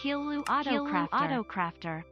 Kilu Autocrafter.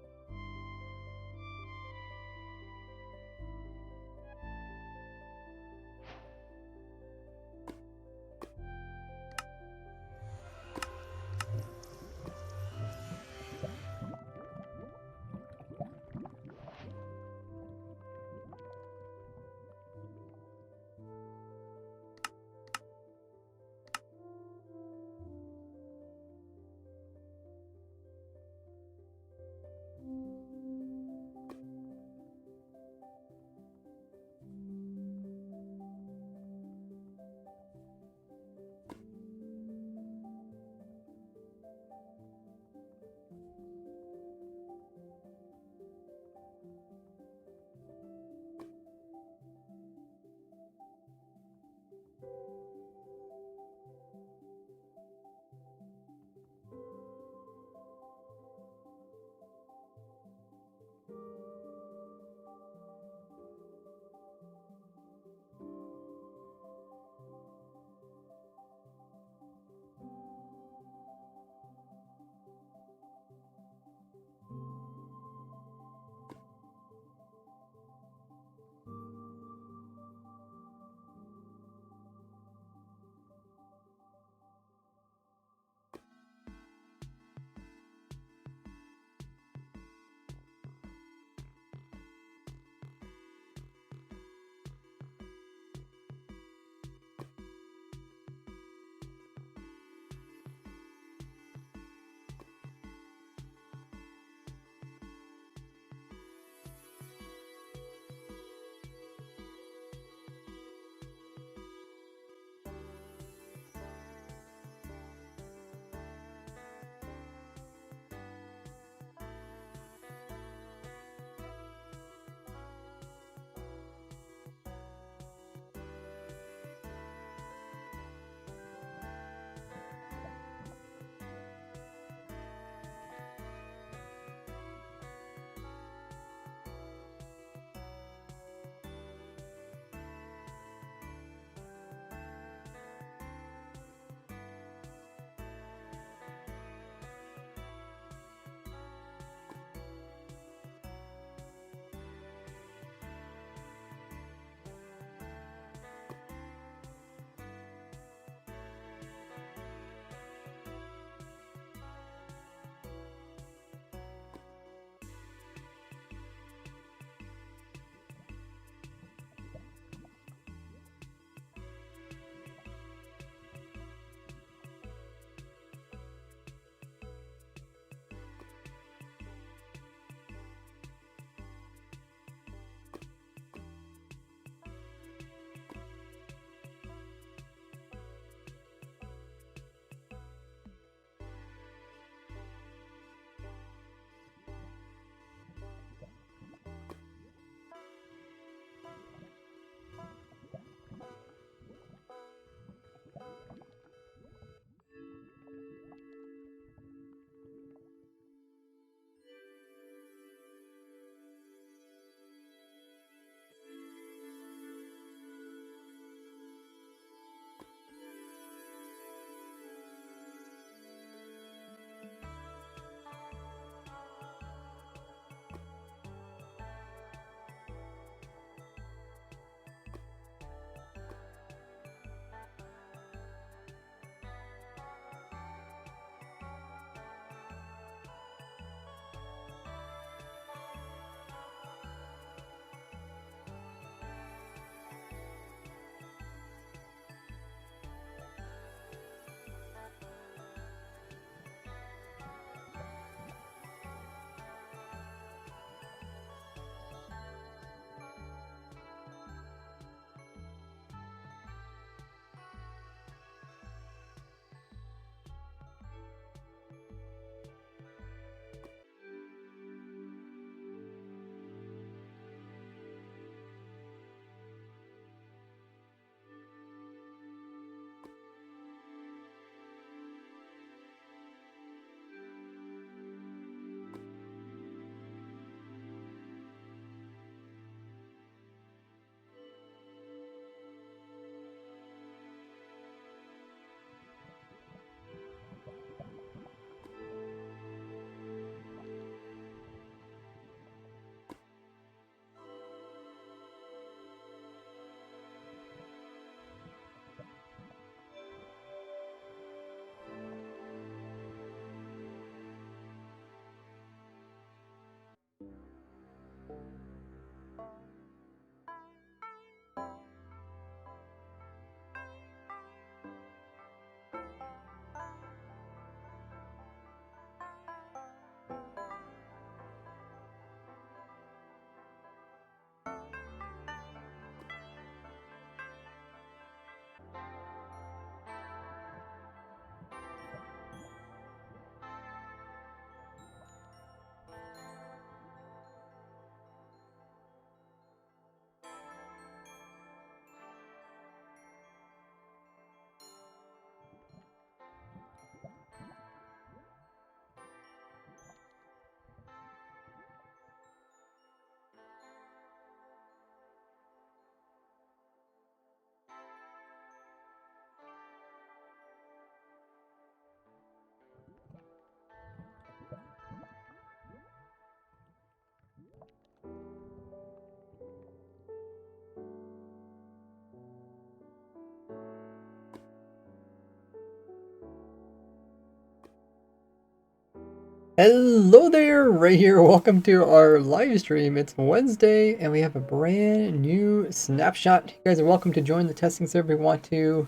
Hello there, right here. Welcome to our live stream. It's Wednesday, and we have a brand new snapshot. You guys are welcome to join the testing server if you want to.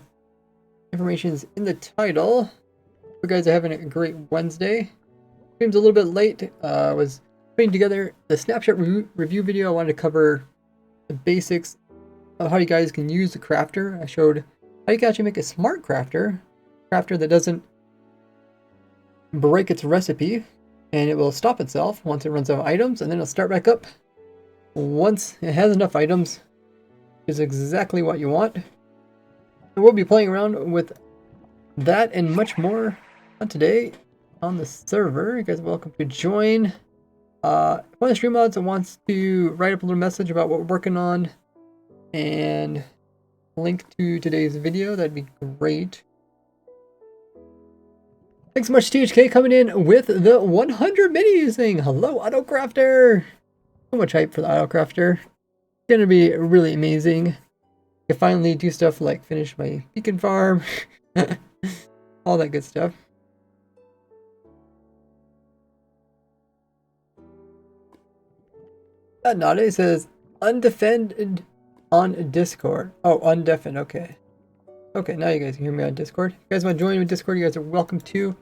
Information's in the title. You guys are having a great Wednesday. Stream's a little bit late. I was putting together the snapshot review video. I wanted to cover the basics of how you guys can use the crafter. I showed how you can actually make a smart crafter that doesn't break its recipe, and it will stop itself once it runs out of items, and then it'll start back up once it has enough items, which is exactly what you want. And we'll be playing around with that and much more on today on the server. You guys are welcome to join. If one of the stream mods wants to write up a little message about what we're working on and link to today's video, that'd be great. Thanks so much, THK, coming in with the 100 minis thing. Hello, Autocrafter! So much hype for the Autocrafter. It's gonna be really amazing. I can finally do stuff like finish my beacon farm. All that good stuff. Nade says, undefended on Discord. Oh, undeafened, okay. Okay, now you guys can hear me on Discord. If you guys want to join me with Discord, you guys are welcome to.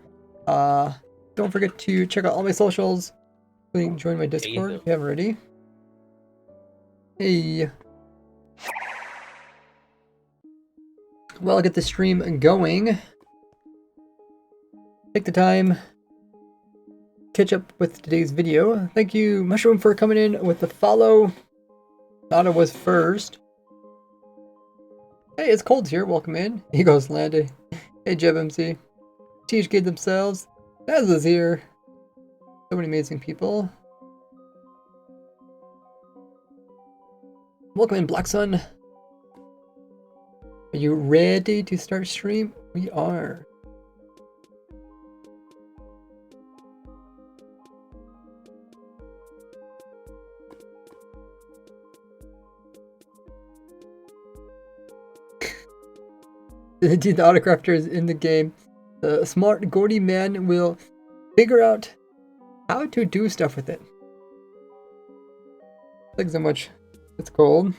Don't forget to check out all my socials. Including join my Discord if you haven't already. Hey. Well, I'll get the stream going. Take the time. Catch up with today's video. Thank you, Mushroom, for coming in with the follow. Thought it was first. Hey, it's cold here. Welcome in. He goes, Landy. Hey, Jeb MC. THK themselves. Nazla's here. So many amazing people. Welcome in, Black Sun. Are you ready to start stream? We are. Indeed, the Autocrafter is in the game. The smart Gordy man will figure out how to do stuff with it. Thanks so much. It's cold.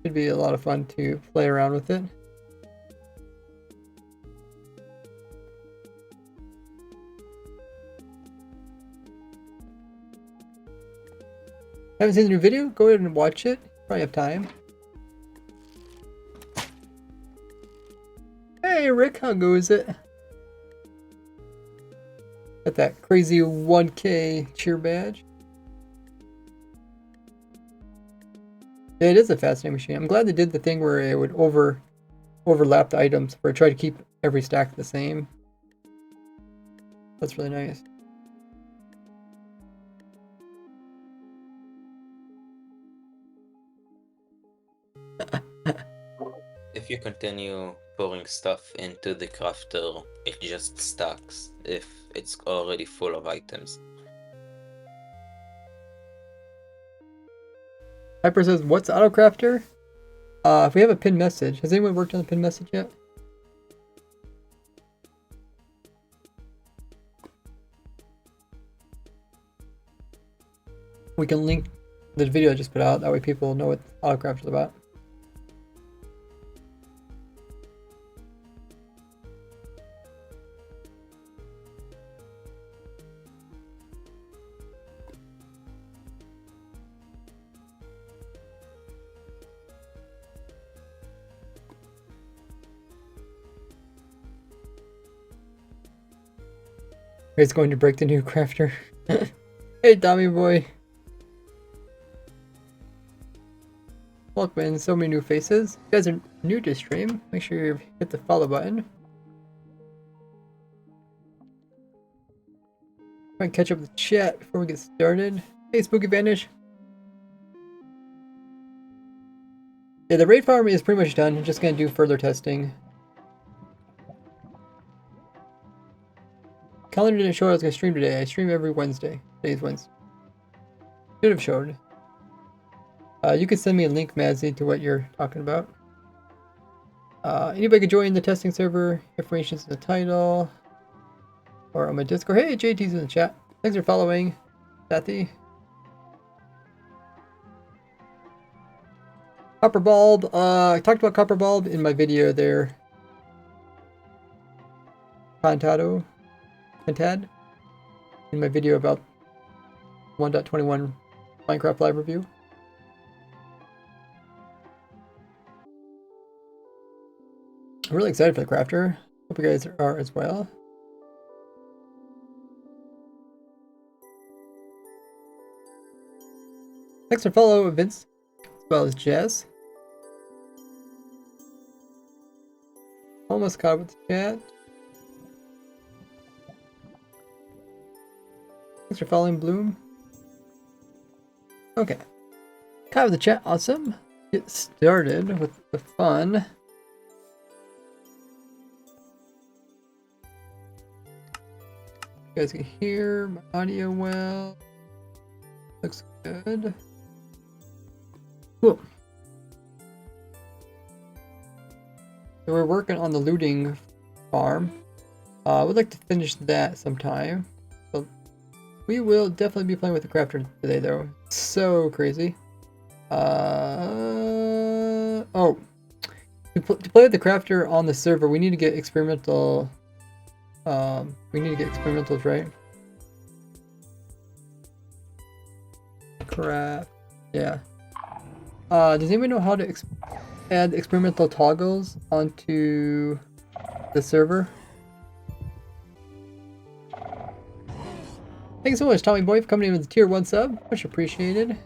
Should be a lot of fun to play around with it. Haven't seen the new video? Go ahead and watch it. Probably have time. Hey Rick, how goes it? Got that crazy 1K cheer badge. Yeah, it is a fascinating machine. I'm glad they did the thing where it would overlap the items, where it tried to keep every stack the same. That's really nice. If you continue pouring stuff into the crafter, it just stacks if it's already full of items. Hyper says, what's Autocrafter? If we have a pinned message. Has anyone worked on the pinned message yet? We can link the video I just put out, that way people know what Autocrafter is about. It's going to break the new crafter. Hey, Tommy boy. Welcome in, so many new faces. If you guys are new to stream, make sure you hit the follow button. Try and catch up with the chat before we get started. Hey, Spooky Vanish. Yeah, the raid farm is pretty much done. I'm just gonna do further testing. Calendar didn't show I was gonna stream today. I stream every Wednesday. Today's Wednesday. Should have showed. You could send me a link, Mazzy, to what you're talking about. Anybody can join the testing server. Information's in the title. Or on my Discord. Hey, JT's in the chat. Thanks for following, Sathy. Copper bulb. I talked about copper bulb in my video there. Cantad. In my video about 1.21 Minecraft live review. I'm really excited for the crafter. Hope you guys are as well. Thanks for following, Vince, as well as Jess. Almost caught up with the chat. Thanks for following, Bloom. Okay. Caught up with the chat, awesome. Get started with the fun. You guys can hear my audio well. Looks good. Cool. So we're working on the looting farm. I would like to finish that sometime. So we will definitely be playing with the crafter today, though. It's so crazy. Oh. To play with the crafter on the server, we need to get experimental. We need to get experimentals, right? Craft. Yeah. Does anybody know how to add experimental toggles onto the server? Thanks so much, Tommy Boy, for coming in with the tier 1 sub. Much appreciated.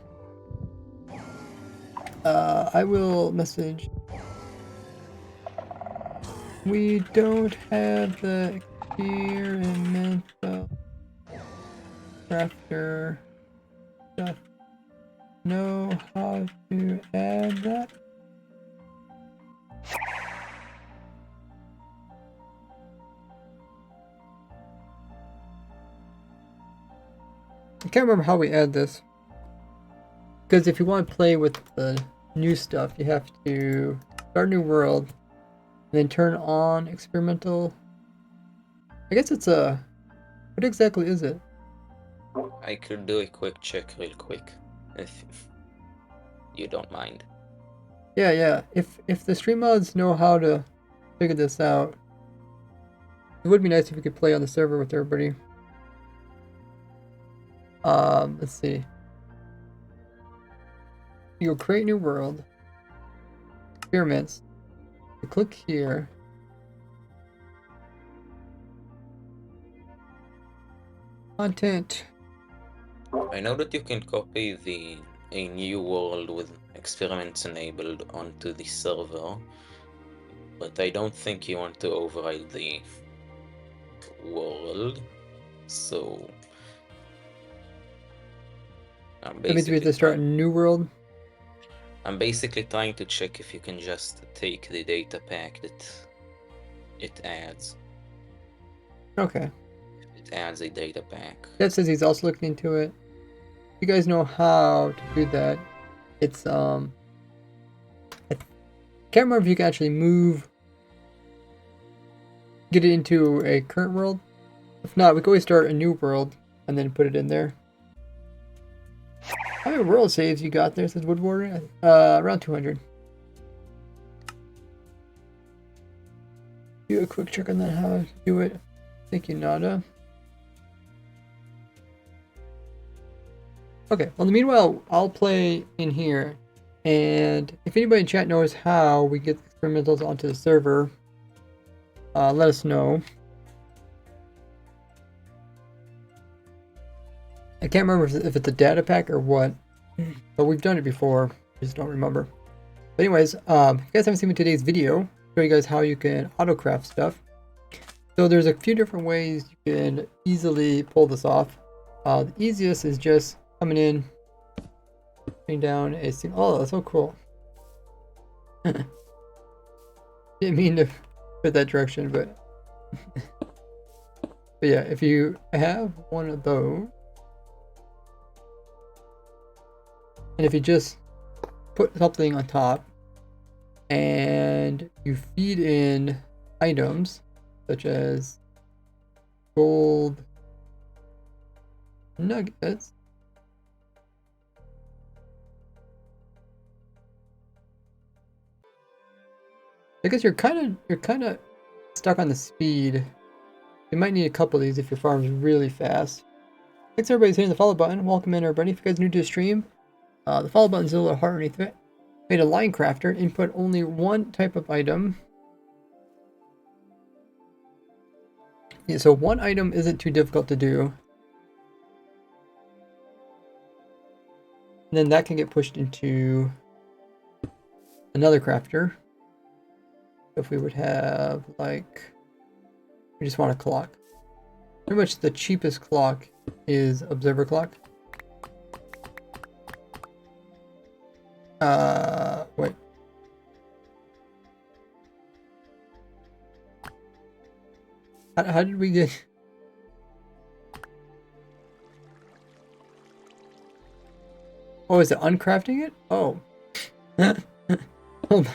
I will message. We don't have the experimental crafter stuff. Know how to add that? I can't remember how we add this. Because if you want to play with the new stuff, you have to start a new world and then turn on experimental. I guess it's a... What exactly is it? I could do a quick check real quick, if you don't mind. Yeah. If the stream mods know how to figure this out, it would be nice if we could play on the server with everybody. Let's see. You go create new world. Experiments. You click here. Content. I know that you can copy a new world with experiments enabled onto the server, but I don't think you want to override the world, so That means we have to start a new world. I'm basically trying to check if you can just take the data pack that it adds. Okay. It adds a data pack. That says he's also looking into it. You guys know how to do that. It's I can't remember if you can actually get it into a current world. If not, we can always start a new world and then put it in there. How many world saves you got there, says Woodwarder? Around 200. Do a quick check on that, how to do it. Thank you, Nada. Okay, well, meanwhile, I'll play in here. And if anybody in chat knows how we get experimentals onto the server, let us know. I can't remember if it's a data pack or what, but we've done it before. I just don't remember. But anyways, if you guys haven't seen today's video, I'll show you guys how you can auto-craft stuff. So there's a few different ways you can easily pull this off. The easiest is just coming in, putting down a single. Oh, that's so cool. Didn't mean to put that direction, but but yeah, if you have one of those, and if you just put something on top and you feed in items such as gold nuggets. I guess you're kind of stuck on the speed. You might need a couple of these if your farm's really fast. Thanks everybody's hitting the follow button. Welcome in everybody. If you guys are new to the stream, the follow button's a little heart underneath it. Made a line crafter. Input only one type of item. Yeah, so one item isn't too difficult to do. And then that can get pushed into another crafter. If we would have, like, we just want a clock. Pretty much the cheapest clock is observer clock. Wait. How did we get... Oh, is it uncrafting it? Oh. Hold on.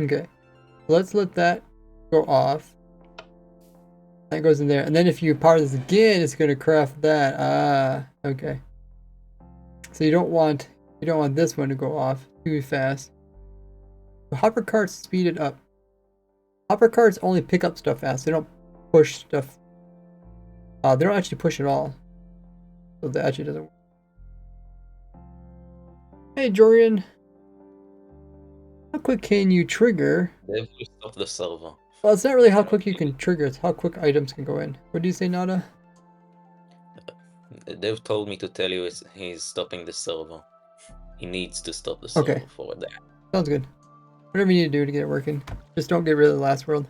Okay. Let's let that go off. That goes in there. And then if you power this again, it's gonna craft that. Ah, okay. So you don't want this one to go off too fast. The hopper carts speed it up. Hopper carts only pick up stuff fast. They don't push stuff. They don't actually push at all. So that actually doesn't work. Hey Jorian. How quick can you trigger? They've stopped the server. Well, it's not really how quick you can trigger, it's how quick items can go in. What do you say, Nada? They've told me to tell you he's stopping the server. He needs to stop the server Okay. for that. Sounds good. Whatever you need to do to get it working. Just don't get rid of the last world.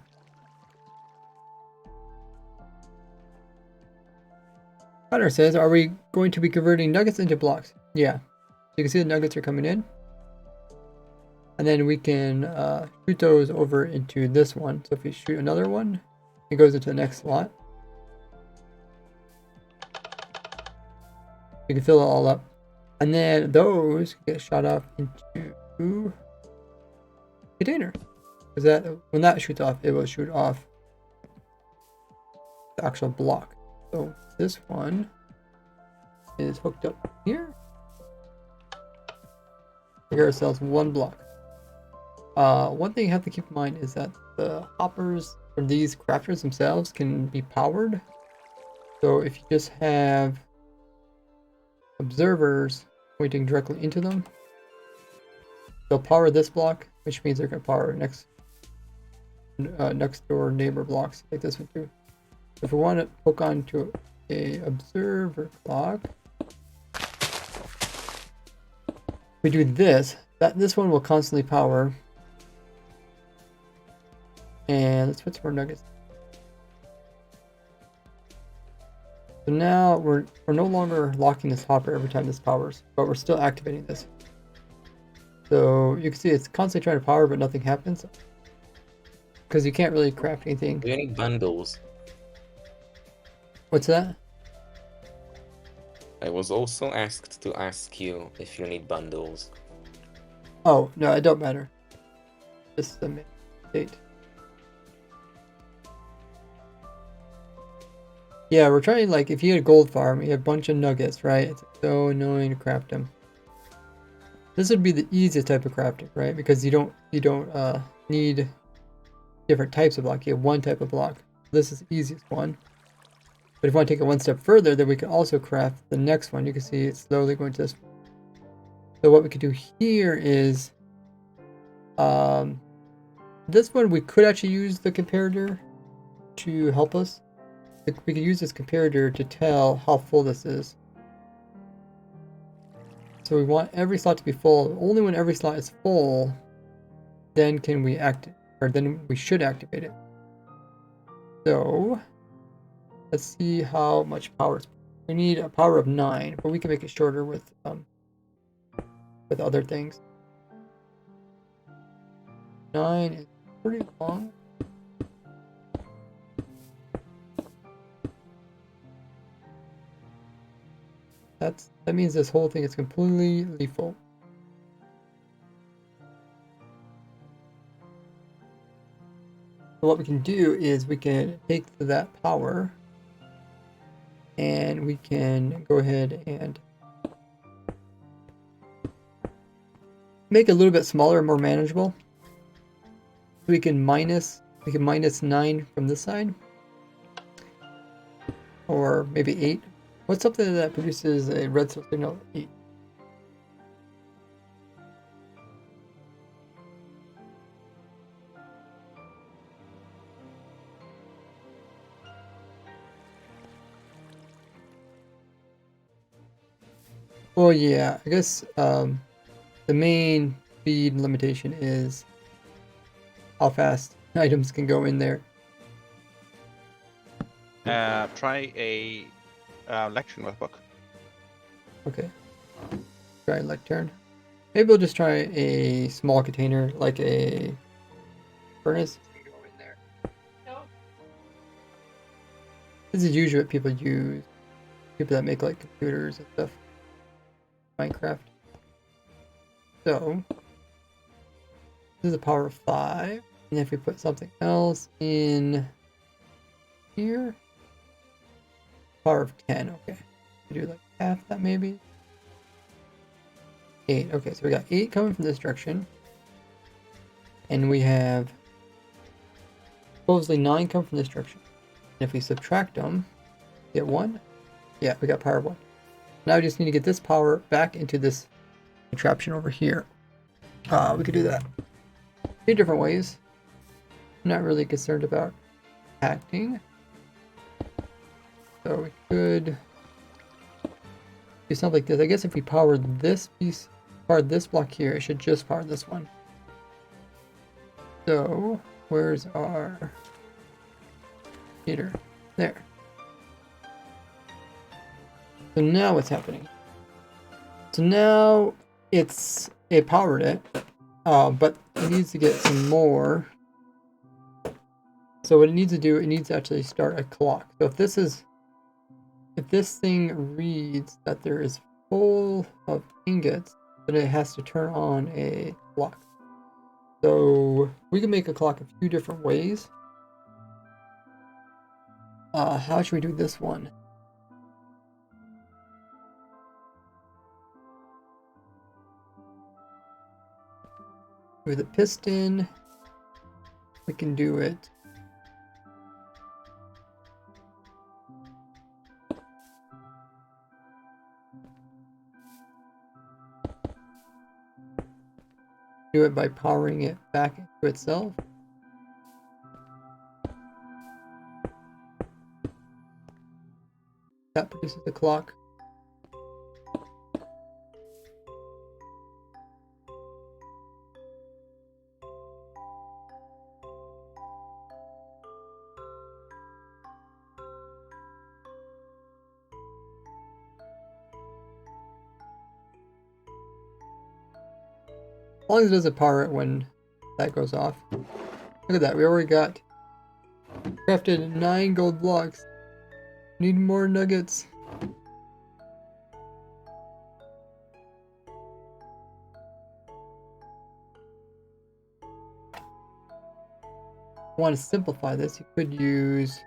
Connor says, are we going to be converting nuggets into blocks? Yeah. You can see the nuggets are coming in. And then we can shoot those over into this one. So if we shoot another one, it goes into the next slot. You can fill it all up. And then those get shot off into container. Because that when that shoots off, it will shoot off the actual block. So this one is hooked up here. We get ourselves one block. One thing you have to keep in mind is that the hoppers for these crafters themselves can be powered. So if you just have observers pointing directly into them, they'll power this block, which means they're going to power next door neighbor blocks like this one too. If we want to hook onto a observer clock, we do this. This one will constantly power. And let's put some more nuggets. So now we're no longer locking this hopper every time this powers, but we're still activating this. So you can see it's constantly trying to power, but nothing happens. Because you can't really craft anything. We need bundles. What's that? I was also asked to ask you if you need bundles. Oh, no, it don't matter. Just the date. Yeah, we're trying, like, if you had a gold farm, you have a bunch of nuggets, right? It's so annoying to craft them. This would be the easiest type of crafting, right? Because you don't need different types of block. You have one type of block. This is the easiest one. But if you want to take it one step further, then we can also craft the next one. You can see it's slowly going to this. So what we could do here is, this one we could actually use the comparator to help us. We can use this comparator to tell how full this is. So we want every slot to be full. Only when every slot is full, then can we then we should activate it. So let's see how much power. We need a power of 9, but we can make it shorter with other things. 9 is pretty long. that means this whole thing is completely full. So what we can do is we can take that power and we can go ahead and make it a little bit smaller and more manageable. We can minus 9 from this side, or maybe 8. What's something that produces a redstone signal? 8. Well, yeah, I guess the main speed limitation is how fast items can go in there. Try a lecture notebook. Okay. Try lectern. Maybe we'll just try a small container, like a furnace. Go in there. This is usually what people use. People that make like computers and stuff. Minecraft. So this is a power of 5. And if we put something else in here, power of 10. Okay. We do like half that maybe. 8. Okay, so we got 8 coming from this direction. And we have supposedly 9 come from this direction. And if we subtract them, get 1. Yeah, we got power of 1. Now we just need to get this power back into this contraption over here. We could do that 2 different ways. I'm not really concerned about acting. So we could do something like this. I guess if we power this piece, power this block here, it should just power this one. So where's our heater? There. So now what's happening? So now it powered it, but it needs to get some more. So what it needs to do, it needs to actually start a clock. So if this thing reads that there is full of ingots, then it has to turn on a clock. So we can make a clock a few different ways. How should we do this one? With a piston, we can do it. Do it by powering it back into itself. That produces the clock. As long as it doesn't power it when that goes off. Look at that, we already got crafted 9 gold blocks. Need more nuggets. Want to simplify this, you could use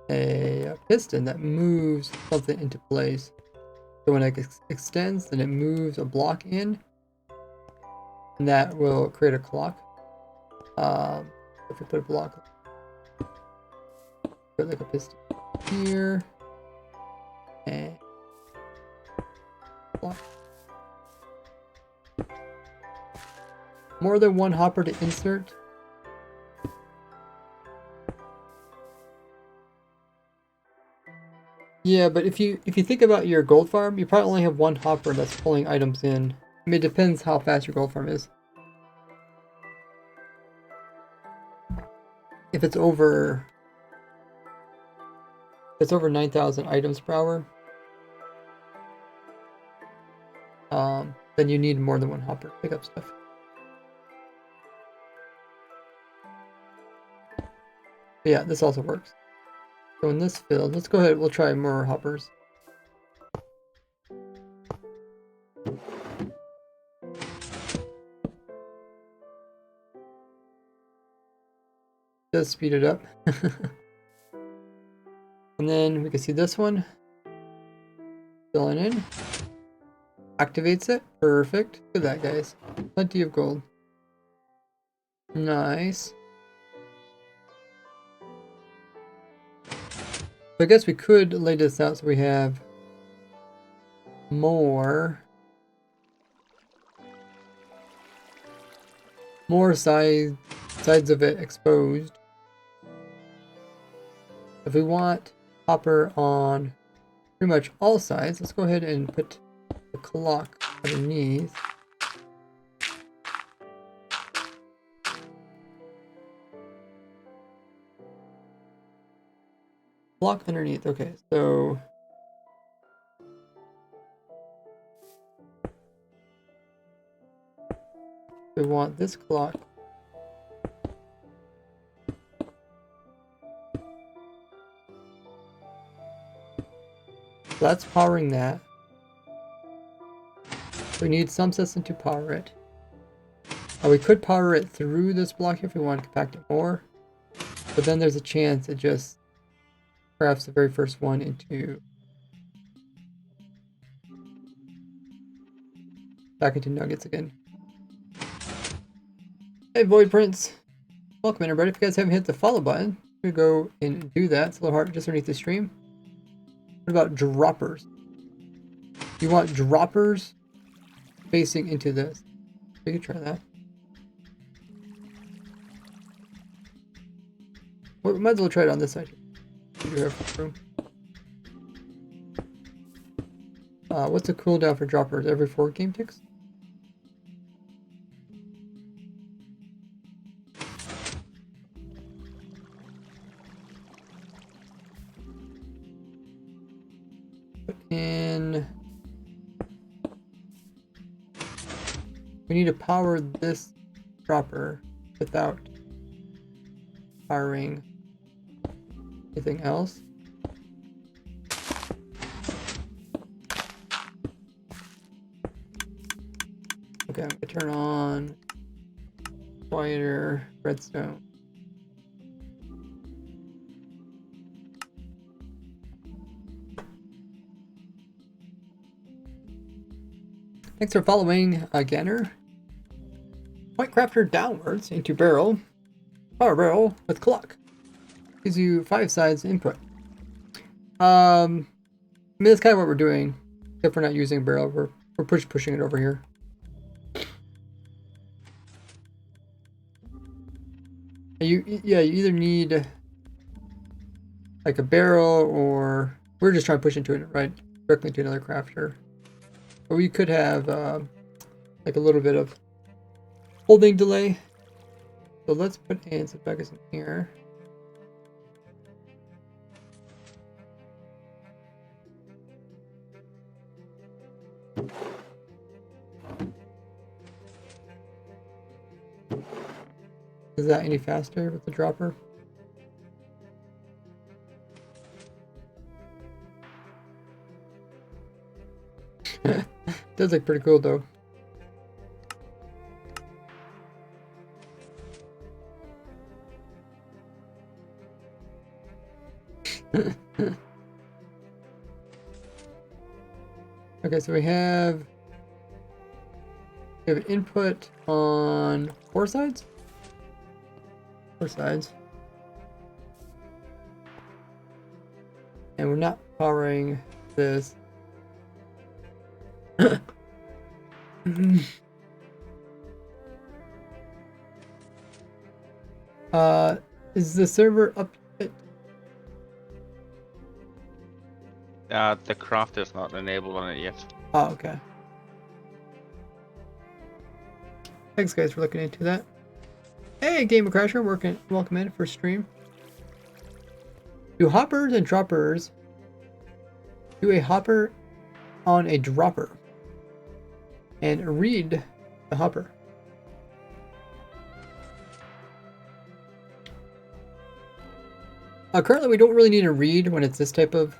a piston that moves something into place. So when it extends, then it moves a block in, and that will create a clock. If we put a block, put like a piston here, and block. More than one hopper to insert. Yeah, but if you think about your gold farm, you probably only have one hopper that's pulling items in. I mean, it depends how fast your gold farm is. If it's over 9,000 items per hour, then you need more than one hopper to pick up stuff. But yeah, this also works. So in this field, let's go ahead, we'll try more hoppers. Does speed it up. And then we can see this one. Filling in. Activates it. Perfect. Look at that, guys. Plenty of gold. Nice. So I guess we could lay this out so we have more sides of it exposed. If we want copper on pretty much all sides, let's go ahead and put the clock underneath. Block underneath. Okay, so we want this clock so that's powering that. We need some system to power it. We could power it through this block if we want to compact it more, but then there's a chance it just crafts the very first one into back into nuggets again. Hey Void Prince, welcome in everybody. If you guys haven't hit the follow button, we go and do that. It's a little hard just underneath the stream. What about droppers? You want droppers facing into this. We could try that. We might as well try it on this side. What's the cooldown for droppers? Every 4 game ticks? And we need to power this dropper without powering anything else. Okay, I'm gonna turn on quieter redstone. Thanks for following, Ganner. Point crafter downwards into barrel. Power barrel with clock. Gives you 5 sides input. I mean, that's kind of what we're doing. Except we're not using barrel. We're pushing it over here. You either need like a barrel, or we're just trying to push into it right directly into another crafter. But we could have like a little bit of holding delay. So let's put in some buckets in here. Is that any faster with the dropper? Does look pretty cool though. Okay, so we have input on 4 sides. 4 sides. And we're not powering this. Is the server up yet? The craft is not enabled on it yet. Oh, okay. Thanks guys for looking into that. Hey, Game Crasher, welcome in for stream. Do hoppers and droppers do a hopper on a dropper and read the hopper? Currently, we don't really need to read when it's this type of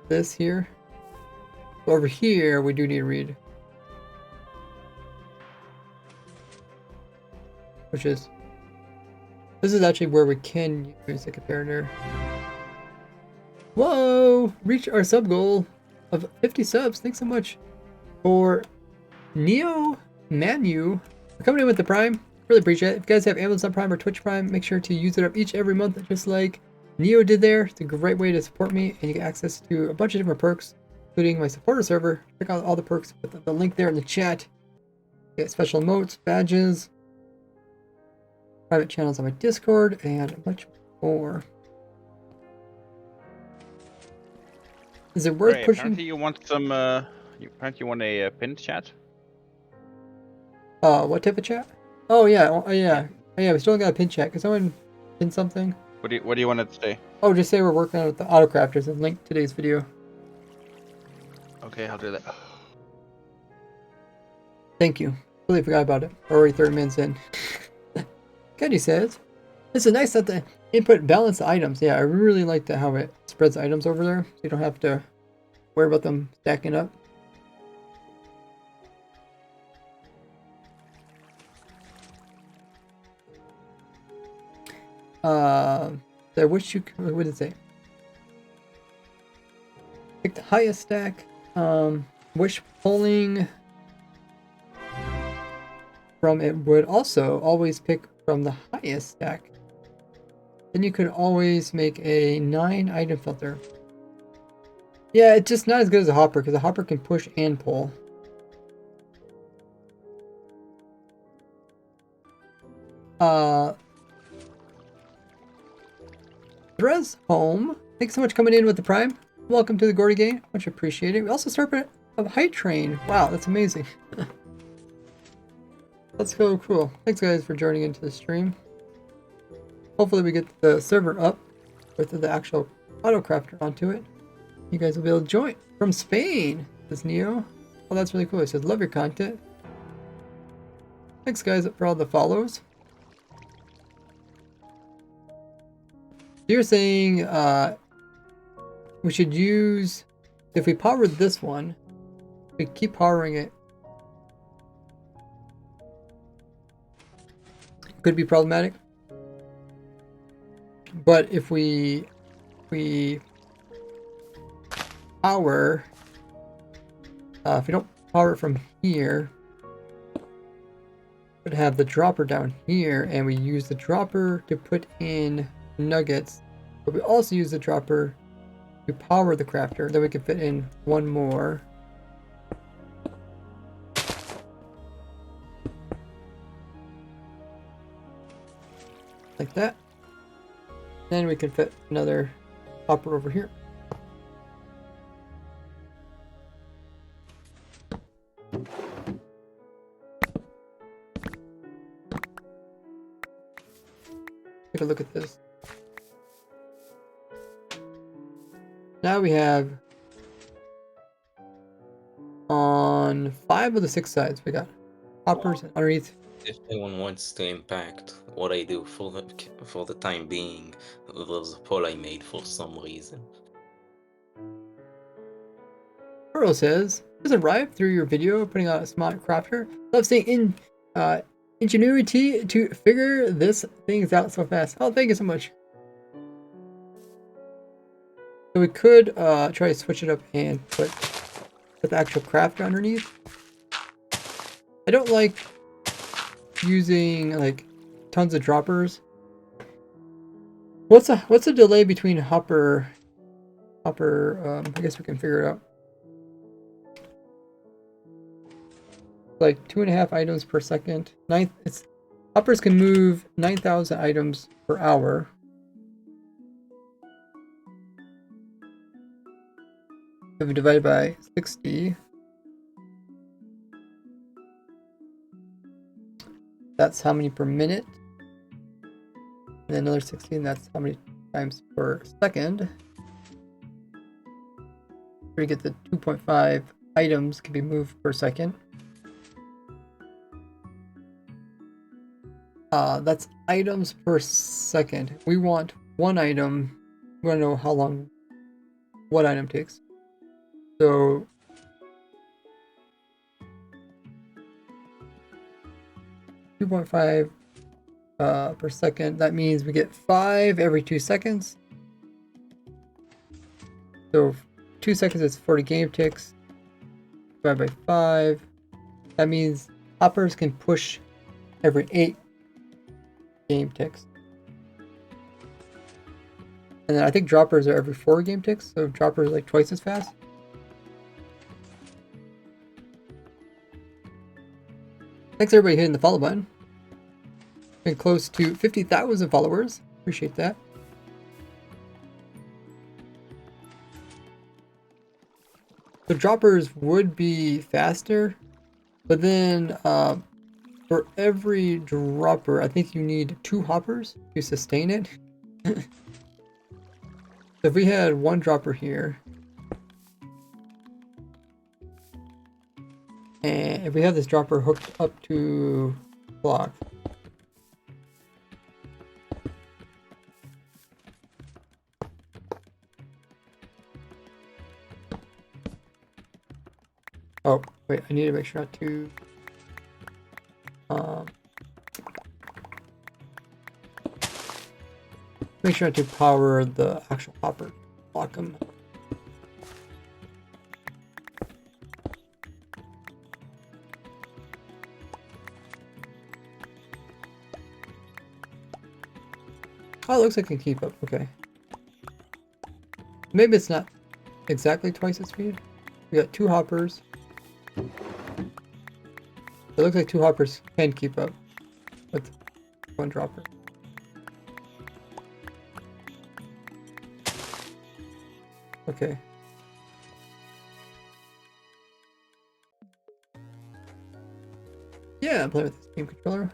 this here. Over here, we do need to read. Which is, this is actually where we can use a comparator. Whoa! Reach our sub goal of 50 subs. Thanks so much for Neo Manu for coming in with the Prime. Really appreciate it. If you guys have Amazon Prime or Twitch Prime, make sure to use it up every month, just like Neo did there. It's a great way to support me, and you get access to a bunch of different perks, including my supporter server. Check out all the perks with the link there in the chat. You get special emotes, badges, private channels on my Discord, and much more. Is it worth Ray, pushing? apparently you want some. Apparently you want a pinned chat. What type of chat? Oh yeah, yeah. We still got a pin chat. Can someone pin something? What do you want it to say? Oh, just say we're working on it with the autocrafters and link today's video. Okay, I'll do that. Thank you. Really forgot about it. Already 30 minutes in. Kenny says, "It's a nice that the input balance the items." Yeah, I really like that how it spreads the items over there, so you don't have to worry about them stacking up. I wish you could, what did it say? Pick the highest stack. Wish pulling from it would also always pick from the highest stack. Then you could always make a 9 item filter. Yeah, it's just not as good as a hopper because a hopper can push and pull. Drez home. Thanks so much coming in with the Prime. Welcome to the Gordy Gang. Much appreciated. We also started a height train. Wow, that's amazing. Let's go, cool. Thanks guys for joining into the stream. Hopefully we get the server up with the actual autocrafter onto it. You guys will be able to join. From Spain, says Neo. Oh, that's really cool. He says, love your content. Thanks guys for all the follows. You're saying we should use, if we power this one, we keep powering it. Could be problematic. But if we power, if we don't power it from here, we'd have the dropper down here, and we use the dropper to put in nuggets, but we also use the dropper to power the crafter. Then we can fit in one more. Like that. Then we can fit another hopper over here. Take a look at this. Now we have on 5 of the 6 sides we got hoppers underneath. If anyone wants to impact what I do for the time being, there's a poll I made for some reason. Earl says, just arrived through your video putting out a smart crafter. Love seeing ingenuity to figure this things out so fast. Oh, thank you so much. So we could try to switch it up and put the actual crafter underneath. I don't like using like tons of droppers. What's the delay between hopper? I guess we can figure it out. Like 2.5 items per second. Hoppers can move 9,000 items per hour. If we divide by 60, that's how many per minute. And then another 16, that's how many times per second. We get the 2.5 items can be moved per second. That's items per second. We want one item. We want to know how long what item takes. So 2.5 per second. That means we get 5 every 2 seconds. So 2 seconds is 40 game ticks. Divided by 5. That means hoppers can push every 8 game ticks. And then I think droppers are every 4 game ticks, so droppers are like twice as fast. Thanks everybody hitting the follow button. Been close to 50,000 followers. Appreciate that. The droppers would be faster, but then for every dropper, I think you need 2 hoppers to sustain it. So if we had 1 dropper here, and if we have this dropper hooked up to block, oh wait, I need to make sure not to make sure not to power the actual hopper. Block them. Oh, it looks like it can keep up. Okay. Maybe it's not exactly twice the speed. We got 2 hoppers. It looks like 2 hoppers can keep up with 1 dropper. Okay. Yeah, I'm playing with this game controller.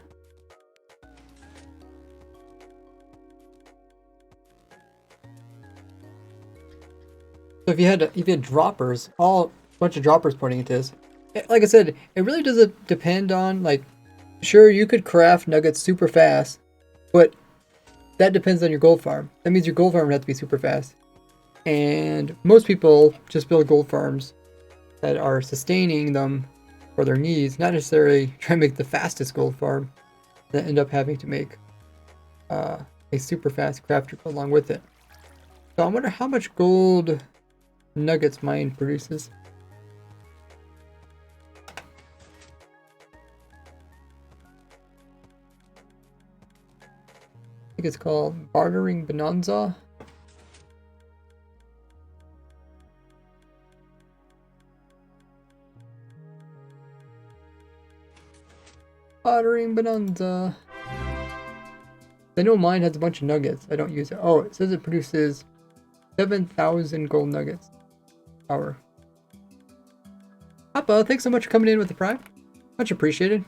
So if you had droppers, a bunch of droppers pointing into this, like I said, it really doesn't depend on, like, sure, you could craft nuggets super fast, but that depends on your gold farm. That means your gold farm would have to be super fast. And most people just build gold farms that are sustaining them for their needs, not necessarily try to make the fastest gold farm, that end up having to make a super fast crafter along with it. So I wonder how much gold nuggets mine produces. I think it's called Bartering Bonanza. Bartering Bonanza. I know mine has a bunch of nuggets. I don't use it. Oh, it says it produces 7,000 gold nuggets. Power. Papa, thanks so much for coming in with the Prime. Much appreciated.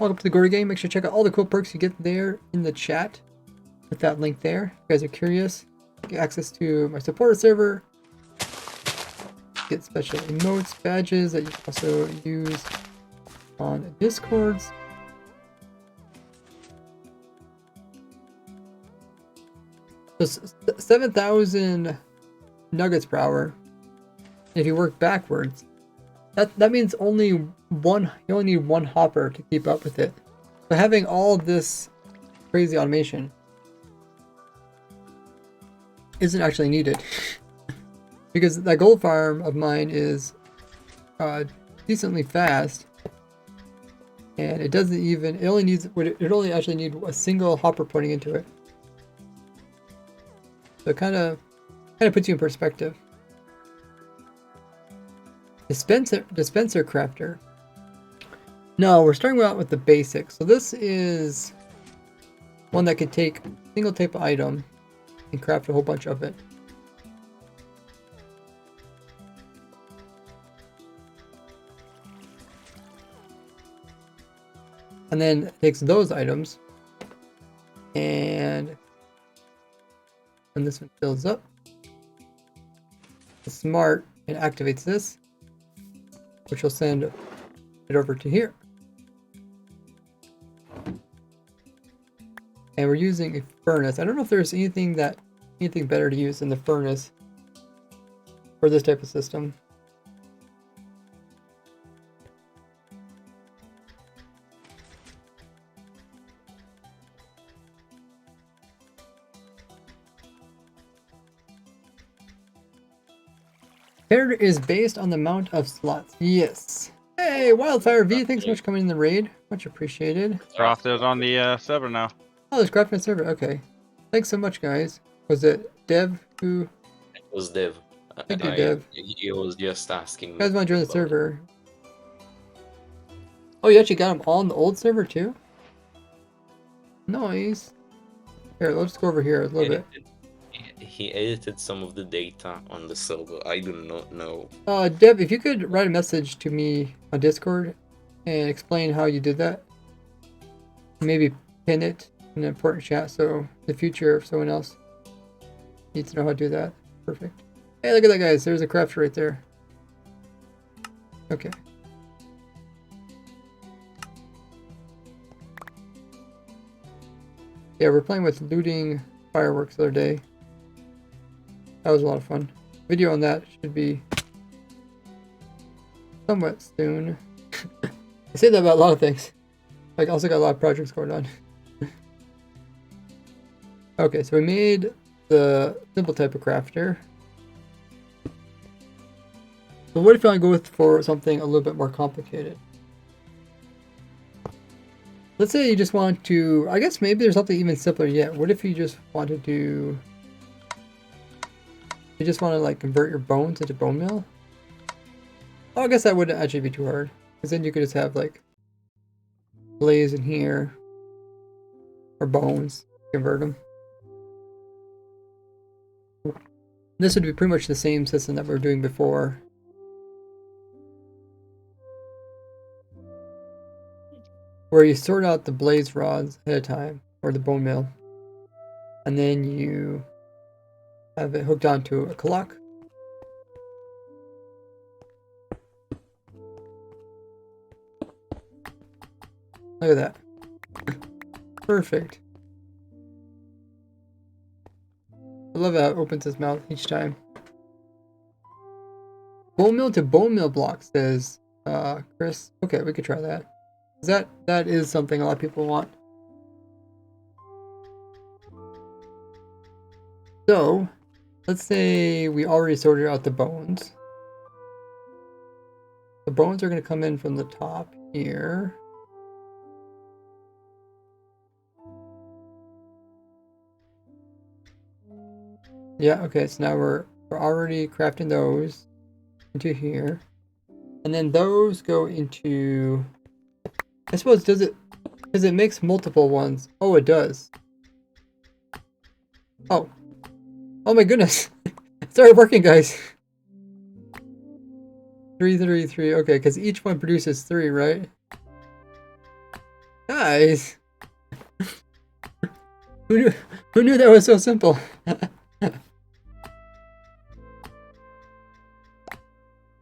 Welcome to the Gordy game. Make sure to check out all the cool perks you get there in the chat with that link there. If you guys are curious, get access to my supporter server. Get special emotes, badges that you can also use on Discords. So 7,000 nuggets per hour. If you work backwards, that means you only need 1 hopper to keep up with it. So having all this crazy automation isn't actually needed. Because that gold farm of mine is decently fast, and it only actually need a single hopper pointing into it. So it kind of puts you in perspective. Dispenser crafter. No, we're starting out with the basics. So this is one that can take a single type of item and craft a whole bunch of it. And then it takes those items, and when this one fills up, the smart, it activates this, which will send it over to here. and we're using a furnace. I don't know if there's anything better to use than the furnace for this type of system. Character is based on the amount of slots. Yes. Hey, Wildfire V, thanks so much for coming in the raid. Much appreciated. Craft is on the server now. Oh, there's crafting server. Okay. Thanks so much, guys. Was it Dev who? It was Dev. Thank you, Dev. He was just asking You me. guys want to join the about server? Oh, you actually got them all on the old server too? Nice. Here, let's go over here a little bit. He edited some of the data on the server. I do not know. Deb, if you could write a message to me on Discord and explain how you did that. Maybe pin it in an important chat so in the future if someone else needs to know how to do that. Perfect. Hey, look at that, guys. There's a crafter right there. Okay. Yeah, we're playing with looting fireworks the other day. That was a lot of fun. Video on that should be somewhat soon. I say that about a lot of things. I also got a lot of projects going on. Okay, so we made the simple type of crafter. So what if I go for something a little bit more complicated? Let's say you just want to, I guess maybe there's something even simpler yet. What if you just want to do, you just want to like convert your bones into bone meal? Oh, I guess that wouldn't actually be too hard. Because then you could just have like blaze in here. Or bones. Convert them. This would be pretty much the same system that we were doing before. Where you sort out the blaze rods ahead of time, or the bone meal, and then you have it hooked onto a clock. Look at that. Perfect. I love how it opens his mouth each time. Bone meal to bone meal block, says Chris. Okay, we could try that. That is something a lot of people want. So, let's say we already sorted out the bones. The bones are going to come in from the top here. Yeah, okay, so now we're already crafting those into here. And then those go into, I suppose, does it makes multiple ones? Oh, it does. Oh. Oh my goodness. It started working, guys. 3, 3, 3. Okay, because each one produces 3, right? Guys. Who knew that was so simple?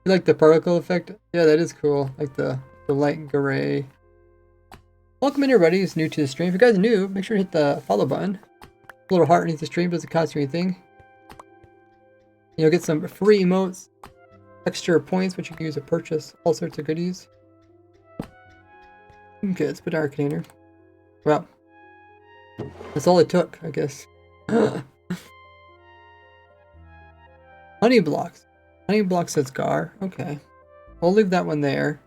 You like the particle effect? Yeah, that is cool. Like the light gray. Welcome in everybody who's new to the stream. If you guys are new, make sure to hit the follow button. A little heart underneath the stream doesn't cost you anything. You'll get some free emotes, extra points which you can use to purchase all sorts of goodies. Okay, let's put our container. Wow. That's all it took, I guess. Honey blocks. Honey blocks says Gar. Okay. We'll leave that one there.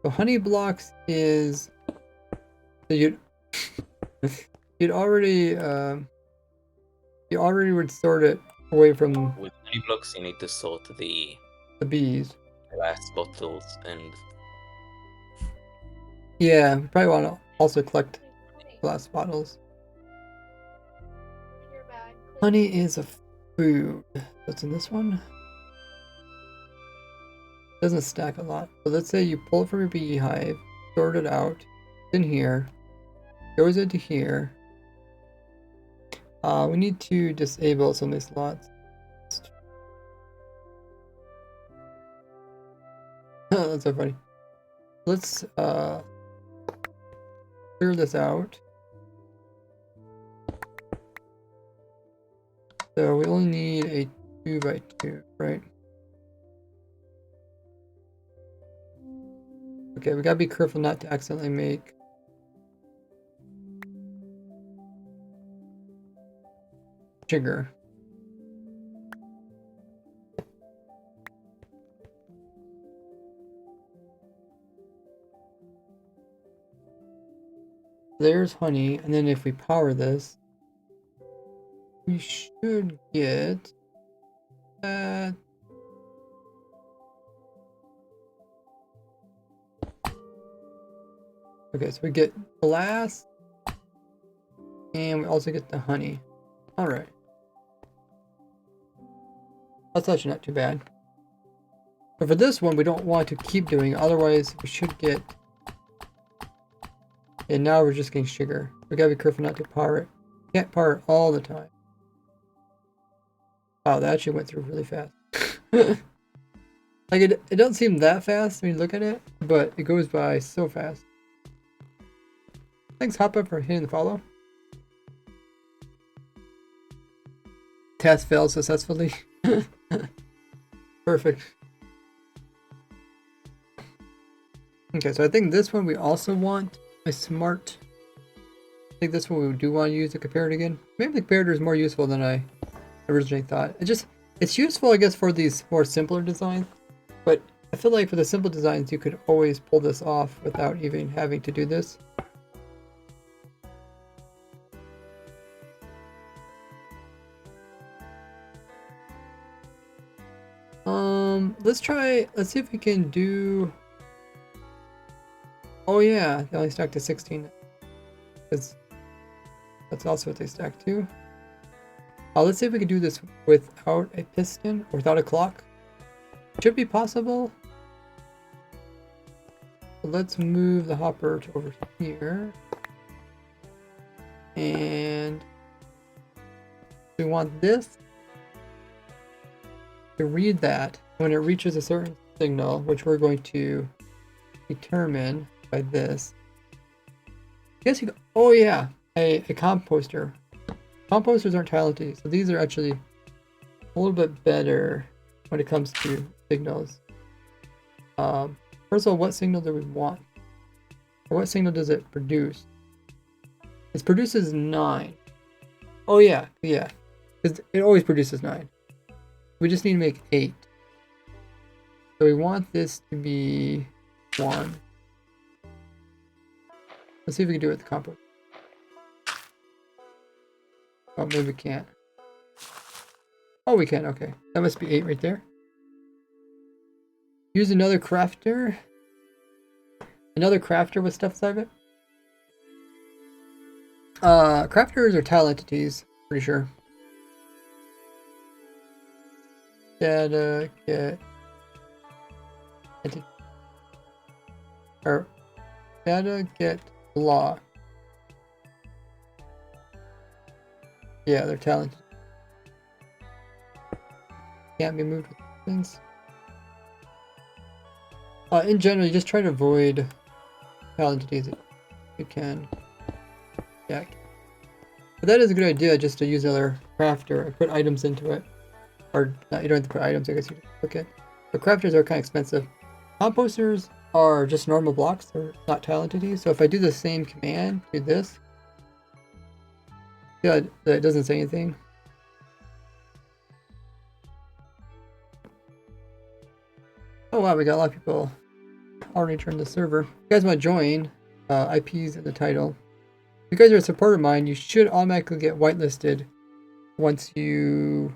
So honey blocks is, so you'd already would sort it away from With honey blocks, you need to sort the bees. glass bottles and Yeah, we probably want to also collect glass bottles. Honey is a food. What's in this one? Doesn't stack a lot. So let's say you pull it from your beehive, sort it out. It's in here. Goes into here. We need to disable some of these slots. That's so funny. Let's clear this out. So we only need a 2x2, right? Okay, we gotta be careful not to accidentally make sugar. There's honey, and then if we power this, we should get okay, so we get glass, and we also get the honey. Alright. That's actually not too bad. But for this one, we don't want to keep doing it, otherwise we should get... And now we're just getting sugar. We gotta be careful not to power it. Can't power it all the time. Wow, that actually went through really fast. Like, it doesn't seem that fast when you look at it, but it goes by so fast. Thanks, Hoppa, for hitting the follow. Test failed successfully. Perfect. Okay, so I think this one we also want a smart. I think this one we do want to use the comparator again. Maybe the comparator is more useful than I originally thought. It's useful, I guess, for these more simpler designs, but I feel like for the simple designs you could always pull this off without even having to do this. Let's see if we can do... Oh yeah, they only stack to 16. That's also what they stack to. Let's see if we can do this without a piston, or without a clock. Should be possible. So let's move the hopper to over here. And we want this to read that when it reaches a certain signal, which we're going to determine by this. Yes, oh yeah, a composter. Composters aren't talented, so these are actually a little bit better when it comes to signals. First of all, what signal do we want? Or what signal does it produce? It produces 9. Oh yeah, because it always produces 9. We just need to make 8. So we want this to be 1. Let's see if we can do it with the compost. Oh, maybe we can't. Oh, we can, okay. That must be 8 right there. Use another crafter. Another crafter with stuff inside of it. Crafters are tile entities, pretty sure. Data get entity, or data get law. Yeah, they're talented. Can't be moved with things. In general, you just try to avoid entities if you can. Yeah. But that is a good idea, just to use another crafter and put items into it. Or, you don't have to put items, I guess you just look at. But crafters are kind of expensive. Composters are just normal blocks, they're not tile entities. So if I do the same command, do this. Yeah, that doesn't say anything. Oh wow, we got a lot of people already joined the server. If you guys want to join, IP's in the title. If you guys are a supporter of mine, you should automatically get whitelisted once you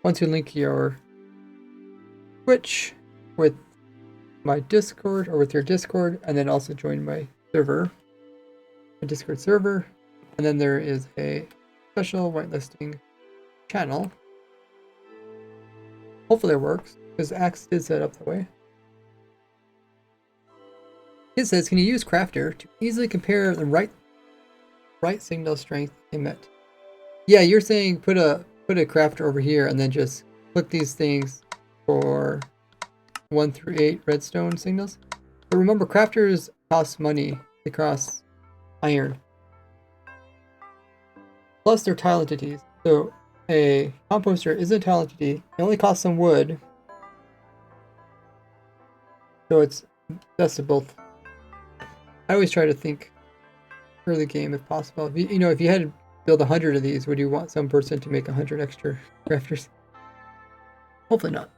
link your Twitch with my Discord, or with your Discord, and then also join my server, my Discord server. And then there is a special whitelisting channel. Hopefully it works, because Axe did set it up that way. It says, can you use Crafter to easily compare the right signal strength emit? Yeah, you're saying put a crafter over here and then just click these things for 1 through 8 redstone signals. But remember, crafters cost money. They cost iron. Plus, they're tile entities. So, a composter is a tile entity. It only costs some wood. So, it's best of both. I always try to think early game if possible. If you know, if you had to build 100 of these, would you want some person to make 100 extra crafters? Hopefully not.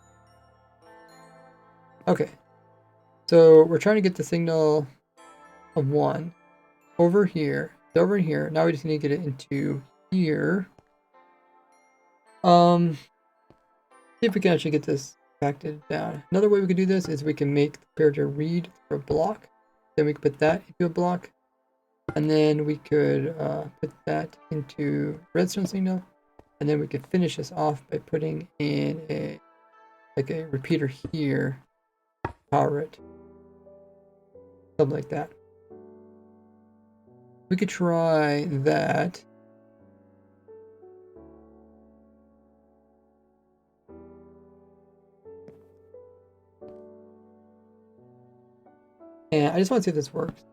Okay. So, we're trying to get the signal of 1 over here. It's over here. Now we just need to get it into here. See if we can actually get this factored down. Another way we could do this is we can make the character read through a block. Then we can put that into a block. And then we could put that into redstone signal. And then we could finish this off by putting in a repeater here. Power it. Something like that. We could try that. And I just want to see if this works.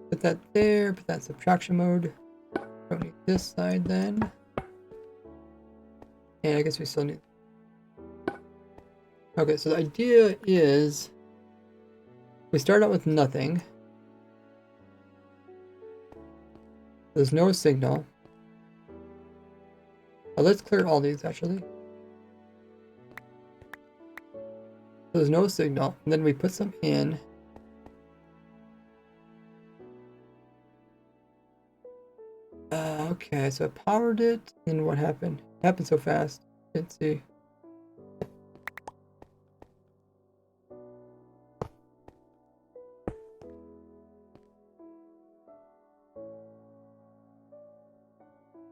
Put that there, put that in subtraction mode. Don't need this side then. And I guess we still need... Okay, so the idea is we start out with nothing. There's no signal. Let's clear all these actually. There's no signal, and then we put some in. Okay, so I powered it, and what happened? It happened so fast. Didn't see.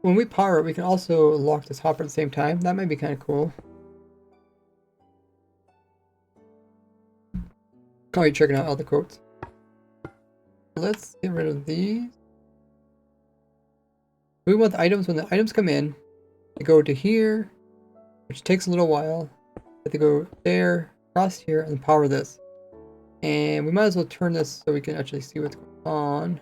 When we power it, we can also lock this hopper at the same time. That might be kind of cool. Oh, you're checking out all the quotes. Let's get rid of these. We want the items. When the items come in, they go to here, which takes a little while. But they go there, across here, and power this. And we might as well turn this so we can actually see what's going on.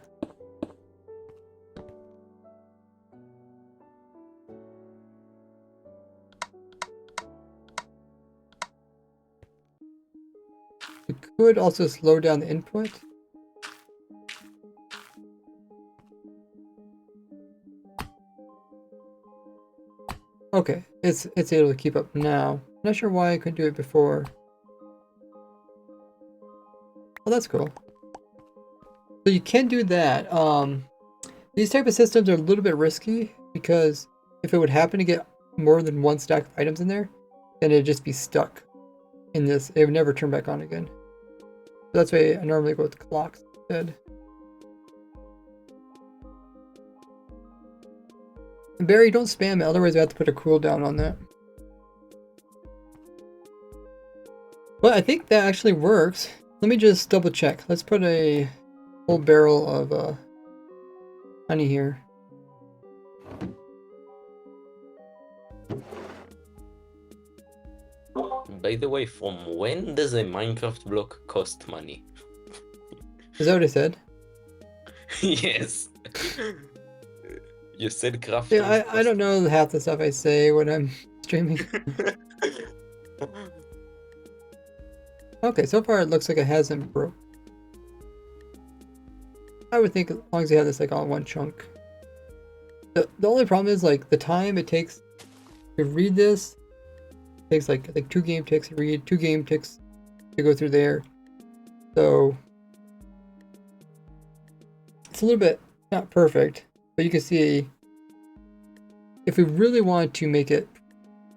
We could also slow down the input. Okay, it's able to keep up now. Not sure why I couldn't do it before. Oh, that's cool. So you can do that. These type of systems are a little bit risky because if it would happen to get more than one stack of items in there, then it'd just be stuck in this. It would never turn back on again. So that's why I normally go with clocks instead. And Barry, don't spam it, otherwise I have to put a cooldown on that. But I think that actually works. Let me just double check. Let's put a whole barrel of honey here. By the way, from when does a Minecraft block cost money? Is that what I said? Yes. You said craft. Yeah, I don't know half the stuff I say when I'm streaming. Okay, so far it looks like it hasn't broke. I would think as long as you have this like all in one chunk. The only problem is like the time it takes to read this takes like 2 game ticks to read, 2 game ticks to go through there. So it's a little bit not perfect, but you can see if we really wanted to make it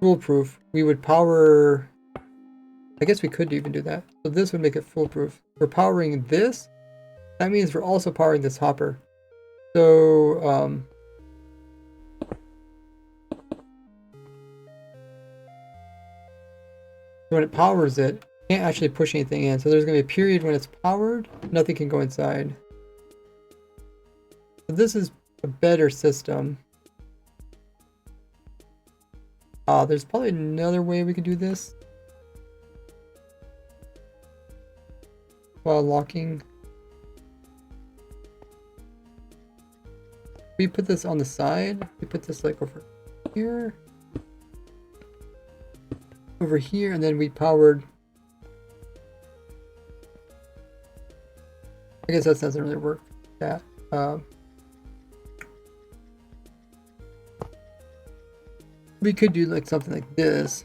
foolproof, we would power. I guess we could even do that. So this would make it foolproof. We're powering this. That means we're also powering this hopper. So when it powers it, it can't actually push anything in. So there's going to be a period when it's powered, nothing can go inside. So this is a better system. There's probably another way we could do this while locking. We put this on the side. We put this like over here, and then we powered. I guess that doesn't really work. That. We could do like something like this.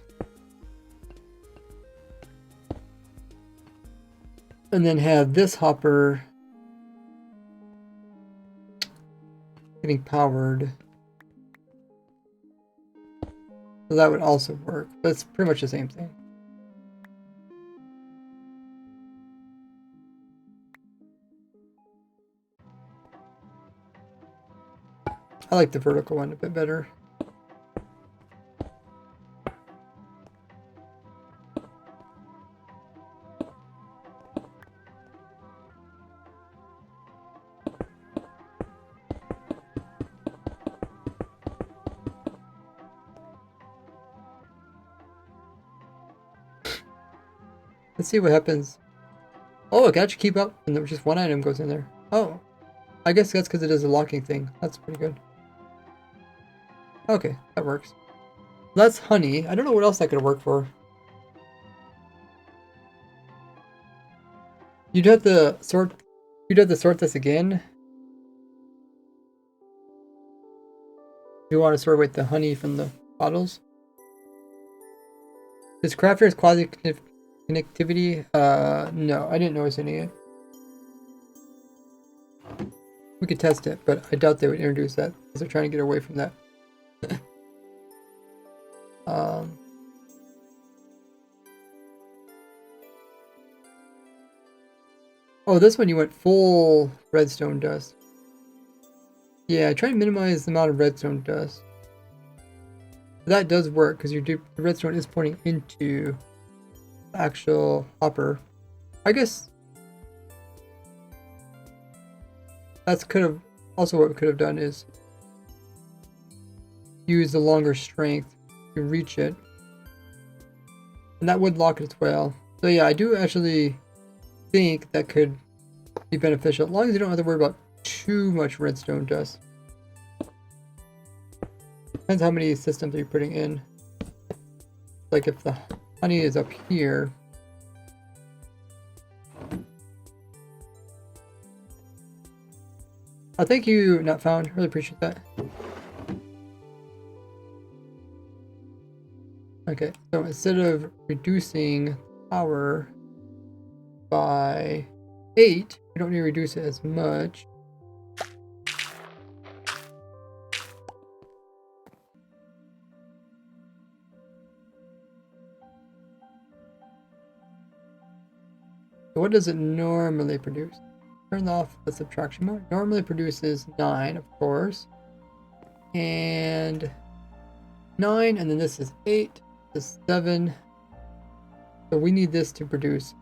And then have this hopper getting powered. So that would also work. But it's pretty much the same thing. I like the vertical one a bit better. Let's see what happens. Oh, I can actually keep up, and then just one item goes in there. Oh, I guess that's because it is a locking thing. That's pretty good. Okay, that works. That's honey. I don't know what else that could work for. You'd have to sort. You'd have to sort this again. If you want to sort with the honey from the bottles. Does Crafter's quasi connectivity? No, I didn't notice any yet. We could test it, but I doubt they would introduce that because they're trying to get away from that. Oh, this one you went full redstone dust. Yeah, try to minimize the amount of redstone dust. That does work because the redstone is pointing into the actual hopper. I guess that's also what we could have done is use the longer strength to reach it, and that would lock it as well. So yeah, I do actually think that could be beneficial as long as you don't have to worry about too much redstone dust. Depends how many systems you're putting in. Like if the honey is up here. Oh, thank you, Not Found. Really appreciate that. Okay, so instead of reducing power by 8, we don't need to reduce it as much. So what does it normally produce? Turn off the subtraction mode. Normally produces 9, of course. And 9, and then this is 8, this is 7. So we need this to produce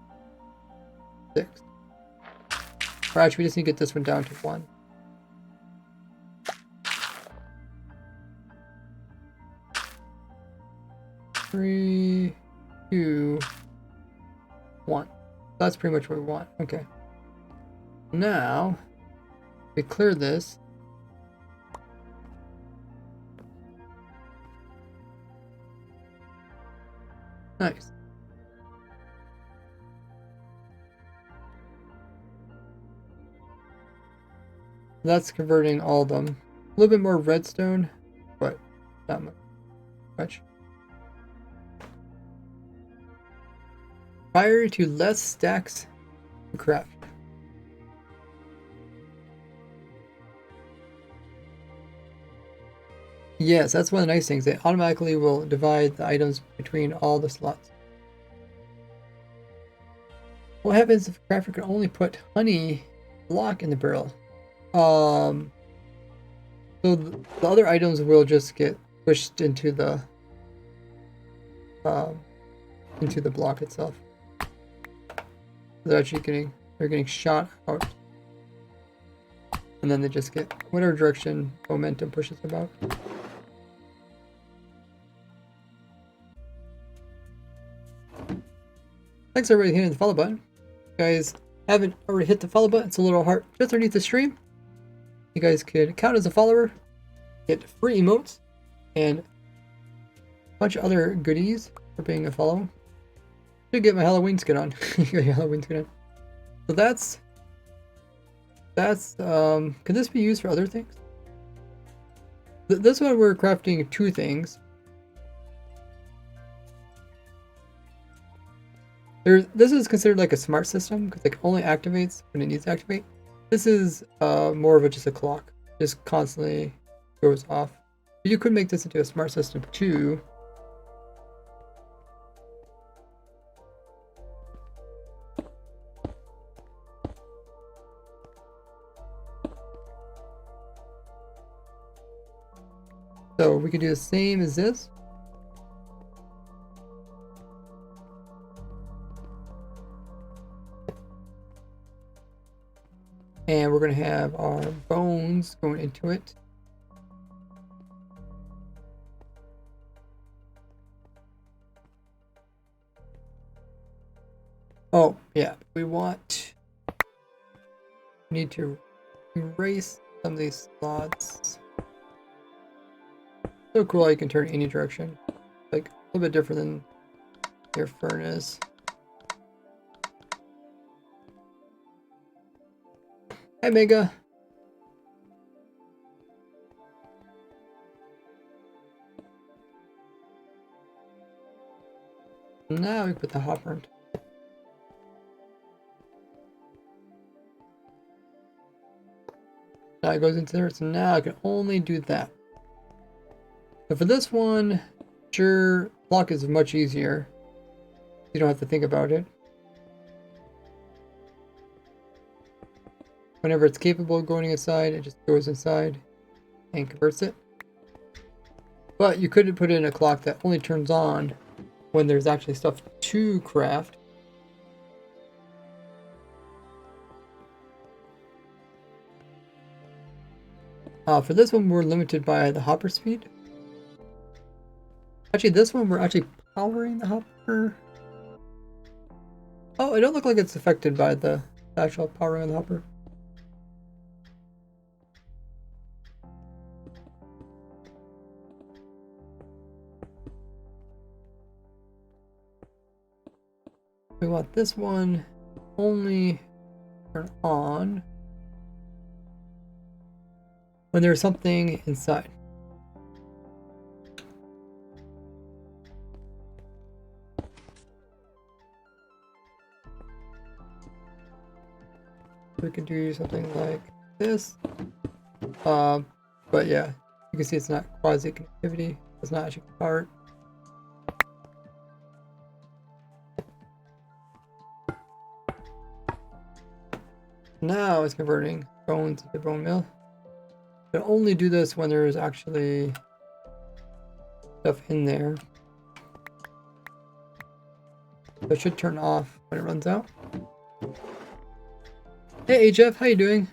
6. Or actually, we just need to get this one down to 1. Three, 2, 1. That's pretty much what we want. Okay. Now, we clear this. Nice. That's converting all of them. A little bit more redstone, but not much. Prior to less stacks to craft. Yes, that's one of the nice things. It automatically will divide the items between all the slots. What happens if a crafter can only put honey block in the barrel? So the other items will just get pushed into the block itself. They're actually getting shot out, and then they just get whatever direction momentum pushes them out. Thanks everybody hitting the follow button. If you guys haven't already hit the follow button, it's a little heart just underneath the stream. You guys could count as a follower, get free emotes, and a bunch of other goodies for being a follower. Should get my Halloween skin on. Get your Halloween skin on. So that's could this be used for other things? This one we're crafting 2 things. This is considered like a smart system because it only activates when it needs to activate. This is more of just a clock, just constantly goes off. But you could make this into a smart system too. So we could do the same as this. And we're going to have our bones going into it. Oh, yeah, we need to erase some of these slots. So cool how you can turn any direction. Like, a little bit different than your furnace. Hey, Mega. Now we put the hopper in. Now it goes into there, so now I can only do that. But for this one, sure, block is much easier. You don't have to think about it. Whenever it's capable of going inside, it just goes inside and converts it. But you could put in a clock that only turns on when there's actually stuff to craft. For this one, we're limited by the hopper speed. Actually, this one, we're actually powering the hopper. Oh, it don't look like it's affected by the actual powering of the hopper. We want this one only turn on when there's something inside. We could do something like this. But yeah, you can see it's not quasi connectivity. It's not actually powered. Now it's converting bones into bone meal. But only do this when there's actually stuff in there. So it should turn off when it runs out. Hey Jeff, how you doing?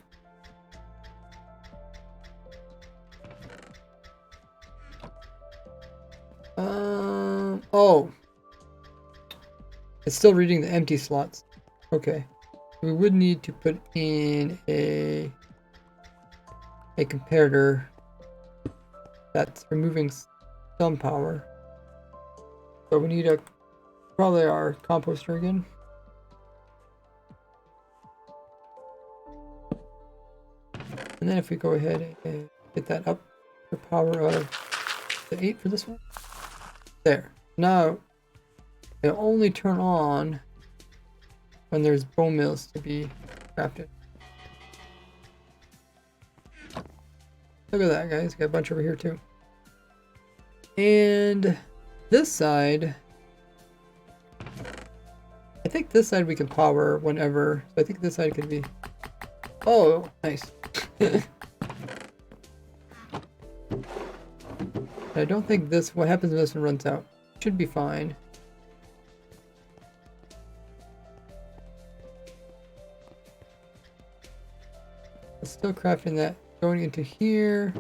Oh. It's still reading the empty slots. Okay. We would need to put in a comparator that's removing some power. So we need probably our composter again. And then if we go ahead and get that up the power of the 8 for this one. There. Now it'll only turn on when there's bone meals to be crafted. Look at that, guys. Got a bunch over here too. And this side, I think this side we can power whenever. So I think this side could be. Oh, nice. I don't think this. What happens when this one runs out? Should be fine. It's still crafting that. Going into here.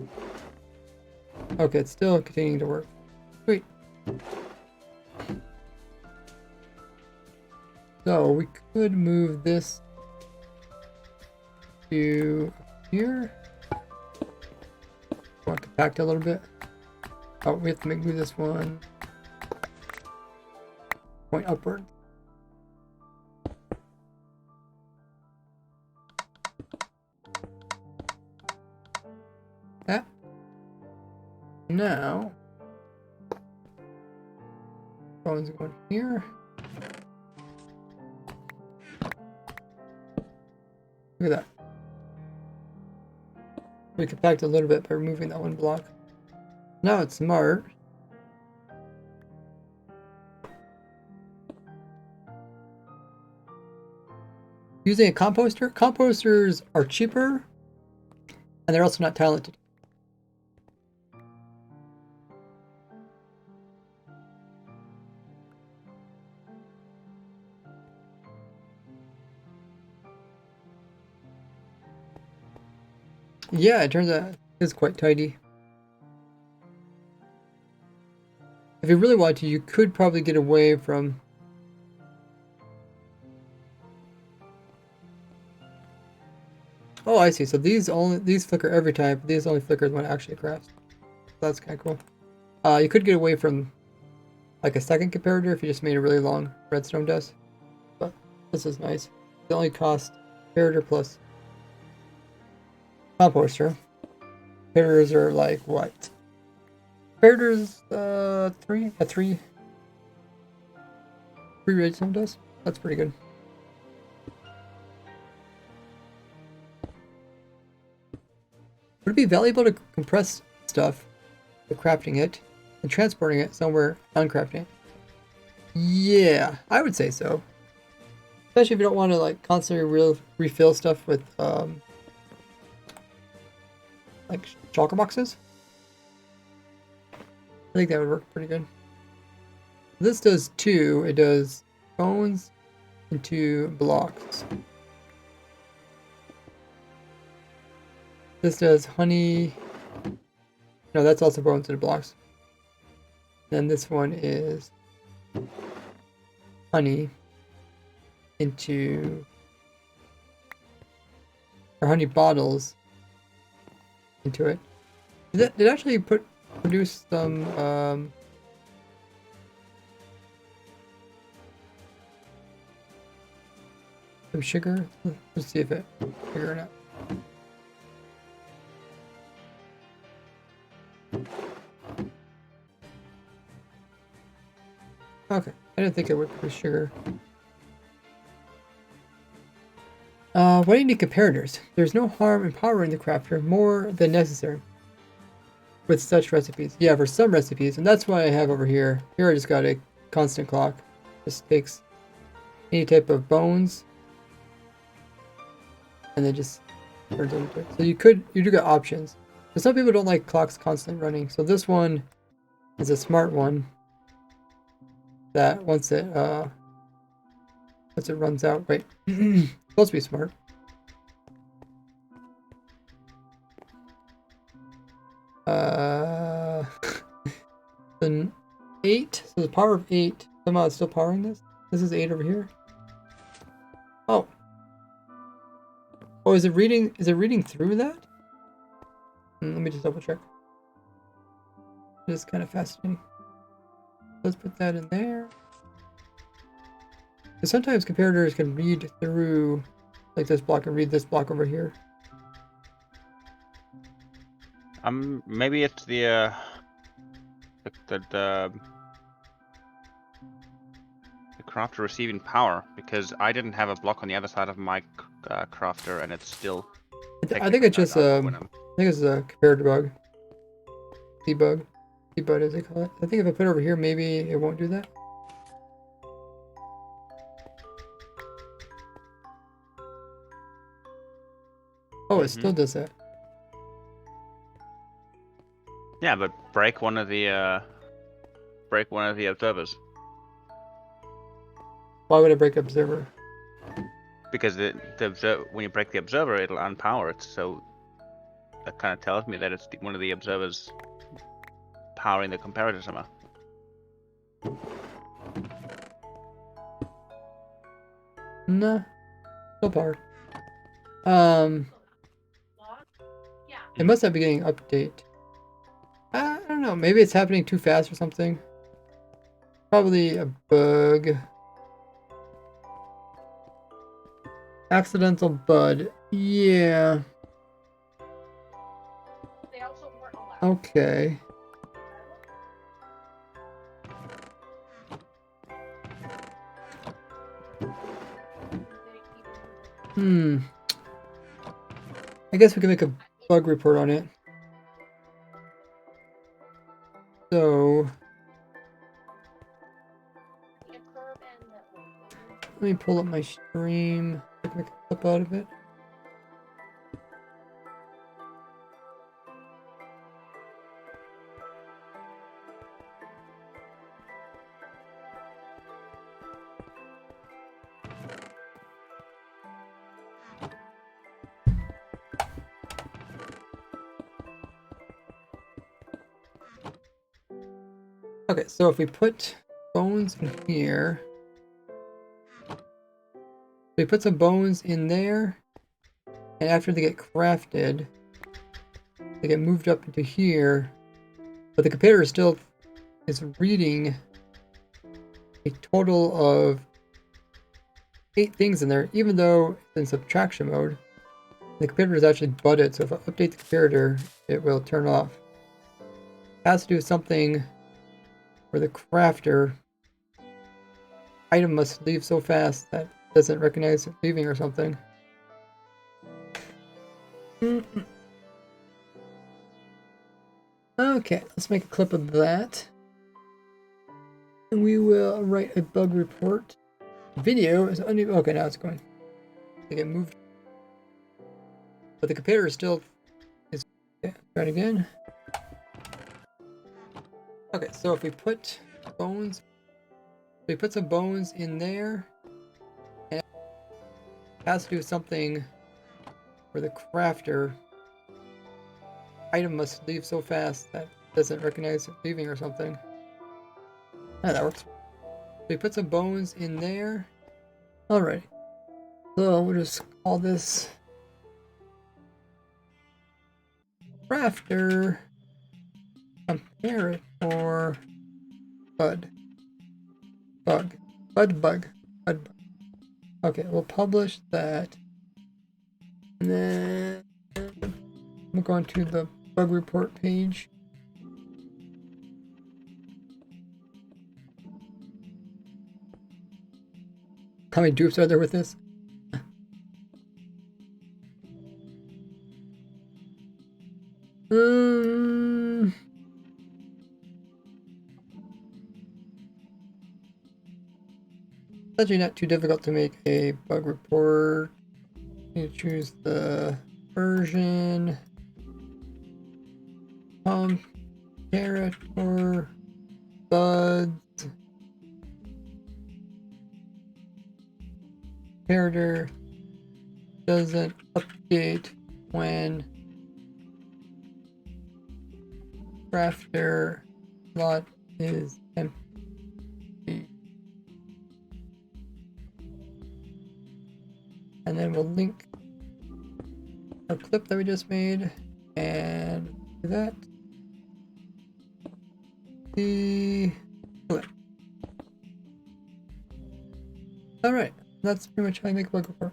Okay, it's still continuing to work. Sweet. So we could move this to here. Want to compact a little bit. Oh, we have to move this one point upward. That. Now, phone's going here. Look at that. We compact a little bit by removing that one block. Now it's smart. Using a composter. Composters are cheaper, and they're also not talented. Yeah, it turns out it's quite tidy. If you really want to, you could probably get away from... Oh, I see. So these flicker every time, but these only flicker when it actually crafts. That's kind of cool. You could get away from like a second comparator if you just made a really long redstone desk. But this is nice. It only costs comparator plus composter. Comparators are like what? Comparators, three redstone desks. That's pretty good. Would it be valuable to compress stuff, for crafting it, and transporting it somewhere uncrafting it? Yeah, I would say so. Especially if you don't want to like constantly refill stuff with like shulker boxes. I think that would work pretty good. This does two. It does bones into blocks. This does honey. No, that's also bones into blocks. Then this one is honey into, or honey bottles into it. Did it actually produce some sugar? Let's see if it sugar or not. Okay, I didn't think it would produce sugar. Why do you need comparators? There's no harm in powering the crafter more than necessary with such recipes. Yeah, for some recipes, and that's why I have over here. Here I just got a constant clock. Just takes any type of bones and then just turns it into it. So you do get options. But some people don't like clocks constantly running. So this one is a smart one that once it runs out, wait, it's supposed to be smart. Then 8, so the power of 8, somehow it's still powering this. This is 8 over here. Oh. Oh, is it reading through that? Let me just double check. It's kind of fascinating. Let's put that in there. Because sometimes comparators can read through, like this block, and read this block over here. Maybe it's the crafter receiving power, because I didn't have a block on the other side of my crafter, and it's still. I think it's just I think it's a comparator bug. Debug. Debug as they call it. I think if I put it over here, maybe it won't do that. Oh, it still does that. Yeah, but break one of the observers. Why would I break observer? Because when you break the observer, it'll unpower it. So that kind of tells me that it's one of the observers powering the comparator somehow. Nah, still powered. It must have been getting update. I don't know, maybe it's happening too fast or something. Probably a bug. Accidental bud. Yeah. Okay. I guess we can make a bug report on it. So let me pull up my stream. I can make a clip out of it. Okay, so if we put bones in here, we put some bones in there, and after they get crafted, they get moved up into here, but the computer still is reading a total of 8 things in there, even though it's in subtraction mode. The computer is actually butted, so if I update the computer, it will turn off. It has to do with something where the crafter item must leave so fast that it doesn't recognize it leaving or something. Okay, let's make a clip of that. And we will write a bug report. Video is okay, now it's going to get moved. But the computer still is. Okay, try it again. Okay, so if we put bones, we put some bones in there, and it has to do with something where the crafter item must leave so fast that it doesn't recognize it leaving or something. Ah, that works. We put some bones in there. Alright. So we'll just call this crafter comparator bud. Bug. Bud. Okay, we'll publish that. And then we'll go into the bug report page. How many dupes are there with this? It's actually not too difficult to make a bug report. You choose the version. Comparator buds. Comparator doesn't update when crafter slot is empty. And then we'll link our clip that we just made and do that. The clip. Alright, that's pretty much how I make a bug report.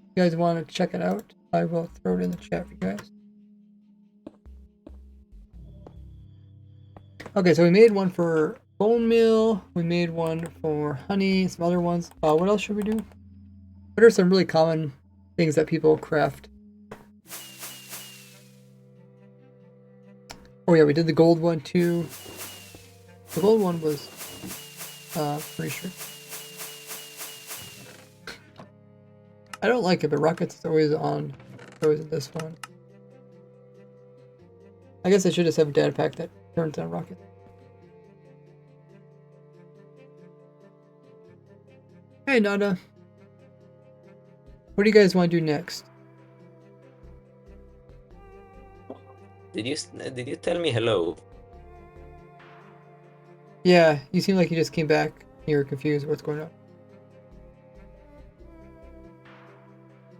If you guys want to check it out, I will throw it in the chat for you guys. Okay, so we made one for bone meal, we made one for honey, some other ones. What else should we do? What are some really common things that people craft? Oh yeah, we did the gold one too. The gold one was pretty sure. I don't like it, but rockets is always on. Always in this one. I guess I should just have a data pack that turns on rocket. Hey Nada. What do you guys want to do next? Did you tell me hello? Yeah, you seem like you just came back. You're confused what's going on.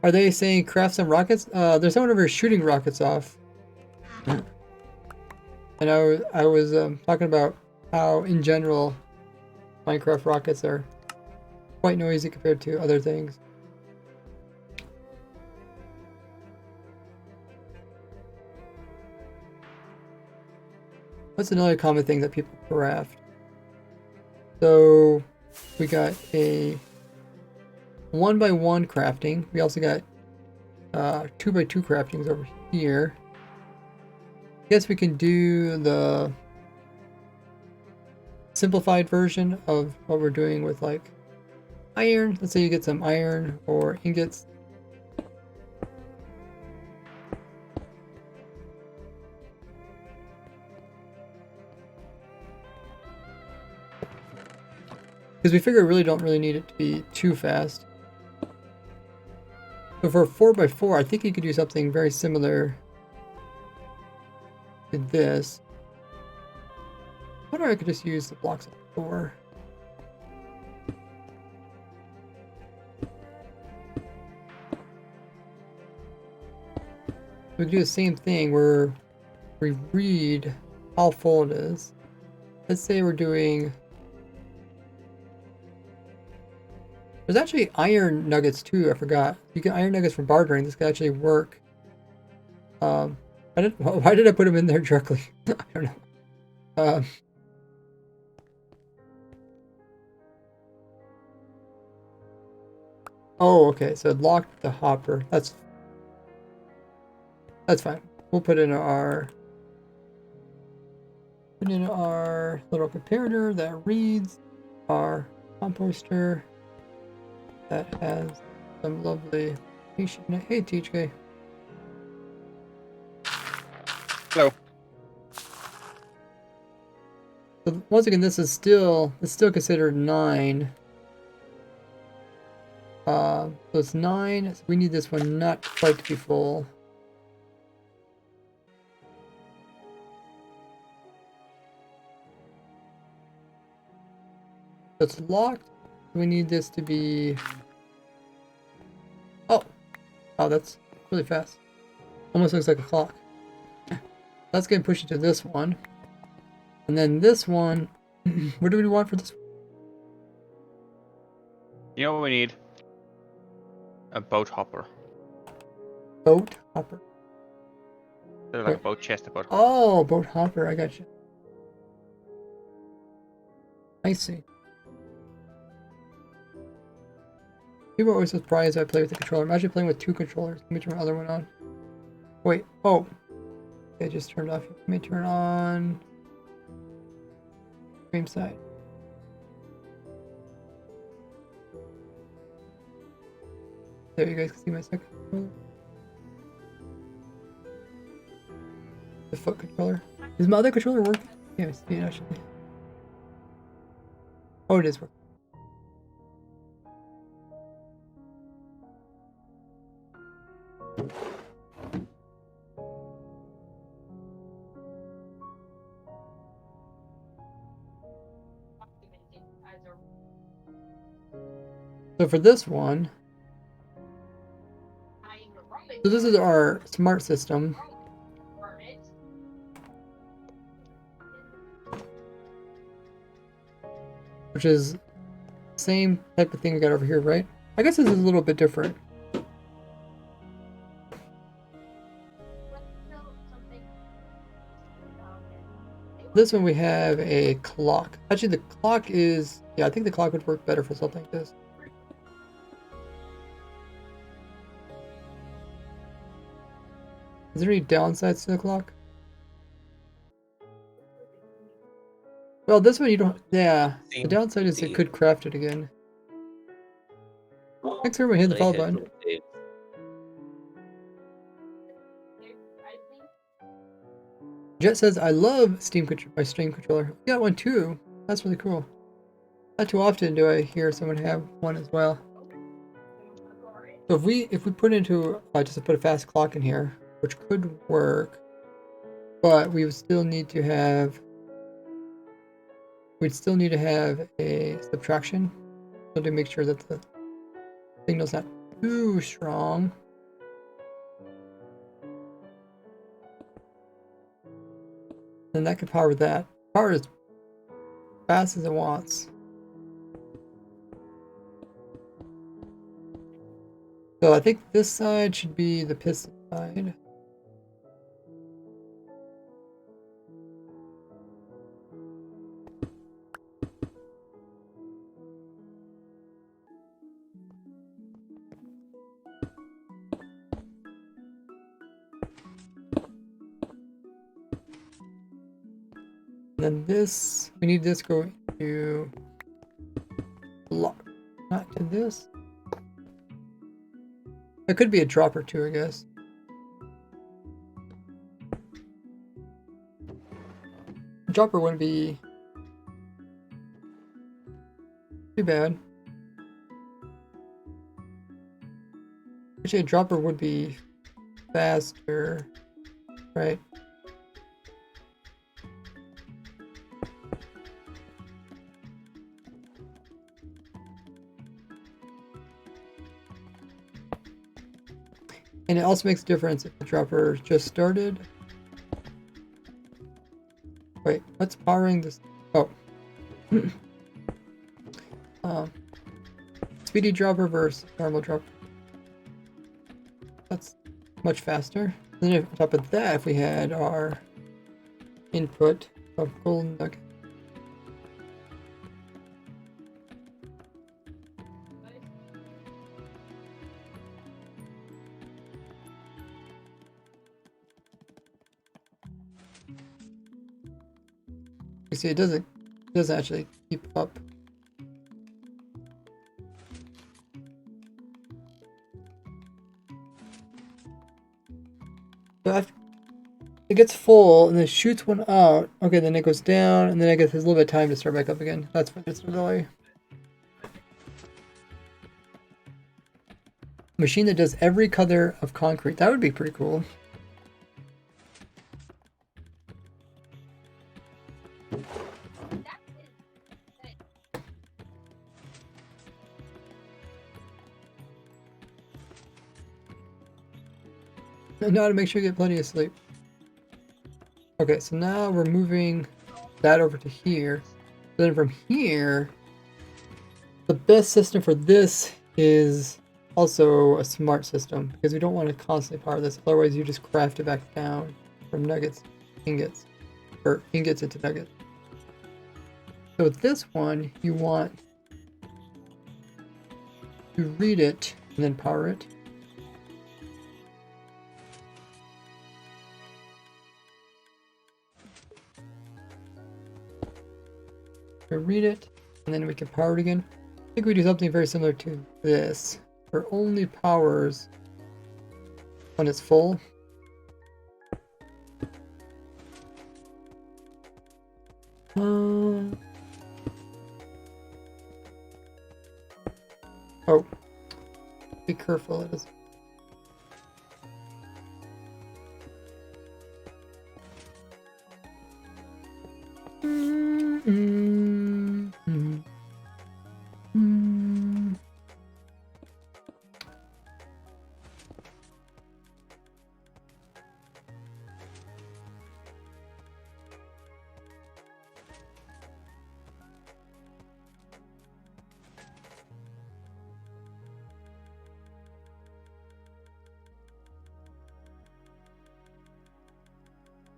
Are they saying craft some rockets? There's someone over here shooting rockets off. And I was talking about how, in general, Minecraft rockets are quite noisy compared to other things. What's another common thing that people craft? So we got a 1x1 crafting. We also got 2x2 craftings over here. I guess we can do the simplified version of what we're doing with like iron. Let's say you get some iron or ingots. Because we figure we really don't need it to be too fast. So for 4x4, I think you could do something very similar to this. I wonder if I could just use the blocks of 4. We can do the same thing where we read how full it is. Let's say we're doing... There's actually iron nuggets too, I forgot. You get iron nuggets from bartering. This could actually work. Why did I put them in there directly? I don't know. Oh, okay, so it locked the hopper. That's fine. We'll put in our little comparator that reads our composter that has some lovely patient. Hey, THK. Hello. So once again, it's still considered 9. So it's 9. So we need this one not quite to be full. So it's locked. We need this to be... Oh, that's really fast. Almost looks like a clock. Let's get pushed to this one. And then this one, what do we want for this one? You know what we need? A boat hopper. Boat hopper. There's like a boat chest, a boat hopper. Oh, boat hopper, I got you. I see. People are always surprised I play with the controller. I'm actually playing with 2 controllers. Let me turn the other one on. Wait, oh. Okay, just turned off. Let me turn on stream side. There, you guys can see my second controller. The foot controller. Is my other controller working? Yeah, I see it actually. Oh, it is working. So for this one, so this is our smart system. Which is the same type of thing we got over here, right? I guess this is a little bit different. This one we have a clock. Actually, the clock is... Yeah, I think the clock would work better for something like this. Is there any downsides to the clock? Well, this one you don't... Yeah, the downside is it could craft it again. Thanks for everyone hitting the follow button. Jet says, I love my Steam controller. We got one too. That's really cool. Not too often do I hear someone have one as well. So if we put into just to put a fast clock in here, which could work, but we would still need to have we'd still need to have a subtraction, so to make sure that the signal's not too strong. Then that could power that. Power as fast as it wants. So I think this side should be the piston side. Then this, we need this going to block, not to this. It could be a dropper too, I guess. Dropper wouldn't be too bad. Actually, a dropper would be faster, right? And it also makes a difference if the dropper just started. Wait, what's powering this? Oh. Speedy dropper versus normal dropper. That's much faster. And then on top of that, if we had our input of golden nugget. You see, it doesn't actually keep up. So after it gets full and then shoots one out, okay, then it goes down, and then I guess there's a little bit of time to start back up again. That's what it's really. Machine that does every color of concrete. That would be pretty cool. Now to make sure you get plenty of sleep. Okay, so now we're moving that over to here. Then from here, the best system for this is also a smart system, because we don't want to constantly power this. Otherwise, you just craft it back down from nuggets, ingots, or ingots into nuggets. So with this one, you want to read it and then power it. Read it, and then we can power it again. I think we do something very similar to this, where only powers when it's full. Oh, be careful, it is.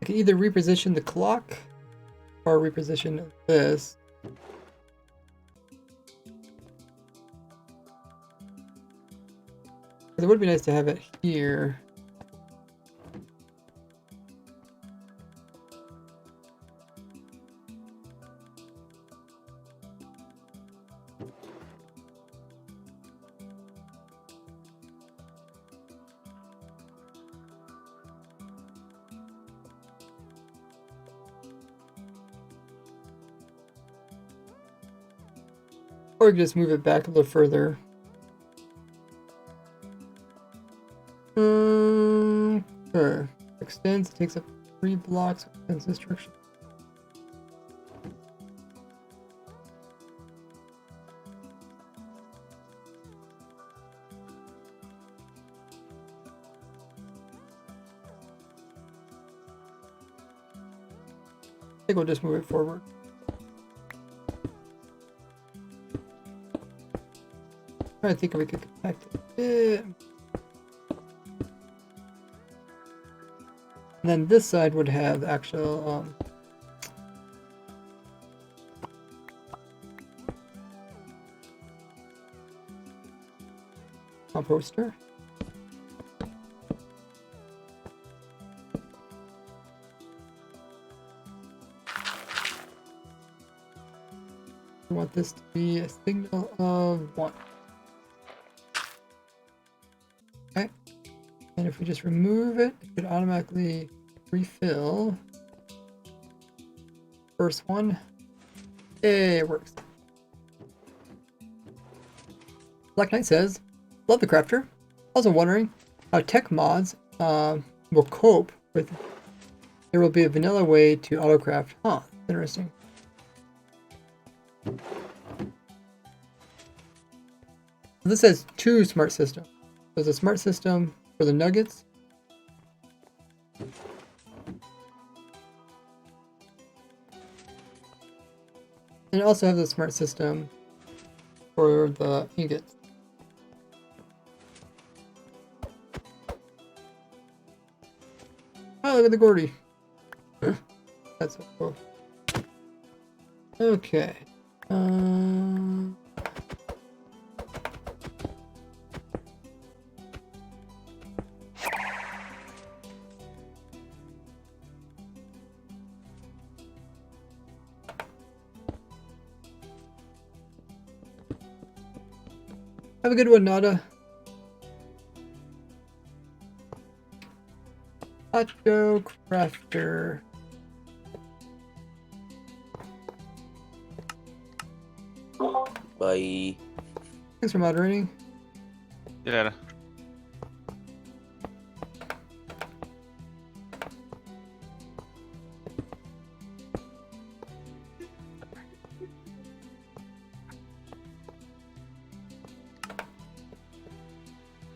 I can either reposition the clock or reposition this. It would be nice to have it here. Or just move it back a little further. Sure. Extends, it takes up 3 blocks, extends destruction. think we'll just move it forward. I think we could connect it a bit. And then this side would have the actual composter. We want this to be a signal of 1. Okay. And if we just remove it, it should automatically refill. First one. Hey, it works. Black Knight says, love the crafter. Also wondering how tech mods will cope with. There will be a vanilla way to autocraft. Huh, interesting. This has 2 smart systems. There's a smart system for the nuggets. And it also has a smart system for the ingots. Oh, look at the Gordy. That's so cool. Okay. Have a good one, Nada. Auto Crafter. Bye. Thanks for moderating. Yeah.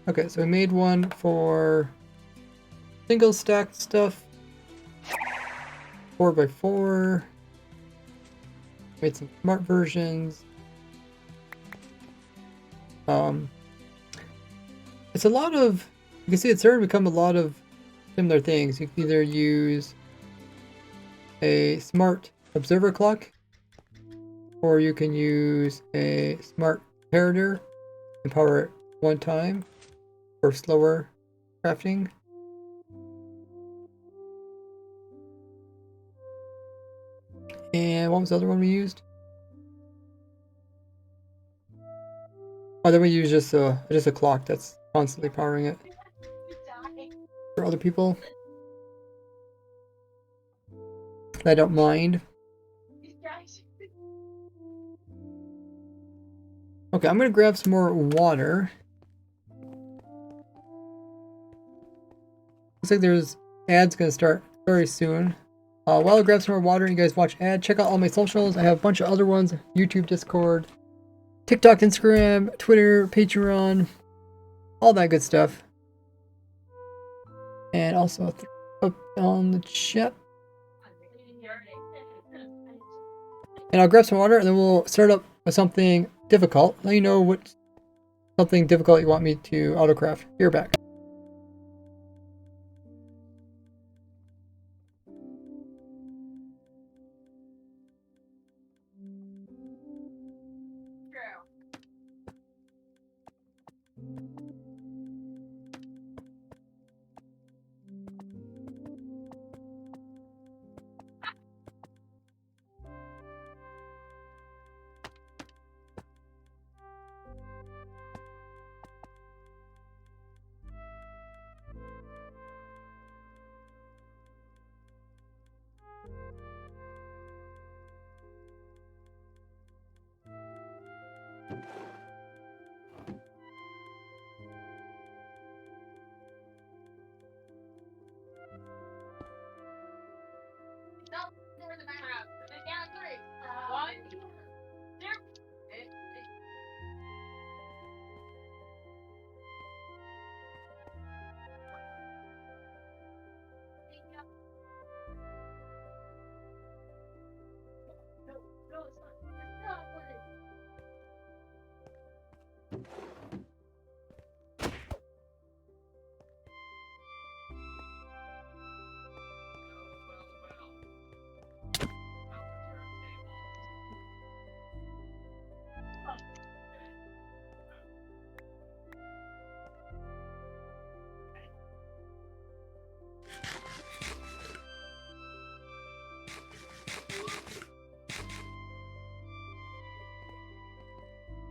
Okay, so we made one for single stacked stuff. 4x4. Made some smart versions. It's a lot of, you can see it's starting to become a lot of similar things. You can either use a smart observer clock, or you can use a smart comparator and power it 1 time for slower crafting. And what was the other one we used? Oh, then we use just a clock that's constantly powering it for other people. I don't mind. Okay, I'm gonna grab some more water. Looks like there's ads gonna start very soon. While I grab some more water and you guys watch ad, check out all my socials. I have a bunch of other ones: YouTube, Discord, TikTok, Instagram, Twitter, Patreon, all that good stuff. And also up on the chat. And I'll grab some water and then we'll start up with something difficult. Let you know what something difficult you want me to autocraft. You're back.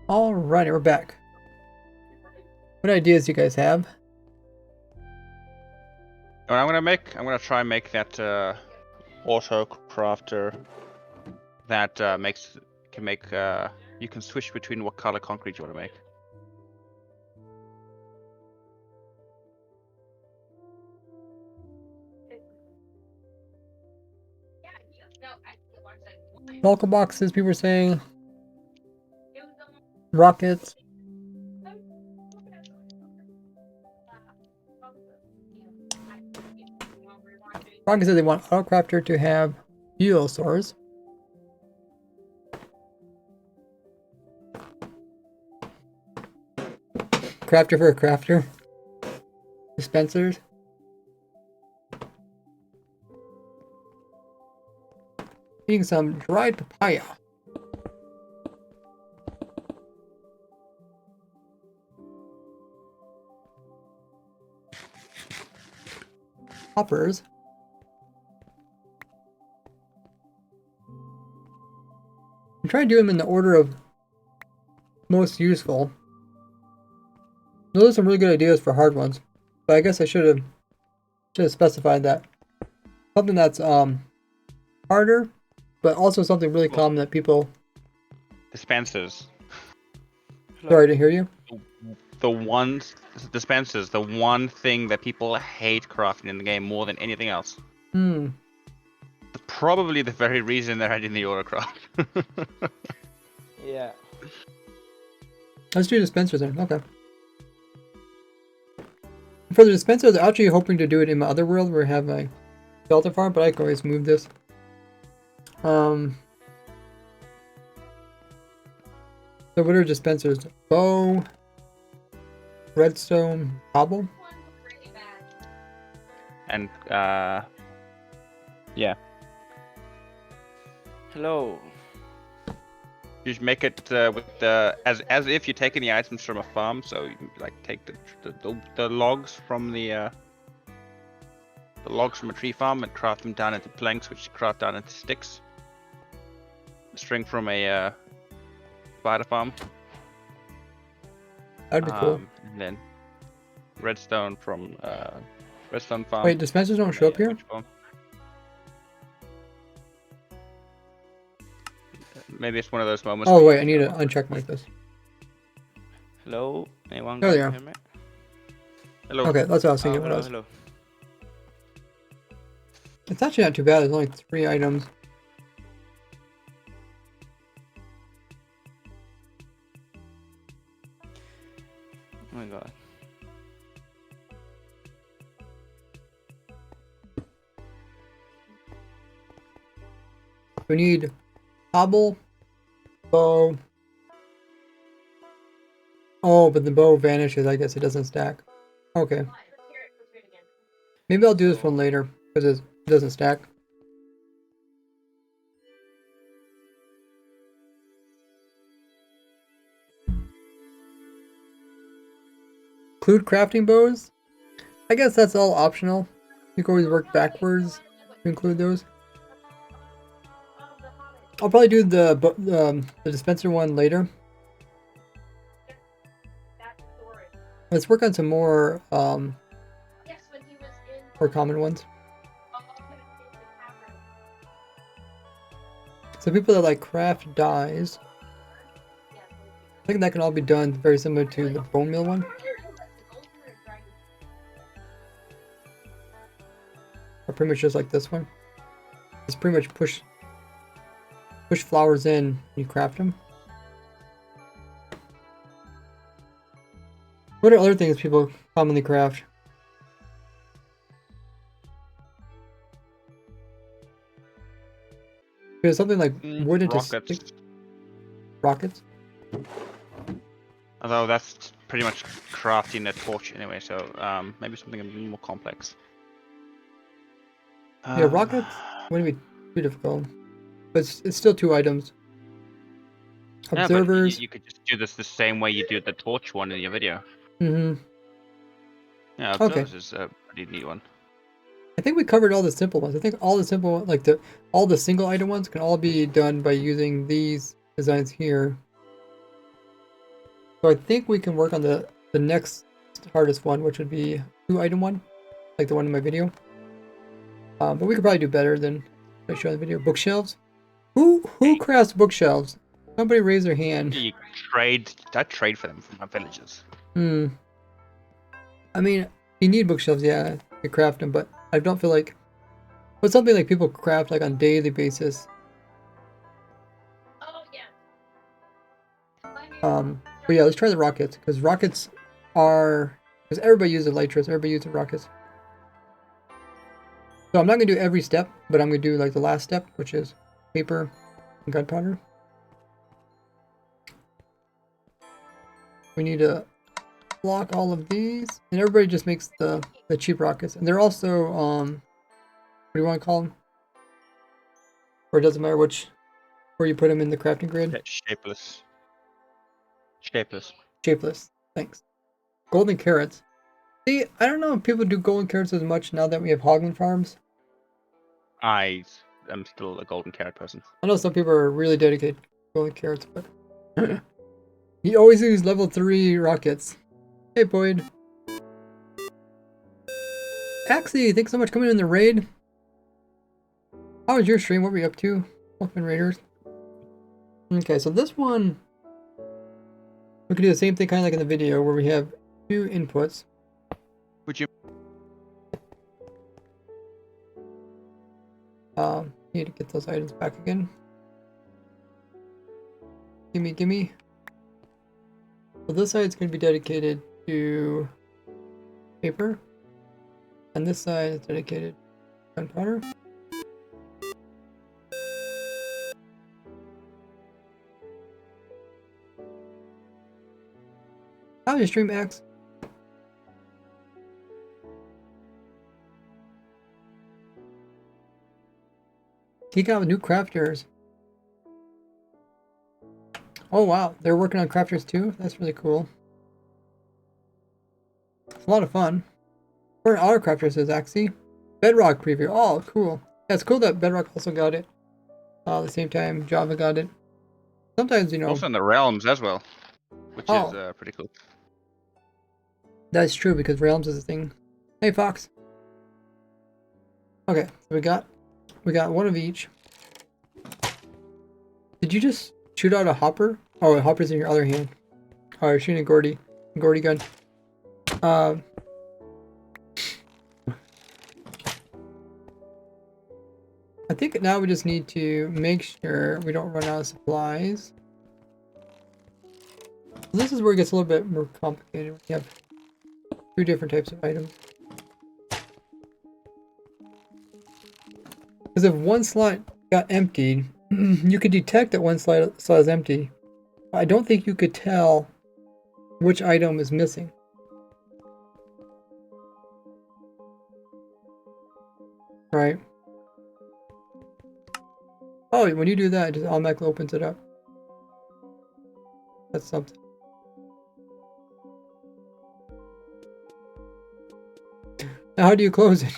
Alrighty, we're back. What ideas do you guys have? What I'm gonna try and make that auto crafter that can make you can switch between what color concrete you want to make. Welcome boxes, people are saying. Rockets. Rocket said they want Autocrafter to have fuel source. Crafter for a crafter. Dispensers. Eating some dried papaya. Hoppers. I'm trying to do them in the order of most useful. Those are some really good ideas for hard ones, but I guess I should have specified that. Something that's harder, but also something really common that people. Dispensers. Sorry to hear you. Dispensers, the one thing that people hate crafting in the game more than anything else. Probably the very reason they're adding the autocraft. Yeah. Let's do dispensers then. Okay. For the dispensers, I'm actually hoping to do it in my other world where I have my Delta farm, but I can always move this. So what are dispensers? Bow, redstone, cobble. And yeah. Hello. You should make it with as if you're taking the items from a farm. So you can, like, take the logs from the logs from a tree farm and craft them down into planks, which you craft down into sticks. A string from a spider farm. That'd be cool. And then redstone from redstone farm. Wait, dispensers don't show up here? Maybe it's one of those moments. Oh wait, I need to uncheck like this. Hello. Anyone Oh, can yeah. hear me? Hello. Okay, that's what I was thinking. hello, What else? hello. It's actually not too bad. There's only 3 items. Oh my god. We need cobble, bow. Oh, but the bow vanishes. I guess it doesn't stack. Okay. Maybe I'll do this one later because it doesn't stack. Include crafting bows? I guess that's all optional. You can always work backwards to include those. I'll probably do the dispenser one later. Let's work on some more common ones. So people that like craft dyes, I think that can all be done very similar to the bone meal one. Or pretty much just like this one. Just pretty much push flowers in, you craft them. What are other things people commonly craft? There's something like wood into rockets. Rockets? Although that's pretty much crafting a torch anyway, so maybe something a little more complex. Yeah, rockets wouldn't be too difficult. But it's still 2 items. Observers. Yeah, but you could just do this the same way you do the torch one in your video. Mm-hmm. Yeah, Okay. observers is a pretty neat one. I think we covered all the simple ones. I think all the simple, like all the single item ones can all be done by using these designs here. So I think we can work on the next hardest one, which would be 2-item one, like the one in my video. But we could probably do better than I show in the video. Bookshelves. Who crafts bookshelves? Somebody raise their hand. You trade. I trade for them from my villages. I mean, you need bookshelves, yeah, to craft them, but I don't feel like. But something like people craft like on a daily basis. But yeah, let's try the rockets, because rockets are, because everybody uses elytras, everybody uses rockets. So I'm not gonna do every step, but I'm gonna do like the last step, which is paper and gunpowder. We need to block all of these, and everybody just makes the cheap rockets, and they're also what do you want to call them? Or it doesn't matter which, where you put them in the crafting grid. Yeah, shapeless. Shapeless. Shapeless. Thanks. Golden carrots. See, I don't know if people do golden carrots as much now that we have Hogland farms. I am still a golden carrot person. I know some people are really dedicated to golden carrots, but he always uses level 3 rockets. Hey, Boyd. Axie, thanks so much for coming in the raid. How was your stream? What were you up to? Welcome, Raiders. Okay, so this one, we can do the same thing kind of like in the video where we have 2 inputs. Would you? Need to get those items back again. Gimme. So this side is going to be dedicated to paper, and this side is dedicated to gunpowder. How's your stream, X? He got new crafters. Oh wow, they're working on crafters too? That's really cool. It's a lot of fun. Current auto crafter says Axie. Bedrock preview. Oh, cool. Yeah, it's cool that Bedrock also got it. At the same time, Java got it. Sometimes, you know. Also in the realms as well, which is pretty cool. That's true because Realms is a thing. Hey, Fox. Okay, so we got one of each. Did you just shoot out a hopper? Oh, a hopper's in your other hand. Oh, you're shooting a Gordy gun. I think now we just need to make sure we don't run out of supplies. This is where it gets a little bit more complicated. We have 2 different types of items. Because if one slot got emptied, you could detect that one slot is empty. I don't think you could tell which item is missing. Right. Oh, when you do that, it just automatically opens it up. That's something. Now, how do you close it?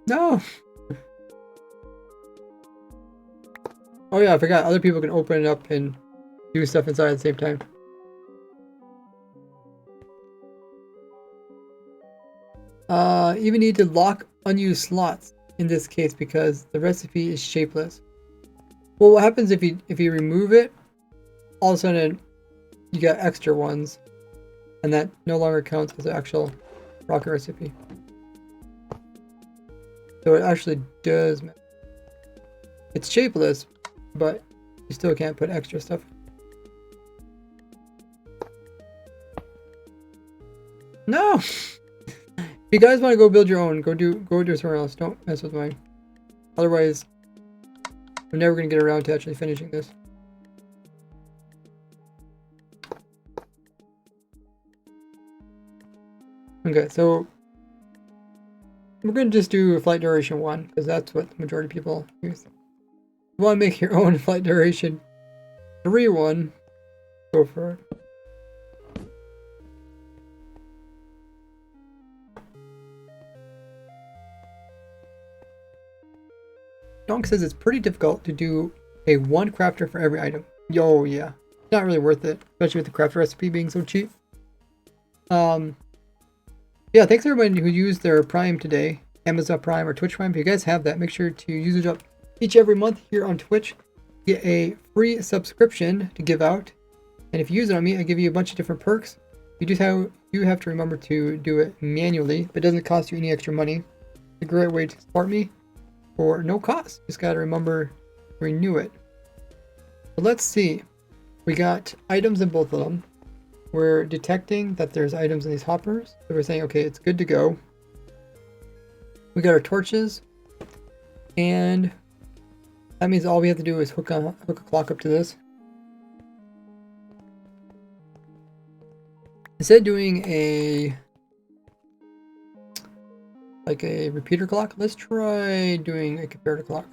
No! Oh yeah, I forgot. Other people can open it up and do stuff inside at the same time. Even need to lock unused slots in this case because the recipe is shapeless. Well, what happens if you remove it? All of a sudden, you get extra ones, and that no longer counts as an actual rocket recipe. So it actually does. It's shapeless, but you still can't put extra stuff. No. If you guys want to go build your own, go do somewhere else. Don't mess with mine. Otherwise, we're never gonna get around to actually finishing this. Okay, so we're gonna just do flight duration 1 because that's what the majority of people use. If you want to make your own flight duration 3 one, go for it. Donk says it's pretty difficult to do a one crafter for every item. Yo, yeah. Not really worth it, especially with the craft recipe being so cheap. Yeah, thanks everybody who used their Prime today. Amazon Prime or Twitch Prime. If you guys have that, make sure to use it up every month here on Twitch. Get a free subscription to give out. And if you use it on me, I give you a bunch of different perks. You do have to remember to do it manually, but it doesn't cost you any extra money. It's a great way to support me for no cost. Just gotta remember to renew it. But let's see. We got items in both of them. We're detecting that there's items in these hoppers. So we're saying, okay, it's good to go. We got our torches. And that means all we have to do is hook a clock up to this. Instead of doing a repeater clock, let's try doing a comparator clock.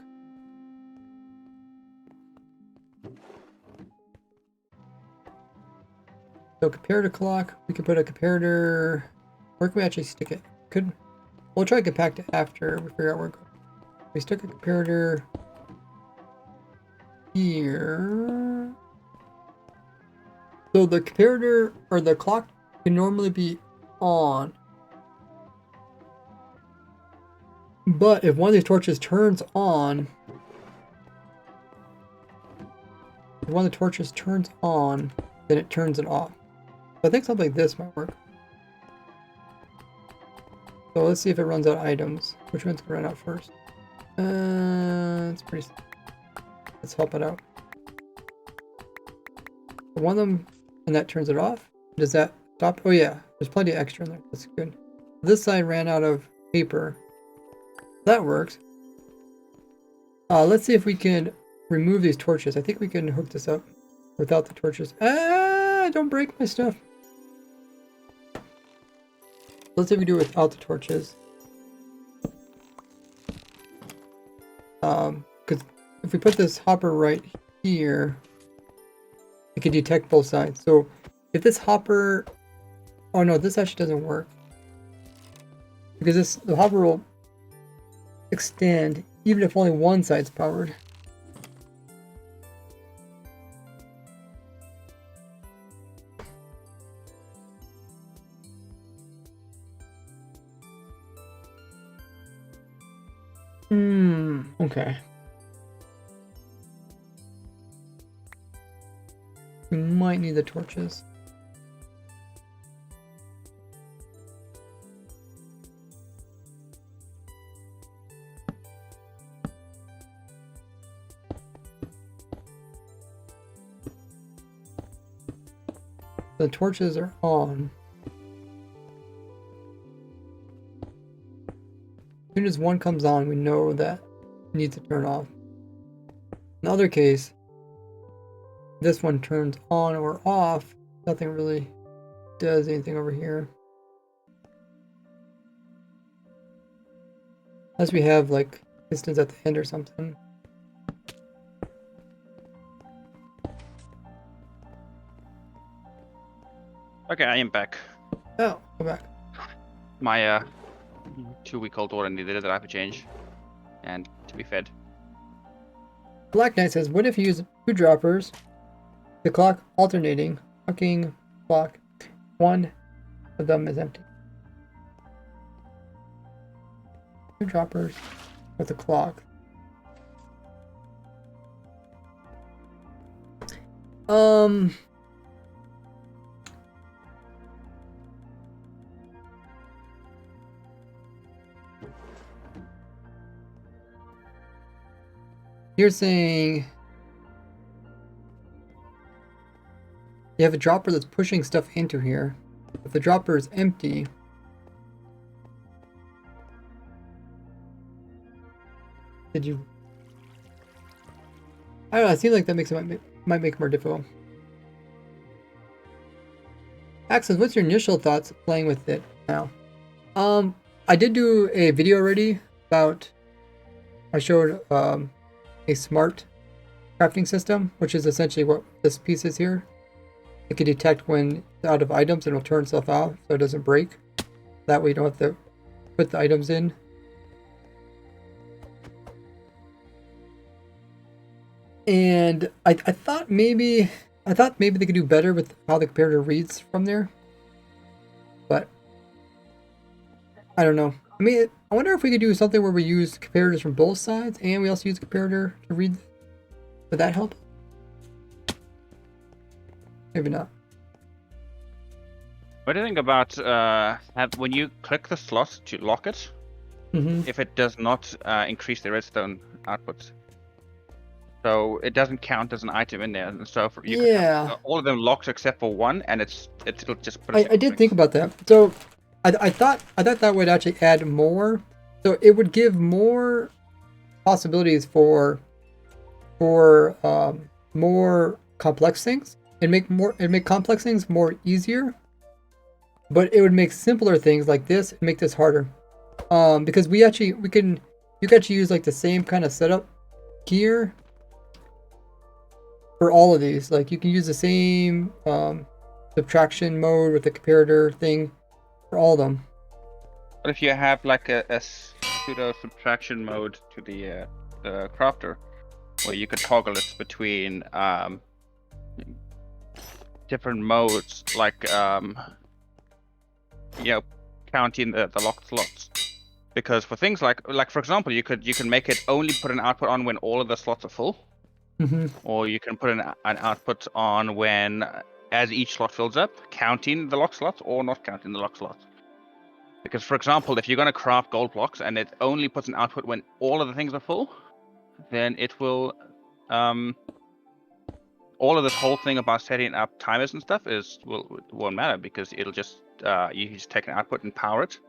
So comparator clock, we can put a comparator. Where can we actually stick it? We'll try to compact it after we figure out where it goes. We stick a comparator here. So the comparator or the clock can normally be on. But if one of these torches turns on, then it turns it off. So I think something like this might work. So let's see if it runs out of items. Which one's gonna run out first? It's pretty. Let's help it out. One of them, and that turns it off. Does that stop? Oh yeah, there's plenty of extra in there. That's good. This side ran out of paper. That works. Let's see if we can remove these torches. I think we can hook this up without the torches. Don't break my stuff. Let's see if we do it without the torches. Because if we put this hopper right here, it can detect both sides. So if this hopper, oh no, this actually doesn't work because the hopper will extend even if only one side's powered. Okay. We might need the torches. The torches are on. As soon as one comes on, we know that it needs to turn off. In the other case, this one turns on or off, nothing really does anything over here. Unless we have like pistons at the end or something. Okay, I am back. Oh, go back. My 2-week-old daughter needed that I have to change and to be fed. Black Knight says, what if you use 2 droppers, the clock alternating, fucking clock, one of them is empty. 2 droppers with the clock. You're saying you have a dropper that's pushing stuff into here. If the dropper is empty, did you? I don't know. It seems like that makes it might make it more difficult. Axis, what's your initial thoughts playing with it now? I did do a video already about. I showed a smart crafting system, which is essentially what this piece is here. It can detect when it's out of items and it'll turn itself off so it doesn't break. That way you don't have to put the items in. And I thought maybe they could do better with how the comparator reads from there, but I don't know. I mean, I wonder if we could do something where we use comparators from both sides and we also use a comparator to read. Would that help? Maybe not. What do you think about when you click the slot to lock it, if it does not increase the redstone output? So it doesn't count as an item in there, and so you can have all of them locked except for one, and it'll just put. I did think about that. So I thought that would actually add more. So it would give more possibilities for more complex things and make complex things more easier. But it would make simpler things like this and make this harder. Because you can actually use like the same kind of setup here for all of these. Like you can use the same subtraction mode with the comparator thing for all of them. But if you have like a pseudo subtraction mode to the crafter, where you could toggle it between different modes, like counting the locked slots. Because for things like for example, you can make it only put an output on when all of the slots are full. Or you can put an output on when, as each slot fills up, counting the lock slots or not counting the lock slots. Because, for example, if you're going to craft gold blocks and it only puts an output when all of the things are full, then it will, all of this whole thing about setting up timers and stuff won't matter, because it'll just, you just take an output and power it.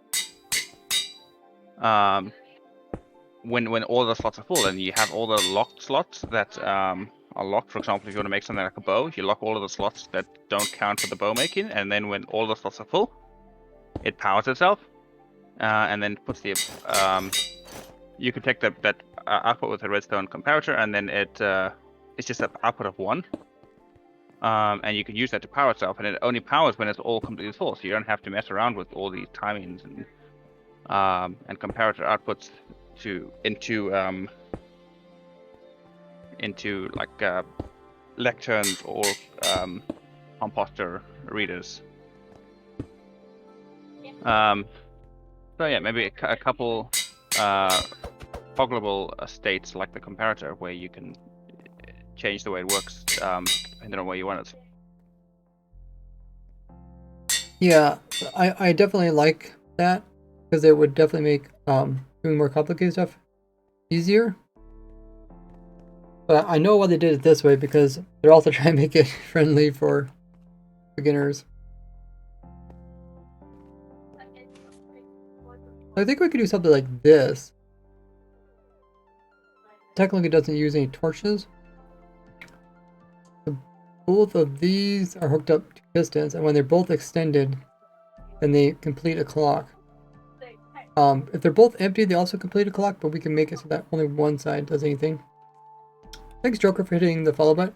When all the slots are full, and you have all the locked slots that are locked. For example, if you want to make something like a bow, you lock all of the slots that don't count for the bow making, and then when all the slots are full, it powers itself, and then puts the you can take that output with a redstone comparator, and then it's just an output of 1, and you can use that to power itself, and it only powers when it's all completely full, so you don't have to mess around with all these timings and comparator outputs into like lecterns or composter readers. So yeah, maybe a couple toggleable states like the comparator, where you can change the way it works depending on where you want it. Yeah, I definitely like that, because it would definitely make doing more complicated stuff easier. But I know why they did it this way, because they're also trying to make it friendly for beginners. I think we could do something like this. Technically it doesn't use any torches. Both of these are hooked up to pistons, and when they're both extended, then they complete a clock. If they're both empty, they also complete a clock, but we can make it so that only one side does anything. Thanks, Joker, for hitting the follow button.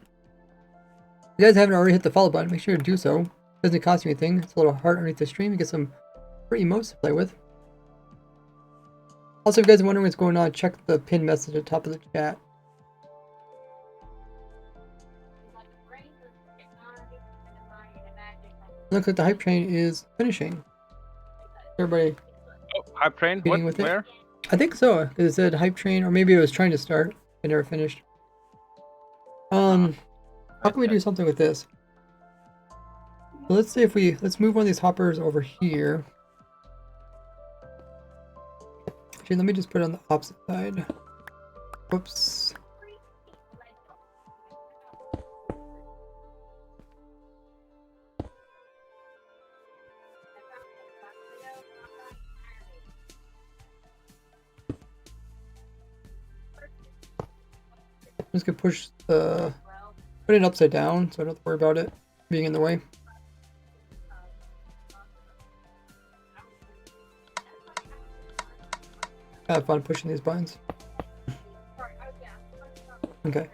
If you guys haven't already hit the follow button, make sure to do so. It doesn't cost you anything. It's a little heart underneath the stream. You get some free emotes to play with. Also, if you guys are wondering what's going on, check the pinned message at the top of the chat. Looks like the hype train is finishing. Everybody. Oh, hype train? What? With Where? It? I think so, because it said hype train, or maybe it was trying to start and never finished. How can we do something with this? So let's say let's move one of these hoppers over here. Actually, let me just put it on the opposite side. Whoops. I'm just gonna put it upside down so I don't have to worry about it being in the way. I have fun pushing these buttons. Okay.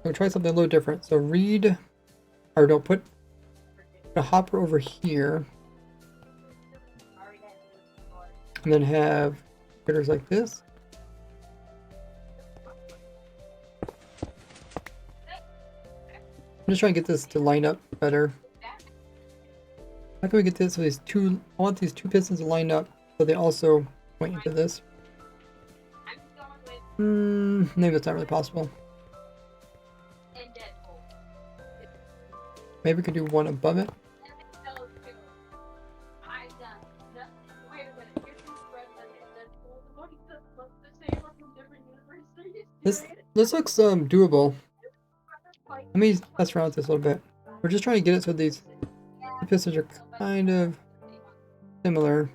We'll try something a little different. So put a hopper over here. And then have critters like this. just trying to get this to line up better. How can we get this so these two, I want these two pistons to line up so they also point into this. Maybe that's not really possible. Maybe we could do one above it. This looks doable. Let me mess around with this a little bit. We're just trying to get it so these pistons are kind of similar.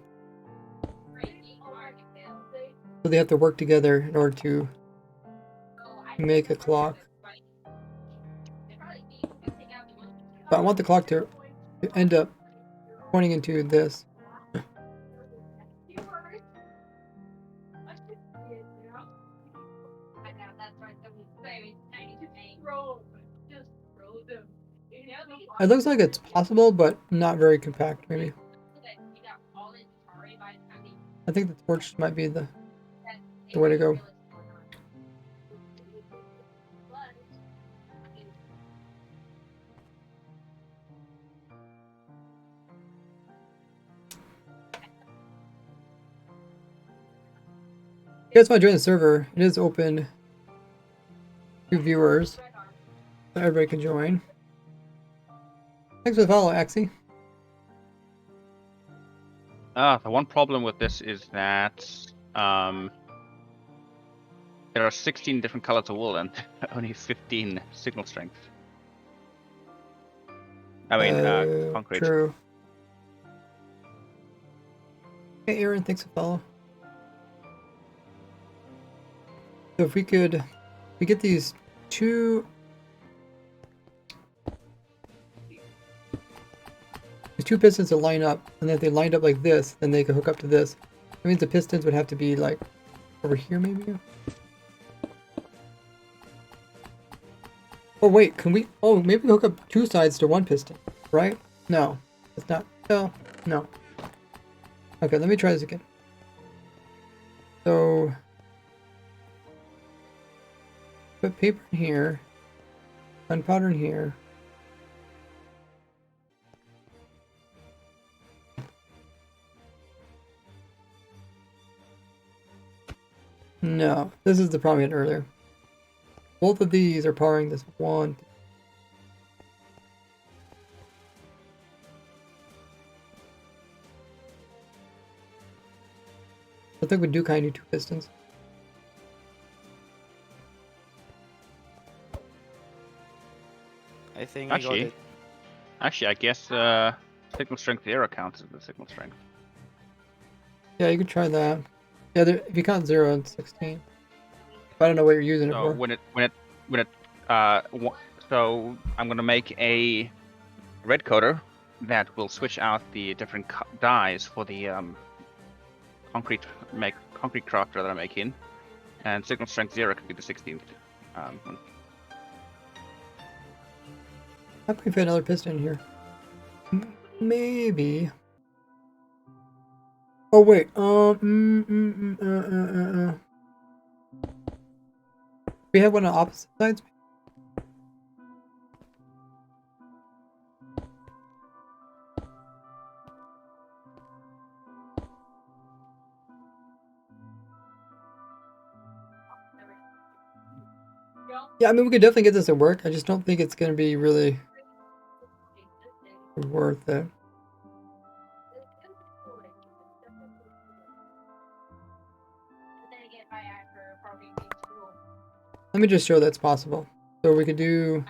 So they have to work together in order to make a clock. But I want the clock to end up pointing into this. It looks like it's possible, but not very compact, maybe. I think the torch might be the way to go. If you guys want to join the server, it is open to viewers, so everybody can join. Thanks for the follow, Axie. The one problem with this is that there are 16 different colors of wool and only 15 signal strength. I mean, concrete. True. Hey, Aaron, thanks for the follow. So if we get these two pistons to line up, and then if they lined up like this, then they could hook up to this. That means the pistons would have to be like over here, maybe. Oh wait, can we? Oh, maybe we hook up two sides to one piston, right? No, it's not. No. Okay, let me try this again. So put paper in here, gunpowder in here. No, this is the problem we had earlier. Both of these are powering this one. I think we do kind of need two pistons. I think I got it. Actually, I guess signal strength 0 counts as the signal strength. Yeah, you could try that. Yeah, if you count 0 and 16. But I don't know what you're using it So for. So I'm gonna make a red coder that will switch out the different dyes for the concrete crafter that I'm making, and signal strength 0 could be the 16th. One. How can we fit another piston in here? Maybe. Oh wait. We have one on opposite sides. Yeah, I mean we could definitely get this to work. I just don't think it's gonna be really worth it. Let me just show that's possible. So we could do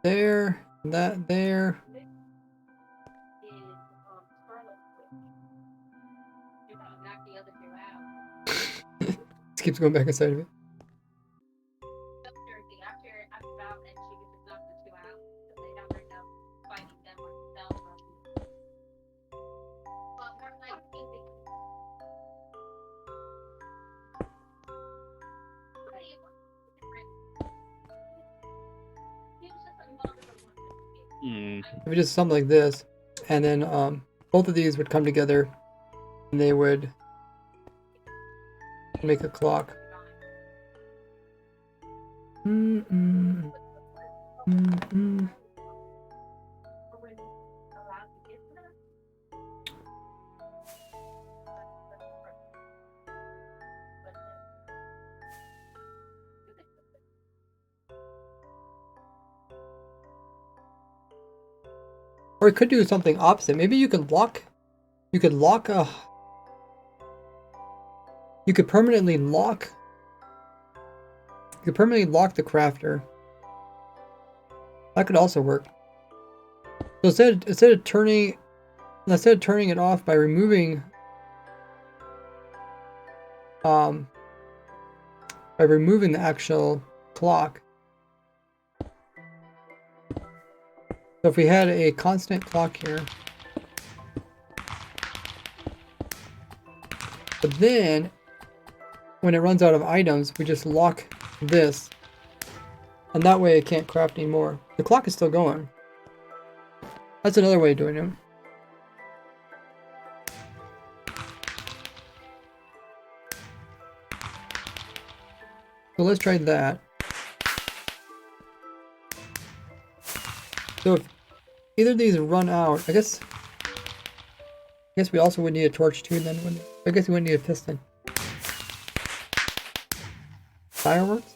there, that there. This keeps going back inside of it. If we just something like this, and then both of these would come together, and they would make a clock. Mm-mm. Mm-mm. Or it could do something opposite. Maybe you could lock. You could lock a. You could permanently lock. You could permanently lock the crafter. That could also work. So instead of turning it off by removing by removing the actual clock. So if we had a constant clock here, but then when it runs out of items, we just lock this, and that way it can't craft anymore. The clock is still going. That's another way of doing it. So let's try that. So if either of these run out, I guess we also would need a torch too then, wouldn't it? I guess we wouldn't need a piston. Fireworks?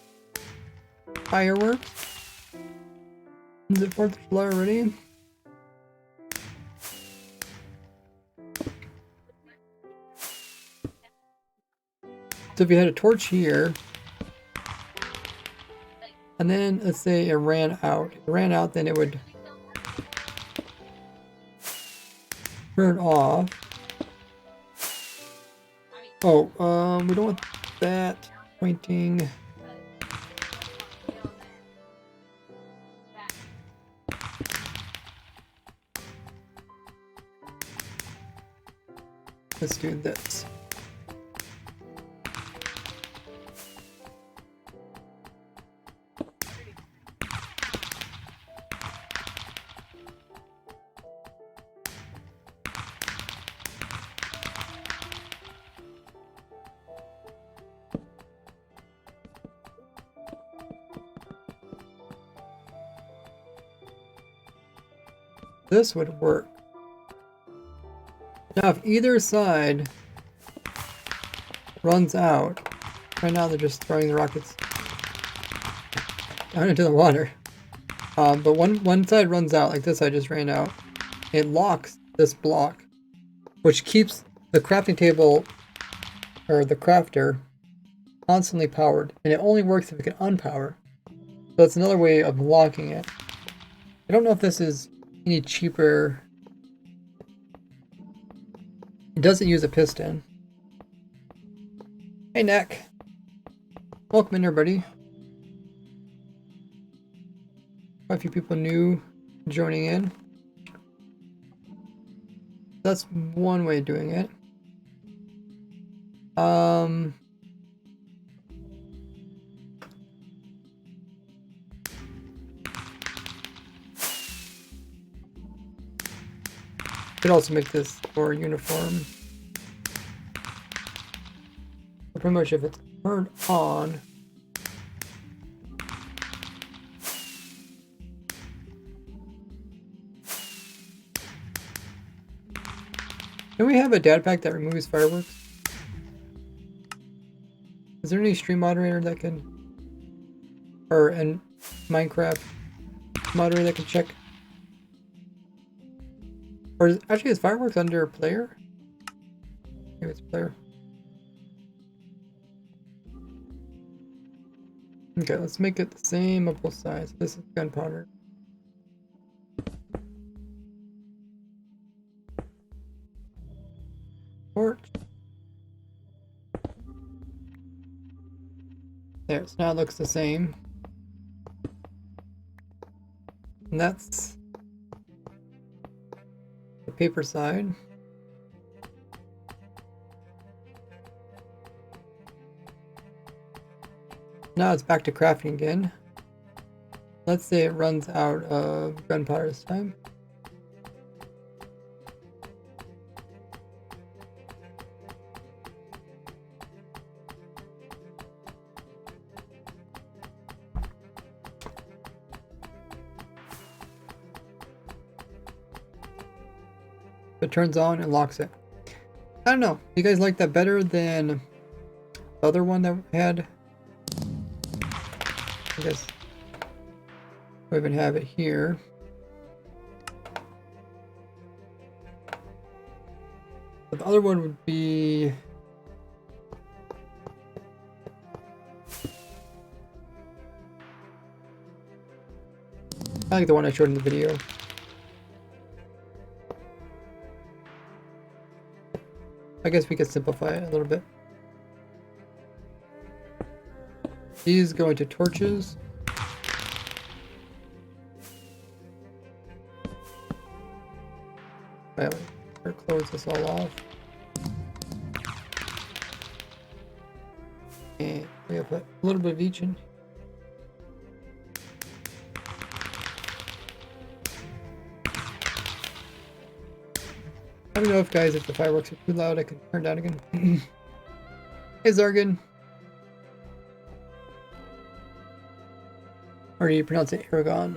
Fireworks? Is it 4th of July already? So if you had a torch here, and then let's say it ran out. If it ran out, then it would turn off. Oh, we don't want that pointing. Let's do this. This would work. Now if either side runs out, right now they're just throwing the rockets down into the water. But one side runs out, like this side just ran out. It locks this block, which keeps the crafting table, or the crafter, constantly powered. And it only works if it can unpower. So that's another way of locking it. I don't know if this is any cheaper. It doesn't use a piston. Hey, Neck. Welcome in, everybody. Quite a few people new joining in. That's one way of doing it. Could also make this more uniform. But pretty much if it's turned on, can we have a data pack that removes fireworks? Is there any stream moderator that can, or an Minecraft moderator that can check? Or actually, is fireworks under player? Maybe it's player. Okay, let's make it the same on both sides. This is gunpowder. Torch. There, so now it looks the same. And that's the paper side. Now it's back to crafting again. Let's say it runs out of gunpowder this time. It turns on and locks it. I don't know. You guys like that better than the other one that we had? I guess we even have it here. But the other one would be... I like the one I showed in the video. I guess we could simplify it a little bit. These go into torches. Well, or close this all off. And we have a little bit of each in. I don't know if guys, if the fireworks are too loud, I can turn down again. Hey Zargan. Or do you pronounce it Aragon?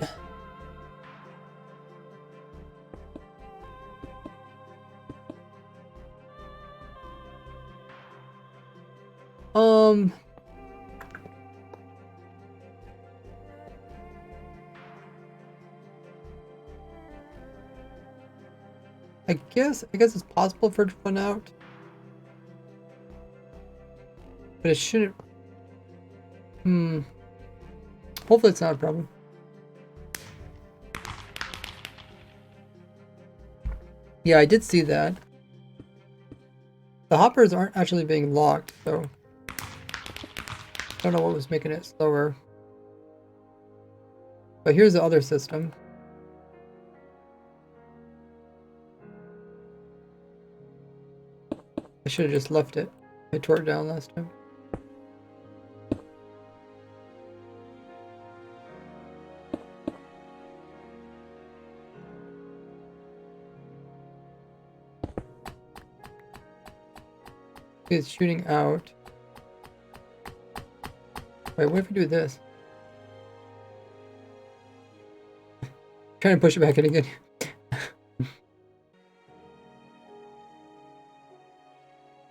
I guess it's possible for it to run out. But it shouldn't. Hopefully it's not a problem. Yeah, I did see that. The hoppers aren't actually being locked, so I don't know what was making it slower. But here's the other system. I should have just left it. I tore it down last time. It's shooting out. Wait, what if we do this? Trying to push it back in again.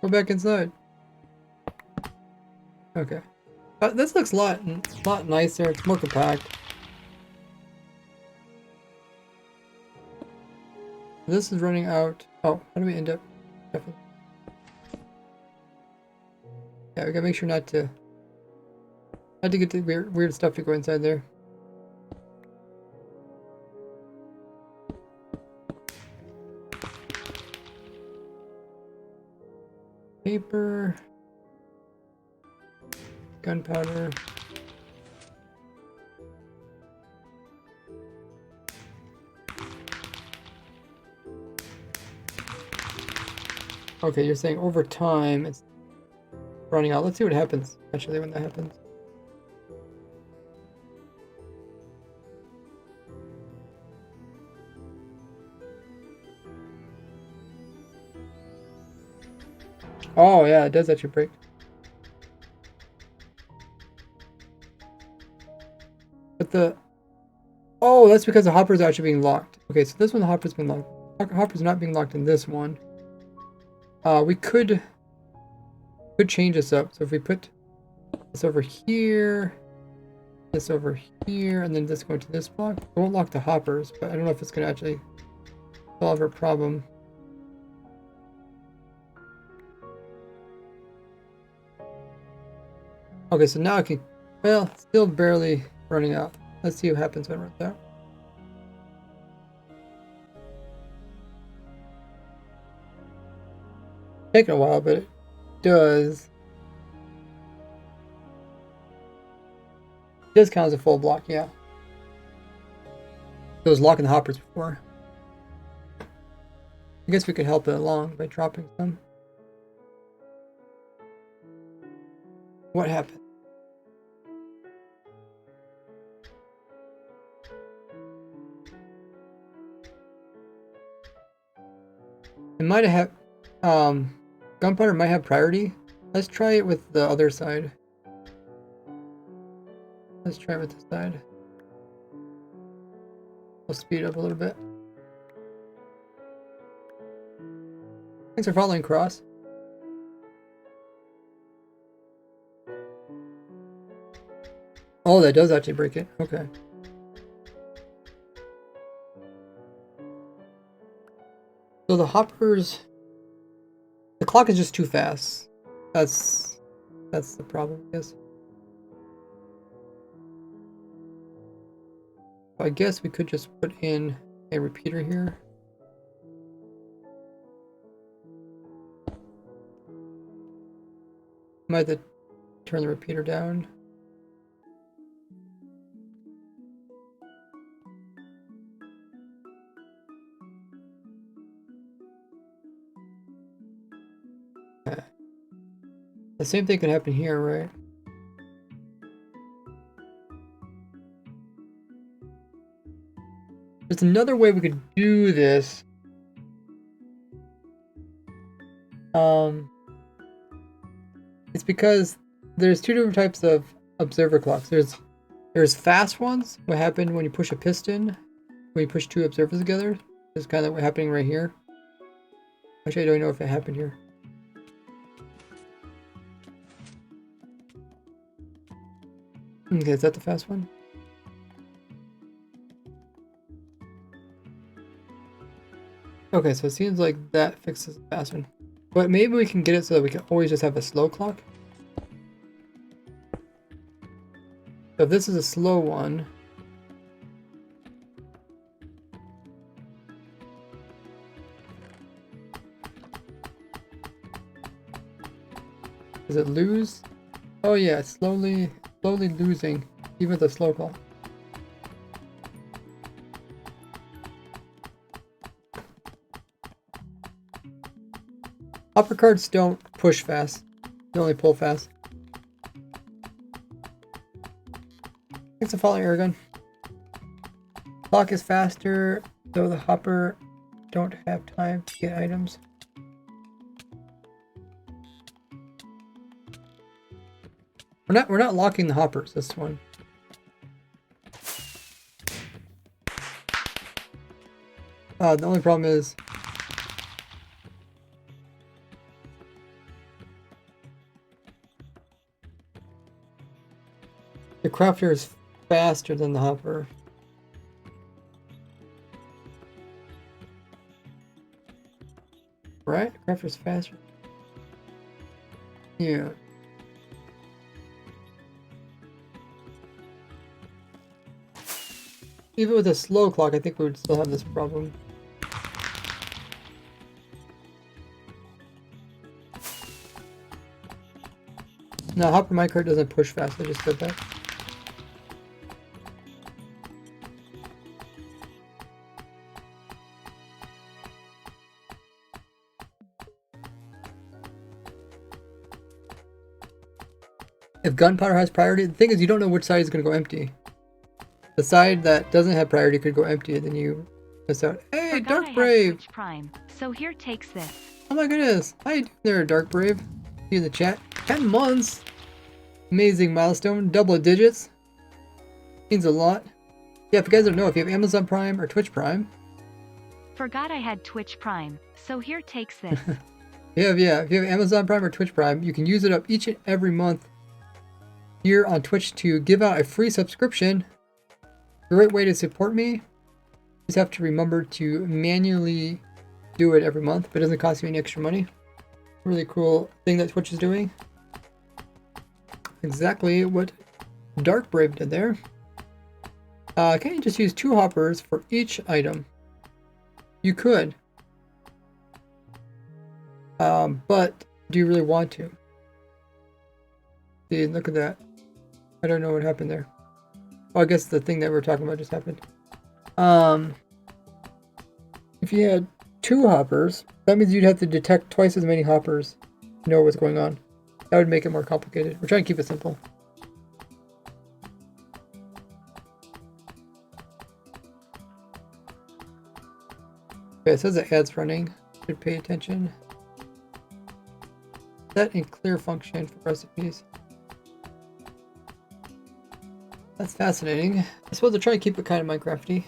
Go back inside. Okay. This looks a lot nicer. It's more compact. This is running out. Oh, how do we end up? Yeah, we gotta make sure not to get the weird stuff to go inside there. Paper, gunpowder. Okay, you're saying over time it's running out. Let's see what happens actually when that happens. Oh yeah, it does actually break. But oh, that's because the hopper's actually being locked. Okay, so this one the hopper's been locked. Hopper's not being locked in this one. We could change this up. So if we put this over here, this over here, and then this going to this block, it won't lock the hoppers, but I don't know if it's gonna actually solve our problem. Okay, so now I can, well, still barely running out. Let's see what happens when it runs out. Taking a while, but it does. It does count as a full block, yeah. It was locking the hoppers before. I guess we could help it along by dropping some. What happened? It might have gunpowder might have priority. Let's try it with the other side. Let's try it with this side. We'll speed up a little bit. Thanks for following, Cross. Oh, that does actually break it. Okay. So the hoppers... The clock is just too fast. That's the problem, I guess. I guess we could just put in a repeater here. Might have to turn the repeater down. Okay. The same thing could happen here, right? There's another way we could do this. It's because there's two different types of observer clocks. There's fast ones, what happened when you push a piston, when you push two observers together. This is kind of what's happening right here. Actually, I don't know if it happened here. Okay, is that the fast one? Okay, so it seems like that fixes the fast one. But maybe we can get it so that we can always just have a slow clock. So if this is a slow one, does it lose? Oh yeah, it's slowly losing, even with the slow clock. Upper cards don't push fast, they only pull fast. Thanks for following, Aragon. Clock is faster, though the hopper don't have time to get items. We're not locking the hoppers this one. The only problem is the crafter is faster than the hopper. Right? Crafter's faster. Yeah. Even with a slow clock, I think we would still have this problem. No, hopper minecart doesn't push fast, I just said that. If gunpowder has priority, the thing is you don't know which side is going to go empty. The side that doesn't have priority could go empty, and then you miss out. Hey, Forgot Dark Brave! Twitch Prime, so here takes this. Oh my goodness! How you doing there, Dark Brave? See you in the chat. 10 months! Amazing milestone. Double digits. Means a lot. Yeah, if you guys don't know, if you have Amazon Prime or Twitch Prime. Forgot I had Twitch Prime, so here takes this. Yeah, if you have Amazon Prime or Twitch Prime, you can use it up each and every month here on Twitch to give out a free subscription. Great way to support me. You just have to remember to manually do it every month, but it doesn't cost you any extra money. Really cool thing that Twitch is doing. Exactly what Dark Brave did there. Can't you just use 2 hoppers for each item? You could. But do you really want to? See, look at that. I don't know what happened there. Oh, I guess the thing that we were talking about just happened. If you had 2 hoppers, that means you'd have to detect twice as many hoppers to know what's going on. That would make it more complicated. We're trying to keep it simple. Okay, it says the ad's running. Should pay attention. Set and clear function for recipes. That's fascinating. I suppose I'll try to keep it kind of Minecrafty.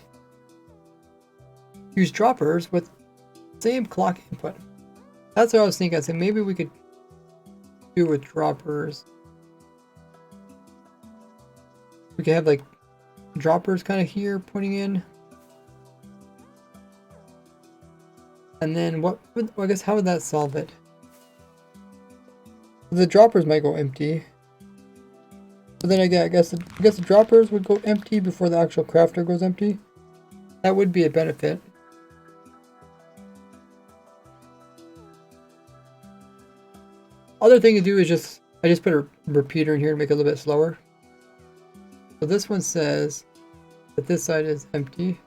Use droppers with same clock input. That's what I was thinking. I said maybe we could do with droppers. We could have like droppers kind of here pointing in. And then what would, well, I guess how would that solve it? The droppers might go empty. But then again, I guess the droppers would go empty before the actual crafter goes empty. That would be a benefit. Other thing to do is I just put a repeater in here to make it a little bit slower. So this one says that this side is empty.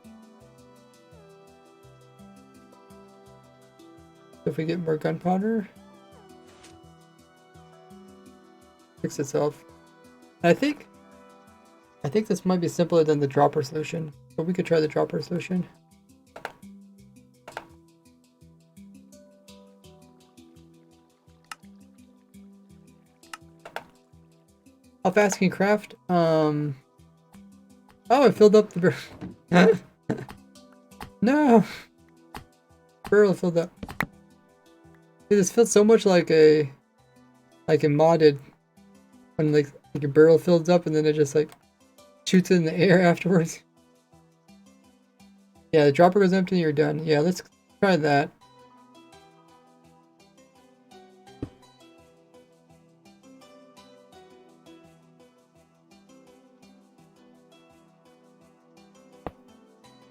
So if we get more gunpowder, fix itself. And I think this might be simpler than the dropper solution, but we could try the dropper solution. How fast can you craft? Oh, I filled up the barrel. No! Barrel filled up. Dude, this feels so much like a modded when like your barrel fills up and then it just like shoots it in the air afterwards. Yeah, the dropper goes empty and you're done. Yeah, let's try that.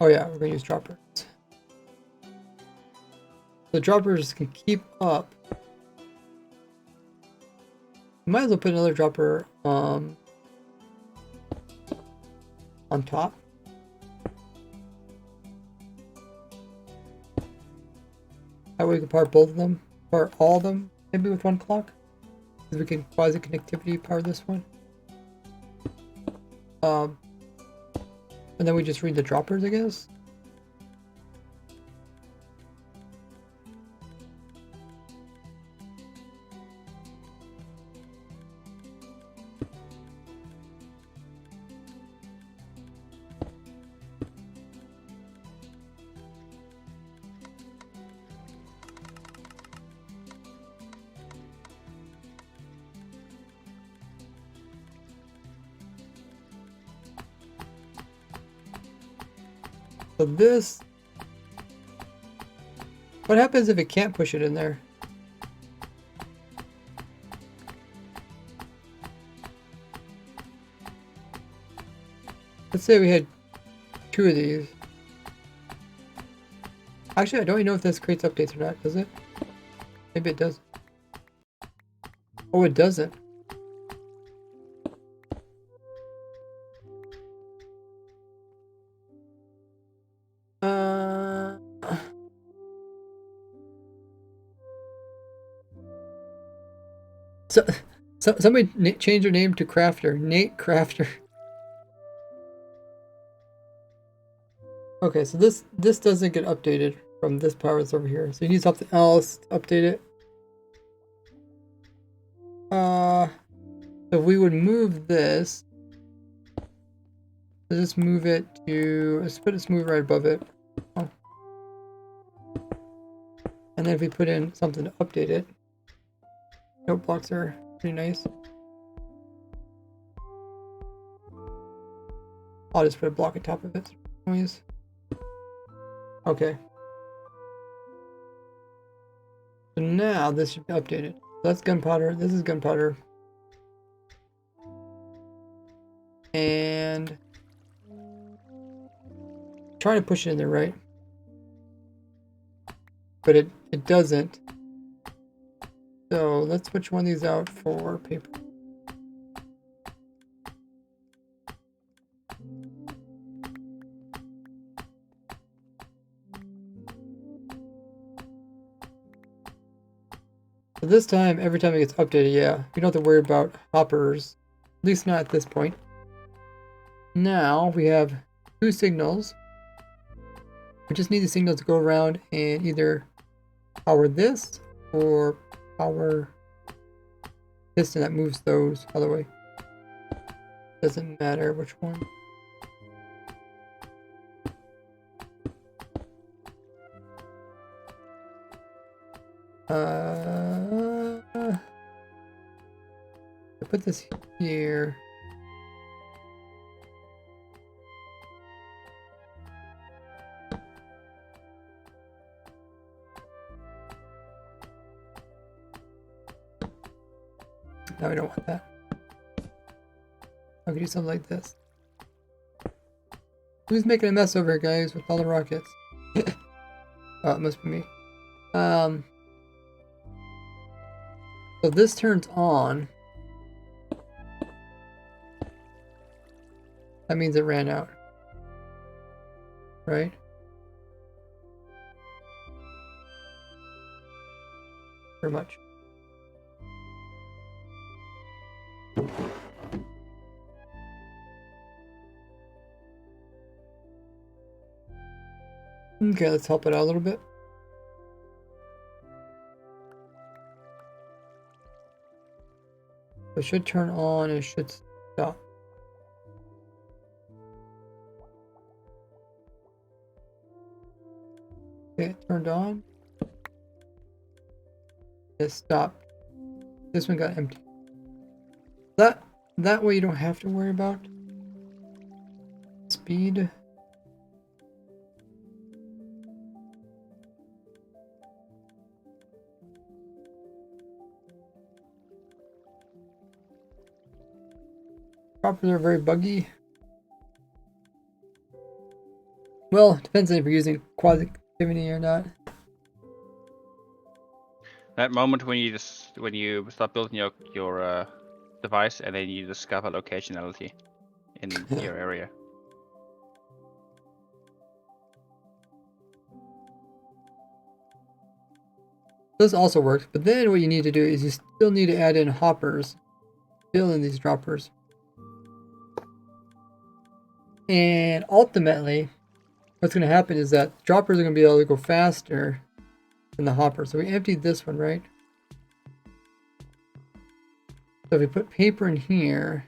Oh yeah, we're gonna use droppers. The droppers can keep up. Might as well put another dropper on top. That way we can power both of them, power all of them, maybe with one clock. Because we can quasi connectivity power this one. And then we just read the droppers, I guess. So this, what happens if it can't push it in there? Let's say we had 2 of these. Actually, I don't even know if this creates updates or not, does it? Maybe it does. Oh, it doesn't. So somebody change their name to Crafter. Nate Crafter. Okay, so this doesn't get updated from this power that's over here. So you need something else to update it. So if we would move this, let's just move it to, let's move right above it. Oh. And then if we put in something to update it, note blocks are pretty nice. I'll just put a block on top of it. Noise. Okay. So now this should be updated. That's gunpowder. This is gunpowder. And trying to push it in there, right? But it doesn't. So let's switch one of these out for paper. So this time, every time it gets updated, yeah, we don't have to worry about hoppers. At least not at this point. Now we have 2 signals. We just need the signal to go around and either power this or power piston that moves those other way. Doesn't matter which one. I put this here. No, we don't want that. I could do something like this. Who's making a mess over here, guys, with all the rockets? Oh, it must be me. So this turns on. That means it ran out. Right? Pretty much. Okay, let's help it out a little bit. It should turn on and it should stop. Okay, it turned on. It stopped. This one got empty. That way you don't have to worry about speed. Droppers are very buggy. Well, it depends on if you're using quasi-activity or not. That moment when you start building your device and then you discover locationality in your area. This also works, but then what you need to do is you still need to add in hoppers, fill in these droppers. And ultimately, what's going to happen is that droppers are going to be able to go faster than the hopper. So we emptied this one, right? So if we put paper in here,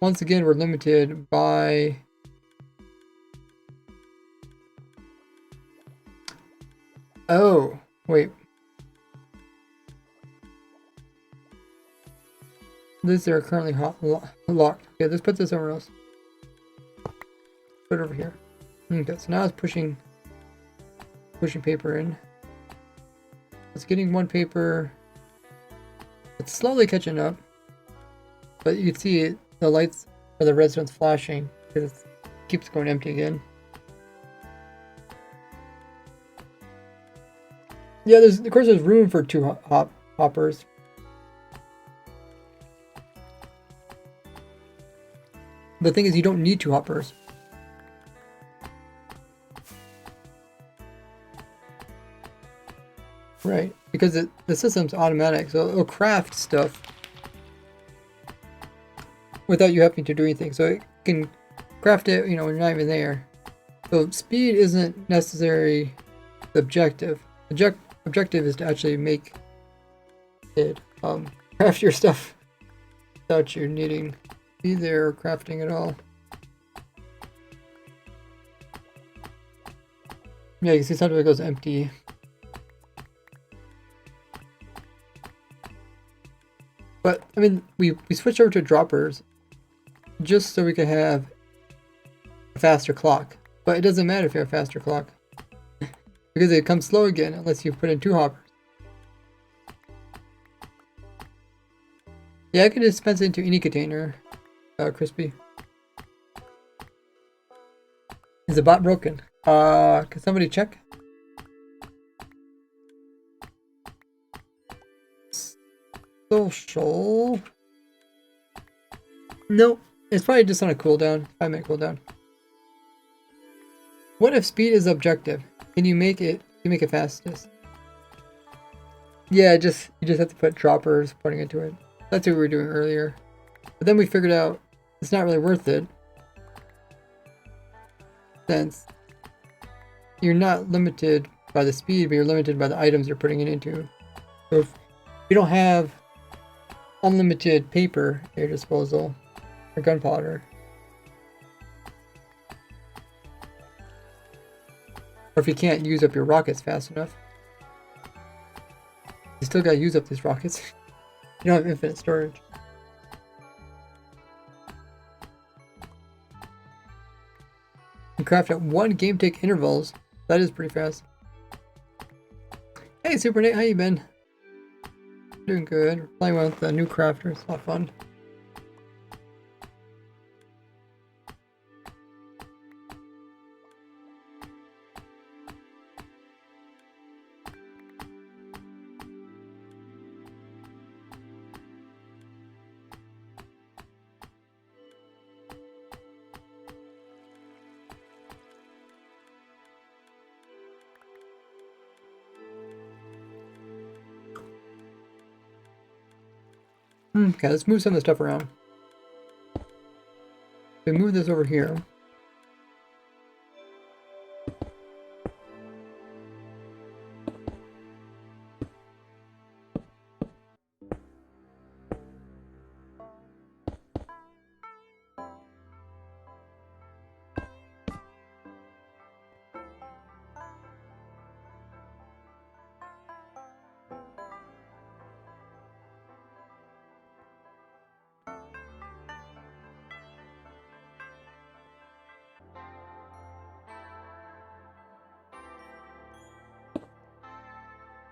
once again, we're limited by oh, wait. These are currently locked. Okay, let's put this somewhere else. Put it over here. Okay, so now it's pushing paper in. It's getting one paper. It's slowly catching up, but you can see it, the lights or the redstone's flashing because it keeps going empty again. Yeah, of course there's room for two hoppers. The thing is, you don't need two hoppers. Right, because the system's automatic, so it'll craft stuff without you having to do anything. So it can craft it, you know, when you're not even there. So speed isn't necessarily the objective. Objective is to actually make it craft your stuff without you needing to be there or crafting at all. Yeah, you can see sometimes it goes empty. But, I mean, we switched over to droppers just so we could have a faster clock. But it doesn't matter if you have a faster clock. Because it comes slow again unless you put in two hoppers. Yeah, I can dispense it into any container, Crispy. Is the bot broken? Can somebody check? Social. Nope. It's probably just on a cooldown. 5-minute cooldown. What if speed is objective? Can you make it fastest? Yeah, you just have to put droppers pointing into it. That's what we were doing earlier. But then we figured out it's not really worth it. Since you're not limited by the speed, but you're limited by the items you're putting it into. So if you don't have unlimited paper at your disposal, or gunpowder, or if you can't use up your rockets fast enough, still gotta use up these rockets. You don't have infinite storage. You craft at 1 game tick intervals. That is pretty fast. Hey Super Nate, how you been? Doing good. Playing with the new crafter. It's a lot of fun. Okay, let's move some of the stuff around. We move this over here.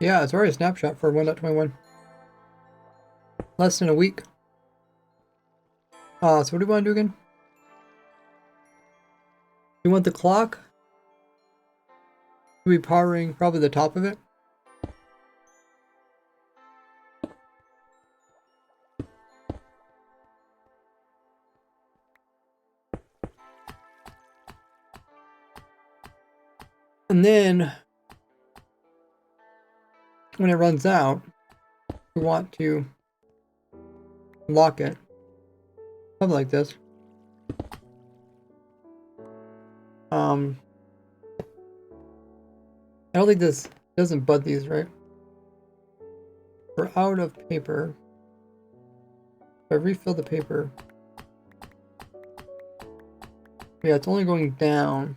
Yeah, it's already a snapshot for 1.21. Less than a week. So what do we want to do again? We want the clock to be powering probably the top of it. And then when it runs out, we want to lock it. Something like this. I don't think this doesn't bud these, right? We're out of paper. If I refill the paper. Yeah, it's only going down.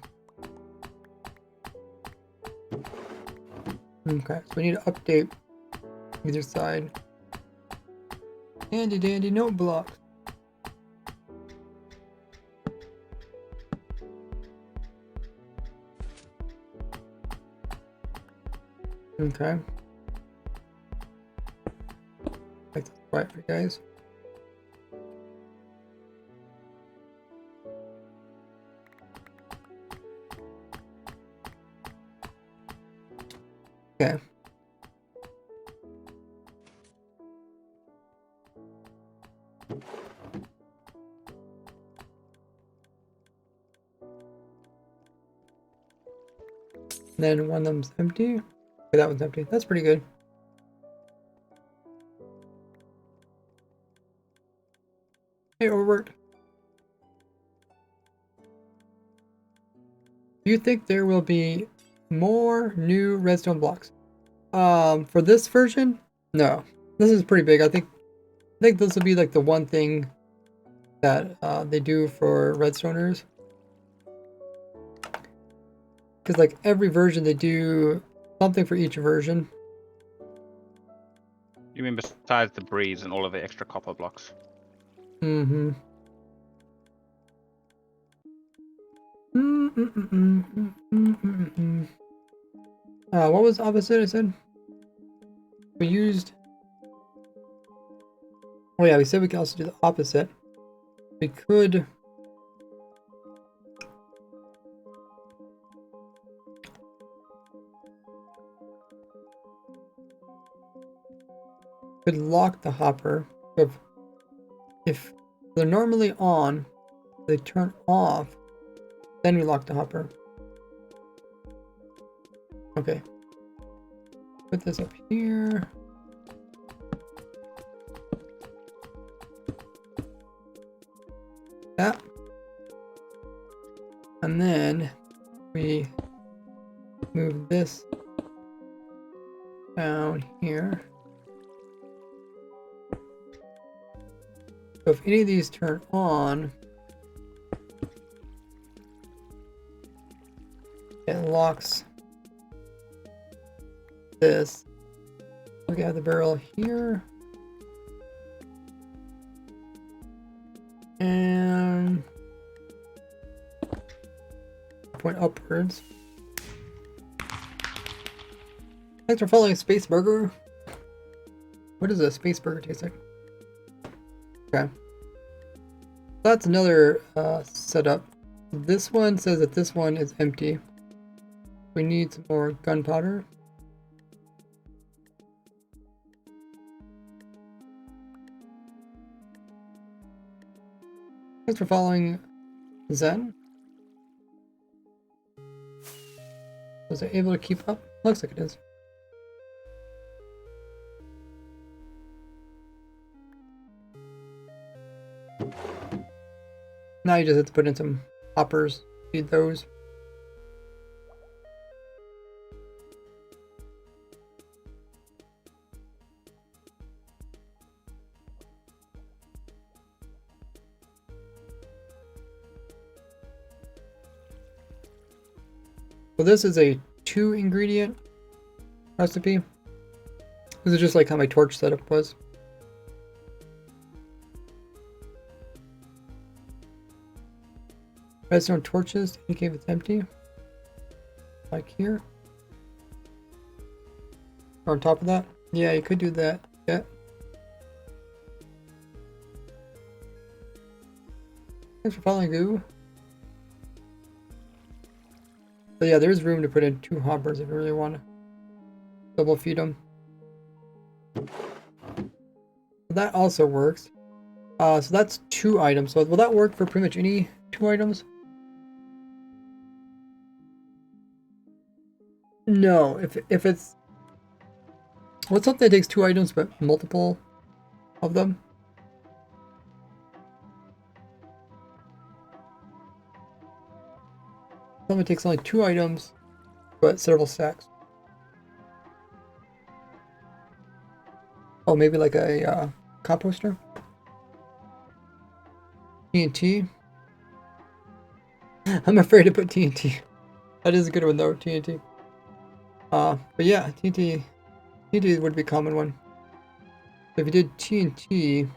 Okay, so we need to update either side. Handy dandy note blocks. Okay. Make this quiet for you guys. Okay. Then one of them's empty. Okay, that one's empty. That's pretty good. Hey, overworked. Do you think there will be more new redstone blocks? For this version, no. This is pretty big. I think this will be like the one thing that they do for redstoners. Because like every version they do something for each version. You mean besides the breeze and all of the extra copper blocks? Mm-hmm. What was the opposite I said? We used... Oh yeah, we said we could also do the opposite. We could... could lock the hopper. If they're normally on, they turn off, then we lock the hopper. Okay. Put this up here. That. And then we move this down here. So if any of these turn on, it locks this. We got the barrel here. And point upwards. Thanks for following Space Burger. What does a Space Burger taste like? Okay. That's another setup. This one says that this one is empty. We need some more gunpowder. Thanks for following Zen. Was it able to keep up? Looks like it is. Now you just have to put in some hoppers, feed those. Well, this is a 2-ingredient recipe. This is just like how my torch setup was. Redstone torches to indicate if it's empty. Like here. Or on top of that. Yeah, you could do that. Yeah. Thanks for following, Goo. So yeah, there's room to put in 2 hoppers if you really want to double feed them. That also works. So that's 2 items. So will that work for pretty much any 2 items? No, if it's what's something that takes 2 items but multiple of them? Something takes only 2 items but several stacks. Oh, maybe like a composter? TNT? I'm afraid to put TNT. That is a good one though, TNT. But yeah, TNT would be a common one. So if you did TNT,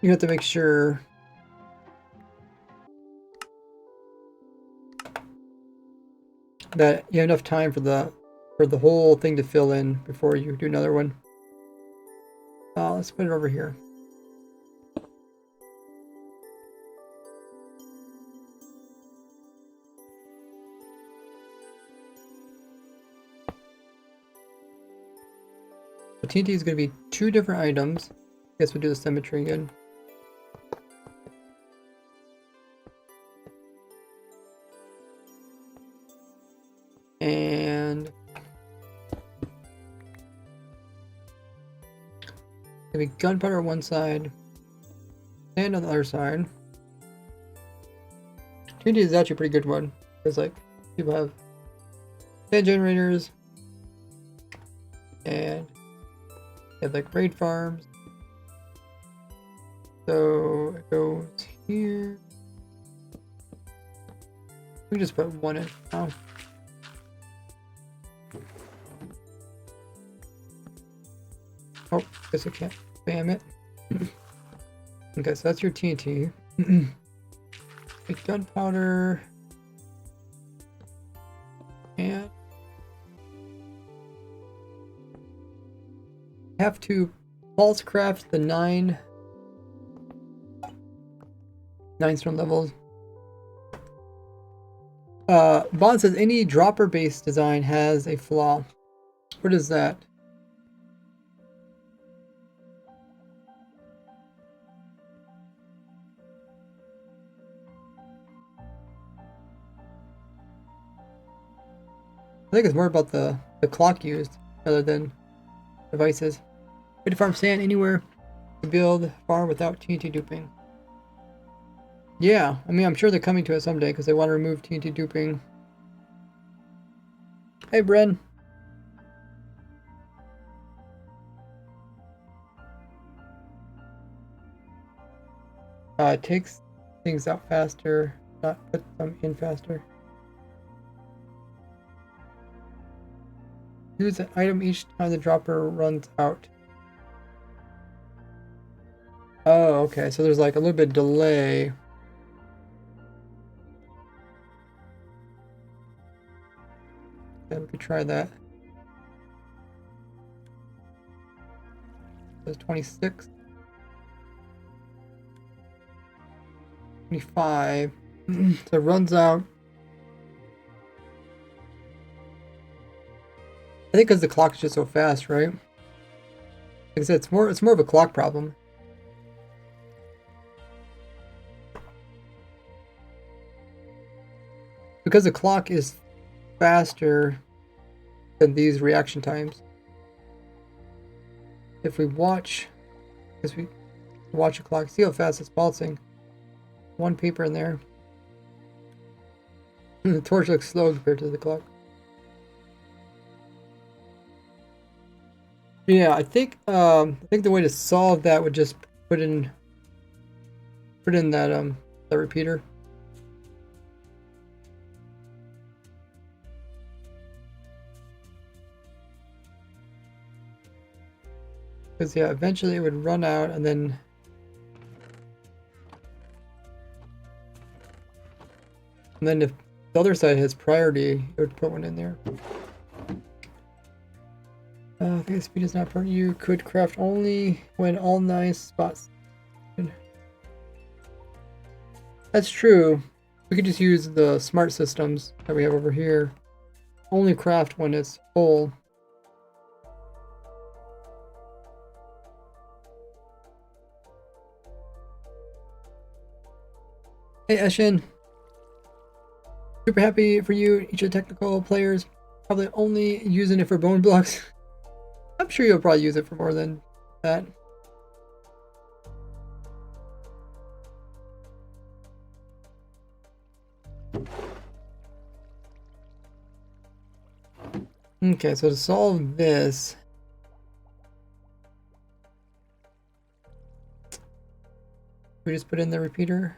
you have to make sure that you have enough time for the whole thing to fill in before you do another one. Let's put it over here. So TNT is going to be 2 different items. I guess we'll do the symmetry again. And maybe gunpowder on one side, sand on the other side. TNT is actually a pretty good one because like people have sand generators and they have like raid farms. So it goes here. We can just put 1 in. Oh. Oh, guess I can't spam it. Okay, so that's your TNT. Gunpowder. And have to pulse craft the 9 stone levels. Bond says any dropper based design has a flaw. What is that? I think it's more about the clock used rather than devices. Way to farm sand anywhere to build farm without TNT duping. Yeah, I mean, I'm sure they're coming to it someday because they want to remove TNT duping. Hey, Bren. It takes things out faster, not put them in faster. Use an item each time the dropper runs out. Oh, okay. So there's like a little bit of delay. Yeah, we could try that. There's 26. 25. So it runs out. I think because the clock is just so fast, right? Like I said, it's more of a clock problem. Because the clock is faster than these reaction times. If we watch, as we watch the clock, see how fast it's pulsing. One paper in there. The torch looks slow compared to the clock. Yeah, I think the way to solve that would just put in that repeater. Because yeah, eventually it would run out and then if the other side has priority, it would put one in there. I think the speed is not part. You could craft only when all nice spots. That's true. We could just use the smart systems that we have over here. Only craft when it's full. Hey Eshin. Super happy for you. Each of the technical players probably only using it for bone blocks. I'm sure you'll probably use it for more than that. Okay, so to solve this, we just put in the repeater.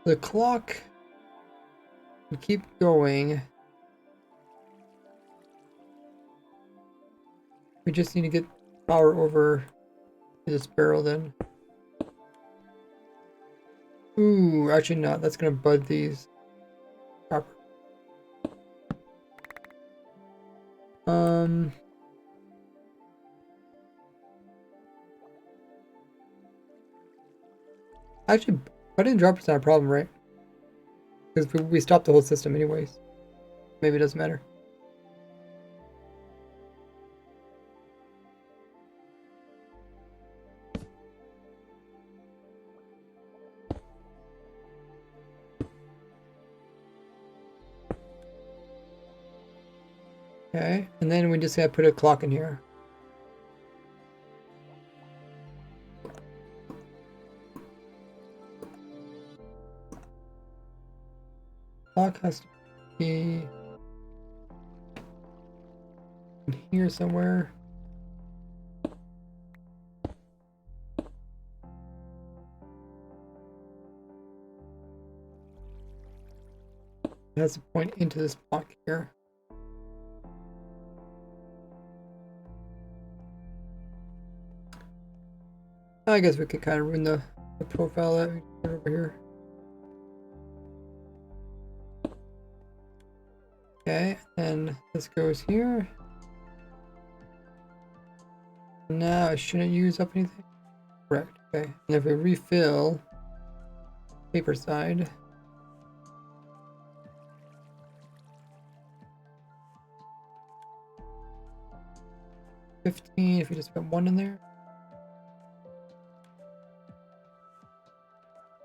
The clock will keep going. We just need to get power over to this barrel then. Ooh, actually not. That's gonna bud these. Proper. Actually, budding dropper's not a problem, right? Because we stopped the whole system anyways. Maybe it doesn't matter. Okay, and then we just gotta put a clock in here. Clock has to be in here somewhere. It has to point into this block here. I guess we could kind of ruin the profile that we put over here. Okay, and this goes here. Now I shouldn't use up anything. Correct. Okay, and if we refill paper side. $15 if we just put one in there.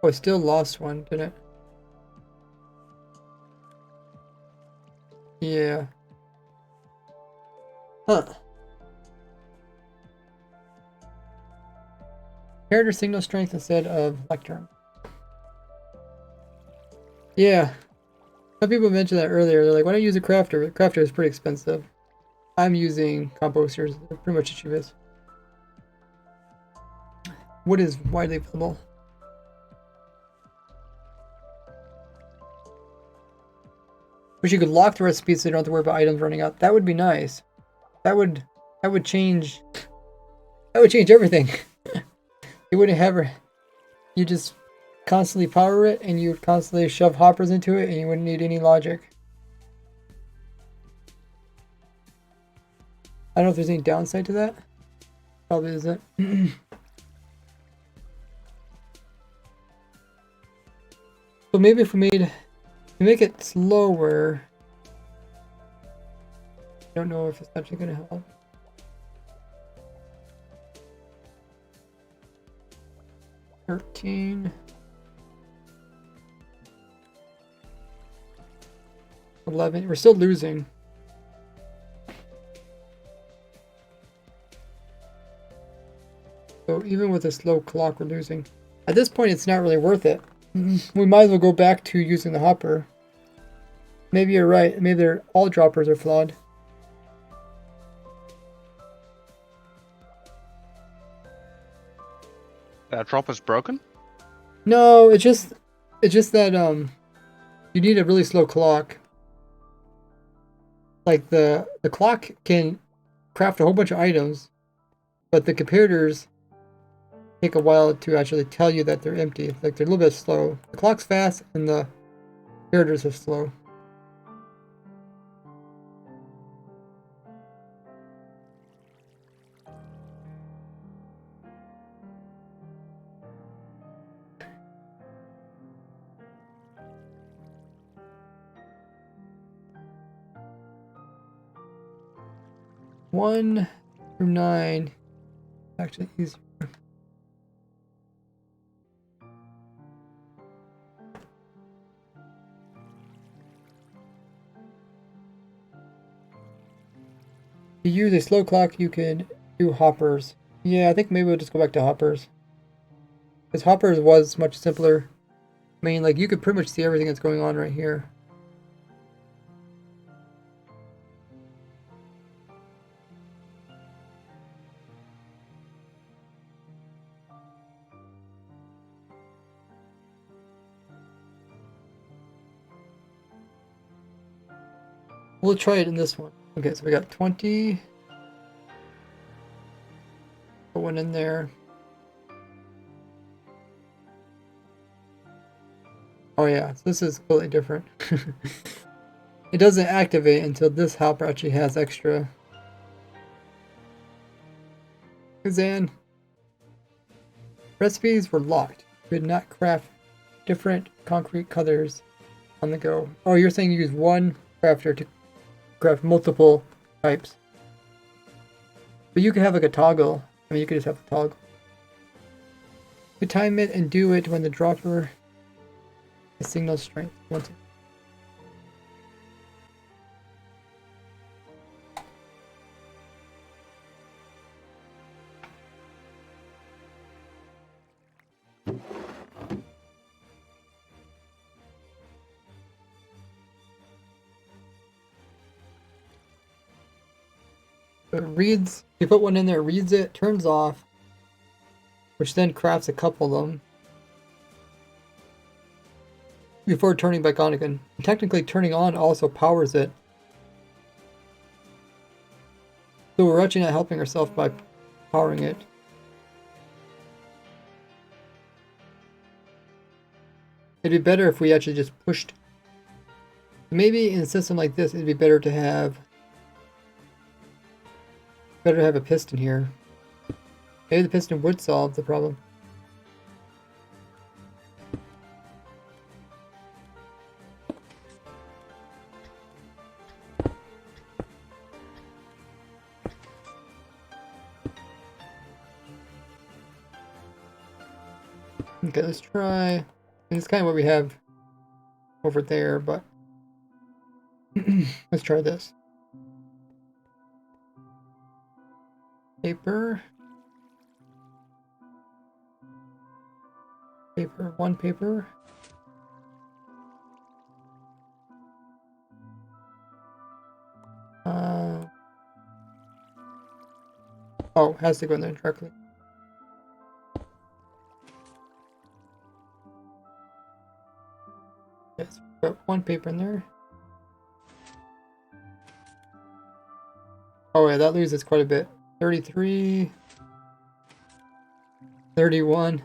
Oh, I still lost one, didn't it? Yeah. Huh. Character signal strength instead of lectern. Yeah. Some people mentioned that earlier. They're like, why don't you use a crafter? The crafter is pretty expensive. I'm using composters. They're pretty much the cheapest. Wood is widely available. Wish you could lock the recipes so you don't have to worry about items running out. That would be nice. That would change everything. You wouldn't have you just constantly power it and you would constantly shove hoppers into it and you wouldn't need any logic. I don't know if there's any downside to that. Probably isn't. So maybe if we make it slower. I don't know if it's actually gonna help. $13. 11. We're still losing. So even with a slow clock, we're losing. At this point, it's not really worth it. We might as well go back to using the hopper. Maybe you're right. Maybe all droppers are flawed. That drop is broken? No, it's just that you need a really slow clock. Like the clock can craft a whole bunch of items, but the comparators take a while to actually tell you that they're empty. Like they're a little bit slow. The clock's fast and the comparators are slow. One through 9, actually easier. If you use a slow clock, you can do hoppers. Yeah, I think maybe we'll just go back to hoppers. Because hoppers was much simpler. I mean, like, you could pretty much see everything that's going on right here. We'll try it in this one. Okay, so we got 20. Put one in there. Oh yeah, so this is completely different. It doesn't activate until this hopper actually has extra. Kazan. Recipes were locked. You could not craft different concrete colors on the go. Oh, you're saying you use one crafter to craft multiple types. But you could have like a toggle. I mean, you could just have a toggle. You time it and do it when the dropper has signal strength. Once it reads, you put one in there, reads it, turns off, which then crafts a couple of them before turning back on again. And technically, turning on also powers it. So we're actually not helping ourselves by powering it. It'd be better if we actually just pushed. Maybe in a system like this, it'd be better to have a piston here. Maybe the piston would solve the problem. Okay, let's try. It's kind of what we have over there, but let's try this. Paper. Paper, one paper. Oh, it has to go in there directly. Yes, got one paper in there. Oh yeah, that loses quite a bit. 33, 31. So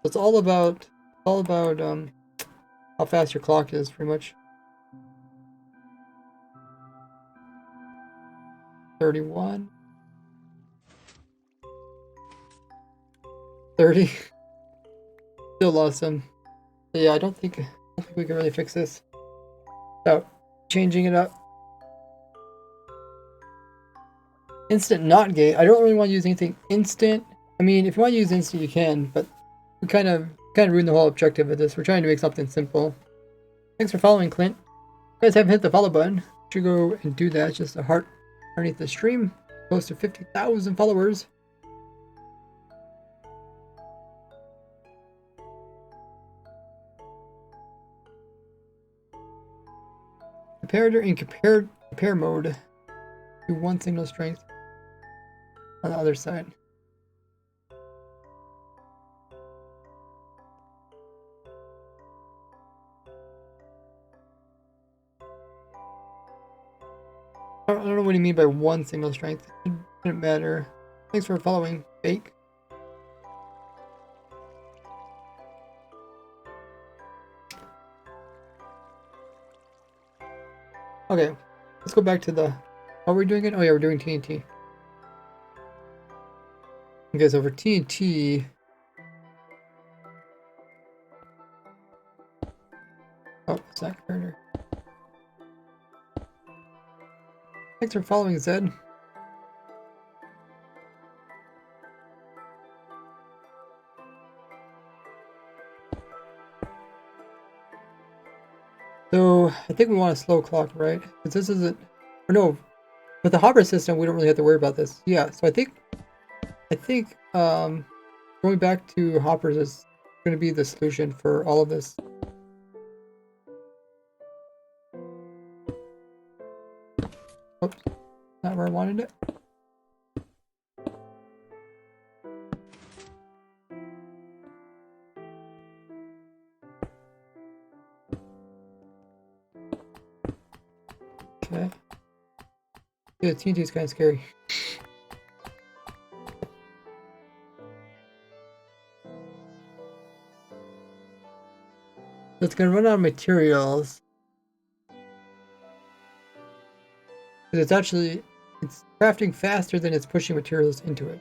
it's all about how fast your clock is, pretty much. 31. 30. Still lost some. But yeah, I don't think we can really fix this without changing it up. Instant not gate. I don't really want to use anything instant. I mean, if you want to use instant, you can, but we kind of ruined the whole objective of this. We're trying to make something simple. Thanks for following, Clint. If you guys haven't hit the follow button, you should go and do that. It's just a heart underneath the stream. Close to 50,000 followers. Comparator in compare mode. Do one signal strength on the other side. I don't know what you mean by one signal strength. It shouldn't matter. Thanks for following, Fake. Okay, let's go back to the... What are we doing again? Oh yeah, we're doing TNT. Okay, so for TNT... Oh, it's not Carter. Thanks for following, Zed. So, I think we want a slow clock, right? Because this isn't... Or no, with the hopper system, we don't really have to worry about this. Yeah, so I think going back to hoppers is going to be the solution for all of this. Oops, not where I wanted it. Okay. Yeah, TNT is kind of scary. It's gonna run out of materials. It's crafting faster than it's pushing materials into it.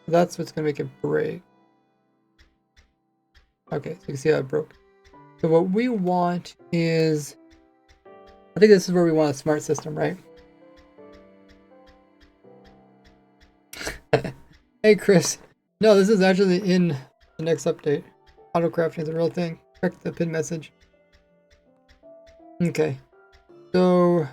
That's what's gonna make it break. Okay, so you can see how it broke. So what we want is, I think this is where we want a smart system, right? Hey Chris, no, this is actually in the next update. Auto crafting is a real thing. Check the pin message. Okay, so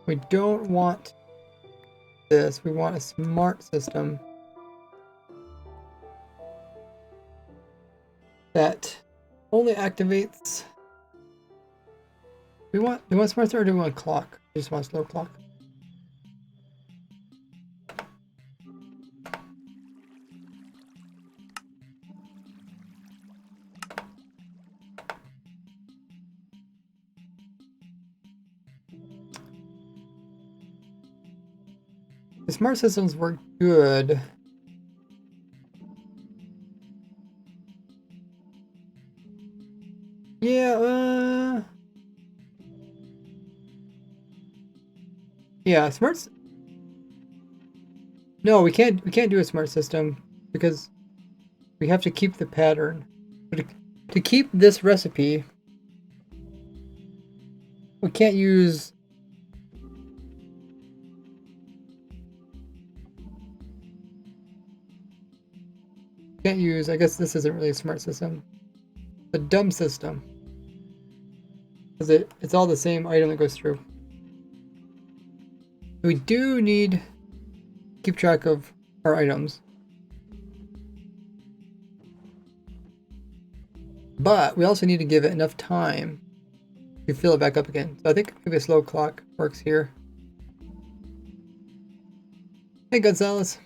we don't want this. We want a smart system that only activates. Do we want smart or do we want clock? We just want slow clock. The smart systems work good. Yeah, yeah, smarts. No, we can't do a smart system because we have to keep the pattern. But to keep this recipe, we can't use I guess this isn't really a smart system. A dumb system. Because it's all the same item that goes through. We do need to keep track of our items. But we also need to give it enough time to fill it back up again. So I think maybe a slow clock works here. Hey Gonzalez.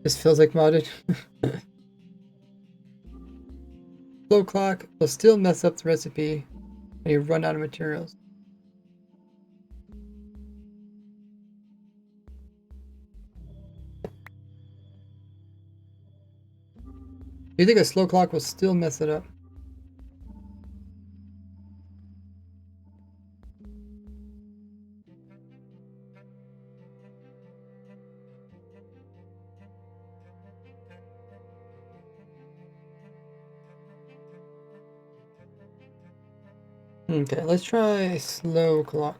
This feels like modded. slow clock will still mess up the recipe when you run out of materials. Do you think a slow clock will still mess it up? Okay, let's try a slow clock.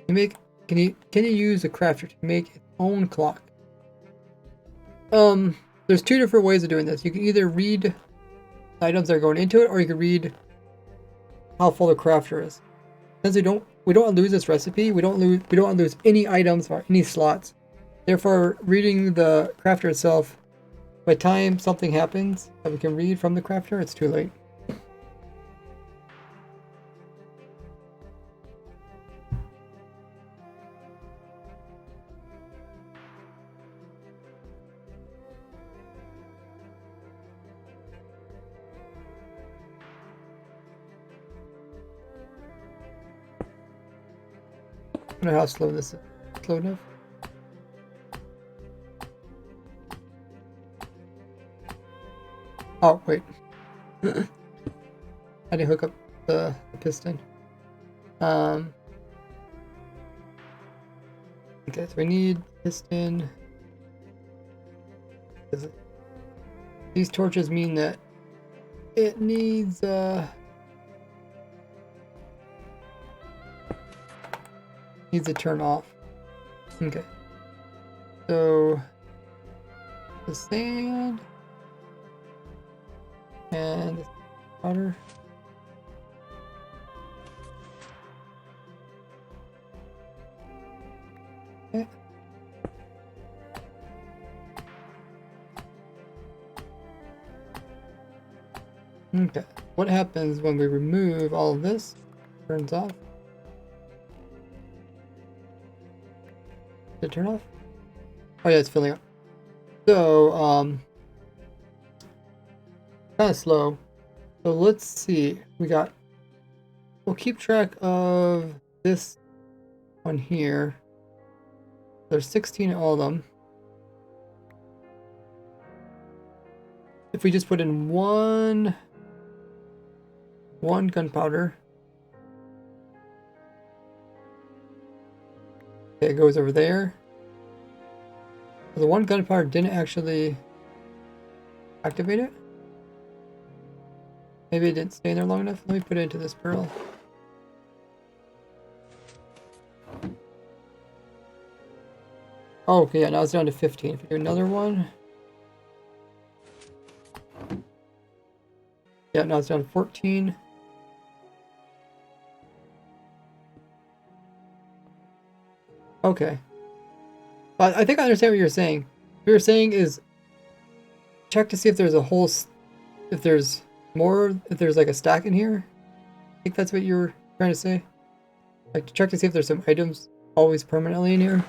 Can you use a crafter to make its own clock? There's two different ways of doing this. You can either read the items that are going into it, or you can read how full the crafter is. Since we don't want to lose this recipe, we don't want to lose any items or any slots. Therefore, reading the crafter itself, by the time something happens that we can read from the crafter, it's too late. I don't know how slow this is. Slow enough? Oh, wait. I didn't hook up the piston. Okay, so we need piston. These torches mean that it needs to turn off. Okay. So the sand and the water. Okay. Okay. What happens when we remove all of this? Turns off. Did it turn off? Oh yeah, it's filling up. So, kind of slow. So let's see. We'll keep track of this one here. There's 16 in all of them. If we just put in one gunpowder. Okay, it goes over there. The one gunpowder didn't actually activate it. Maybe it didn't stay there long enough. Let me put it into this barrel. Oh, okay, yeah, now it's down to 15. If we do another one. Yeah, now it's down to 14. Okay. But I think I understand what you're saying. What you're saying is check to see if there's a whole, if there's more, if there's like a stack in here. I think that's what you were trying to say. Like check to see if there's some items always permanently in here.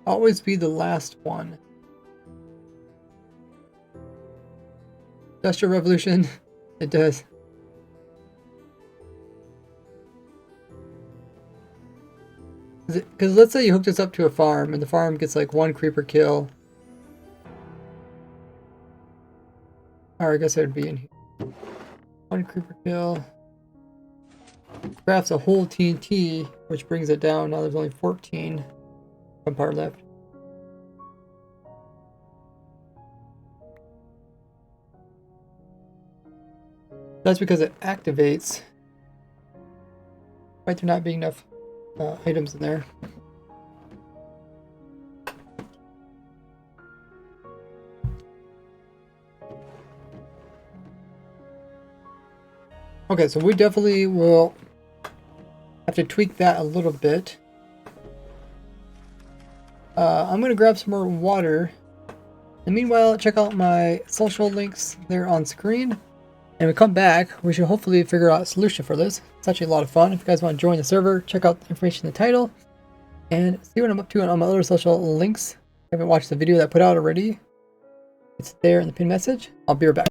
Always be the last one. Industrial Revolution. It does. Because let's say you hook this up to a farm and the farm gets like one creeper kill. Or I guess it would be in here. One creeper kill. Crafts a whole TNT, which brings it down. Now there's only 14. One part left. That's because it activates. Might there not be enough items in there. Okay, so we definitely will have to tweak that a little bit. I'm going to grab some more water. And meanwhile, check out my social links there on screen. And we come back, we should hopefully figure out a solution for this. It's actually a lot of fun. If you guys want to join the server, check out the information in the title. And see what I'm up to on my other social links. If you haven't watched the video that I put out already, it's there in the pinned message. I'll be right back.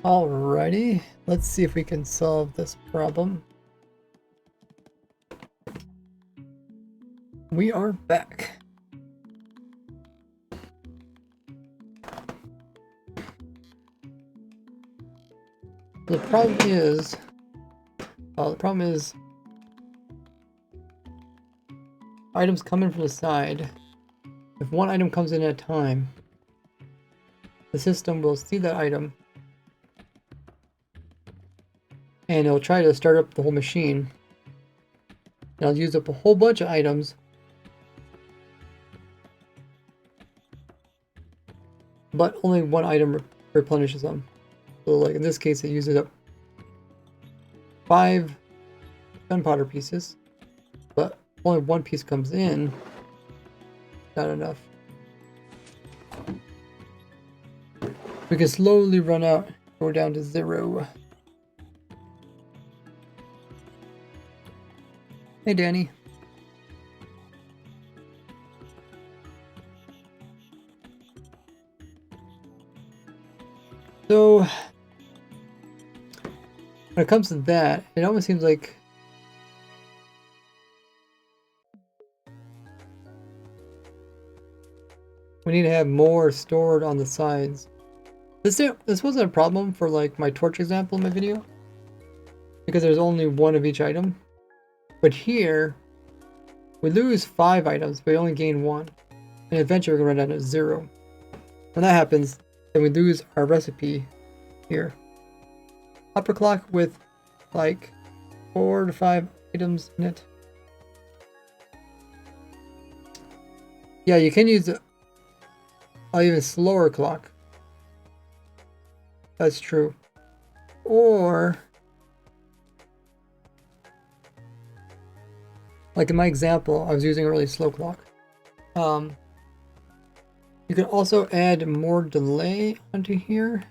Alrighty, let's see if we can solve this problem. We are back. The problem is, items come in from the side. If one item comes in at a time, the system will see that item and it'll try to start up the whole machine. And I'll use up a whole bunch of items, but only one item replenishes them. So like in this case, it uses up 5 gunpowder pieces, but only one piece comes in. Not enough. We can slowly run out, go down to 0. Hey Danny. So when it comes to that, it almost seems like we need to have more stored on the sides. This wasn't a problem for like my torch example in my video, because there's only one of each item. But here, we lose 5 items, but we only gain 1. And eventually we're going to run down to 0. When that happens, then we lose our recipe here. Upper clock with like 4 to 5 items in it. Yeah, you can use an even slower clock. That's true. Or, like in my example, I was using a really slow clock. You can also add more delay onto here.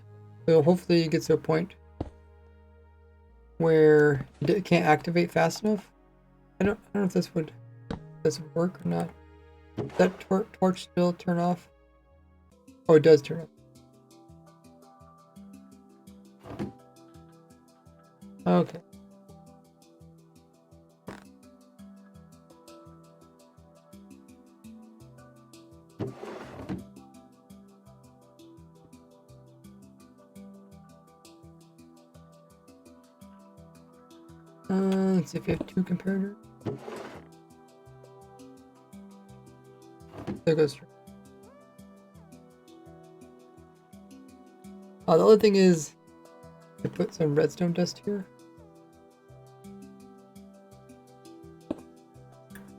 So hopefully it gets to a point where it can't activate fast enough. I don't know if this would work or not. Does that torch still turn off? Oh, it does turn off. Okay. Let's see if we have 2 comparators. There goes. The other thing is to put some redstone dust here.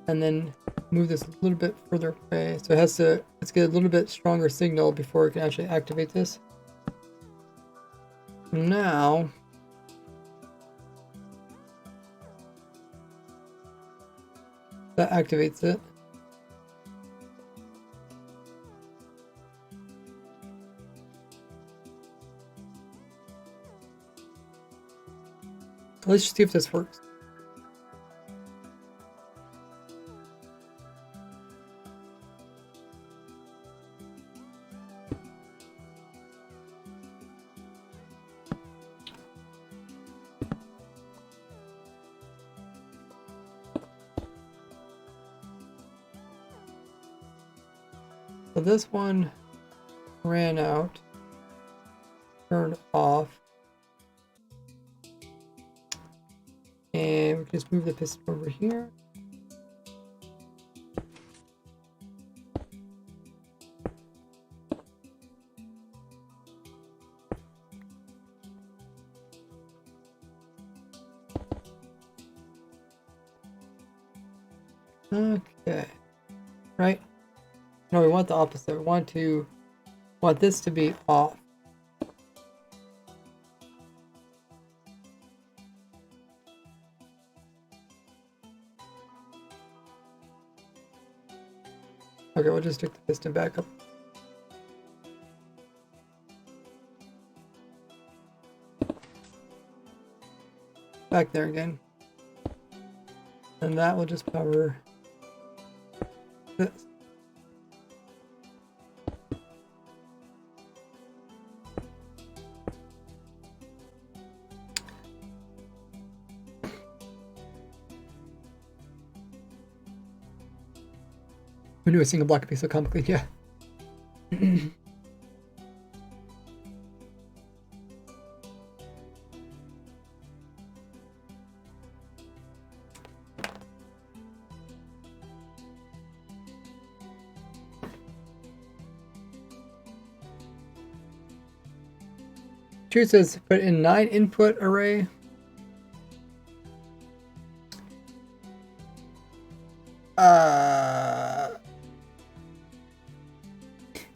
And then move this a little bit further away. So let's get a little bit stronger signal before it can actually activate this. Now, that activates it. Let's just see if this works. So this one ran out, turned off, and we can just move the piston over here. Okay, right? No, we want the opposite. We want this to be off. Okay, we'll just stick the piston back up. Back there again. And that will just power this. We knew a single block could be so complicated, yeah. Truth says put in 9 input array.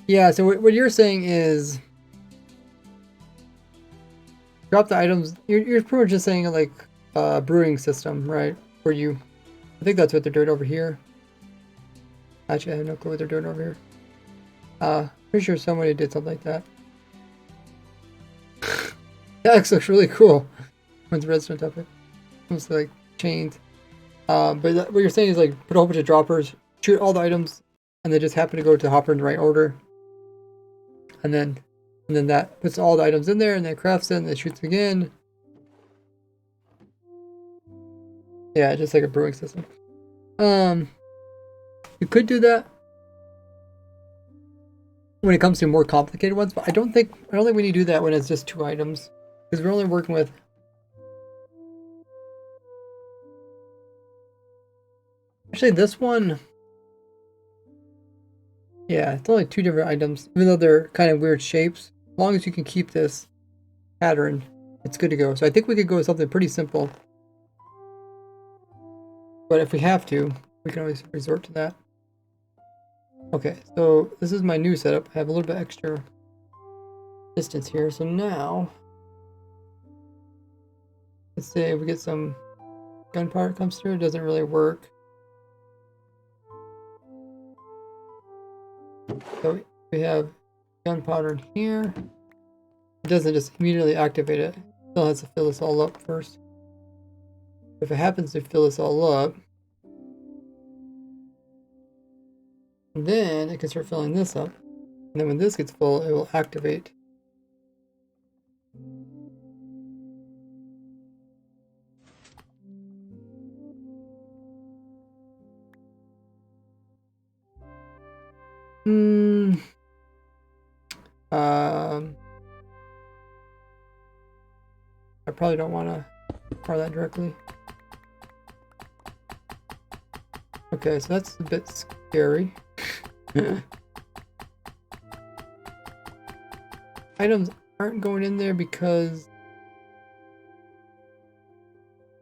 Yeah, so what you're saying is drop the items. You're pretty much just saying like a brewing system, right? Where I think that's what they're doing over here. Actually, I have no clue what they're doing over here. Pretty sure somebody did something like that. That actually looks really cool. One's redstone top it. Almost like chains. But what you're saying is like put a whole bunch of droppers, shoot all the items, and they just happen to go to the hopper in the right order. And then that puts all the items in there, and then crafts it, and then shoots again. Yeah, just like a brewing system. You could do that when it comes to more complicated ones, but I don't think we need to do that when it's just 2 items, because we're only working with. Actually, this one. Yeah, it's only 2 different items, even though they're kind of weird shapes. As long as you can keep this pattern, it's good to go. So I think we could go with something pretty simple. But if we have to, we can always resort to that. Okay, so this is my new setup. I have a little bit extra distance here. So now, let's say we get some gunpowder comes through. It doesn't really work. So we have gunpowder in here. it doesn't just immediately activate it. It still has to fill this all up first. If it happens to fill this all up, then it can start filling this up. And then when this gets full, it will activate. I probably don't want to fire that directly. Okay, so that's a bit scary. Items aren't going in there because...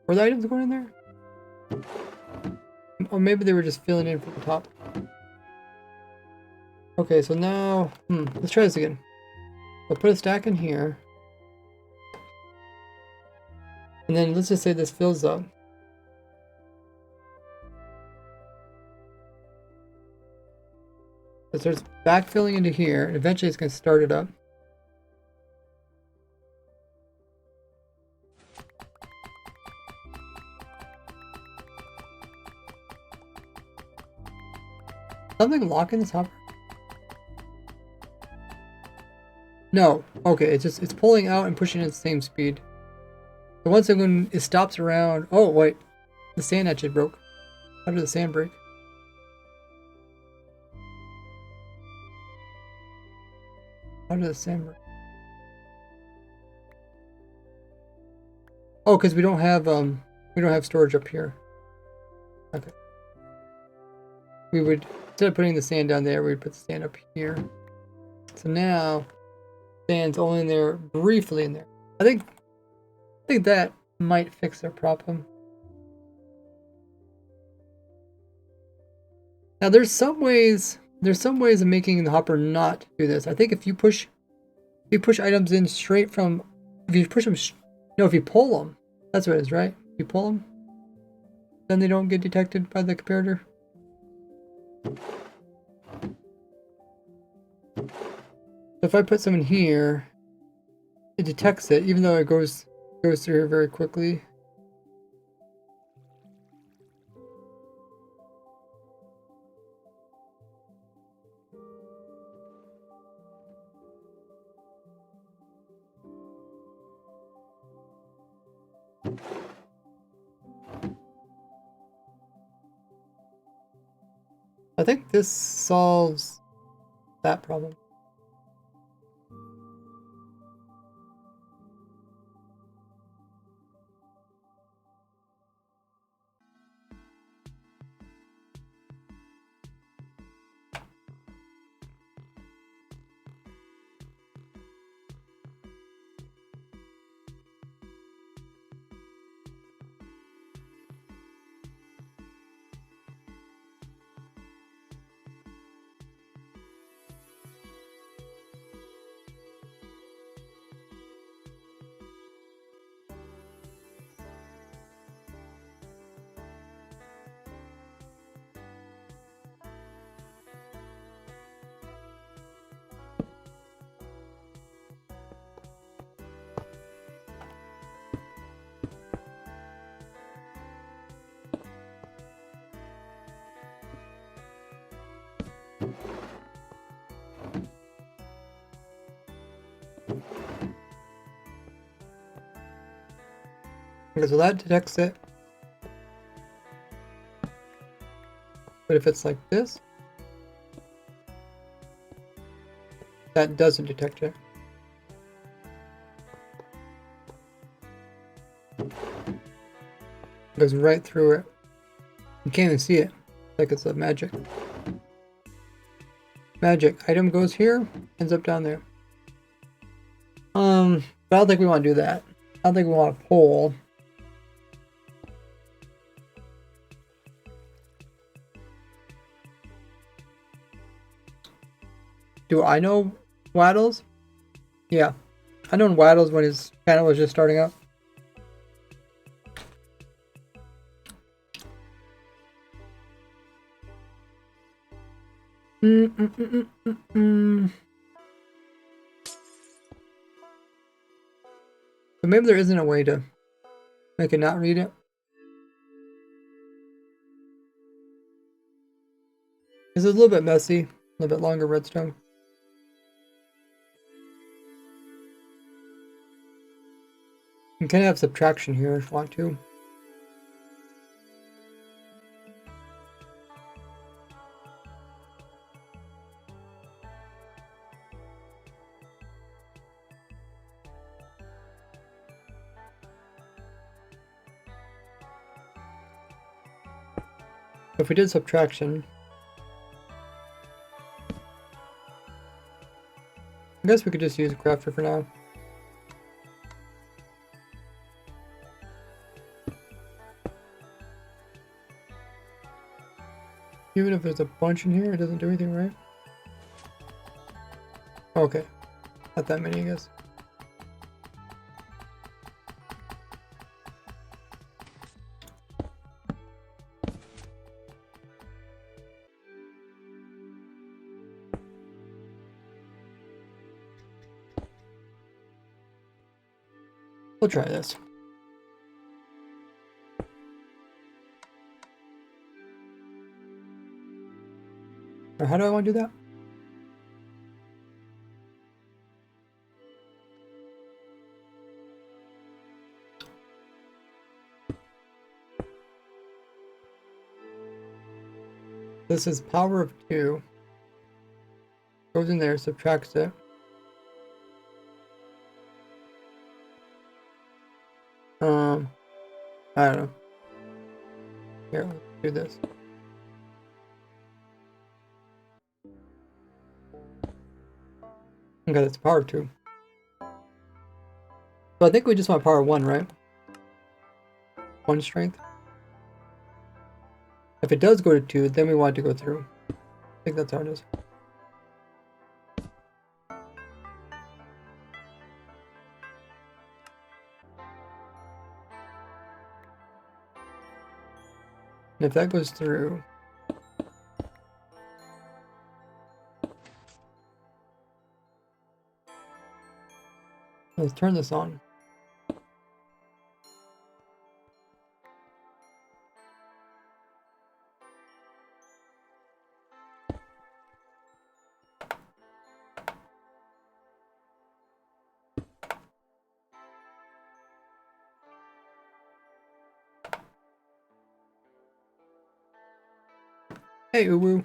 Were the items going in there? Or maybe they were just filling in from the top. Okay, so now... let's try this again. We'll put a stack in here. And then let's just say this fills up. So it starts backfilling into here, and eventually it's going to start it up. Something locking this hopper? No. Okay, it's pulling out and pushing at the same speed. So once when it stops around... Oh, wait. The sand actually broke. How did the sand break? How did the sand break? Oh, because we don't have storage up here. Okay. We would, instead of putting the sand down there, we'd put the sand up here. So now, sand's only in there, briefly in there. I think that might fix their problem. Now there's some ways of making the hopper not do this. I think if you push items in straight from, if you pull them, that's what it is, right? If you pull them, then they don't get detected by the comparator. If I put some in here, it detects it, even though it goes through here very quickly. I think this solves that problem. Okay, so that detects it. But if it's like this, that doesn't detect it. It goes right through it. You can't even see it. Like it's a magic. Magic. Item goes here, ends up down there. But I don't think we want to do that. I don't think we want to pull. Do I know Waddles? Yeah. I know Waddles when his channel was just starting up. But maybe there isn't a way to make it not read it. It's a little bit messy, a little bit longer redstone. You can have subtraction here if you want to. If we did subtraction, I guess we could just use a crafter for now. Even if there's a bunch in here, it doesn't do anything, right? Okay. Not that many, I guess. We'll try this. Or how do I want to do that? This is power of 2. Goes in there, subtracts it. I don't know. Here, let's do this. Okay, that's power 2. So I think we just want power 1, right? 1 strength. If it does go to 2, then we want it to go through. I think that's how it is. And if that goes through, let's turn this on. Hey, Uwu.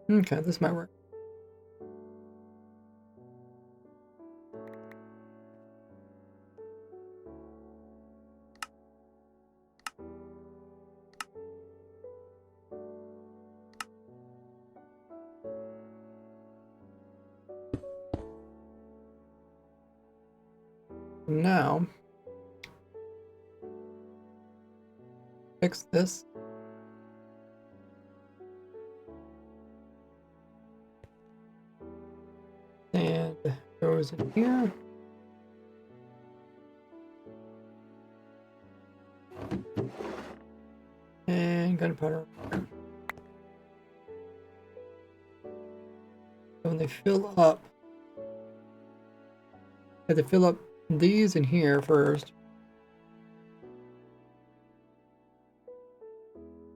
Okay, this might work. Now, fix this. And goes in here. And gunpowder. So when they fill up, I have to fill up these in here first.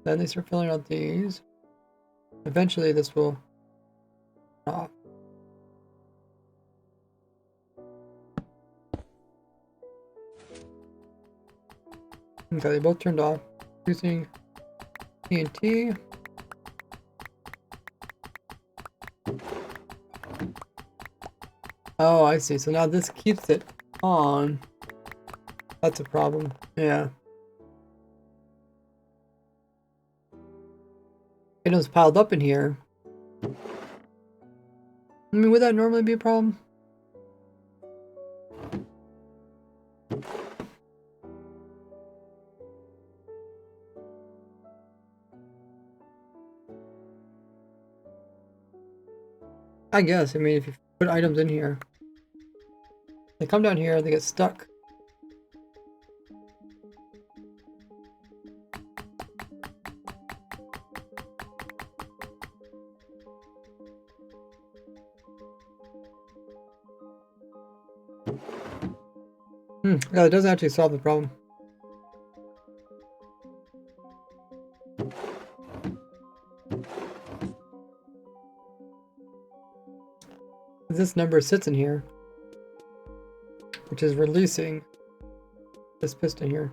Then they start filling out these. Eventually this will off. Okay, they both turned off using TNT. Oh, I see. So now this keeps it on. That's a problem. Yeah. Items piled up in here. I mean, would that normally be a problem? I guess. I mean, if you put items in here, they come down here, they get stuck. Yeah, it doesn't actually solve the problem. This number sits in here, which is releasing this piston here.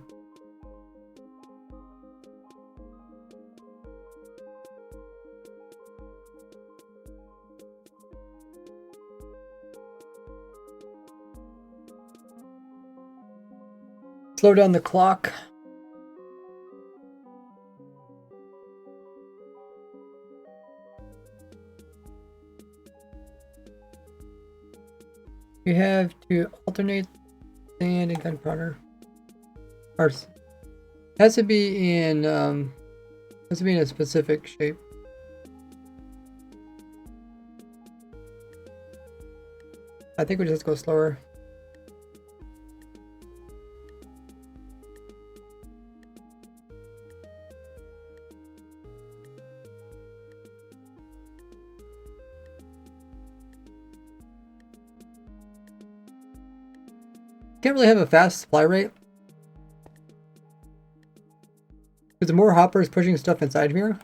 Slow down the clock. You have to alternate sand and gunpowder. Or has to be in a specific shape. I think we just go slower. Can't really have a fast supply rate. Because the more hoppers pushing stuff inside here,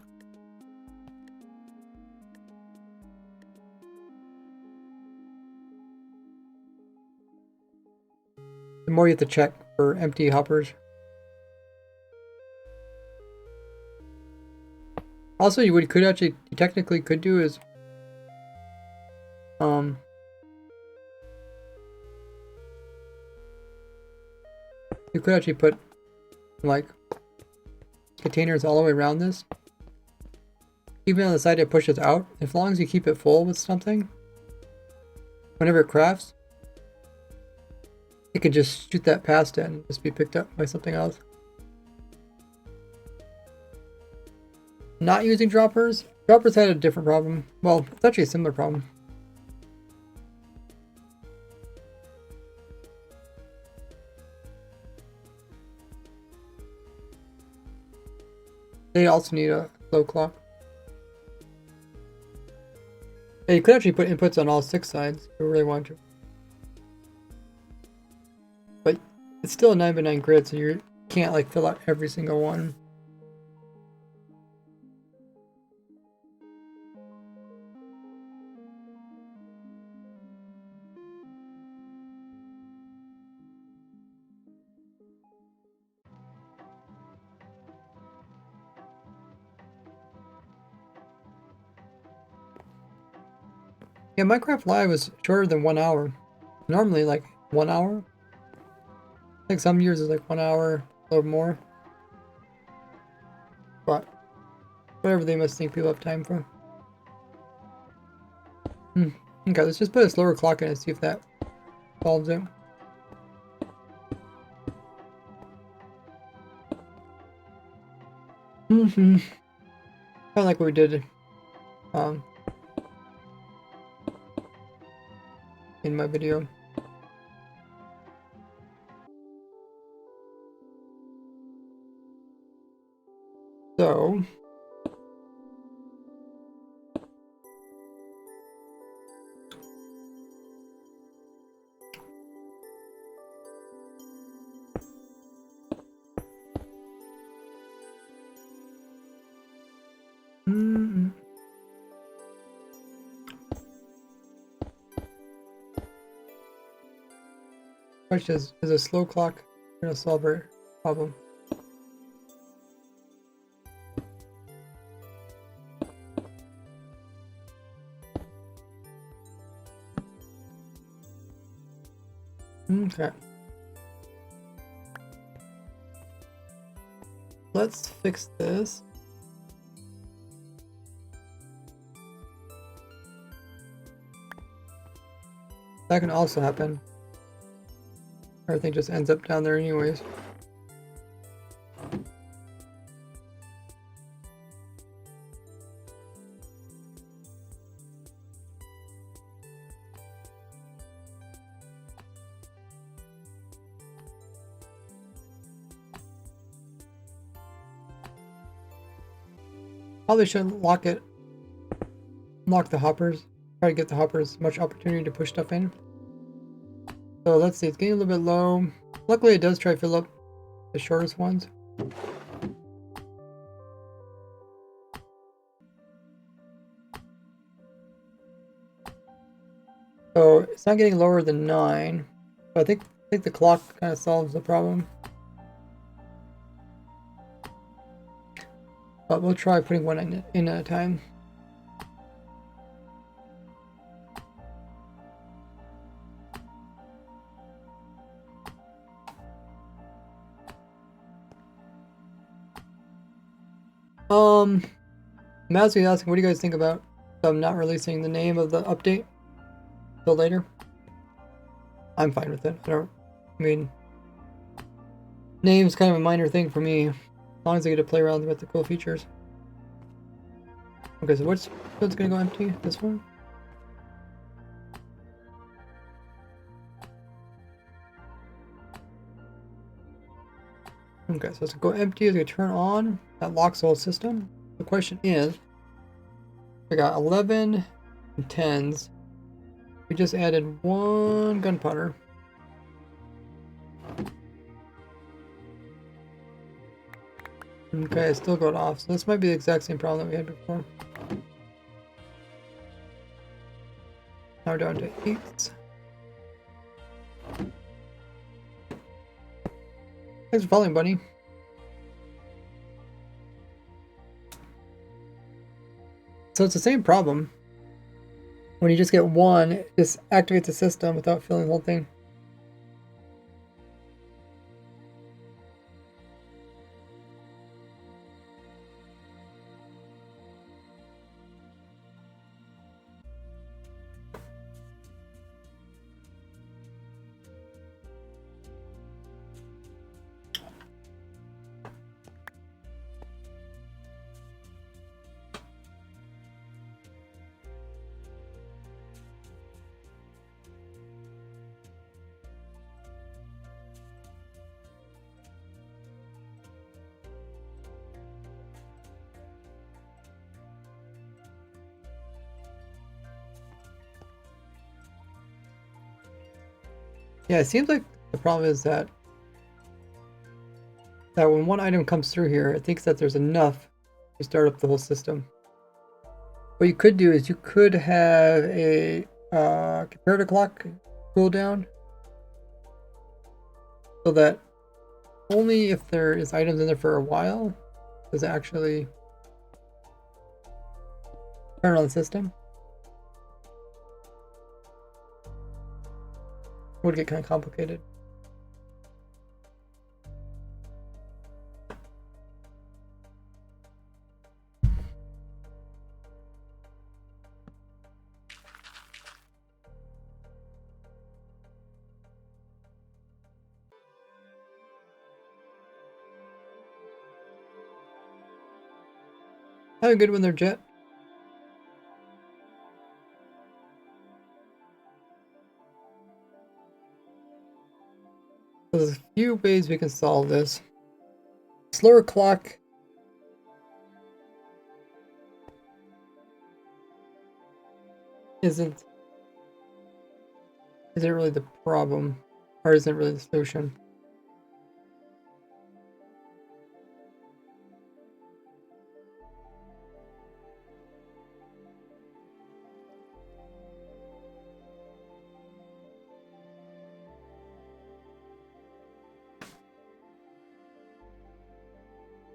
the more you have to check for empty hoppers. Also, you technically could do is you could actually put like containers all the way around this. Even on the side it pushes out, as long as you keep it full with something, whenever it crafts, it could just shoot that past it and just be picked up by something else. Not using droppers. Droppers had a different problem. Well, it's actually a similar problem. They also need a slow clock. Yeah, you could actually put inputs on all 6 sides if you really want to. But it's still a 9x9 grid, so you can't like fill out every single one. Yeah, Minecraft Live was shorter than 1 hour. Normally like 1 hour. I think some years is like 1 hour, a little more. But whatever they must think people have time for. Okay, let's just put a slower clock in and see if that solves it. Kind of like what we did in my video. So question is a slow clock gonna solve our problem? Okay. Let's fix this. That can also happen. Everything just ends up down there anyways. Probably shouldn't lock the hoppers. Try to get the hoppers much opportunity to push stuff in. So let's see, it's getting a little bit low. Luckily it does try to fill up the shortest ones. So it's not getting lower than 9. But I think the clock kind of solves the problem. But we'll try putting one in at a time. Matt's asking, what do you guys think about them not releasing the name of the update till later? I'm fine with it. I mean, name's kind of a minor thing for me, as long as I get to play around with the cool features. Okay, so what's gonna go empty? This one? Okay, so it's gonna go empty, it's gonna turn on. That locks the whole system. The question is, we got 11 and 10s. We just added one gunpowder. Okay, it still got off. So this might be the exact same problem that we had before. Now we're down to 8s. Thanks for following, buddy. So it's the same problem. When you just get one, it just activates the system without filling the whole thing. Yeah, it seems like the problem is that when one item comes through here, it thinks that there's enough to start up the whole system. What you could do is you could have a comparator clock cooldown, so that only if there is items in there for a while does it actually turn on the system. It would get kind of complicated. Have a good one there, Jet. So there's a few ways we can solve this. Slower clock isn't really the problem, or isn't really the solution.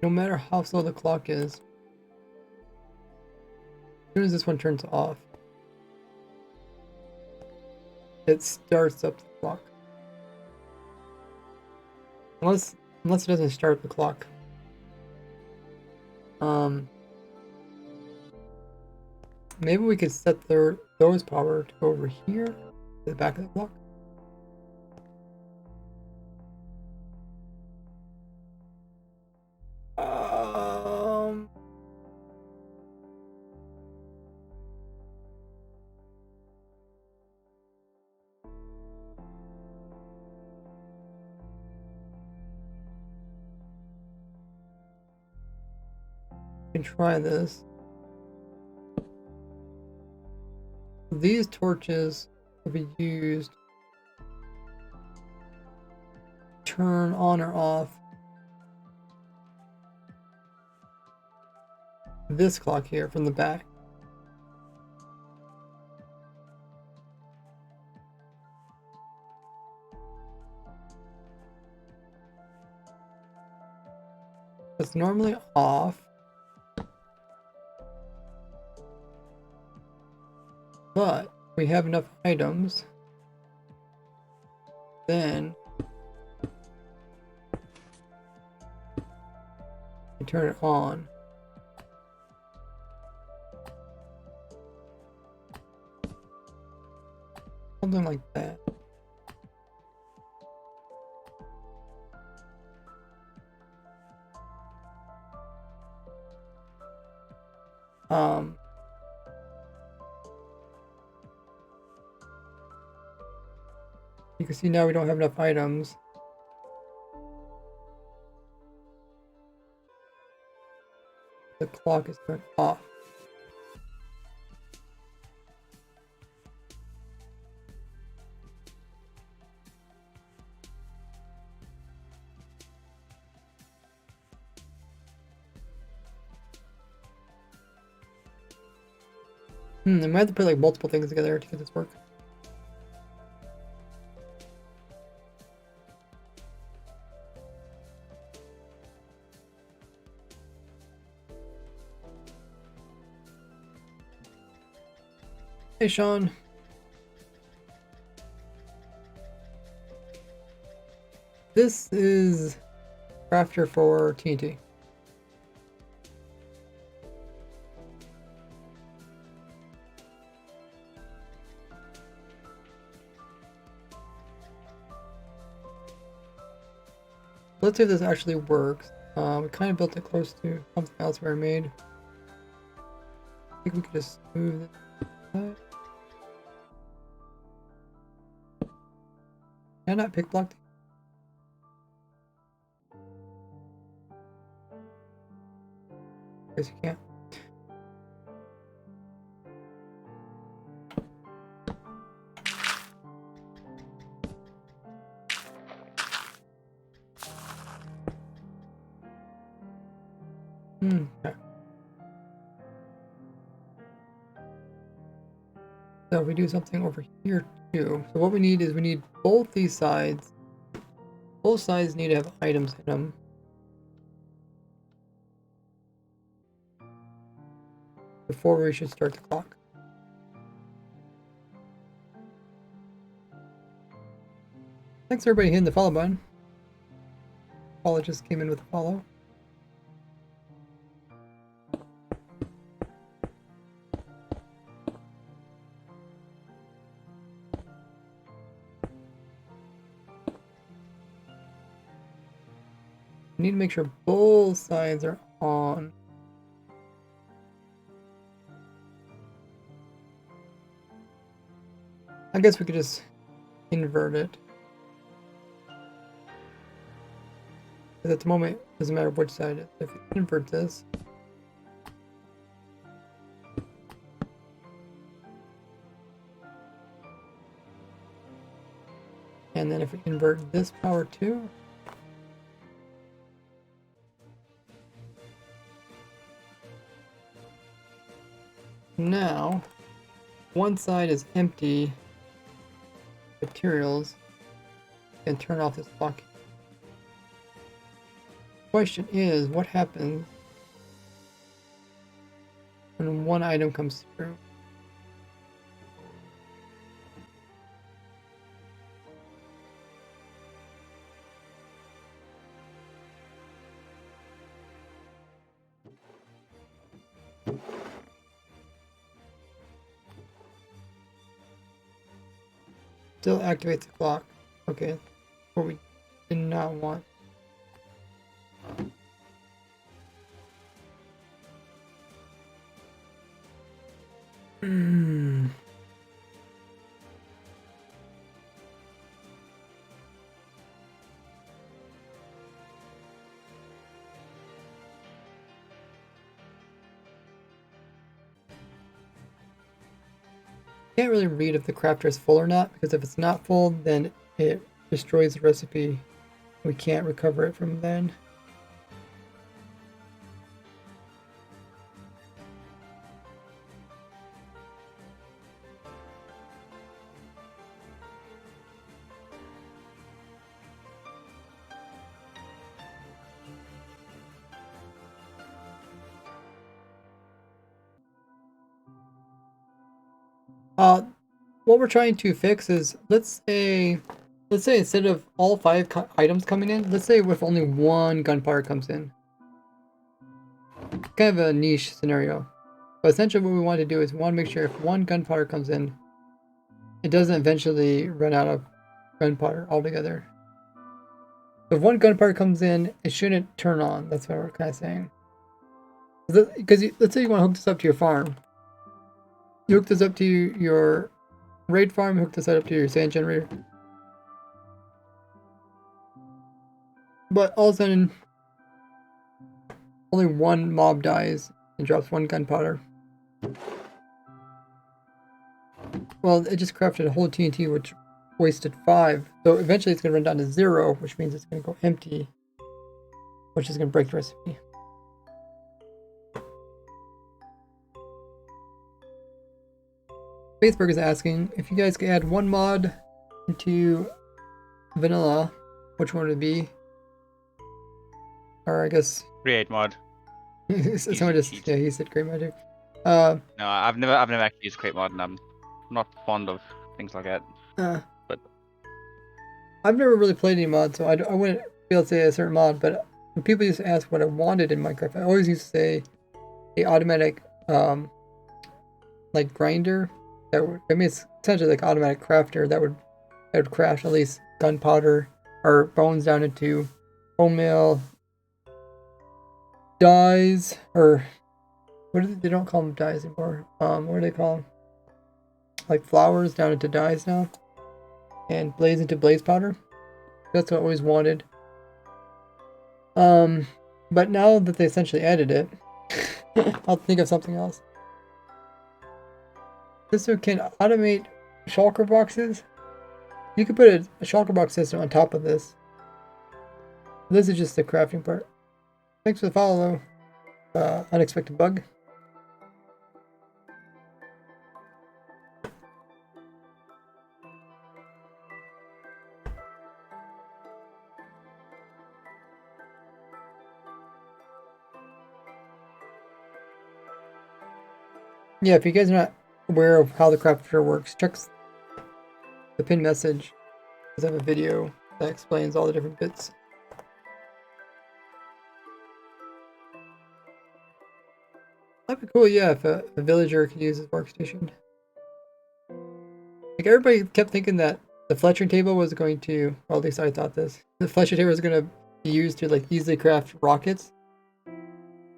No matter how slow the clock is, as soon as this one turns off, it starts up the clock. Unless it doesn't start the clock. Maybe we could set those power to go over here to the back of the clock. Can try this. These torches will be used turn on or off this clock here from the back. It's normally off, but we have enough items, then we turn it on. Something like that. You can see now we don't have enough items. The clock is turned off. I might have to put like multiple things together to get this work. Hey, Sean. This is crafter for TNT. Let's see if this actually works. We kind of built it close to something else we already made. I think we could just move this aside. Can I not pick block? Guess you can't. Okay. So if we do something over here too. So what we need is we need both these sides. Both sides need to have items in them. Before we should start the clock. Thanks everybody hitting the follow button. Paula just came in with a follow. We need to make sure both sides are on. I guess we could just invert it. Because at the moment, it doesn't matter which side it is. If you invert this, and then if we invert this power too, now one side is empty materials and turn off this clock. Question is, what happens when one item comes through? Still activates the clock. Okay, what we did not want. Can't really read if the crafter is full or not, because if it's not full, then it destroys the recipe We can't recover it from then. What we're trying to fix is, let's say instead of all 5 items coming in, let's say with only 1 gunpowder comes in. Kind of a niche scenario. But essentially what we want to do is we want to make sure if 1 gunpowder comes in, it doesn't eventually run out of gunpowder altogether. If 1 gunpowder comes in, it shouldn't turn on. That's what we're kind of saying. Because let's say you want to hook this up to your farm. You hook this up to your raid farm, hook this up to your sand generator. But all of a sudden, only 1 mob dies and drops 1 gunpowder. Well, it just crafted a whole TNT, which wasted 5. So eventually it's going to run down to 0, which means it's going to go empty, which is going to break the recipe. Faithberg is asking if you guys could add 1 mod into vanilla, which one would it be? Or I guess Create mod. someone just, yeah, he said create mod too. No, I've never actually used create mod, and I'm not fond of things like that. But I've never really played any mod, so I wouldn't be able to say a certain mod. But when people used to ask what I wanted in Minecraft, I always used to say a automatic like grinder. That would, I mean, it's essentially like automatic crafter that would craft at least gunpowder or bones down into bone meal, dyes, or what do they don't call them dyes anymore. What do they call them? Like flowers down into dyes now, and blaze into blaze powder. That's what I always wanted. But now that they essentially added it, I'll think of something else. This one can automate shulker boxes. You could put a shulker box system on top of this. This is just the crafting part. Thanks for the follow, unexpected bug. Yeah, if you guys are not aware of how the crafter works, check the pinned message, because I have a video that explains all the different bits. That'd be cool, yeah, if a villager could use his workstation. Like, everybody kept thinking that the Fletching table was going to, well, at least I thought this, the Fletching table was going to be used to like easily craft rockets.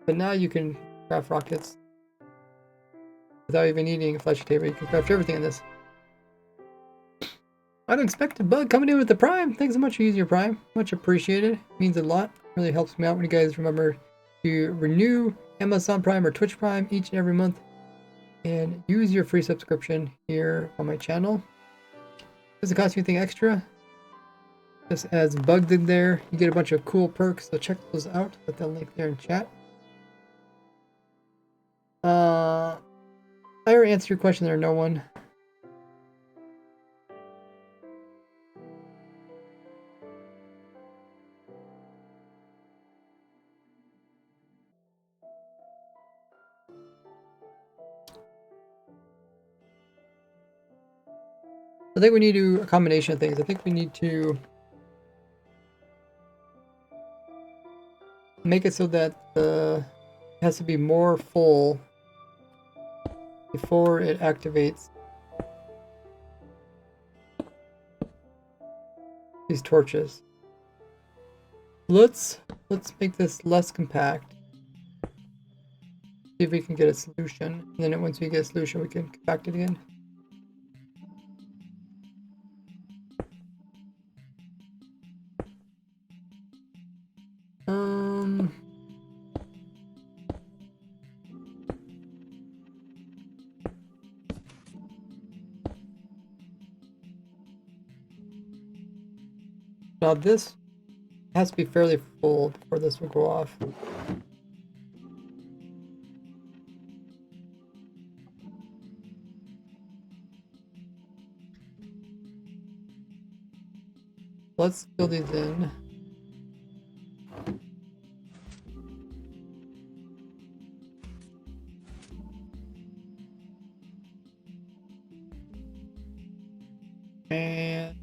But now you can craft rockets without even needing a Fletching table. You can craft everything in this. Unexpected bug coming in with the Prime. Thanks so much for using your Prime. Much appreciated. Means a lot. Really helps me out when you guys remember to renew Amazon Prime or Twitch Prime each and every month, and use your free subscription here on my channel. Doesn't cost you anything extra. Just as bugged in there, you get a bunch of cool perks, so check those out. Put that link there in chat. I already answered your question there, no one. I think we need to do a combination of things. I think we need to make it so that it has to be more full before it activates these torches. Let's make this less compact. See if we can get a solution. And then once we get a solution, we can compact it again. Now this has to be fairly full before this will go off. Let's fill these in. And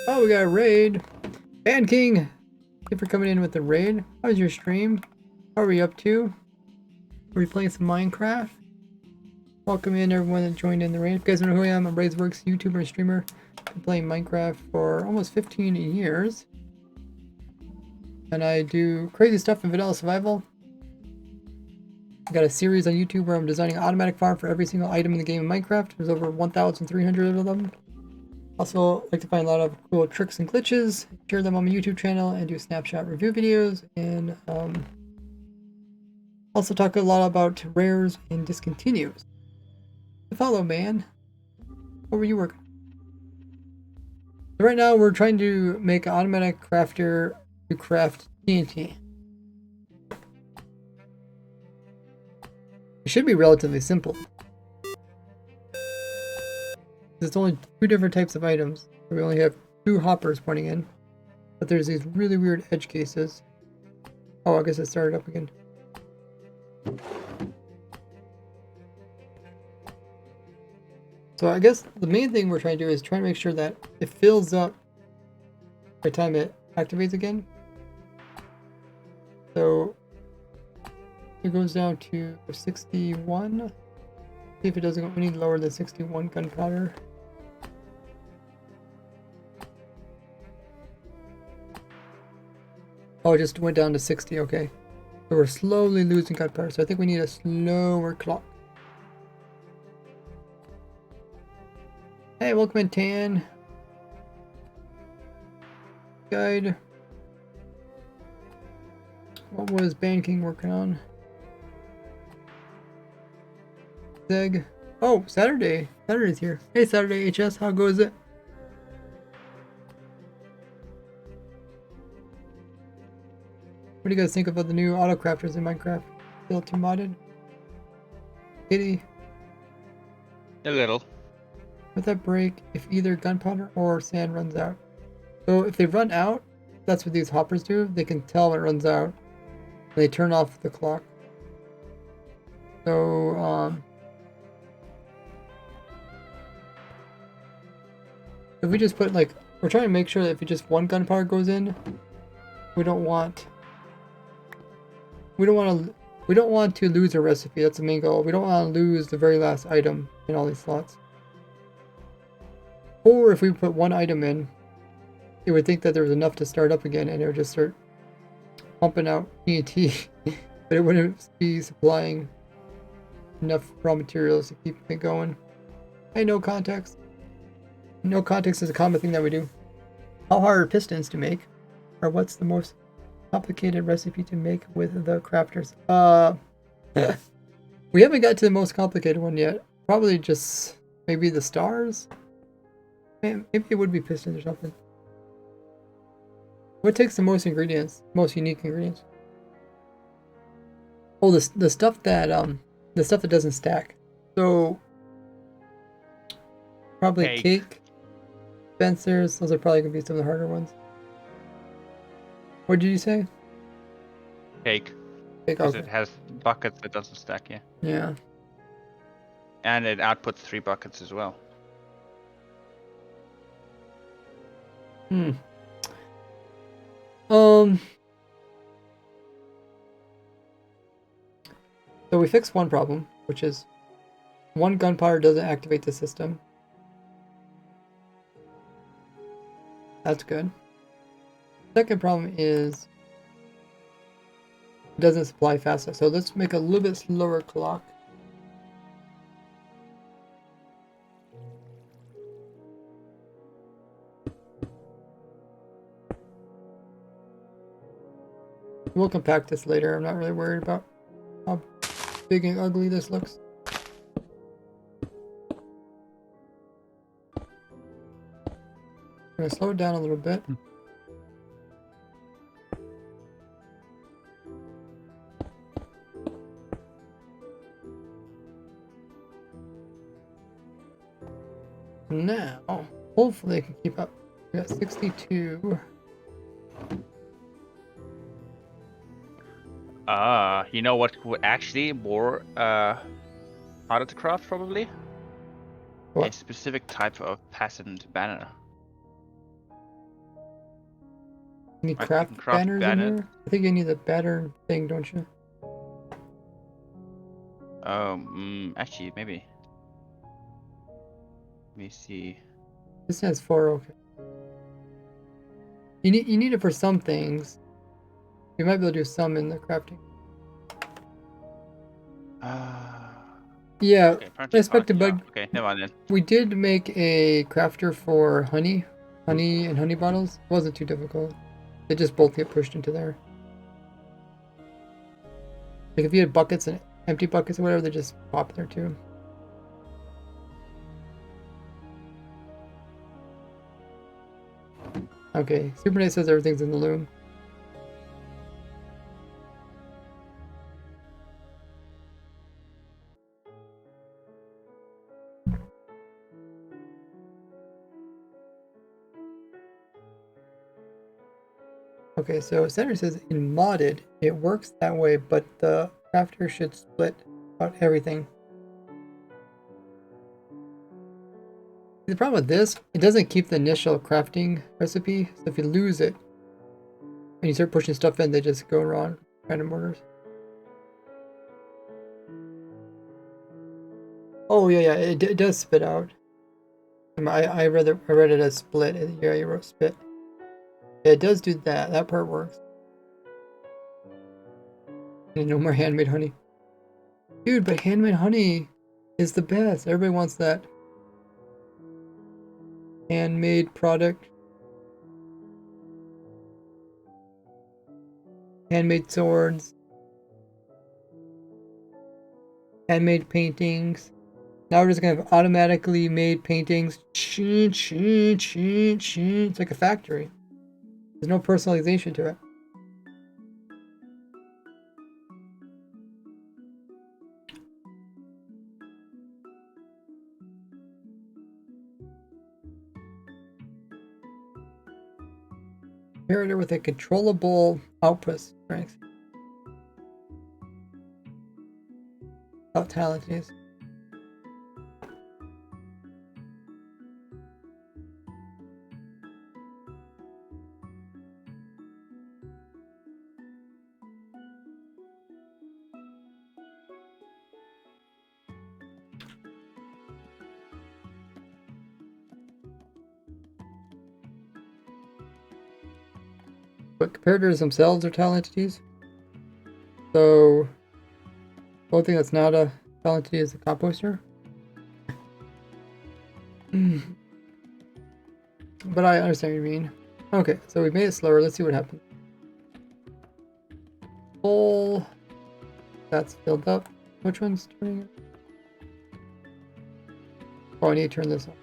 oh, we got a raid. Band King, thank you for coming in with the raid. How was your stream? What are we up to? Are we playing some Minecraft? Welcome in everyone that joined in the raid. If you guys don't know who I am, I'm Brazeworks, YouTuber and streamer. Been playing Minecraft for almost 15 years. And I do crazy stuff in vanilla survival. I got a series on YouTube where I'm designing an automatic farm for every single item in the game of Minecraft. There's over 1,300 of them. Also, like to find a lot of cool tricks and glitches, share them on my YouTube channel, and do snapshot review videos, and also talk a lot about rares and discontinues. Follow, man. What were you working on? So right now, we're trying to make an automatic crafter to craft TNT. It should be relatively simple. There's only 2 different types of items. We only have 2 hoppers pointing in. But there's these really weird edge cases. Oh, I guess it started up again. So I guess the main thing we're trying to do is try to make sure that it fills up by the time it activates again. So it goes down to 61. See if it doesn't go any lower than 61 gunpowder. Oh, it just went down to 60, okay. So we're slowly losing gunpowder, so I think we need a slower clock. Hey, welcome in, Tan. Guide. What was Band King working on? Zeg. Oh, Saturday. Saturday's here. Hey, Saturday HS, how goes it? What do you guys think about the new auto crafters in Minecraft? Still too modded? Kitty. A little. With that break, if either gunpowder or sand runs out. So if they run out, that's what these hoppers do. They can tell when it runs out. And they turn off the clock. So, if we just put like, we're trying to make sure that if just 1 gunpowder goes in, we don't want to lose a recipe. That's the main goal. We don't want to lose the very last item in all these slots. Or if we put 1 item in, it would think that there was enough to start up again, and it would just start pumping out TNT, but it wouldn't be supplying enough raw materials to keep it going. Hey, no context. No context is a common thing that we do. How hard are pistons to make? Or what's the most complicated recipe to make with the crafters? We haven't got to the most complicated one yet. Probably just maybe the stars? Maybe it would be pistons or something. What takes the most ingredients? Most unique ingredients? Oh, the stuff that doesn't stack. So probably cake, Spencers. Those are probably gonna be some of the harder ones. What did you say? Cake. Because it has buckets that doesn't stack, yeah. Yeah. And it outputs 3 buckets as well. So we fixed one problem, which is 1 gunpowder doesn't activate the system. That's good. Second problem is it doesn't supply fast enough. So let's make a little bit slower clock. We'll compact this later. I'm not really worried about how big and ugly this looks. gonna slow it down a little bit. Now, hopefully I can keep up. We got 62. You know what would actually more harder to craft probably? What? A specific type of patent banner. You need Like, you craft can craft banners in banner. here? I think you need the banner thing, don't you? Actually, maybe. Let me see. This has 4, okay. You need it for some things. You might be able to do some in the crafting. Yeah, Okay, apparently unexpected yeah, bug. okay, never mind then. We did make a crafter for honey and honey bottles. It wasn't too difficult. They just both get pushed into there. Like if you had buckets and empty buckets or whatever, they just pop there too. Okay, Super Nate says everything's in the loom. Okay, so Senator says in modded, it works that way, but the crafter should split about everything. The problem with this, it doesn't keep the initial crafting recipe, so if you lose it, and you start pushing stuff in, they just go wrong, random orders. Oh yeah, it does spit out. I read it as split. Yeah, you wrote spit. Yeah, it does do that. That part works. And no more handmade honey. Dude, but handmade honey is the best. Everybody wants that. Handmade product. Handmade swords. Handmade paintings. Now we're just gonna have automatically made paintings. It's like a factory. There's no personalization to it. Character with a controllable output strength. How talented he is. But comparators themselves are talent entities. So the only thing that's not a talent entity is the composter. But I understand what you mean. Okay, so we made it slower. Let's see what happens. Full. That's filled up. Which one's turning it? Oh, I need to turn this on.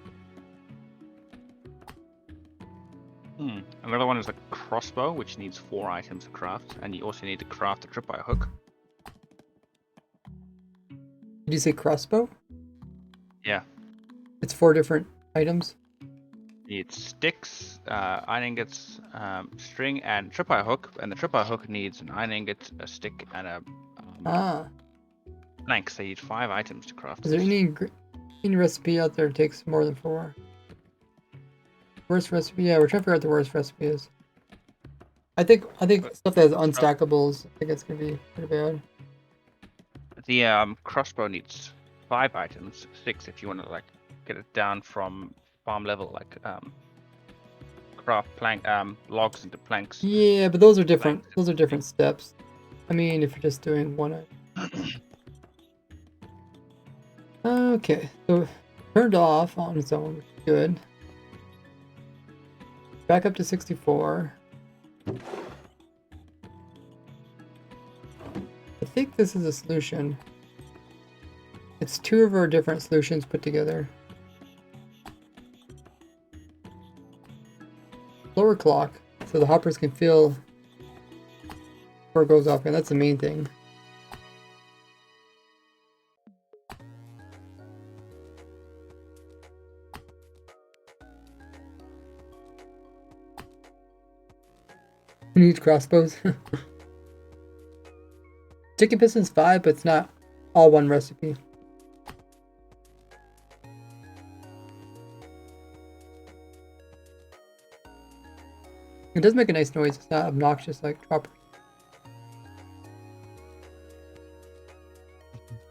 Another one is the crossbow, which needs 4 items to craft, and you also need to craft a tripwire hook. Did you say crossbow? Yeah. It's 4 different items. You need sticks, iron ingots, string, and tripwire hook. And the tripwire hook needs an iron ingot, a stick, and a plank. So you need 5 items to craft. Is there any recipe out there that takes more than 4? Worst recipe? Yeah, we're trying to figure out the worst recipe is. I think stuff that has unstackables, I think it's gonna be pretty bad. The crossbow needs 5 items, 6 if you want to like get it down from farm level, like craft plank logs into planks. Yeah, but those are different. Those are different steps. I mean, if you're just doing one item. Okay, so turned off on its own, which is good. Back up to 64. I think this is a solution. It's 2 of our different solutions put together. slower clock so the hoppers can fill before it goes off, and that's the main thing. Who needs crossbows? Chicken piston's 5, but it's not all one recipe. It does make a nice noise. It's not obnoxious like choppers.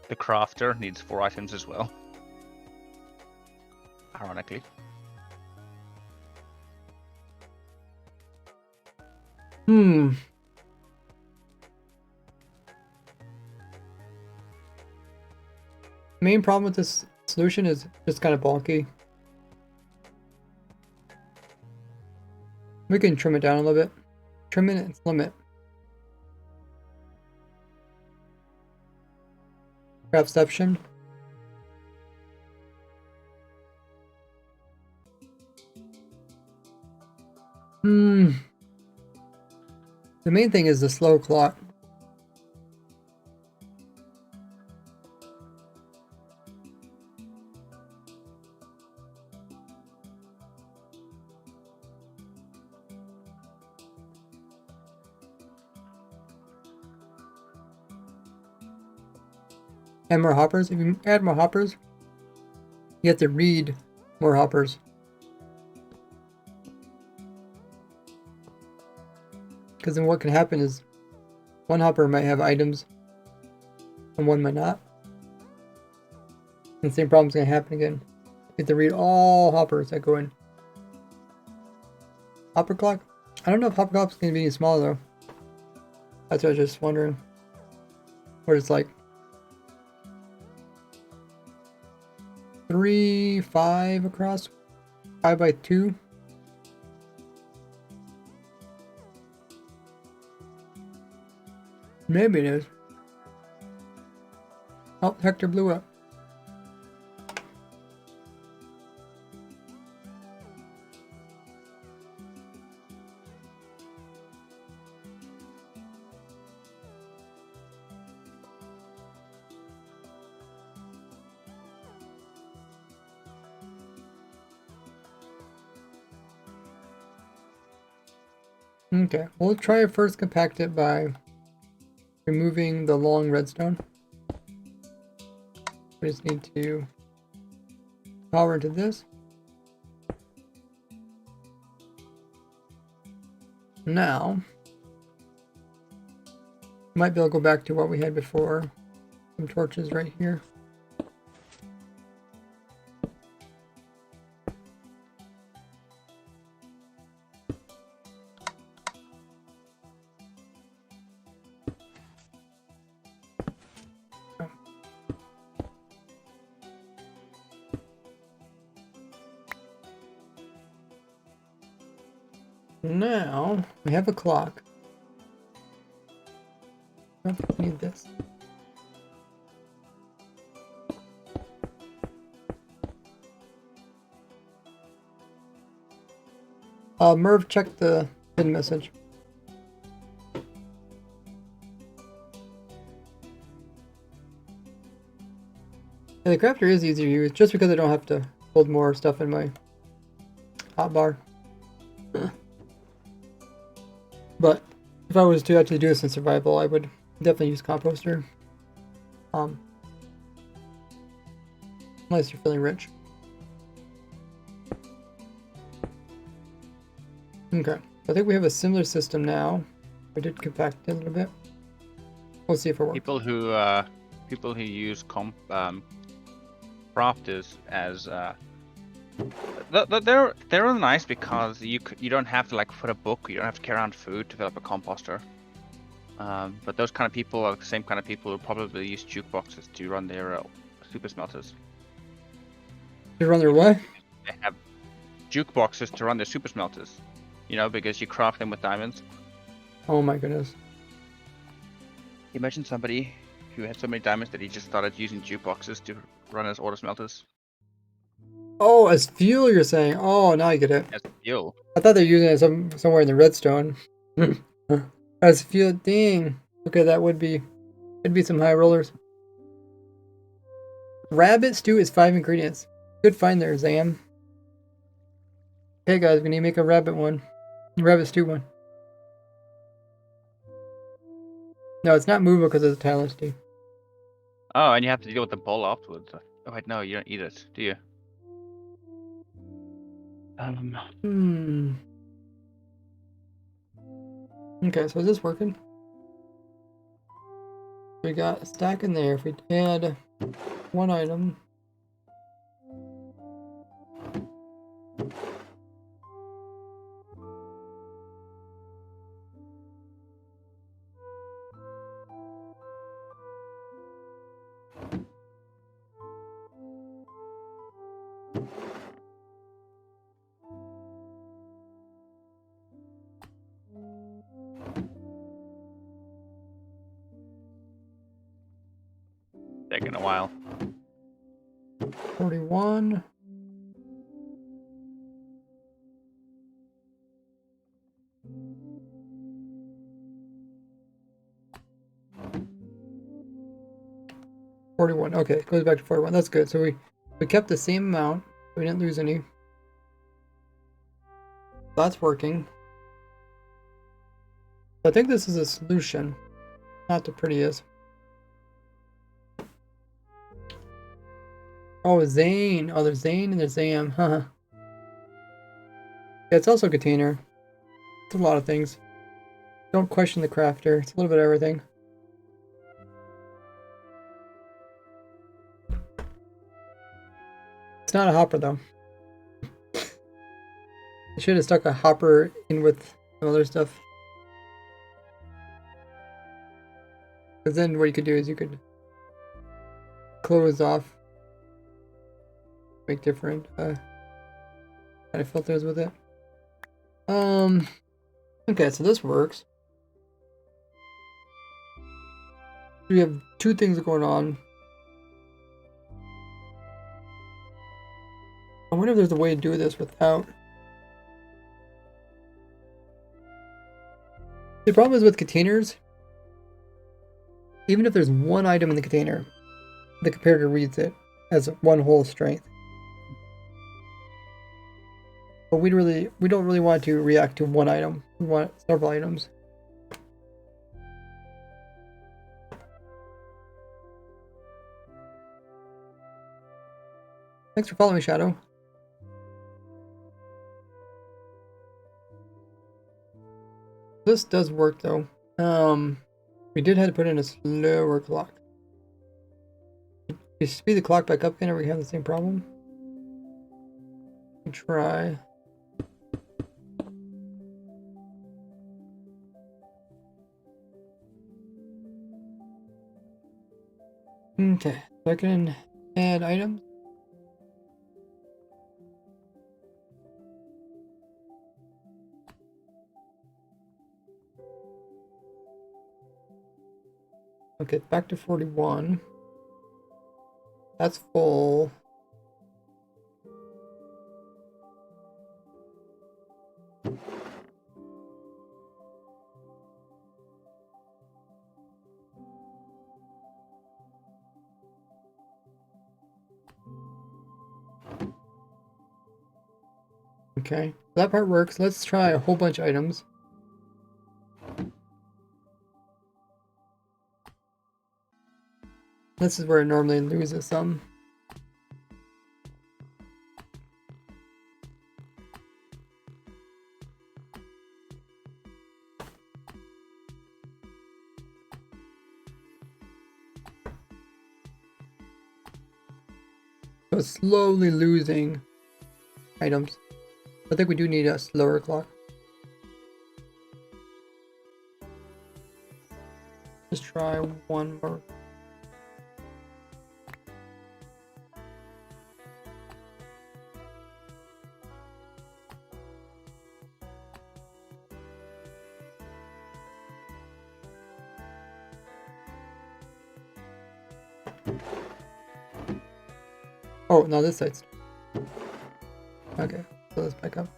The crafter needs 4 items as well. Ironically. Main problem with this solution is just kind of bulky. We can trim it down a little bit. Trim it its limit. Craftception. The main thing is the slow clock. Add more hoppers. If you add more hoppers, you have to read more hoppers. Because then what can happen is one hopper might have items and one might not. And the same problem's going to happen again. You have to read all hoppers that go in. Hopper clock? I don't know if hopper clock's going to be any smaller though. That's what I was just wondering. What it's like. 3, 5 across. 5 by 2. Maybe it is. Oh, Hector blew up. Okay, we'll try to first compact it by removing the long redstone. We just need to power into this. Now, might be able to go back to what we had before. Some torches right here. Now, we have a clock. Oh, we need this. Merv, check the pin message. Yeah, the crafter is easier to use, just because I don't have to hold more stuff in my hotbar. But if I was to actually do this in survival, I would definitely use composter. Unless you're feeling rich. Okay, I think we have a similar system now. We did compact it a little bit. We'll see if it works. People who use crafters as they're really nice because you don't have to like put a book, you don't have to carry around food to fill up a composter. But those kind of people are the same kind of people who probably use jukeboxes to run their super smelters. To run their what? They have jukeboxes to run their super smelters. You know, because you craft them with diamonds. Oh my goodness. Imagine somebody who had so many diamonds that he just started using jukeboxes to run his auto smelters. Oh, as fuel you're saying. Oh, now I get it. as fuel. I thought they're using it somewhere in the redstone. As fuel, dang. Okay, that would be, it'd be some high rollers. Rabbit stew is 5 ingredients. Good find there, Zam. Okay guys, we need to make a rabbit one. Rabbit stew one. No, it's not movable because of the talent stew. Oh, and you have to deal with the bowl afterwards. Oh wait, no, you don't eat it, do you? Okay, so is this working? We got a stack in there. If we add one item. Taking a while. 41. Okay, it goes back to 41. That's good. So we kept the same amount. We didn't lose any. That's working. I think this is a solution. Not the prettiest. Oh, Zane. Oh, there's Zane and there's Zam. Huh. Yeah, it's also a container. It's a lot of things. Don't question the crafter. It's a little bit of everything. It's not a hopper though. I should have stuck a hopper in with some other stuff. Because then what you could do is you could close off, make different kind of filters with it. Okay, so this works. We have two things going on. I wonder if there's a way to do this without. The problem is with containers, even if there's one item in the container, the comparator reads it as one whole strength. But we don't really want to react to one item. We want several items. Thanks for following me, Shadow. This does work though. We did have to put in a slower clock. If you speed the clock back up again, are we have the same problem? Try. Okay, so I can add items. Okay, back to 41. That's full. Okay, that part works. Let's try a whole bunch of items. This is where it normally loses some. So it's slowly losing items. I think we do need a slower clock. Just try one more. Oh, no, this side's. Okay, so let's back up.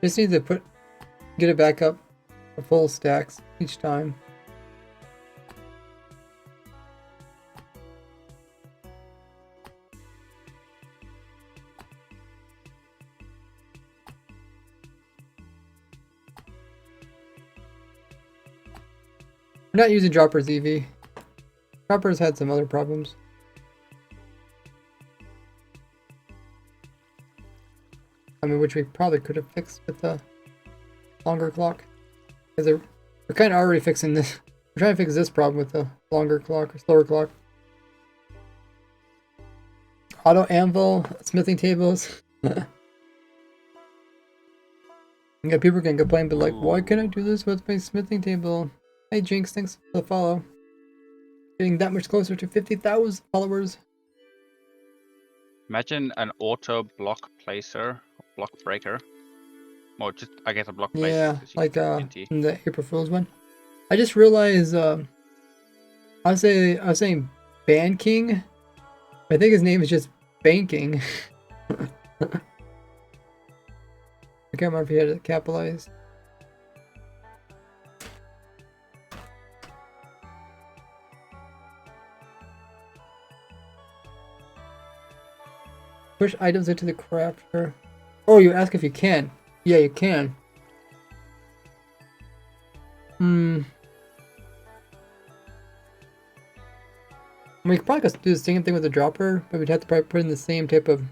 Just need to get it back up for full stacks each time. We're not using droppers EV. Droppers had some other problems. I mean, which we probably could have fixed with the longer clock. Because we're kind of already fixing this. We're trying to fix this problem with the longer clock or slower clock. Auto anvil, smithing tables. Yeah, people can complain, but like, why can't I do this with my smithing table? Hey Jinx, thanks for the follow. Getting that much closer to 50,000 followers. Imagine an auto block placer, block breaker. Or just, I guess, a block placer. Yeah, 'cause you like can TNT. in the April Fool's one. I just realized I was saying Ban King. I think his name is just Banking. I can't remember if he had it capitalized. Push items into the crafter. Oh, you ask if you can. Yeah, you can. We could probably do the same thing with the dropper, but we'd have to probably put in the same type of what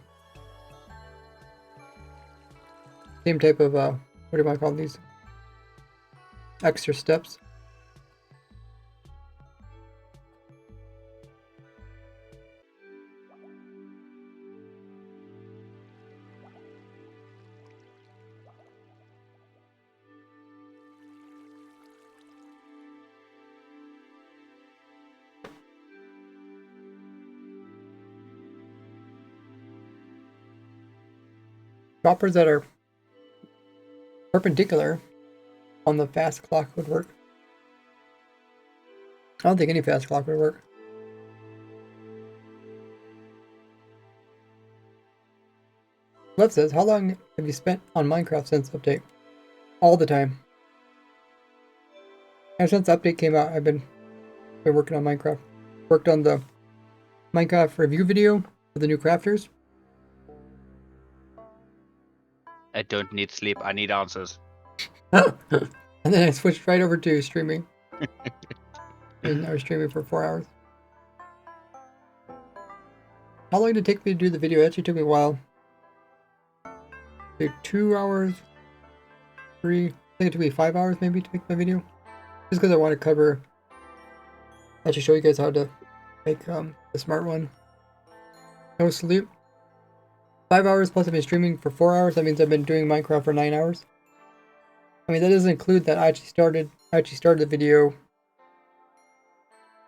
do you want to call these? Extra steps. Droppers that are perpendicular on the fast clock would work. I don't think any fast clock would work. Lev says, how long have you spent on Minecraft since update? All the time. And since the update came out, I've been working on Minecraft. Worked on the Minecraft review video for the new crafters. I don't need sleep, I need answers. And then I switched right over to streaming. And I was streaming for 4 hours. How long did it take me to do the video? It actually took me a while. Like 2 hours, 3, I think it took me 5 hours maybe to make my video. Just because I want to cover, actually show you guys how to make the smart one. No sleep. 5 hours plus I've been streaming for 4 hours. That means I've been doing Minecraft for 9 hours. I mean, that doesn't include that I actually started the video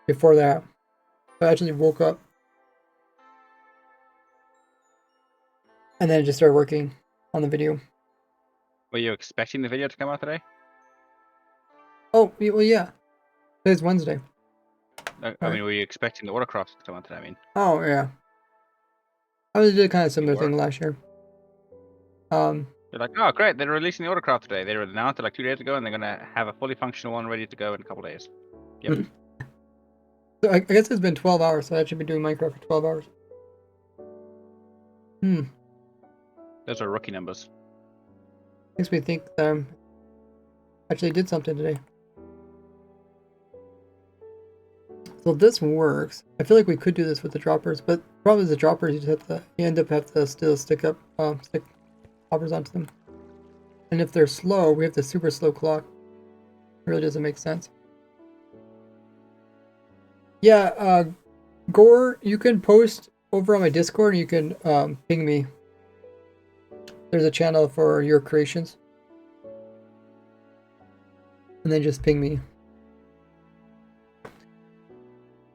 before that. So I actually woke up and then I just started working on the video. Were you expecting the video to come out today? Oh, well, yeah. Today's Wednesday. I Right. mean, were you expecting the autocraft to come out today? I mean, Oh, yeah. I did a kind of similar You thing last year. you're like, oh, great, they're releasing the autocraft today. They announced it like 2 days ago, and they're gonna have a fully functional one ready to go in a couple days. Yep. So I guess it's been 12 hours, so I should be doing Minecraft for 12 hours. Those are rookie numbers. Makes me think that I actually did something today. So this works. I feel like we could do this with the droppers, but the problem is the droppers, you end up having to still stick hoppers onto them. And if they're slow, we have the super slow clock. It really doesn't make sense. Yeah, Gore, you can post over on my Discord and you can ping me. There's a channel for your creations. And then just ping me.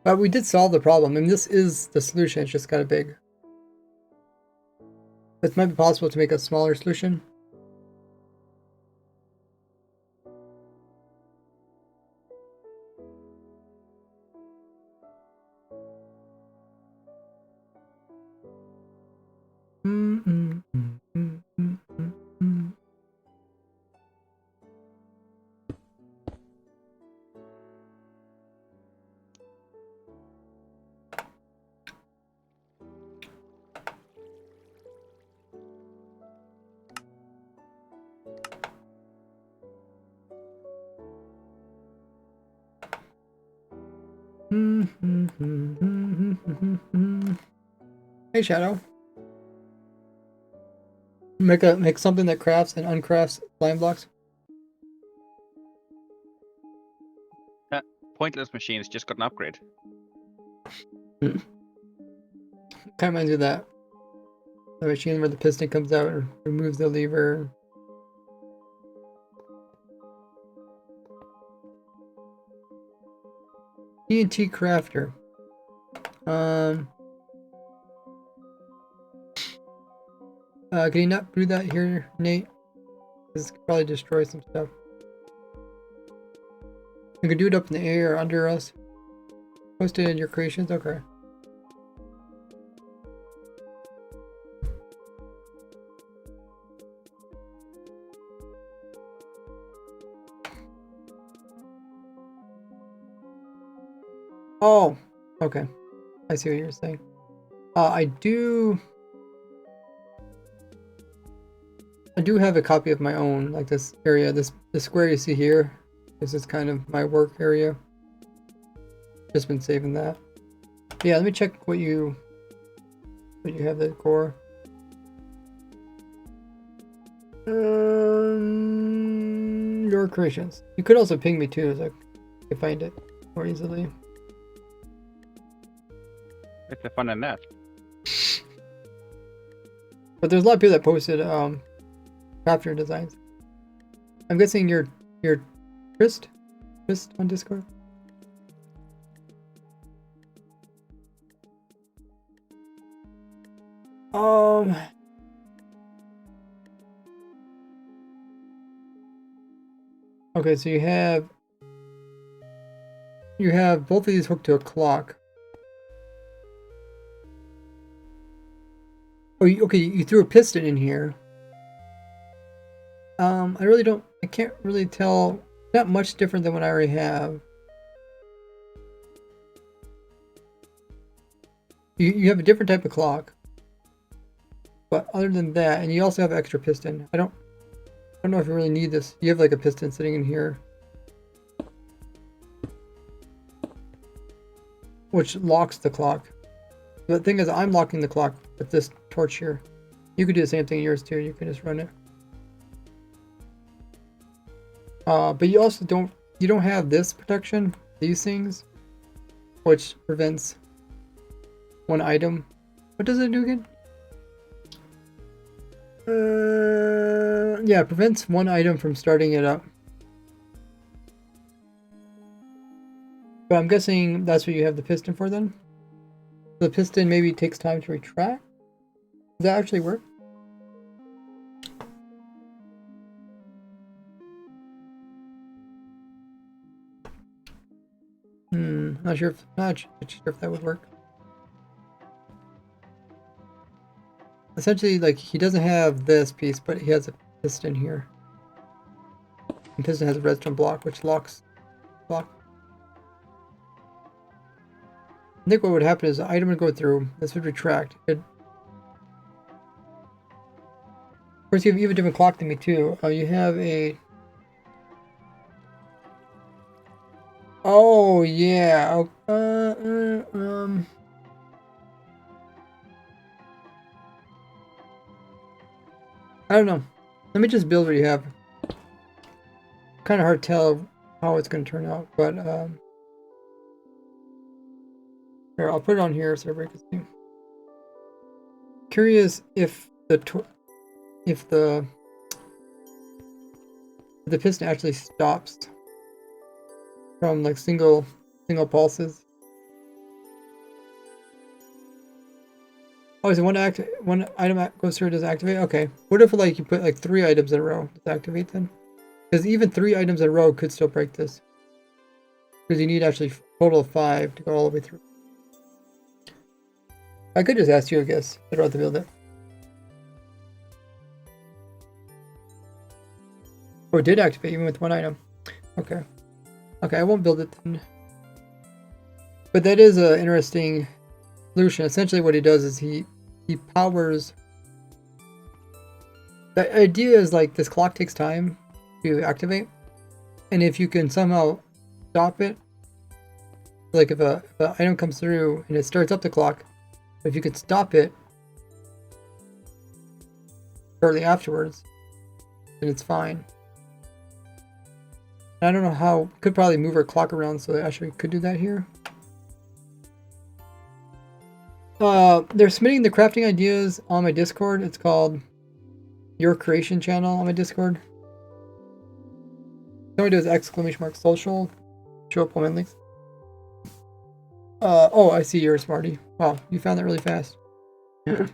But we did solve the problem. I mean, this is the solution. It's just kind of big. It might be possible to make a smaller solution. Hey, Shadow. Make something that crafts and uncrafts slime blocks. Pointless machines just got an upgrade. Kind of reminds me of that. The machine where the piston comes out and removes the lever. TNT crafter. Can you not do that here, Nate? This could probably destroy some stuff. You can do it up in the air under us. Post it in your creations? Okay. Oh, okay. I see what you're saying. I do have a copy of my own, like this area, the square you see here. This is kind of my work area. Just been saving that. Yeah, let me check what you have the core. Your creations. You could also ping me too, so I can find it more easily. It's a fun in that. But there's a lot of people that posted crafter designs. I'm guessing you're Trist on Discord. Okay, so you have both of these hooked to a clock. Oh, okay, you threw a piston in here. I can't really tell. Not much different than what I already have. You have a different type of clock. But other than that, and you also have extra piston. I don't know if you really need this. You have like a piston sitting in here, which locks the clock. The thing is, I'm locking the clock with this torch here. You could do the same thing in yours too. You can just run it. But you also don't have this protection, these things, which prevents one item. What does it do again? Yeah, it prevents one item from starting it up. But I'm guessing that's what you have the piston for then? The piston maybe takes time to retract? Does that actually work? Not sure if that would work. Essentially, like, he doesn't have this piece, but he has a piston here. And piston has a redstone block, which locks block. I think what would happen is the item would go through, this would retract. Of course, you have a different clock than me too. You have a... Oh, yeah. I don't know. Let me just build what you have. Kind of hard to tell how it's going to turn out, but here, I'll put it on here so everybody can see. Curious if the piston actually stops from like single pulses. Oh, is it one item goes through, does it activate? Okay. What if like you put like 3 items in a row? Does it activate then? Because even 3 items in a row could still break this. Because you need actually a total of 5 to go all the way through. I could just ask you, I guess. I'd rather build it. Oh, it did activate even with 1 item. Okay. Okay, I won't build it then. But that is an interesting solution. Essentially what he does is he powers... The idea is like this clock takes time to activate. And if you can somehow stop it, like if a item comes through and it starts up the clock, if you could stop it shortly afterwards, then it's fine. I don't know how, could probably move our clock around so that actually could do that here. They're submitting the crafting ideas on my Discord. It's called Your Creation Channel on my Discord. Somebody does !social. Show up momentarily. Oh, I see yours, Marty. Wow, you found that really fast. Yeah.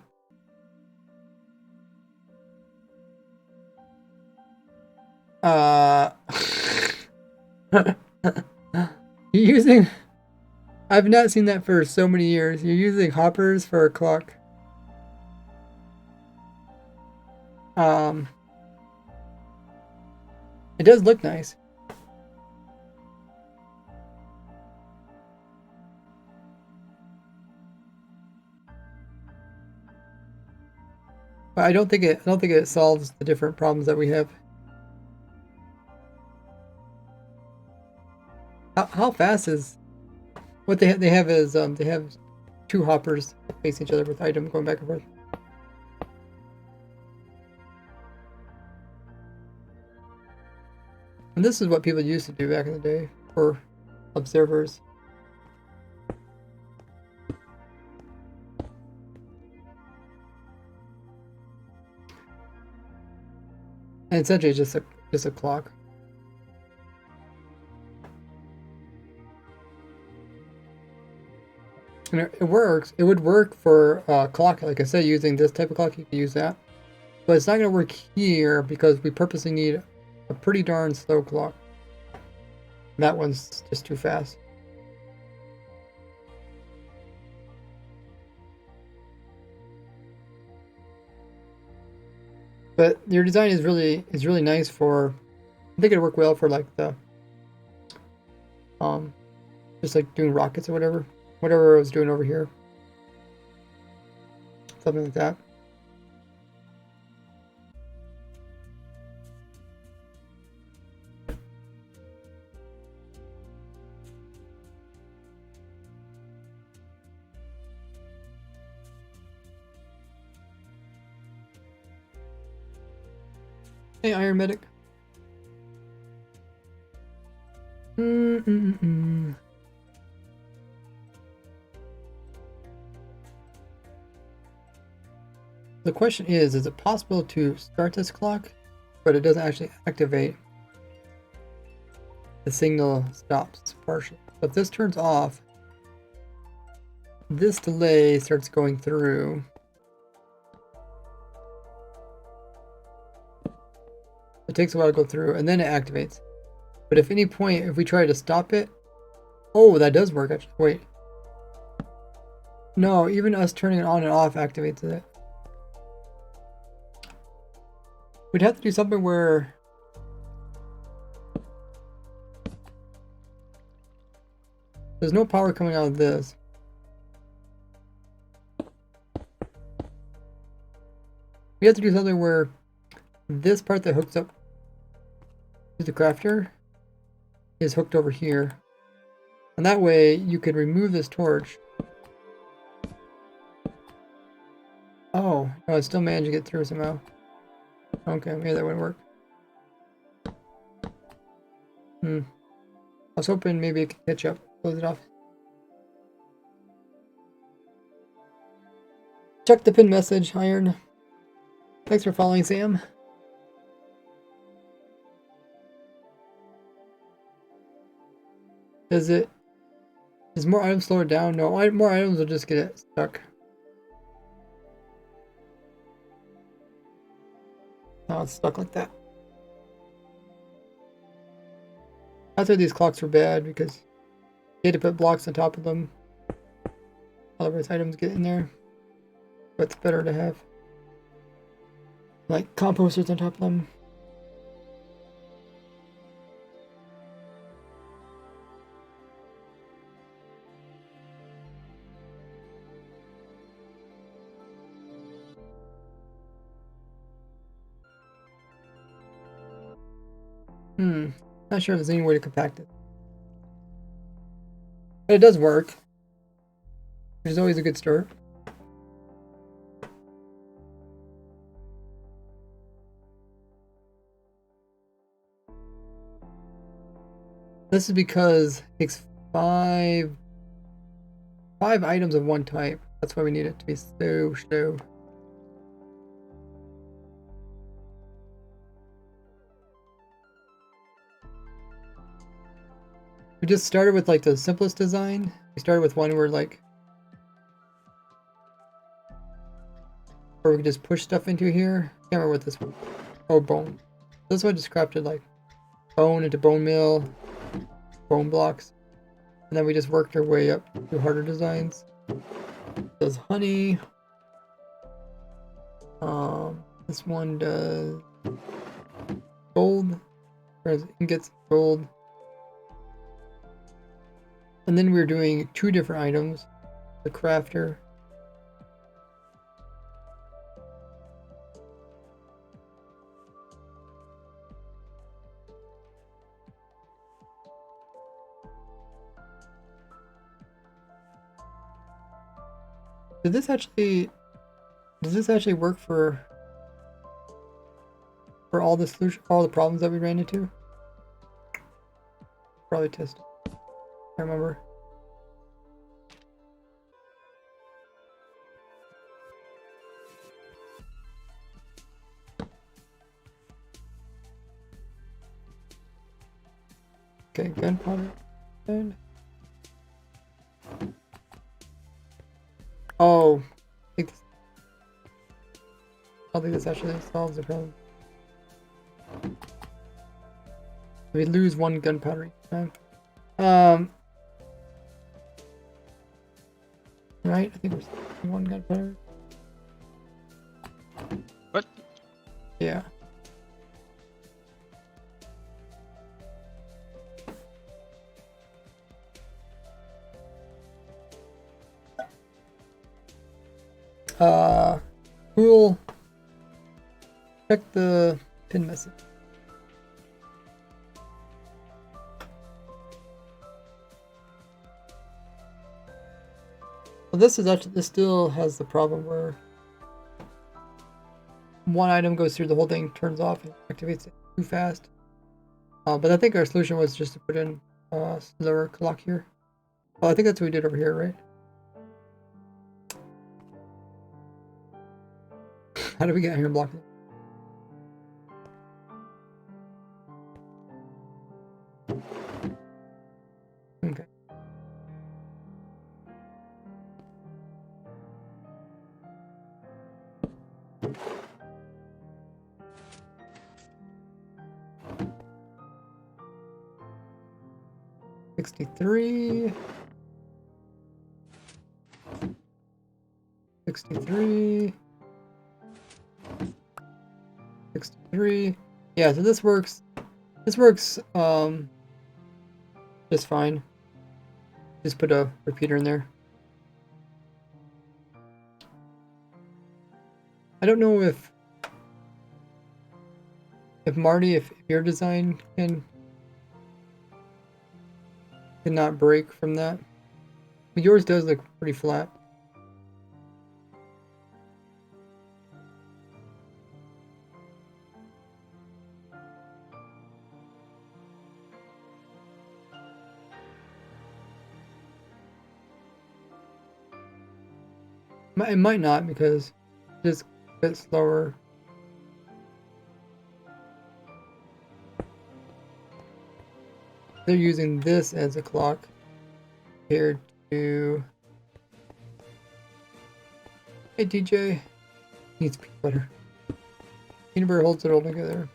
You're using... I've not seen that for so many years. You're using hoppers for a clock. It does look nice. But I don't think it solves the different problems that we have. How fast is... What they have is they have 2 hoppers facing each other with item going back and forth. And this is what people used to do back in the day for observers. And essentially just a clock. And it works. It would work for a clock, like I said, using this type of clock. You can use that, but it's not going to work here because we purposely need a pretty darn slow clock. And that one's just too fast. But your design is really nice for. I think it'd work well for like the just like doing rockets or whatever I was doing over here, something like that. Hey, Iron Medic. The question is it possible to start this clock, but it doesn't actually activate? The signal stops partially. So if this turns off, this delay starts going through. It takes a while to go through, and then it activates. But if any point, if we try to stop it... Oh, that does work, actually. Wait. No, even us turning it on and off activates it. We'd have to do something where... There's no power coming out of this. We have to do something where this part that hooks up to the crafter is hooked over here. And that way you could remove this torch. Oh, no, I still managed to get through somehow. Okay, maybe that wouldn't work. I was hoping maybe it could catch up. Close it off. Check the pin message, Iron. Thanks for following, Sam. Does more items slow it down? No, more items will just get it stuck. Now it's stuck like that. That's why these clocks were bad, because you had to put blocks on top of them. Otherwise items get in there. But it's better to have like composters on top of them. Not sure if there's any way to compact it. But it does work. Which is always a good start. This is because it takes five items of one type. That's why we need it to be so slow. We just started with like the simplest design. We started with one where we could just push stuff into here. Can't remember what this one. Oh, bone. This one just crafted like bone into bone mill, bone blocks, and then we just worked our way up to harder designs. Does honey. This one does gold, whereas ingots gold. And then we're doing two different items. The crafter. Does this actually work for all the problems that we ran into? Probably test it. I remember. Okay, gunpowder. Oh, I don't think this actually solves the problem. We lose one gunpowder each time. Right? I think we're losing one gunpowder. What? Yeah. Cool. Check the pin message. Well, this still has the problem where one item goes through the whole thing, turns off, and activates it too fast. But I think our solution was just to put in a slower clock here. Well, I think that's what we did over here, right? How did we get here and block it? Okay. $63. 63. 63. Yeah, so this works. This works just fine. Just put a repeater in there. I don't know if Marty, if your design cannot break from that. But yours does look pretty flat. It might not, because it's a bit slower. They're using this as a clock compared to... Hey DJ, needs peanut butter. Peanut butter holds it all together.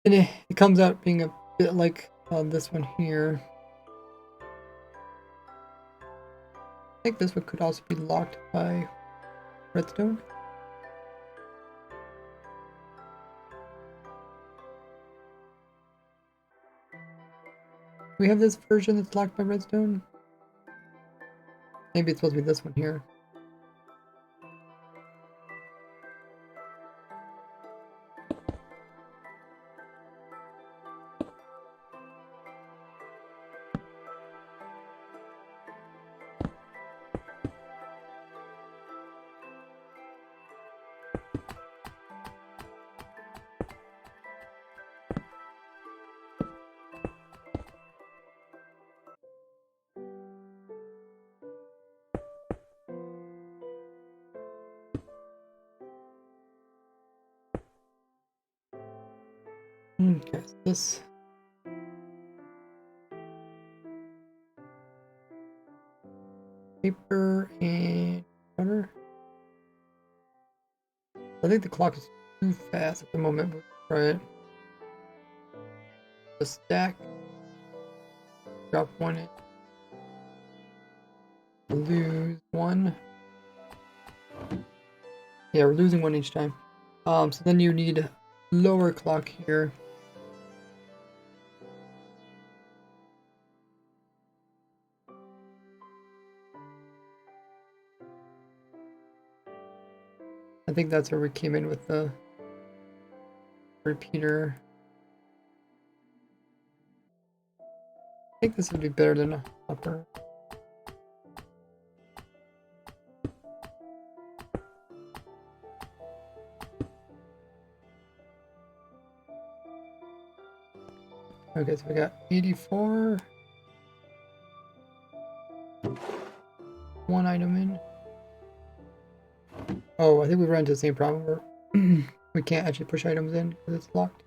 And it comes out being a bit like this one here. I think this one could also be locked by redstone. Do we have this version that's locked by redstone? Maybe it's supposed to be this one here. Okay, so this paper and butter. I think the clock is too fast at the moment, but try it. The stack. Drop one in. Lose one. Yeah, we're losing one each time. So then you need lower clock here. I think that's where we came in with the repeater. I think this would be better than a hopper. Okay, so we got 84. One item in. Oh, I think we run into the same problem where we can't actually push items in because it's locked.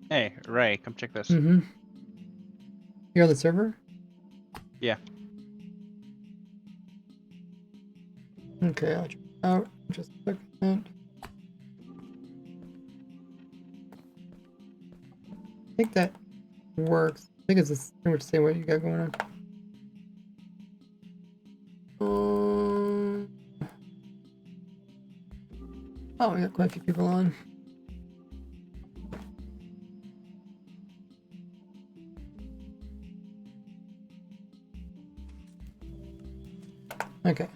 Hey, Ray, come check this. Mm-hmm. You're on the server? Yeah. Okay, I'll check it out. Just a second. I think that works. I think it's pretty much the same way you got going on. Oh, we got quite a few people on. Okay.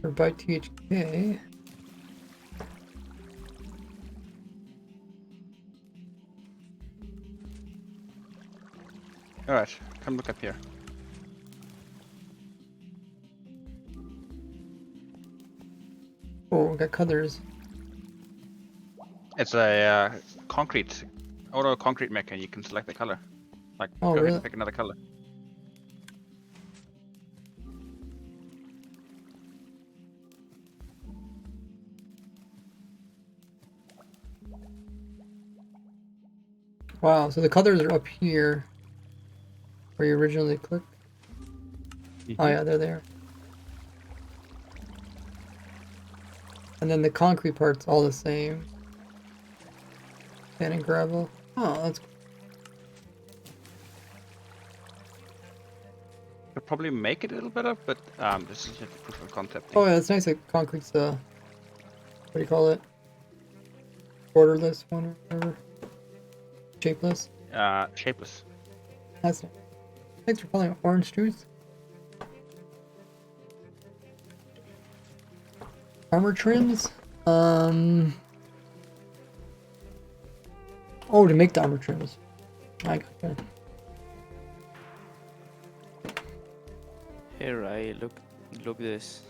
Or by THK. Alright, come look up here. Oh, we got colors. It's a concrete, auto concrete mecha. You can select the color. Like, Oh, go ahead really? and pick another color. Wow, so the colors are up here where you originally clicked. Oh yeah, they're there. And then the concrete part's all the same. Sand and gravel. Oh, that's cool. Could probably make it a little better, but this is just a proof of concept thing. Oh yeah, it's nice that concrete's what do you call it? Borderless one or whatever. Shapeless. Shapeless. That's nice. Thanks for calling it orange juice. Armor trims? Oh, to make the armor trims. I gotcha. Hey, Ray, look this.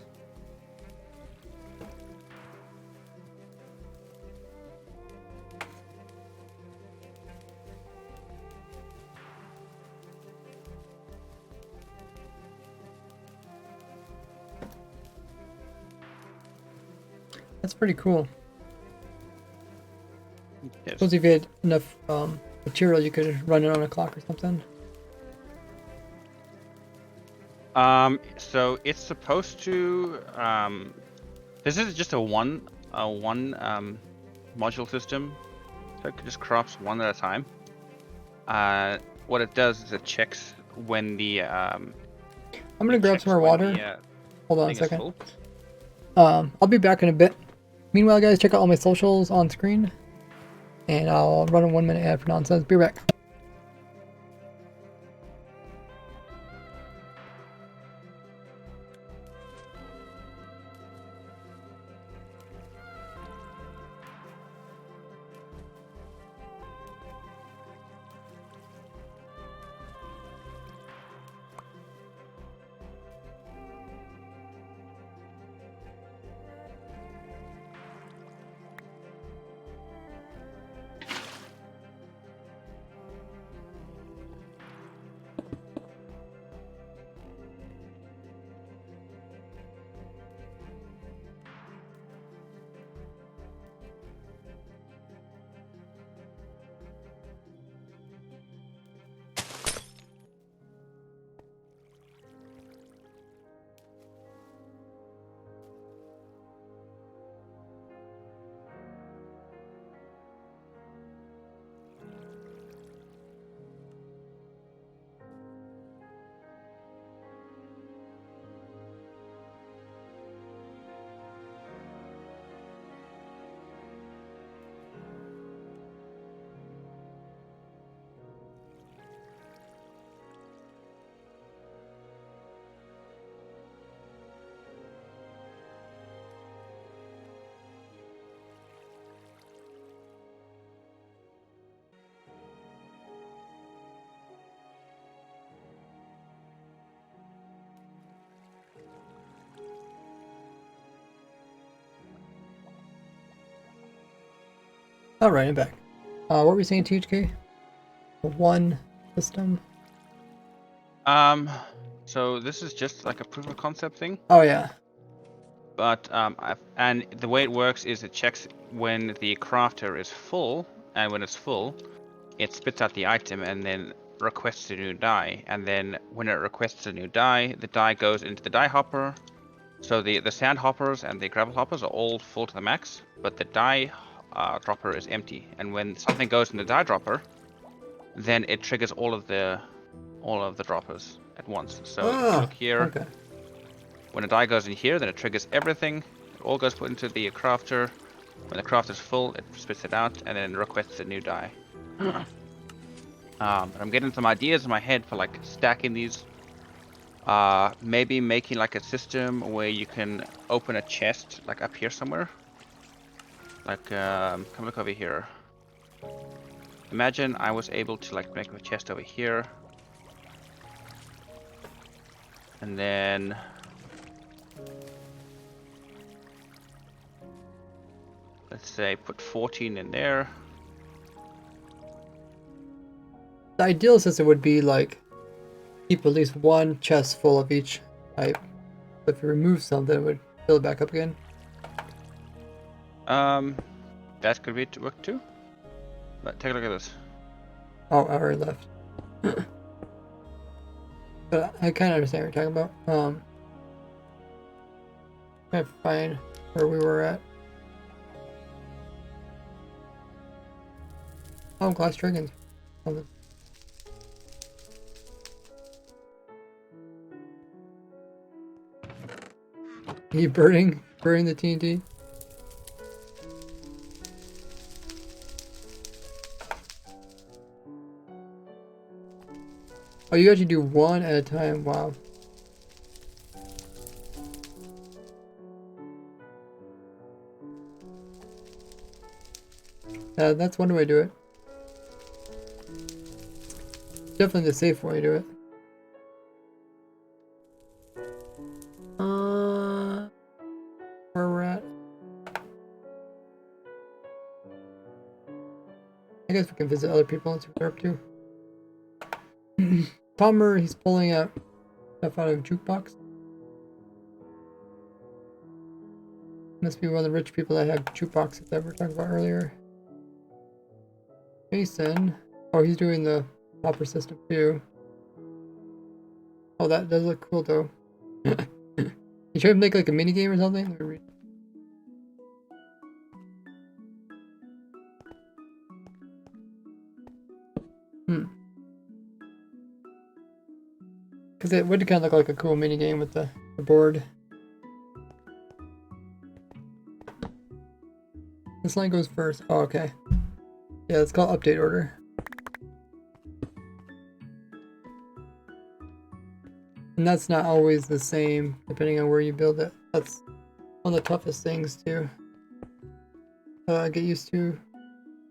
That's pretty cool. Yes. Suppose if you had enough material, you could run it on a clock or something. So it's supposed to. This is just a one module system, so it just crafts one at a time. What it does is it checks when the I'm gonna grab some more water. Hold on a second. I'll be back in a bit. Meanwhile, guys, check out all my socials on screen, and I'll run a 1 minute ad for nonsense. Be right back. Alright, I'm back. What were we saying, THK? The one system? So this is just like a proof of concept thing. Oh, yeah. But and the way it works is it checks when the crafter is full, and when it's full, it spits out the item and then requests a new die. And then when it requests a new die, the die goes into the die hopper. So the sand hoppers and the gravel hoppers are all full to the max, but the die dropper is empty. And when something goes in the die dropper, then it triggers all of the droppers at once. So if you look here, okay. when a die goes in here, then it triggers everything. It all goes put into the crafter. When the crafter's full, it spits it out and then requests a new die. I'm getting some ideas in my head for like stacking these. Maybe making like a system where you can open a chest like up here somewhere. Like, come look over here. Imagine I was able to like make a chest over here. And then let's say put 14 in there. The ideal system would be like keep at least one chest full of each type. If you remove something, it would fill it back up again. That could be to work too. But take a look at this. Oh, I already left. But I kind of understand what you're talking about. Trying to find where we were at. Oh, glass dragons. Something. You burning the TNT? Oh, you actually do one at a time. Wow. That's one way to do it. Definitely the safe way to do it. Where we're at? I guess we can visit other people and see what they're up to. Palmer, he's pulling out stuff out of jukebox. Must be one of the rich people that have jukeboxes that we were talking about earlier. Jason, oh, he's doing the hopper system too. Oh, that does look cool though. You try to make like a mini game or something? Let me read. Because it would kind of look like a cool mini game with the board. This line goes first. Oh, okay. Yeah, it's called update order. And that's not always the same, depending on where you build it. That's one of the toughest things to get used to.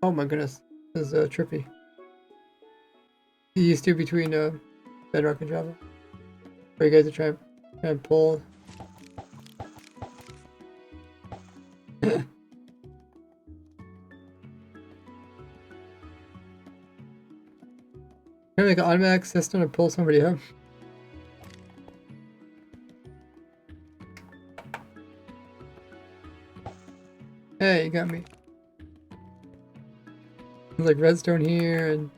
Oh my goodness, this is trippy. Get used to between Bedrock and Java. Where you guys are trying to pull. Can I make an automatic system to pull somebody up? Hey, you got me. There's like redstone here and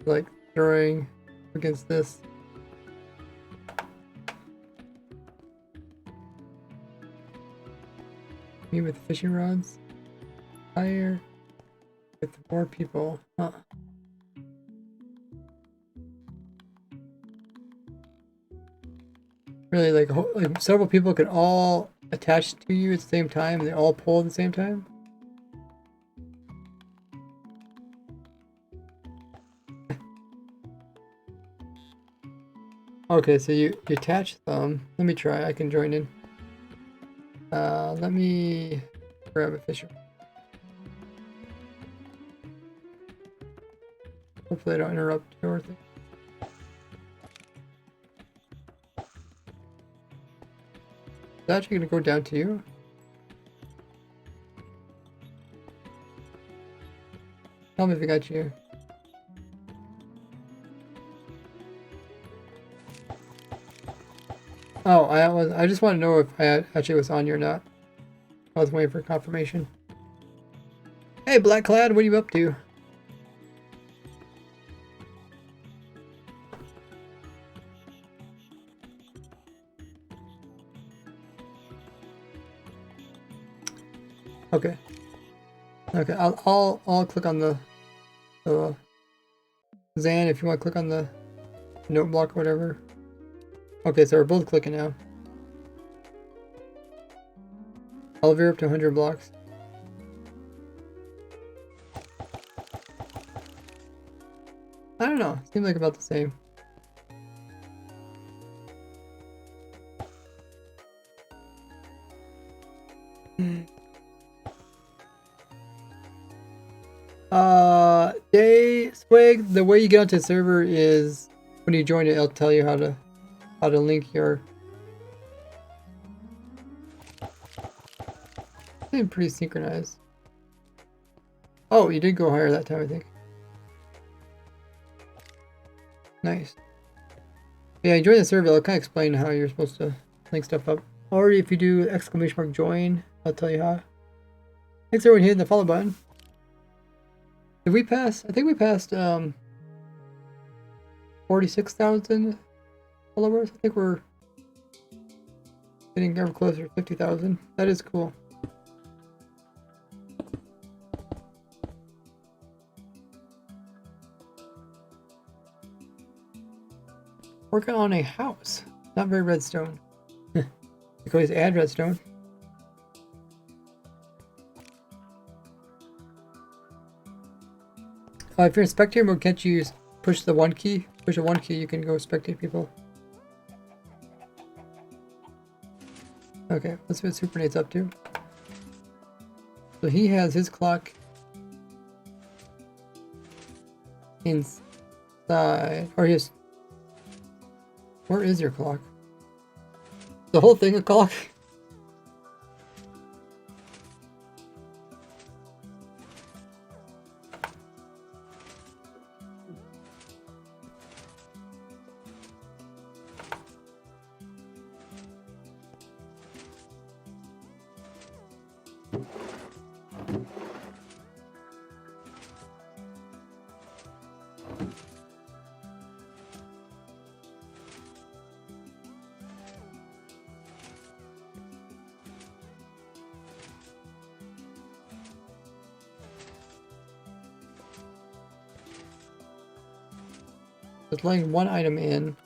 like throwing against this. Me with fishing rods. Fire with more people. Huh. Really, like several people can all attach to you at the same time, and they all pull at the same time? Okay, so you attach them. Let me try, I can join in. Let me grab a fisher. Hopefully I don't interrupt your thing. Is that actually gonna go down to you? Tell me if I got you. Oh, I just want to know if I actually was on you or not. I was waiting for confirmation. Hey, Blackclad, what are you up to? Okay. Okay, I'll click on the Zan if you want to click on the note block or whatever. Okay, so we're both clicking now. Elevator up to 100 blocks. I don't know. Seems like about the same. Day Swag, the way you get onto the server is when you join it, it'll tell you how to link your. It's pretty synchronized. Oh, you did go higher that time, I think. Nice. Yeah, you join the server, it'll kind of explain how you're supposed to link stuff up. Or if you do ! Join, I'll tell you how. Thanks everyone hitting the follow button. Did we pass? I think we passed 46,000 followers. I think we're getting ever closer to 50,000. That is cool. Working on a house. Not very redstone. You can always add redstone. If you're in spectator mode, can't you push the 1 key? Push the 1 key, you can go spectate people. Okay, let's see what Super Nate's up to. So he has his clock inside. Or he has. Where is your clock? The whole thing a clock? It's letting one item in.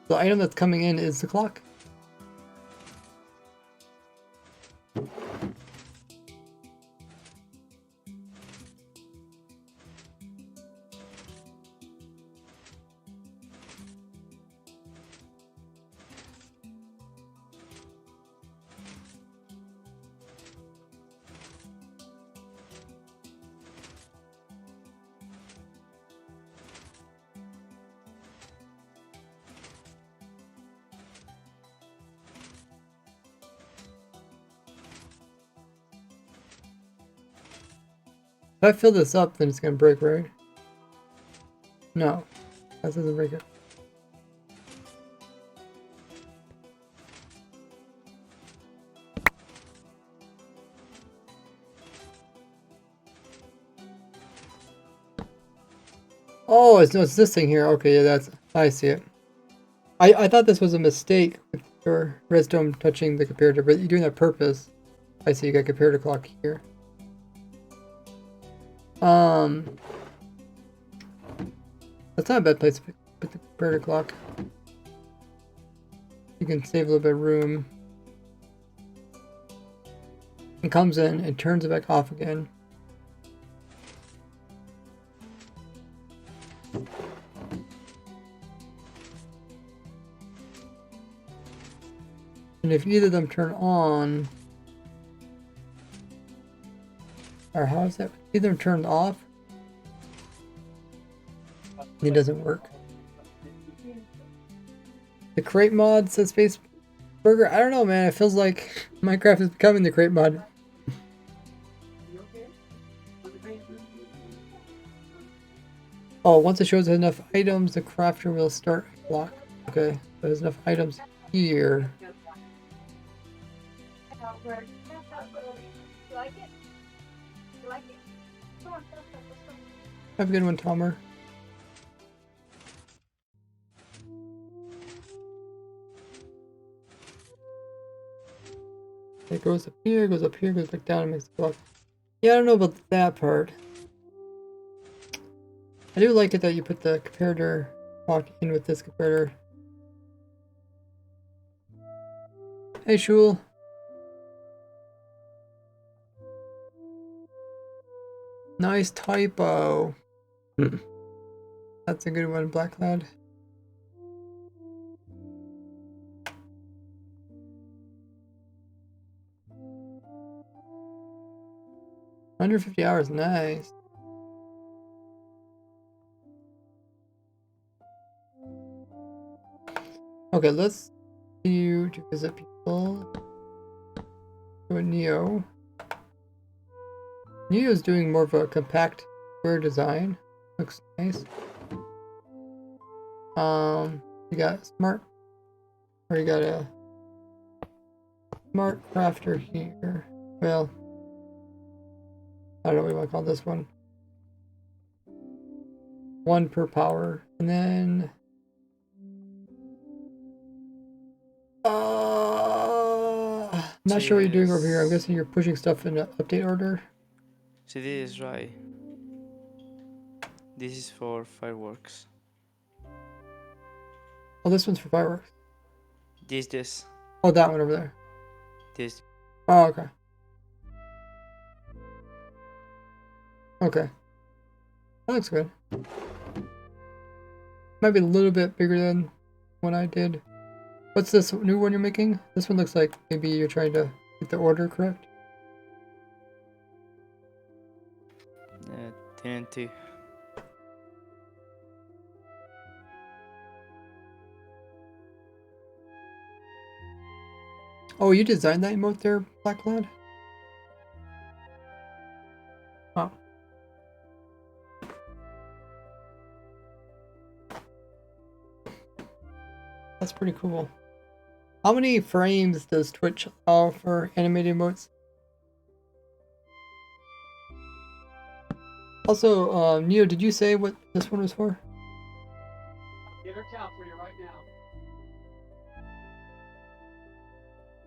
The item that's coming in is the clock. If I fill this up, then it's gonna break, right? No, that doesn't break it. Oh, it's this thing here. Okay, yeah, that's. I see it. I thought this was a mistake with your redstone touching the comparator, but you're doing that on purpose. I see you got comparator clock here. That's not a bad place to put the comparator clock. You can save a little bit of room. It comes in and turns it back off again. And if either of them turn on, or how is that? Either of them turned off, it doesn't work. The crate mod, says Space Burger. I don't know, man. It feels like Minecraft is becoming the crate mod. Oh, once it shows enough items, the crafter will start a block. Okay, so there's enough items here. Have a good one, Tomer. It goes up here, goes up here, goes back down, and makes the block. Yeah, I don't know about that part. I do like it that you put the comparator block in with this comparator. Hey, Shul. Nice typo. That's a good one, Black Cloud. Under 50 hours, nice. Okay, let's see you to visit people. Go with Neo. Neo's doing more of a compact square design. Looks nice. You got smart, or you got a smart crafter here. Well, I don't know what you want to call this one. One per power, and then not sure what you're doing over here. I'm guessing you're pushing stuff in an update order. See, this is right. This is for fireworks. Oh, this one's for fireworks. This. Oh, that one over there. This. Oh, okay. Okay. That looks good. Might be a little bit bigger than what I did. What's this new one you're making? This one looks like maybe you're trying to get the order correct. TNT. Oh, you designed that emote there, Black Lad? Oh. That's pretty cool. How many frames does Twitch allow for animated emotes? Also, Neo, did you say what this one was for? Get her count for you right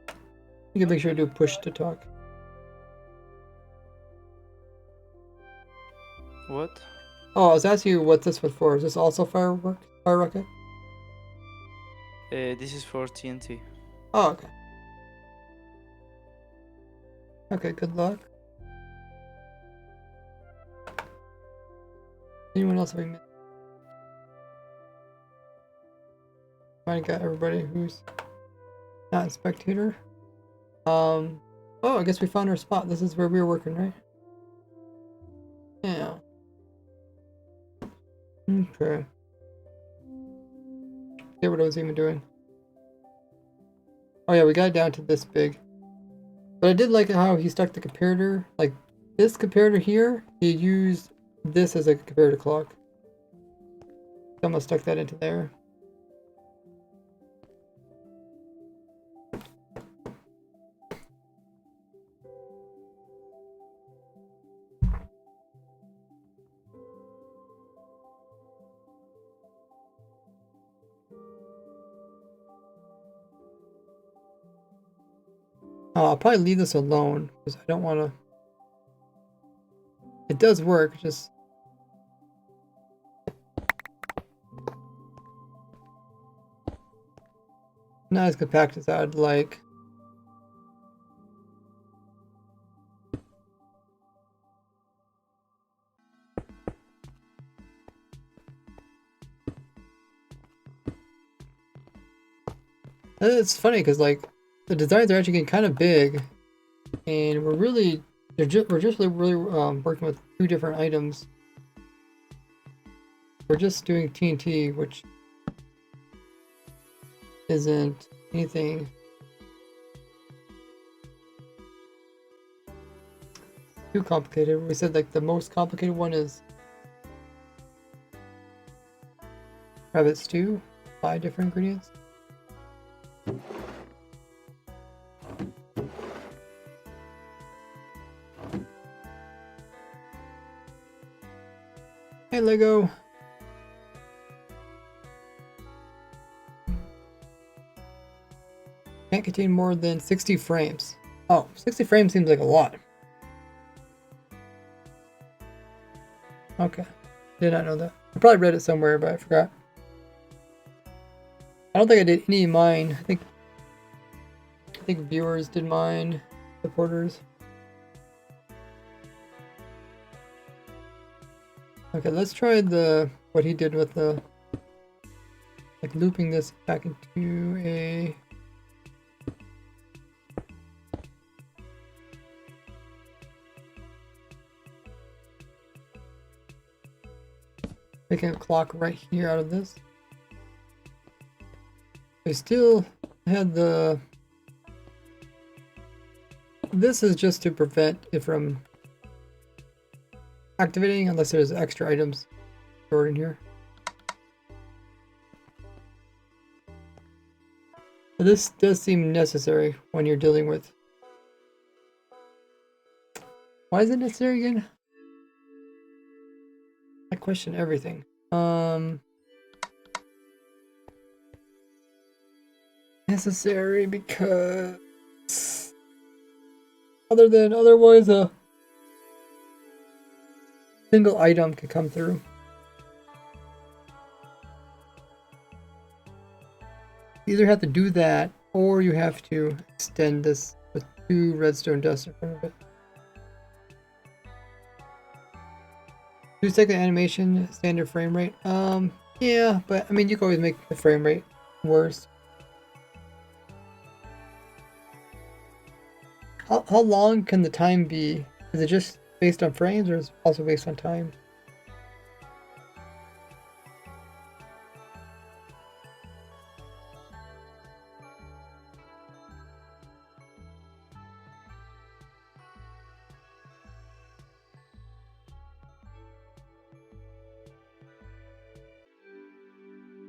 now. You can make sure to do push to talk. What? Oh, I was asking you what this was for. Is this also firework? Fire rocket? This is for TNT. Oh, okay. Okay, good luck. Anyone else have we missed? I got everybody who's not a spectator. Oh, I guess we found our spot. This is where we were working, right? Yeah. Okay. Get what I was even doing. Oh yeah, we got it down to this big. But I did like how he stuck the comparator. Like, this comparator here, he used this as a comparator clock. Someone stuck that into there. I'll probably leave this alone because I don't want to. It does work, just not as compact as I'd like. And it's funny because like the designs are actually getting kind of big, and we're just really working with two different items. We're just doing TNT, which isn't anything too complicated. We said like the most complicated one is rabbit stew, 5 different ingredients. Hey Lego. Can't contain more than 60 frames. Oh, 60 frames seems like a lot. Okay. Did not know that. I probably read it somewhere, but I forgot. I don't think I did any of mine. I think viewers did mine, supporters. Okay, let's try what he did with the like looping this back into a making a clock right here out of this. We still had the... This is just to prevent it from activating unless there's extra items stored in here. But this does seem necessary when you're dealing with... Why is it necessary again? I question everything. Necessary because otherwise a single item could come through. You either have to do that or you have to extend this with 2 redstone dust in front of it. 2-second animation, standard frame rate. Yeah, but I mean you can always make the frame rate worse. How long can the time be? Is it just based on frames or is it also based on time?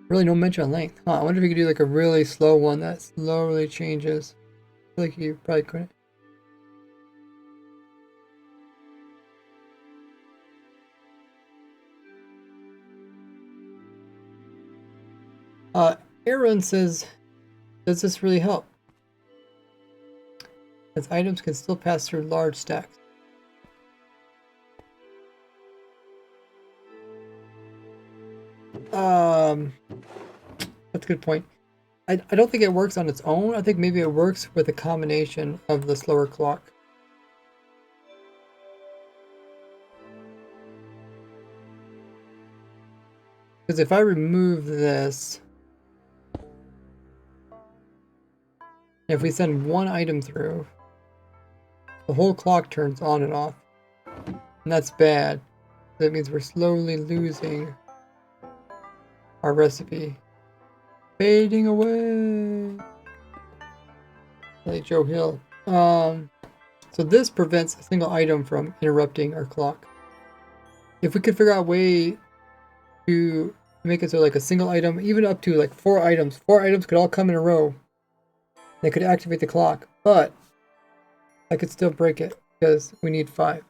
Really no mention on length. Huh, I wonder if you could do like a really slow one that slowly changes. I feel like you probably couldn't. Aaron says, does this really help? As items can still pass through large stacks. That's a good point. I don't think it works on its own. I think maybe it works with a combination of the slower clock. Because if I remove this, if we send one item through, the whole clock turns on and off. And that's bad. That means we're slowly losing our recipe. Fading away. Like Joe Hill. So this prevents a single item from interrupting our clock. If we could figure out a way to make it so like a single item, even up to like 4 items. 4 items could all come in a row. They could activate the clock, but I could still break it because we need 5.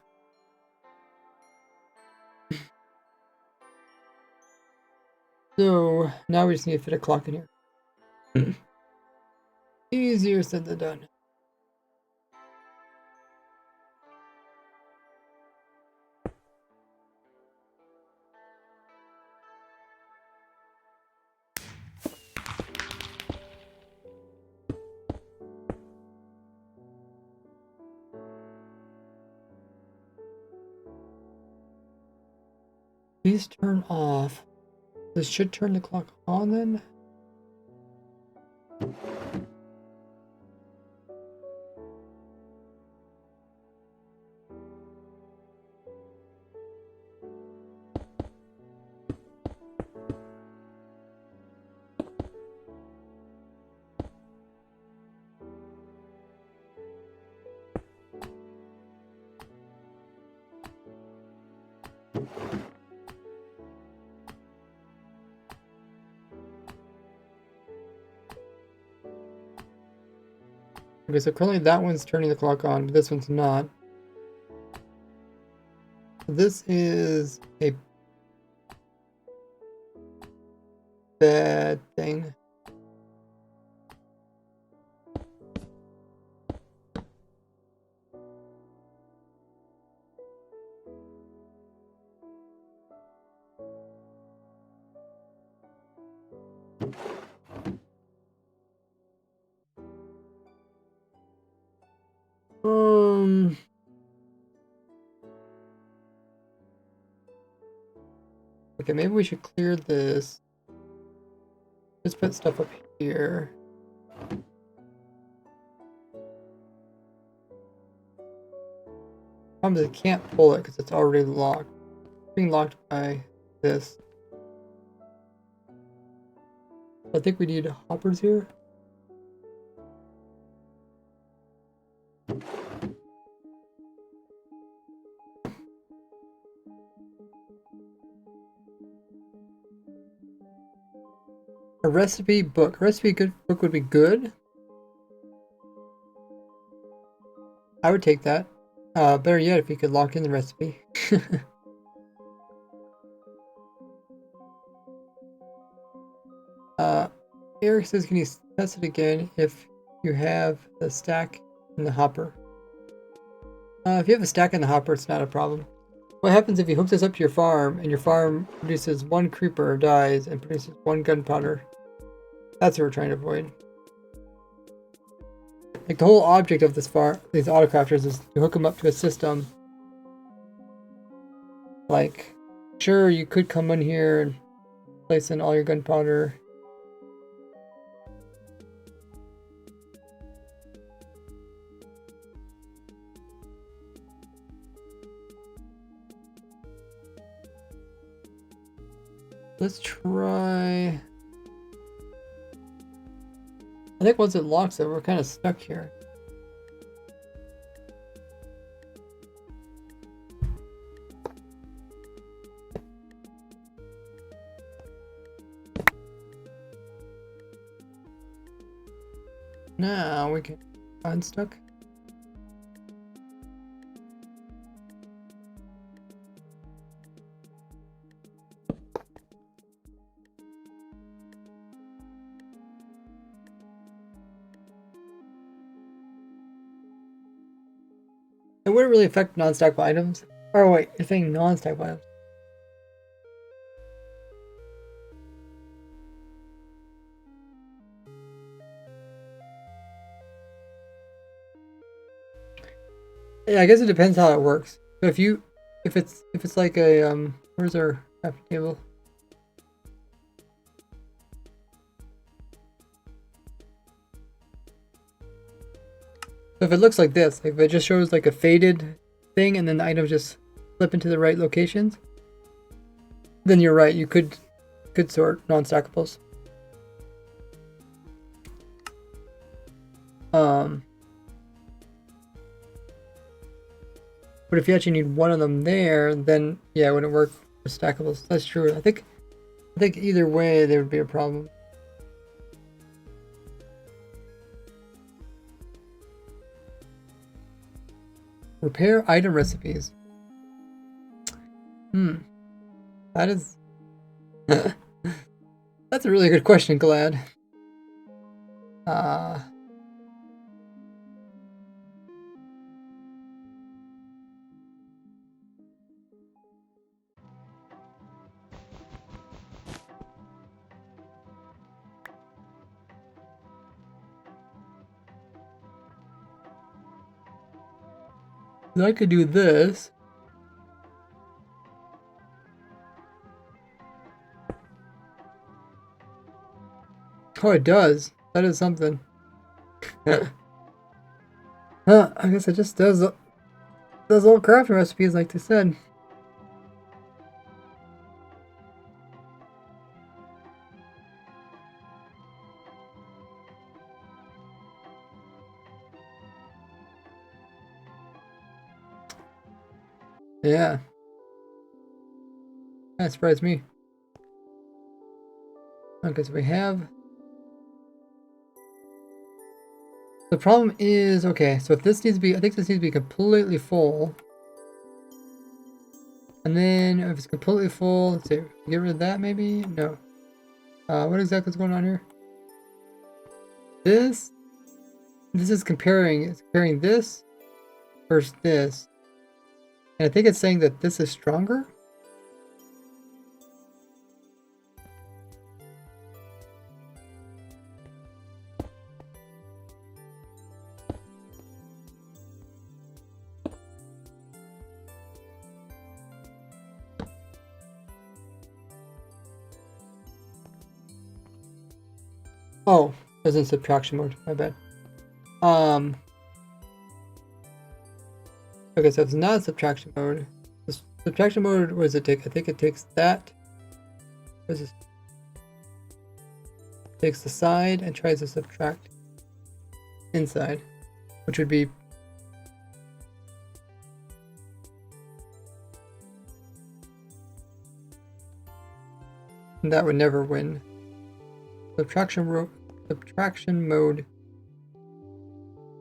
So now we just need to fit a clock in here. Easier said than done. Please turn off. This should turn the clock on then. Okay, so currently that one's turning the clock on, but this one's not. This is a bad thing. Okay, maybe we should clear this. Just put stuff up here. Problem is I can't pull it because it's already locked. It's being locked by this. I think we need hoppers here. A recipe book. A recipe book would be good. I would take that. Better yet, if you could lock in the recipe. Eric says, can you test it again if you have the stack in the hopper? If you have a stack in the hopper, it's not a problem. What happens if you hook this up to your farm, and your farm produces one creeper, dies, and produces one gunpowder? That's what we're trying to avoid. Like, the whole object of these autocrafters is to hook them up to a system. Like, sure, you could come in here and place in all your gunpowder. Let's try... I think once it locks it, we're kind of stuck here. Now we can unstuck. It wouldn't really affect non-stackable items. Oh wait, you're saying non-stackable items. Yeah, I guess it depends how it works. So if it's like a where's our crafting table? So if it looks like this, like if it just shows like a faded thing and then the items just flip into the right locations, then you're right, you could sort non-stackables. But if you actually need one of them there, then yeah, it wouldn't work for stackables. That's true. I think either way there would be a problem. Repair item recipes. That is... That's a really good question, Glad. I could do this. Oh, it does. That is something. I guess it just does all crafting recipes like they said. Yeah. That surprised me. Okay, so we have... The problem is, okay, so if this needs to be, I think this needs to be completely full. And then if it's completely full, let's see, get rid of that maybe? No. What exactly is going on here? This is comparing this versus this. And I think it's saying that this is stronger. Oh, it was in subtraction mode, my bad. Okay, so it's not subtraction mode. The subtraction mode, what does it take? I think it takes that. What is this? Takes the side and tries to subtract inside, which would be that would never win. Subtraction mode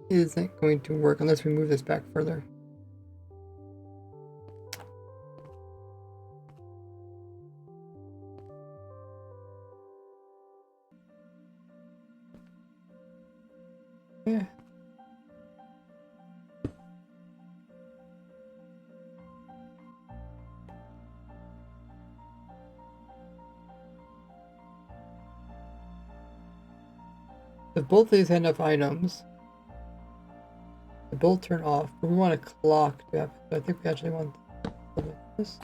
isn't going to work unless we move this back further. Yeah. If both of these had enough items, they both turn off, but we want a clock to happen. So I think we actually want this.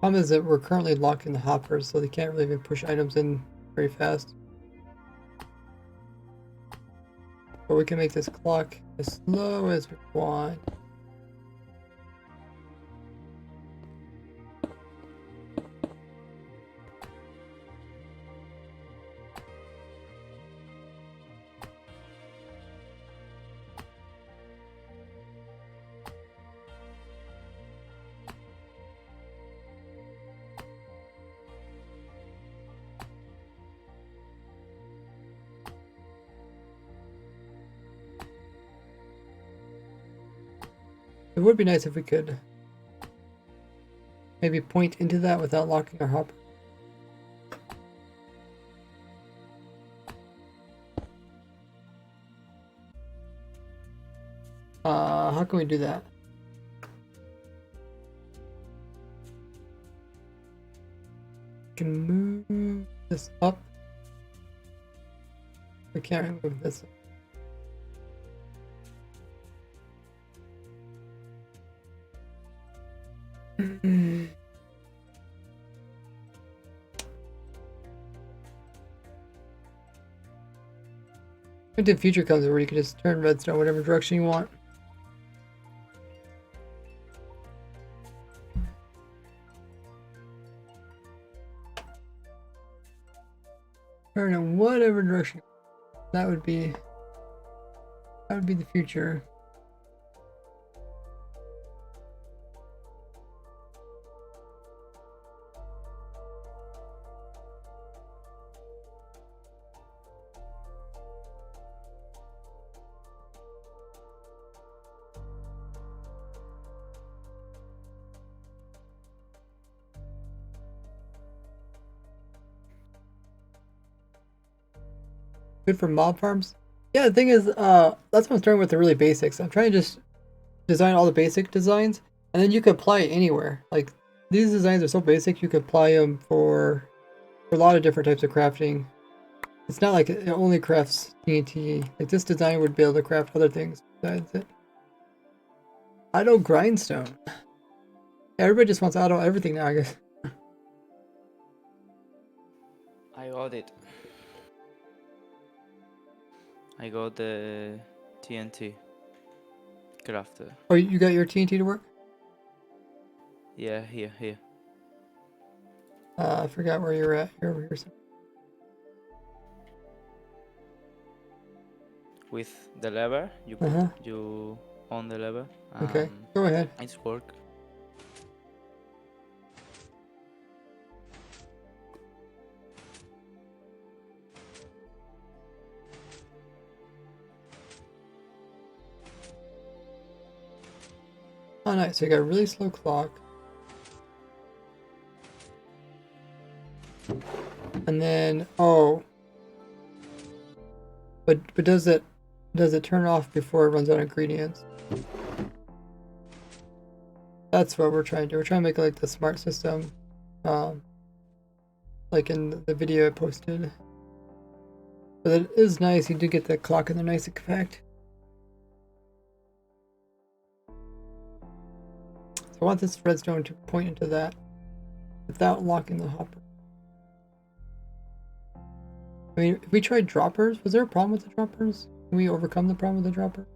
Problem is that we're currently locking the hoppers, so they can't really even push items in very fast. But we can make this clock as slow as we want. It would be nice if we could maybe point into that without locking our hopper. How can we do that? We can move this up. We can't move this up. Until future comes where you can just turn redstone whatever direction you want. Turn in whatever direction. That would be the future. Good for mob farms? Yeah, the thing is, that's what I'm starting with the really basics. I'm trying to just design all the basic designs, and then you can apply it anywhere. Like, these designs are so basic, you can apply them for a lot of different types of crafting. It's not like it only crafts TNT. Like, this design would be able to craft other things besides it. Auto grindstone. Yeah, everybody just wants auto everything now, I guess. I got it. I got the TNT. crafted. Oh, you got your TNT to work? Yeah, here. I forgot where you're at. You're over here. With the lever, you put Uh-huh. you on the lever. Okay, go ahead. Nice work. Oh, nice. So you got a really slow clock. And then, oh. But does it turn off before it runs out of ingredients? That's what we're trying to do. We're trying to make it like the smart system. Like in the video I posted. But it is nice. You do get the clock and the nice effect. I want this redstone to point into that without locking the hopper. I mean, if we tried droppers, was there a problem with the droppers? Can we overcome the problem with the dropper?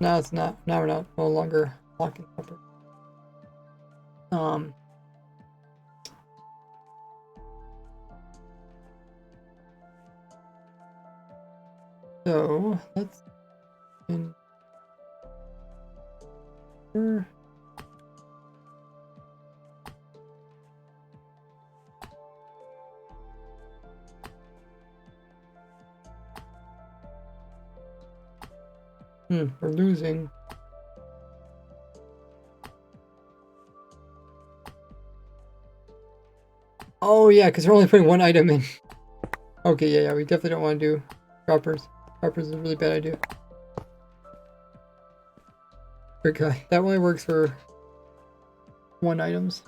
No, it's not. Now we're no longer locking the hopper. So let's in here. We're losing. Oh yeah, because we're only putting one item in. Okay, yeah, we definitely don't want to do droppers. Droppers is a really bad idea. Okay, that only works for one items.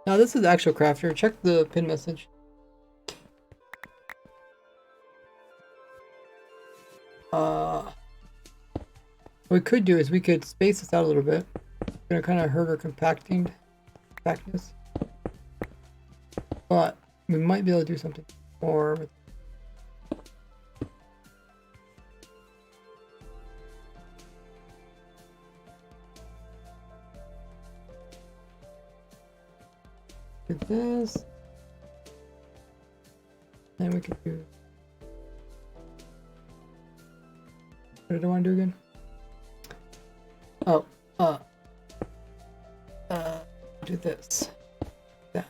Now this is actual crafter. Check the pin message. What we could do is we could space this out a little bit. It's gonna kind of hurt our compactness. But we might be able to do something more with this. Then we could do. What did I want to do again? Oh, do this. That.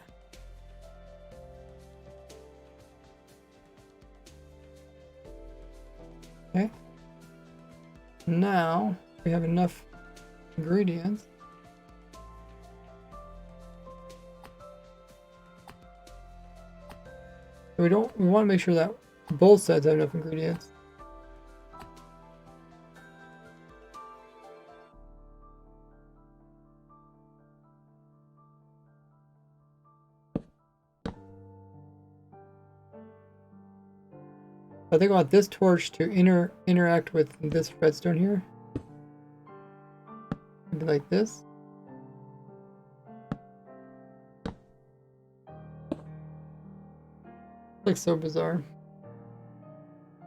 Okay. Now we have enough ingredients. We want to make sure that both sides have enough ingredients. I think I want this torch to interact with this redstone here. Maybe like this. Like so bizarre.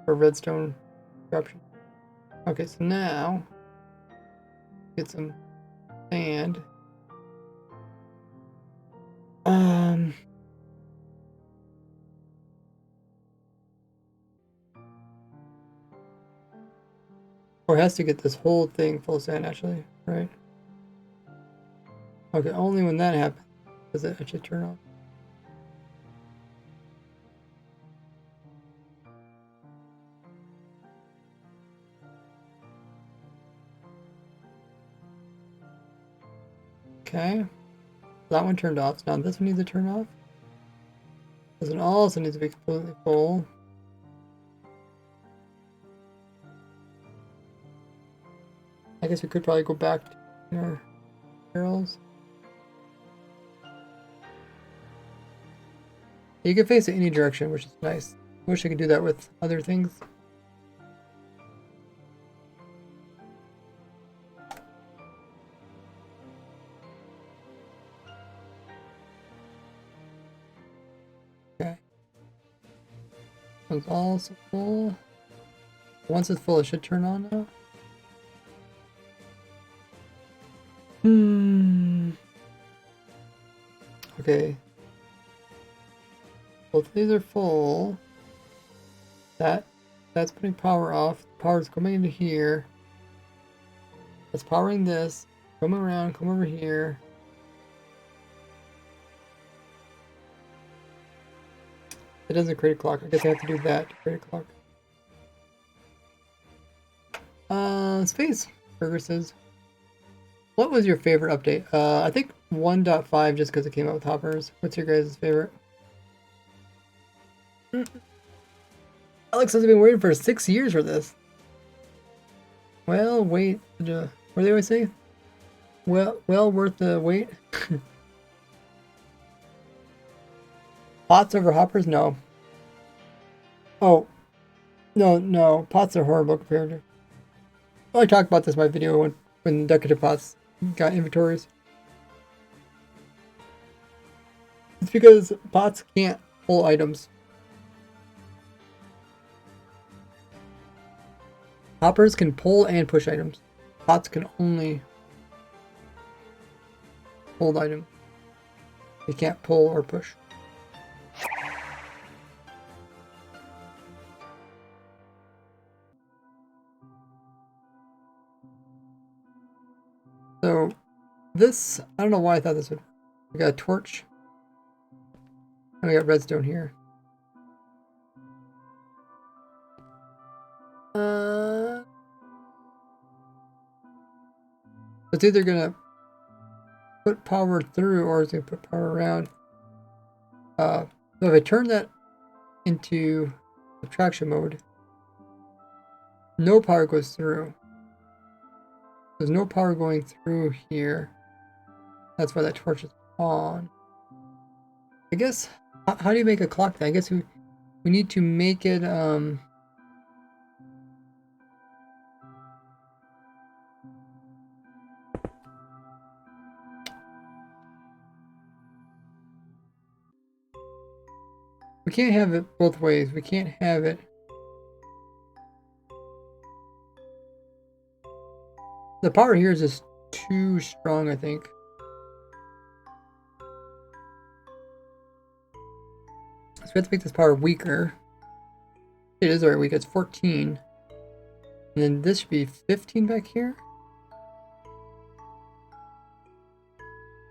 For redstone option. Okay, so now get some sand. Or has to get this whole thing full of sand actually, right? Okay, only when that happens does it actually turn off. Okay, that one turned off. So now this one needs to turn off. This one also needs to be completely full. I guess we could probably go back to our barrels. You can face it any direction, which is nice. Wish I could do that with other things. One's also full. Once it's full, it should turn on now. Okay. Both these are full. That's putting power off. Power's coming into here. That's powering this. Come around, come over here. It doesn't create a clock. I guess I have to do that to create a clock. Space Burger says, what was your favorite update? I think 1.5 just because it came out with hoppers. What's your guys' favorite? Alex has been waiting for 6 years for this. Well, wait. What do they always say? Well worth the wait. Pots over hoppers? No. Oh. No. Pots are horrible compared to... Well, I talked about this in my video when decorative pots got inventories. It's because pots can't pull items. Hoppers can pull and push items. Pots can only hold items. They can't pull or push. So this, I don't know why I thought this would. We got a torch. And we got redstone here. It's either gonna put power through or it's gonna put power around. So if I turn that into subtraction mode, no power goes through. There's no power going through here. That's why that torch is on. I guess, how do you make a clock then? I guess we need to make it, we can't have it both ways. We can't have it. The power here is just too strong, I think. So we have to make this power weaker. It is already weak. It's 14. And then this should be 15 back here.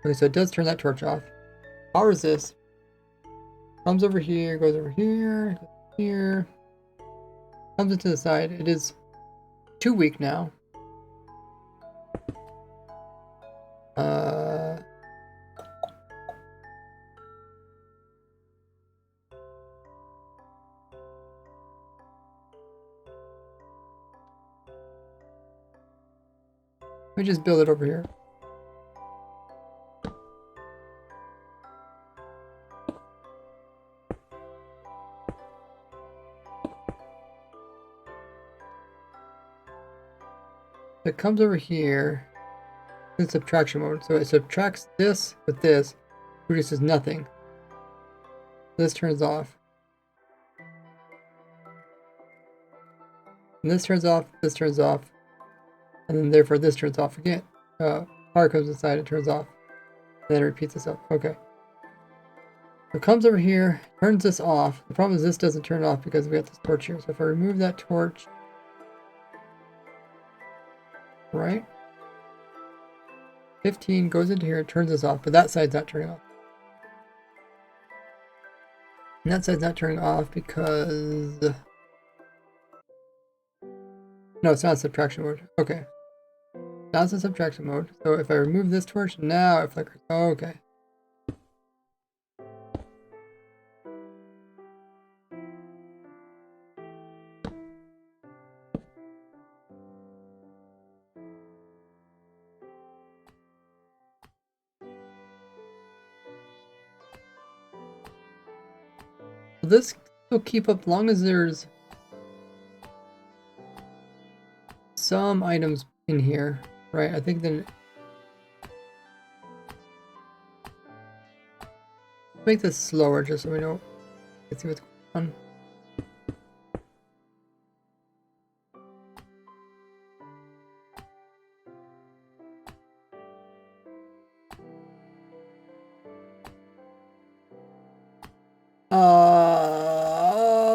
Okay, so it does turn that torch off. Powers this. Comes over here, goes over here, here. Comes into the side. It is too weak now. Let me just build it over here. It comes over here in subtraction mode. So it subtracts this with this, produces nothing. This turns off. And this turns off, and then therefore this turns off again. Power comes inside, it turns off. And then it repeats itself. Okay. So it comes over here, turns this off. The problem is this doesn't turn off because we got this torch here. So if I remove that torch, right? 15 goes into here, it turns this off, but that side's not turning off. And that side's not turning off because... No, it's not subtraction mode. Okay. Now it's in subtraction mode. So if I remove this torch, now it flickers. Okay. This will keep up long as there's some items in here, right? I think then make this slower just so we know. Let's see what's going on.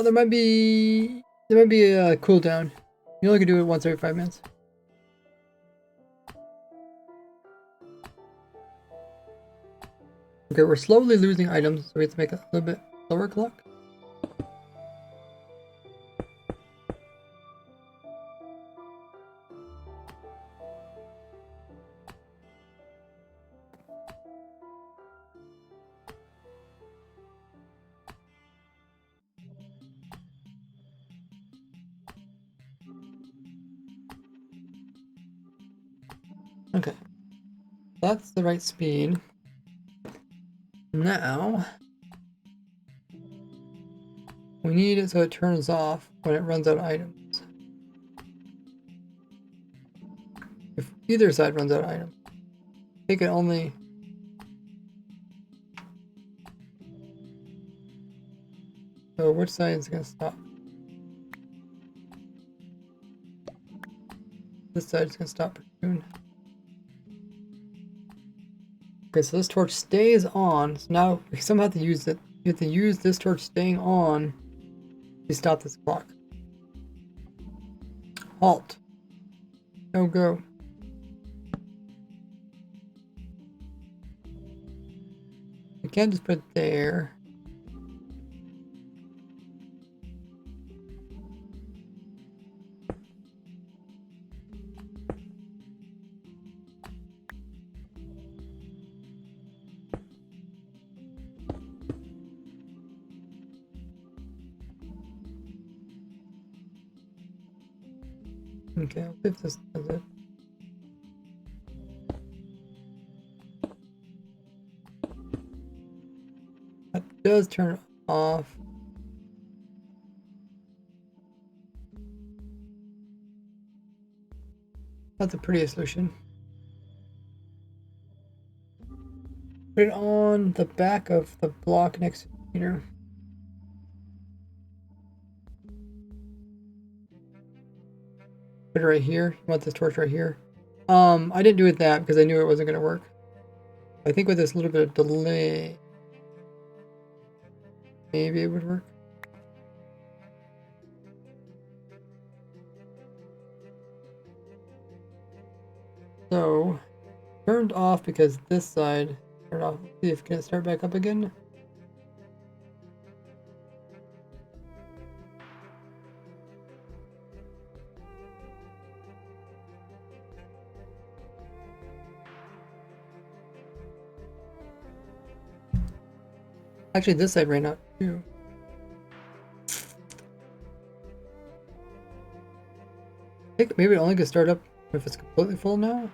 there might be a cooldown. You only can do it once every 5 minutes. Okay, we're slowly losing items, so we have to make a little bit slower clock. Okay, that's the right speed. Now, we need it so it turns off when it runs out of items. If either side runs out of items, take it only. So which side is going to stop? This side is going to stop pretty soon. Okay, so this torch stays on. So now we somehow have to use it. You have to use this torch staying on to stop this clock. Halt. No go. You can't just put it there. Okay, I'll see if this does it. That does turn it off. That's a pretty solution. Put it on the back of the block next to the meter. Put it right here. You want this torch right here. I didn't do it that because I knew it wasn't going to work. I think with this little bit of delay, maybe it would work. So, turned off because this side turned off. See if it can start back up again. Actually, this side ran out too. I think maybe it only can start up if it's completely full now.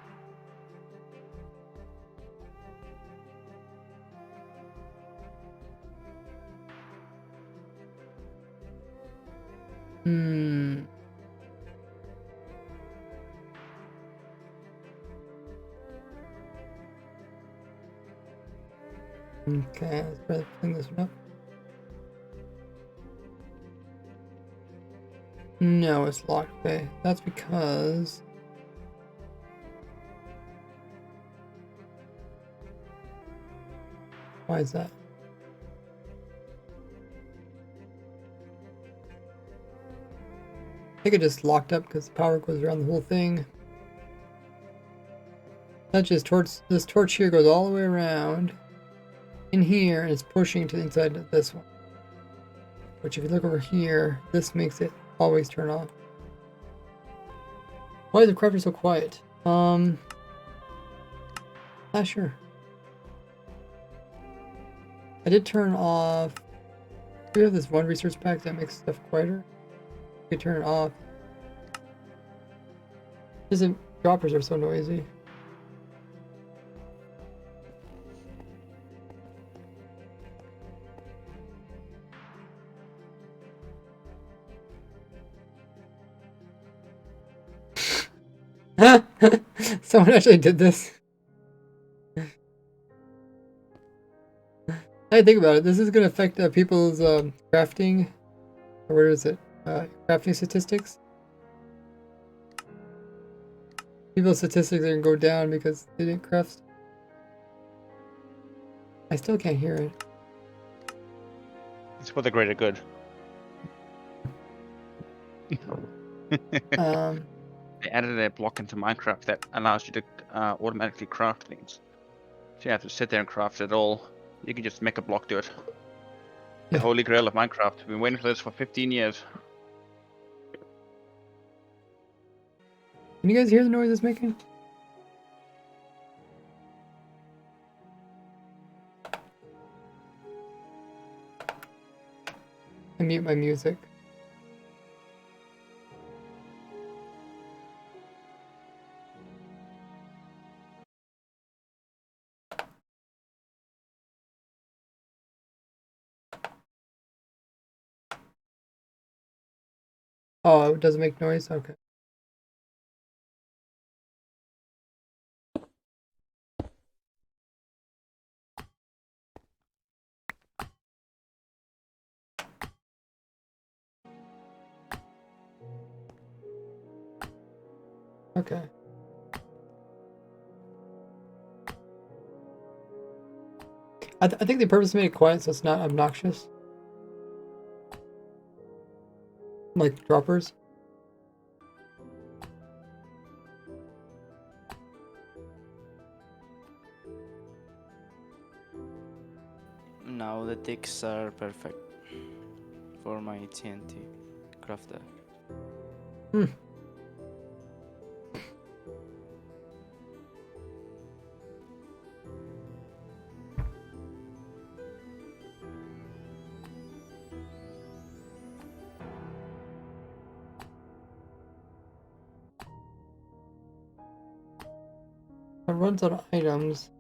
Okay, let's try to clean this one up. No, it's locked. Okay, that's because why is that? I think it just locked up because the power goes around the whole thing. That just this torch here goes all the way around in here and it's pushing to the inside of this one. Which if you look over here, this makes it always turn off. Why is the crafter so quiet? Not sure. I did turn off. We have this one research pack that makes stuff quieter. You can turn it off. The droppers are so noisy. Someone actually did this. I think about it. This is going to affect people's crafting. Or where is it? Crafting statistics. People's statistics are going to go down because they didn't craft. I still can't hear it. It's for the greater good. Um, They added a block into Minecraft that allows you to automatically craft things. So you have to sit there and craft it all. You can just make a block do it. The Yeah. holy grail of Minecraft. We've been waiting for this for 15 years. can you guys hear the noise it's making? I mute my music. Oh, it doesn't make noise? Okay. Okay. I think they purposely made it quiet so it's not obnoxious. Like droppers. Now the ticks are perfect for my TNT crafter. Hmm. It runs out of items.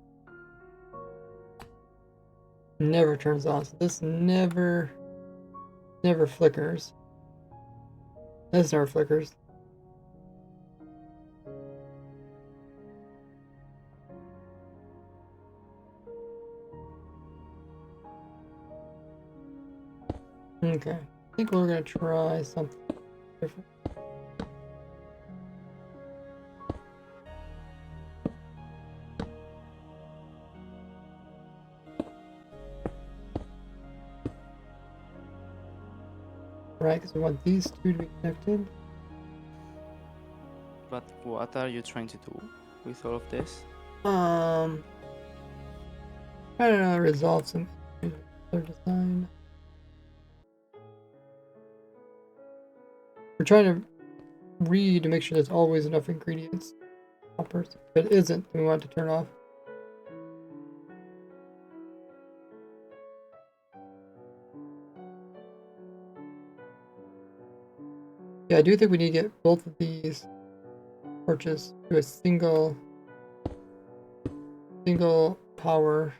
Never turns on. So this never flickers. This never flickers. Okay. I think we're gonna try something different. Right, because we want these two to be connected. But what are you trying to do with all of this? Trying to resolve some other design. We're trying to read to make sure there's always enough ingredients. If it isn't, then we want it to turn off. Yeah, I do think we need to get both of these torches to a single power.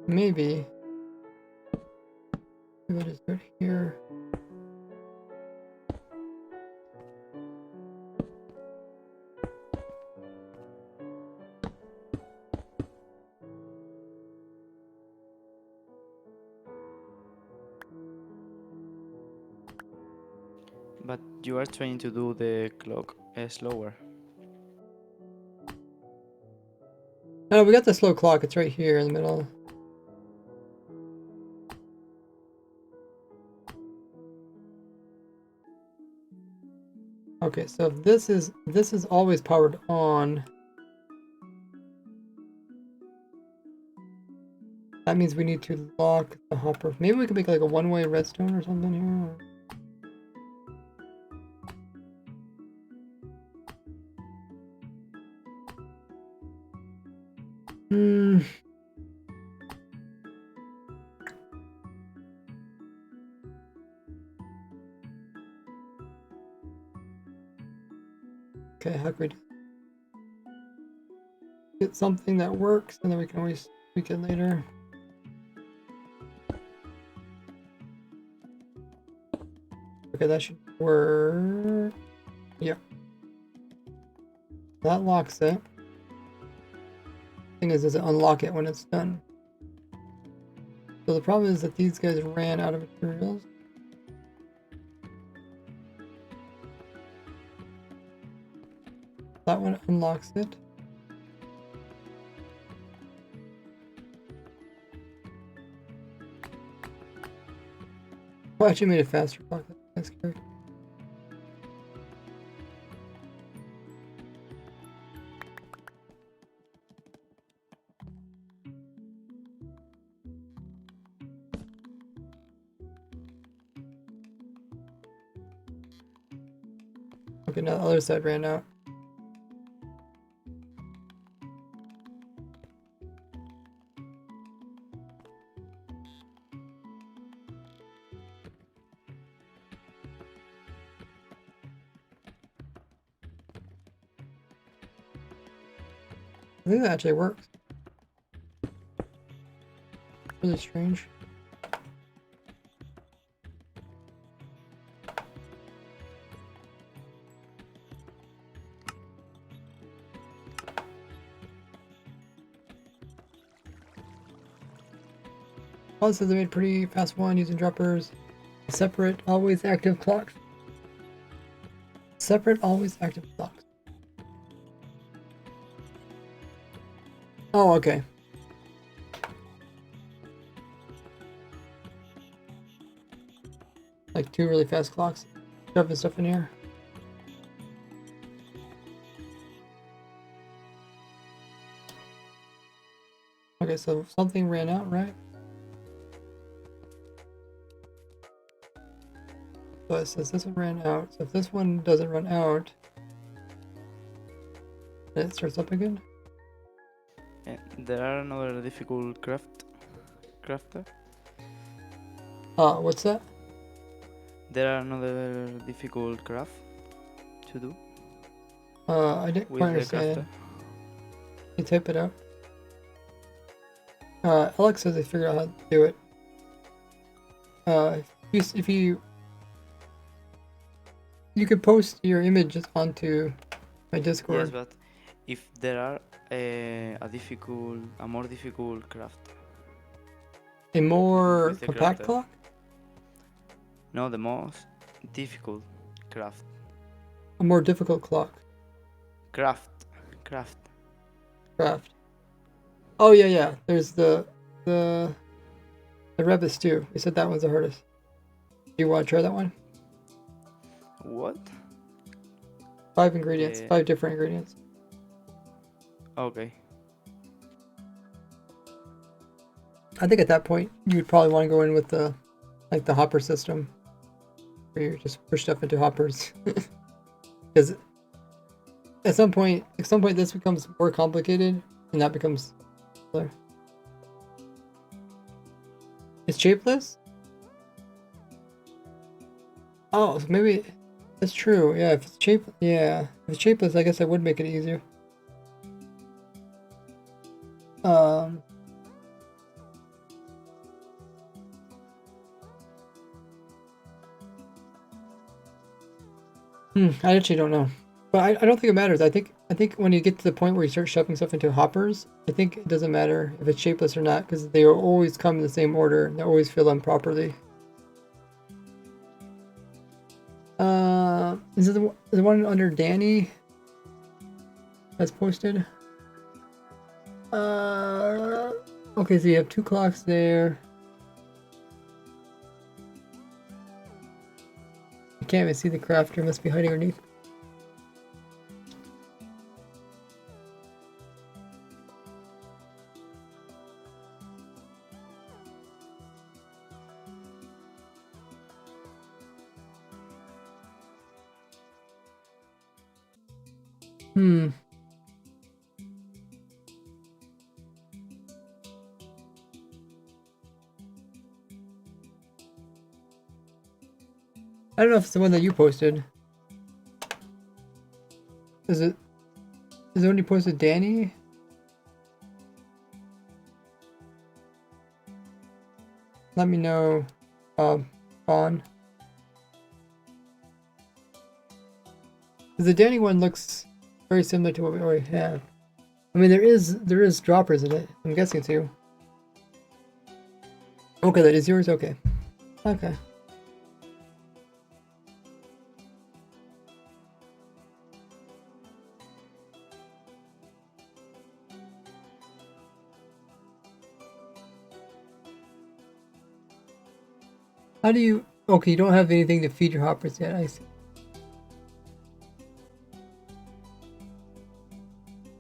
Maybe I'll just do it here. But you are trying to do the clock slower. No, we got the slow clock. It's right here in the middle. Okay, so if this is always powered on, that means we need to lock the hopper. Maybe we could make like a one-way redstone or something here. Hmm. Okay, how could we get something that works, and then we can always tweak it later. Okay, that should work. Yeah. That locks it. Thing is, does it unlock it when it's done? So the problem is that these guys ran out of materials. That one unlocks it. Oh, I actually made it faster. Fuck, that's scary. Okay, now the other side ran out. I think that actually works. Really strange. Also, they made pretty fast one using droppers. Separate, always active clocks. Separate, always active clocks. Oh, okay. Like two really fast clocks. Shoving stuff in here. Okay, so something ran out, right? So it says this one ran out. So if this one doesn't run out, then it starts up again. There are another difficult crafter. What's that? There are another difficult craft to do I didn't with quite the understand. crafter. You type it out. Alex says they figured out how to do it. If you could post your images onto my Discord. Yes, but if there are a more difficult craft, A more with the compact crafter. clock? No, the most difficult craft. A more difficult clock. Craft. Craft. Oh yeah. There's the Rebus too. We said that one's the hardest. Do you want to try that one? What? 5 ingredients. Yeah. 5 different ingredients. Okay. I think at that point you'd probably want to go in with the hopper system, where you just push stuff into hoppers. Because at some point this becomes more complicated, and that becomes simpler. It's shapeless? Oh, so maybe that's true. Yeah, if it's shapeless, I guess I would make it easier. I actually don't know, but I don't think it matters. I think when you get to the point where you start shoving stuff into hoppers, I think it doesn't matter if it's shapeless or not, because they will always come in the same order and they always fill them properly. Is it the one under Danny that's posted? Okay, so you have 2 clocks there. I can't even see the crafter, must be hiding underneath. I don't know if it's the one that you posted. Is it the one you posted, Danny? Let me know, Fawn. The Danny one looks very similar to what we already have. I mean, there is droppers in it. I'm guessing too. Okay, that is yours. Okay. Okay. How do you Okay, you don't have anything to feed your hoppers yet, I see.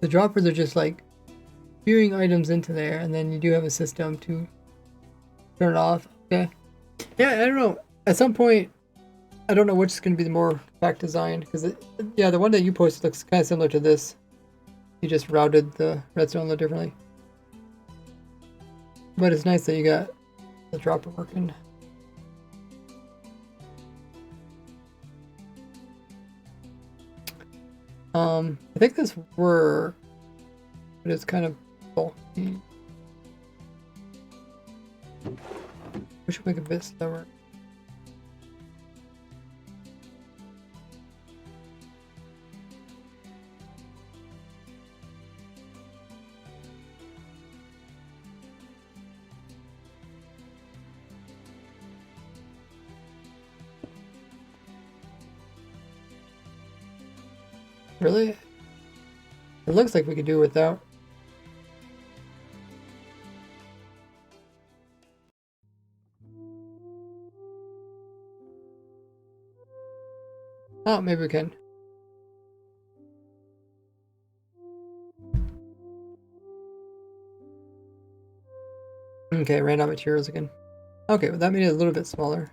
The droppers are just like spewing items into there, and then you do have a system to turn it off. Okay. Yeah, I don't know. At some point, I don't know which is going to be the more compact design, because yeah, the one that you posted looks kind of similar to this. You just routed the redstone a little differently. But it's nice that you got the dropper working. I think this works, but it's kind of bulky. We should make it a bit slower. Really? It looks like we could do without. Oh, maybe we can. Okay, ran out of materials again. Okay, well that made it a little bit smaller.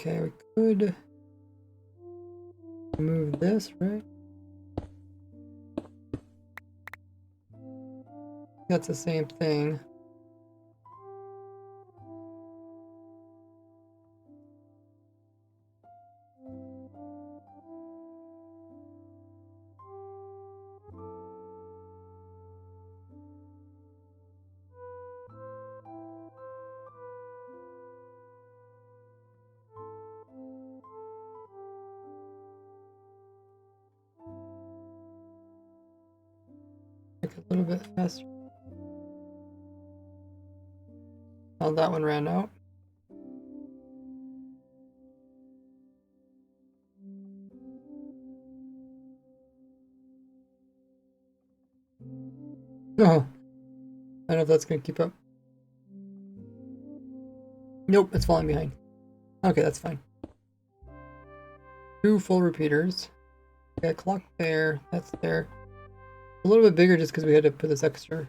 Okay, we could move this, right? That's the same thing. Make it a little bit faster. Oh, that one ran out. Oh, I don't know if that's gonna keep up. Nope, it's falling behind. Okay, that's fine. 2 full repeaters. Got a clock there. That's there. A little bit bigger just because we had to put this extra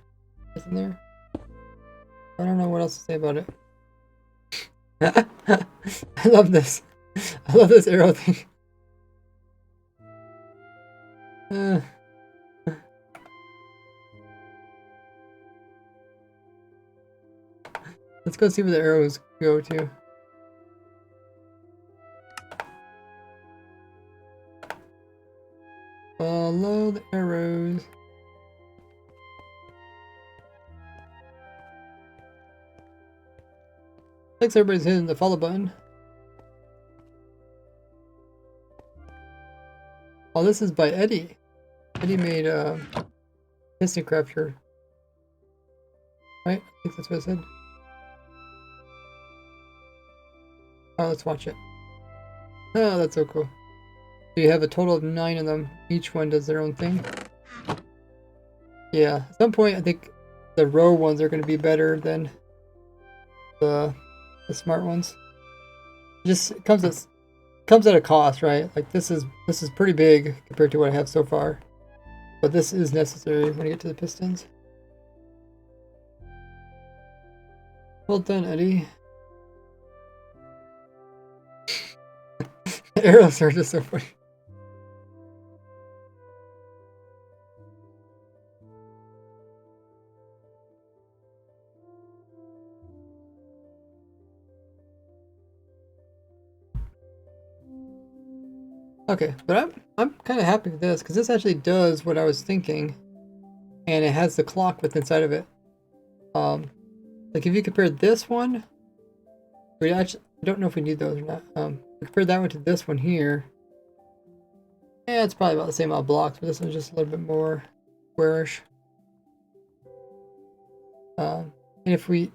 in there. I don't know what else to say about it. I love this. I love this arrow thing. Let's go see where the arrows go to. Follow the arrows. Thanks, everybody's hitting the follow button. Oh, this is by Eddie. Eddie made Instant Crafter. Right? I think that's what I said. Oh, let's watch it. Oh, that's so cool. So you have a total of 9 of them. Each one does their own thing. Yeah, at some point I think the row ones are going to be better than the smart ones. It just comes at a cost, right? Like this is pretty big compared to what I have so far. But this is necessary when you get to the pistons. Well done, Eddie. The arrows are just so funny. Okay, but I'm kind of happy with this because this actually does what I was thinking, and it has the clock with inside of it. Like if you compare this one, we actually I don't know if we need those or not. Compare that one to this one here. Yeah, it's probably about the same amount of blocks, but this one's just a little bit more squarish. And if we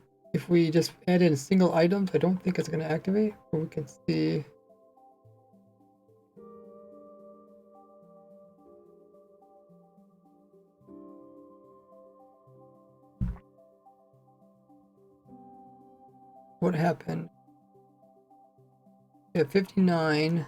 just add in single items, I don't think it's going to activate, but we can see. what happened. We have 59.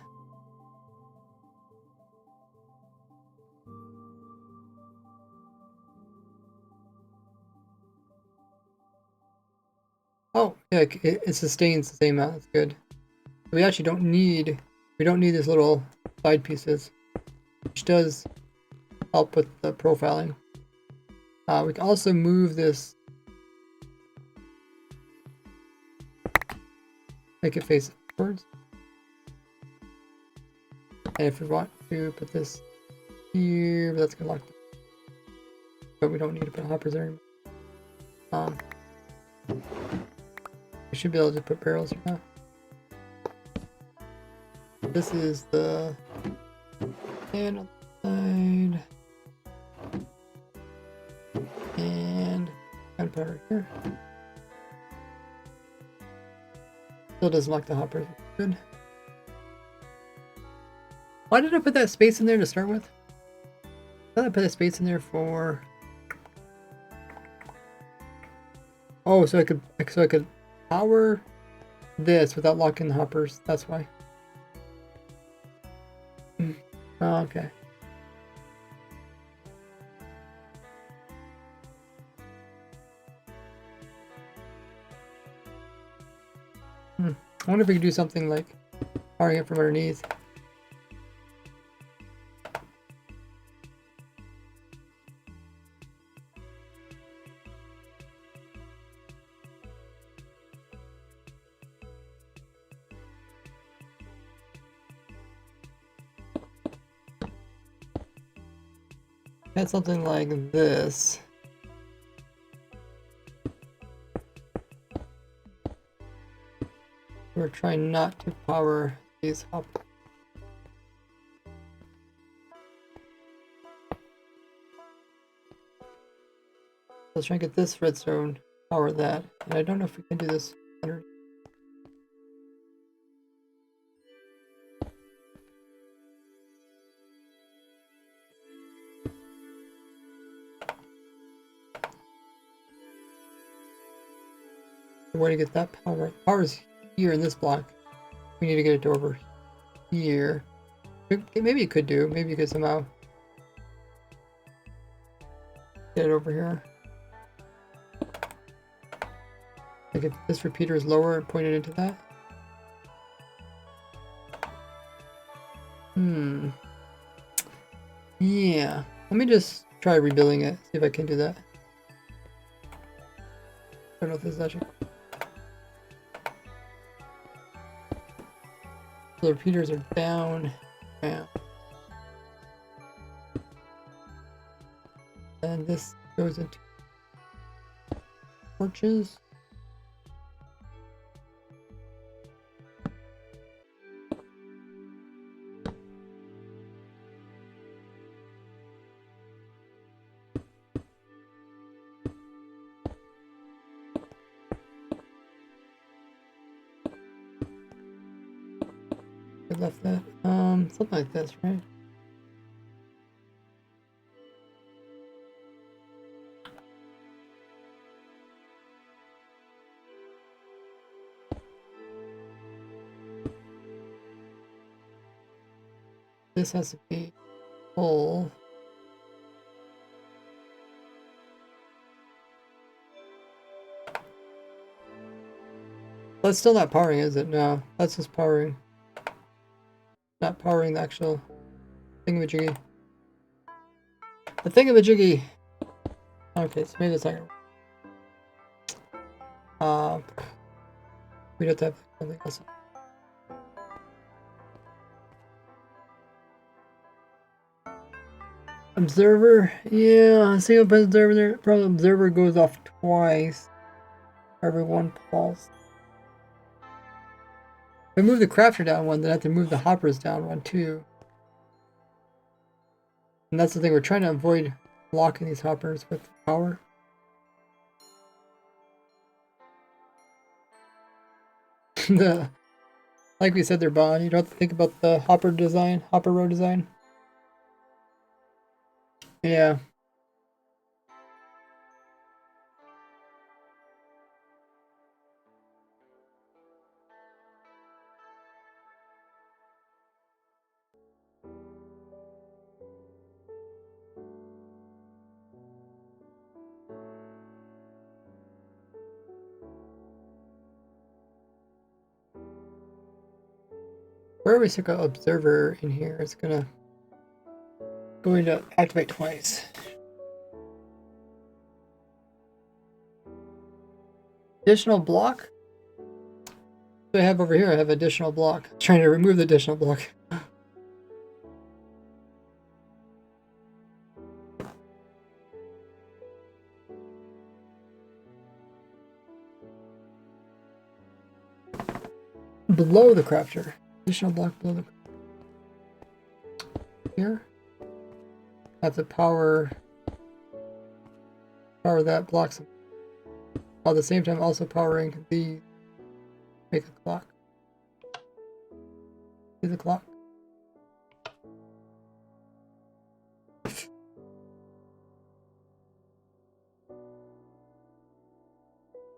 Oh, yeah, it sustains the same amount. That's good. We actually don't need these little side pieces, which does help with the profiling. We can also move this, make it face upwards. And if we want to put this here, that's gonna lock. But we don't need to put hoppers there anymore. We should be able to put barrels here now. This is the and on the side. And gunpowder here. Still doesn't lock the hoppers. Good. Why did I put that space in there to start with? I thought I put a space in there for. Oh, so I could power this without locking the hoppers. That's why. Oh, okay. I wonder if we could do something like powering it from underneath. Had something like this. We're trying not to power these up. Let's try and get this redstone, power that. And I don't know if we can do this under. The way to get that power. Power's here in this block. We need to get it over here. Maybe you could do. Maybe you could somehow get it over here. Like if this repeater is lower and pointed into that. Yeah. Let me just try rebuilding it. See if I can do that. I don't know if this is actually. The repeaters are down. Yeah. And this goes into torches. I left that. Something like this, right? This has to be full. That's still not powering, is it? No, that's just powering. Not powering the actual thingamajiggy. The thingamajiggy! Okay, so maybe it's not gonna. We'd have to have something else. Observer, yeah, single observer there. Probably observer goes off twice. Every one pulse. If I move the crafter down one, then I have to move the hoppers down one too. And that's the thing, we're trying to avoid blocking these hoppers with power. Like we said, they're bond. You don't have to think about the hopper design, hopper row design. Yeah. where we stick an observer in here, it's going to activate twice. Additional block? What I have over here, I have additional block. I'm trying to remove the additional block. Below the crafter. Additional block below the here. I have to power that block. While at the same time also powering the make a clock. See the clock? I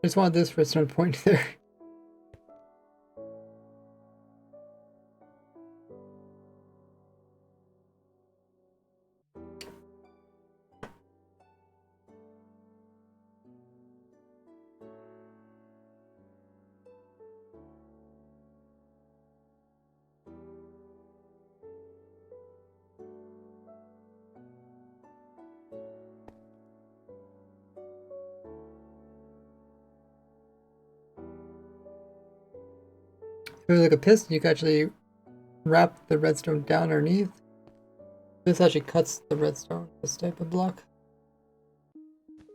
just wanted this redstone point there. If it was like a piston, you could actually wrap the redstone down underneath. This actually cuts the redstone, this type of block.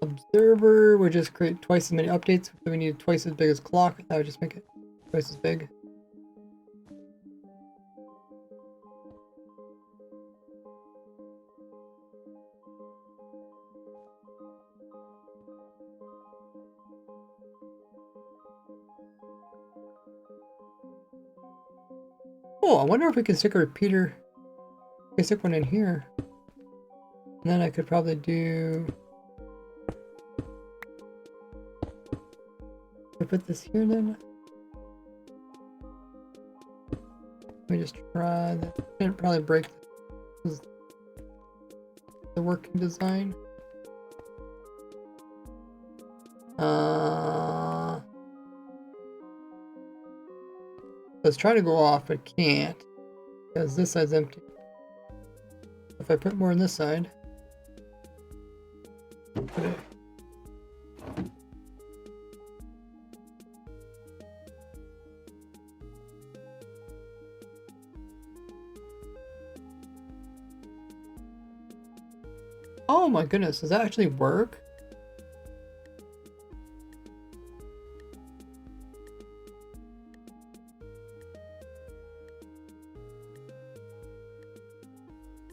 Observer would just create twice as many updates, so we need twice as big as clock. That would just make it twice as big. Oh, I wonder if we can stick a repeater. I can stick one in here. And then I could probably do... I put this here then? Let me just try that. Didn't probably break the working design. Let's try to go off, but can't because this side's empty. If I put more on this side, put it. Oh my goodness, does that actually work?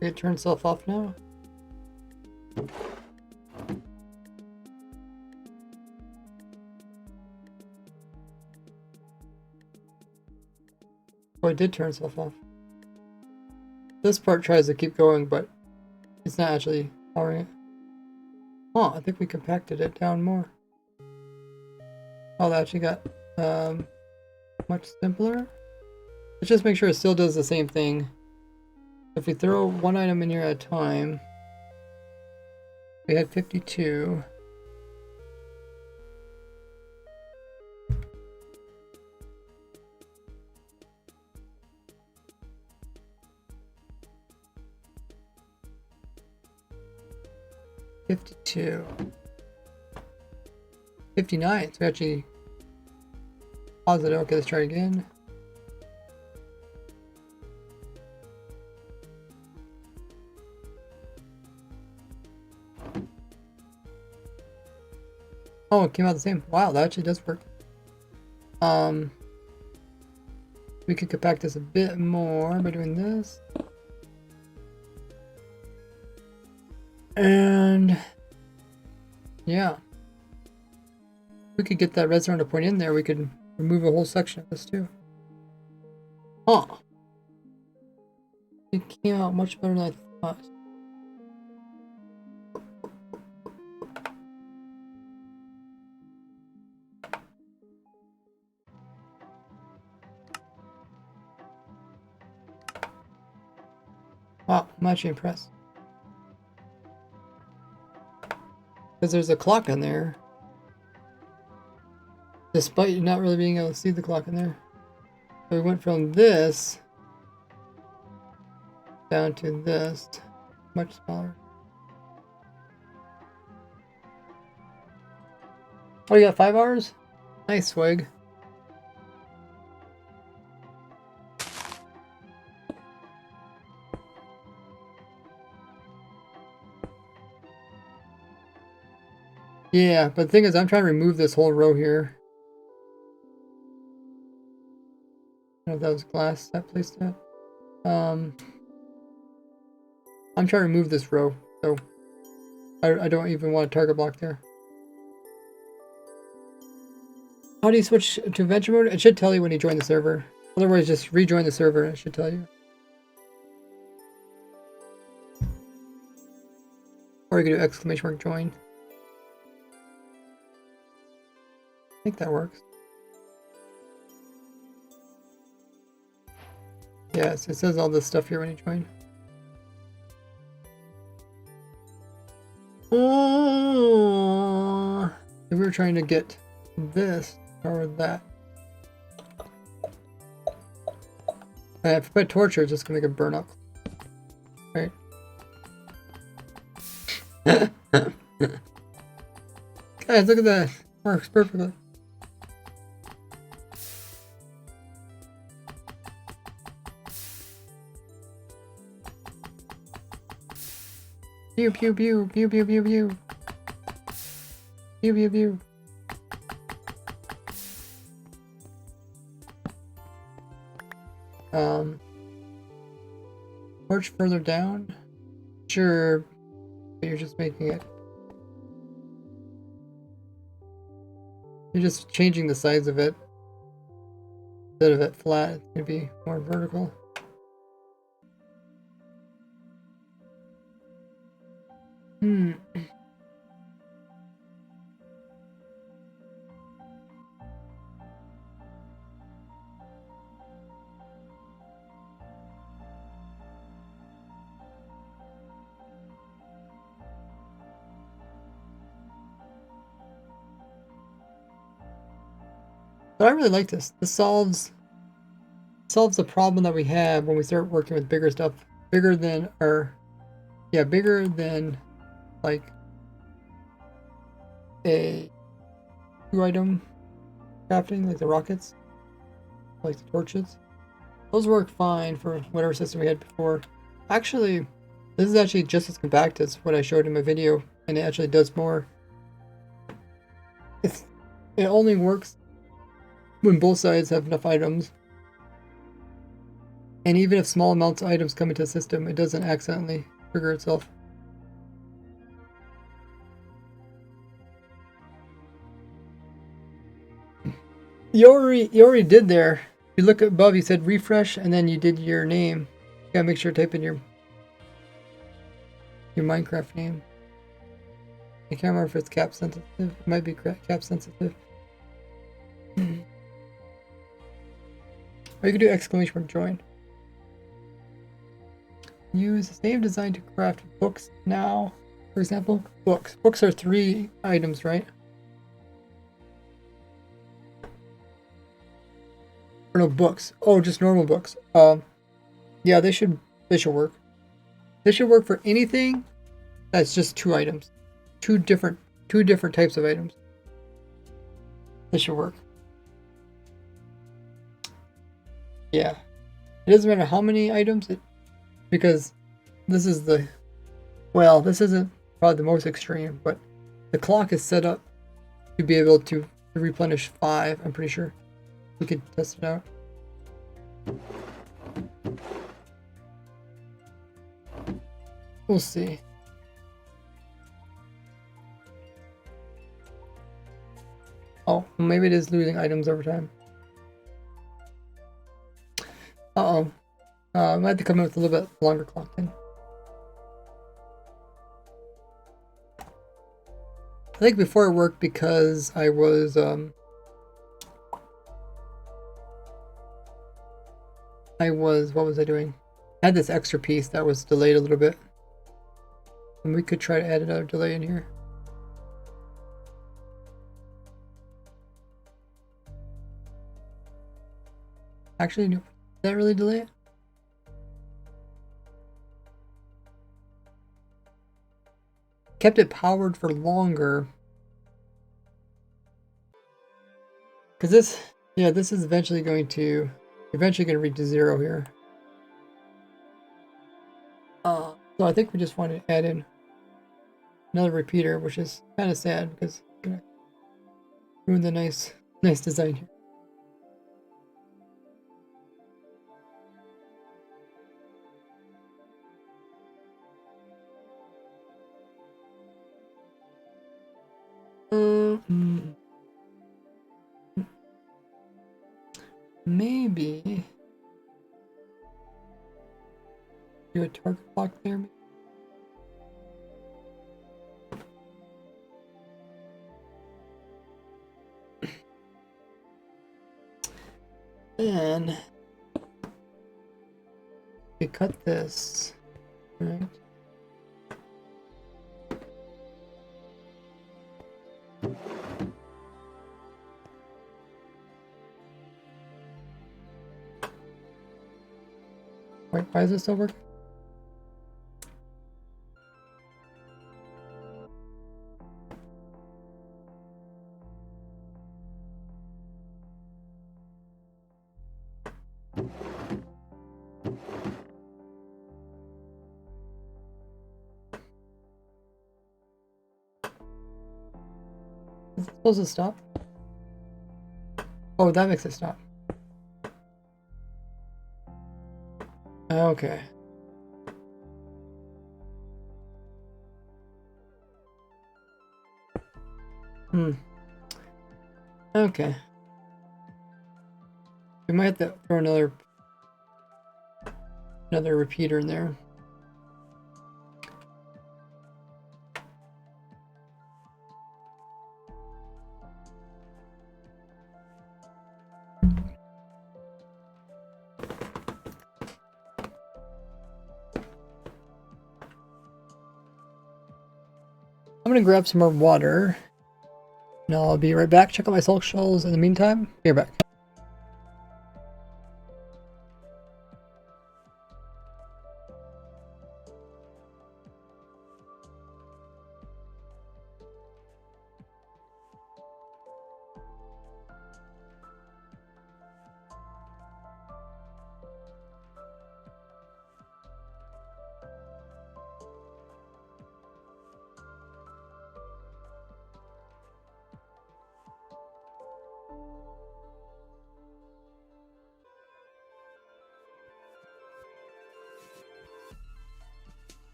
Did it turn itself off now? Oh, it did turn itself off. This part tries to keep going, but it's not actually powering it. Oh, I think we compacted it down more. Oh, that actually got much simpler. Let's just make sure it still does the same thing. If we throw one item in here at a time, we had 52. $52. 59. So we actually pause it. Okay, let's try again. Oh, it came out the same. Wow, that actually does work. We could compact this a bit more by doing this. And yeah, we could get that redstone to point in there. We could remove a whole section of this too. Huh. It came out much better than I thought. Wow, I'm actually impressed. Because there's a clock in there. Despite you not really being able to see the clock in there. So we went from this down to this, much smaller. Oh, you got 5 hours? Nice, Swig. Yeah, but the thing is, I'm trying to remove this whole row here. I don't know if that was glass that placed that. I'm trying to remove this row, so I don't even want a target block there. How do you switch to adventure mode? It should tell you when you join the server. Otherwise, just rejoin the server and it should tell you. Or you can do exclamation mark join. I think that works. Yes, it says all this stuff here when you join. Oh, we were trying to get this or that. And if I put torture, it's just gonna make it burn up. Right? Guys, look at that. Works perfectly. Pew pew pew pew pew pew pew. Pew pew pew. Torch further down? Sure, but you're just making it. You're just changing the size of it. Instead of it flat, it's gonna be more vertical. But I really like this. This solves the problem that we have when we start working with bigger stuff. Bigger than bigger than like a 2-item crafting, like the rockets, like the torches. Those work fine for whatever system we had before. Actually, this is actually just as compact as what I showed in my video, and it actually does more. It only works when both sides have enough items. And even if small amounts of items come into the system, it doesn't accidentally trigger itself. You already did there. You look above, you said refresh, and then you did your name. You gotta make sure to type in your Minecraft name. I can't remember if it's cap sensitive. It might be cap sensitive. Or you can do exclamation mark join. Use the same design to craft books now. For example, books. Books are 3 items, right? Or no, books. Oh, just normal books. Yeah, they should work. They should work for anything that's just 2 items. Two different types of items. This should work. Yeah. It doesn't matter how many items, because this is this isn't probably the most extreme, but the clock is set up to be able to replenish 5, I'm pretty sure. We could test it out. We'll see. Oh, maybe it is losing items over time. Uh-oh. I might have to come in with a little bit longer clock then. I think before it worked because I was what was I doing? I had this extra piece that was delayed a little bit. And we could try to add another delay in here. Actually, no. Did that really delay it? kept it powered for longer. Because this, yeah, this is eventually going to reach 0 here. So I think we just want to add in another repeater, which is kind of sad because it's gonna ruin the nice design here. Maybe do a target block there. Then we cut this, right? Wait, why is this still working? Is it supposed to stop? Oh, that makes it stop. Okay. Okay. We might have to throw another repeater in there. I'm gonna grab some more water. And I'll be right back. Check out my salt shells in the meantime. Be right back.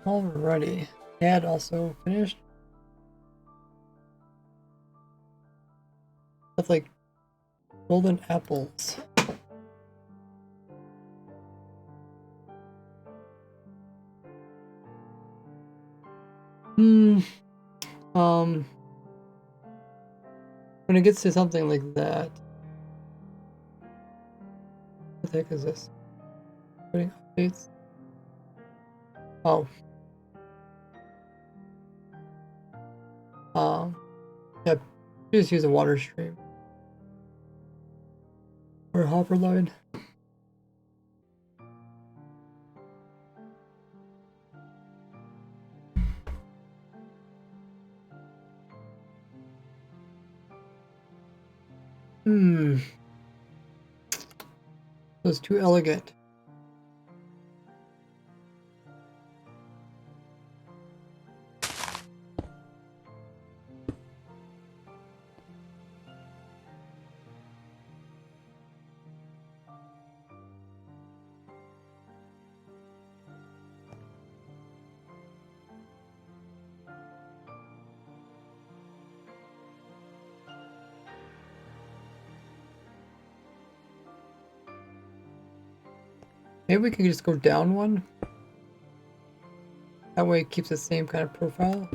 Alrighty. Ad also finished. Stuff like golden apples. When it gets to something like that. What the heck is this? Putting updates? Oh. Yeah, just use a water stream. Or a hopper line. That's too elegant. Maybe we can just go down one. That way it keeps the same kind of profile.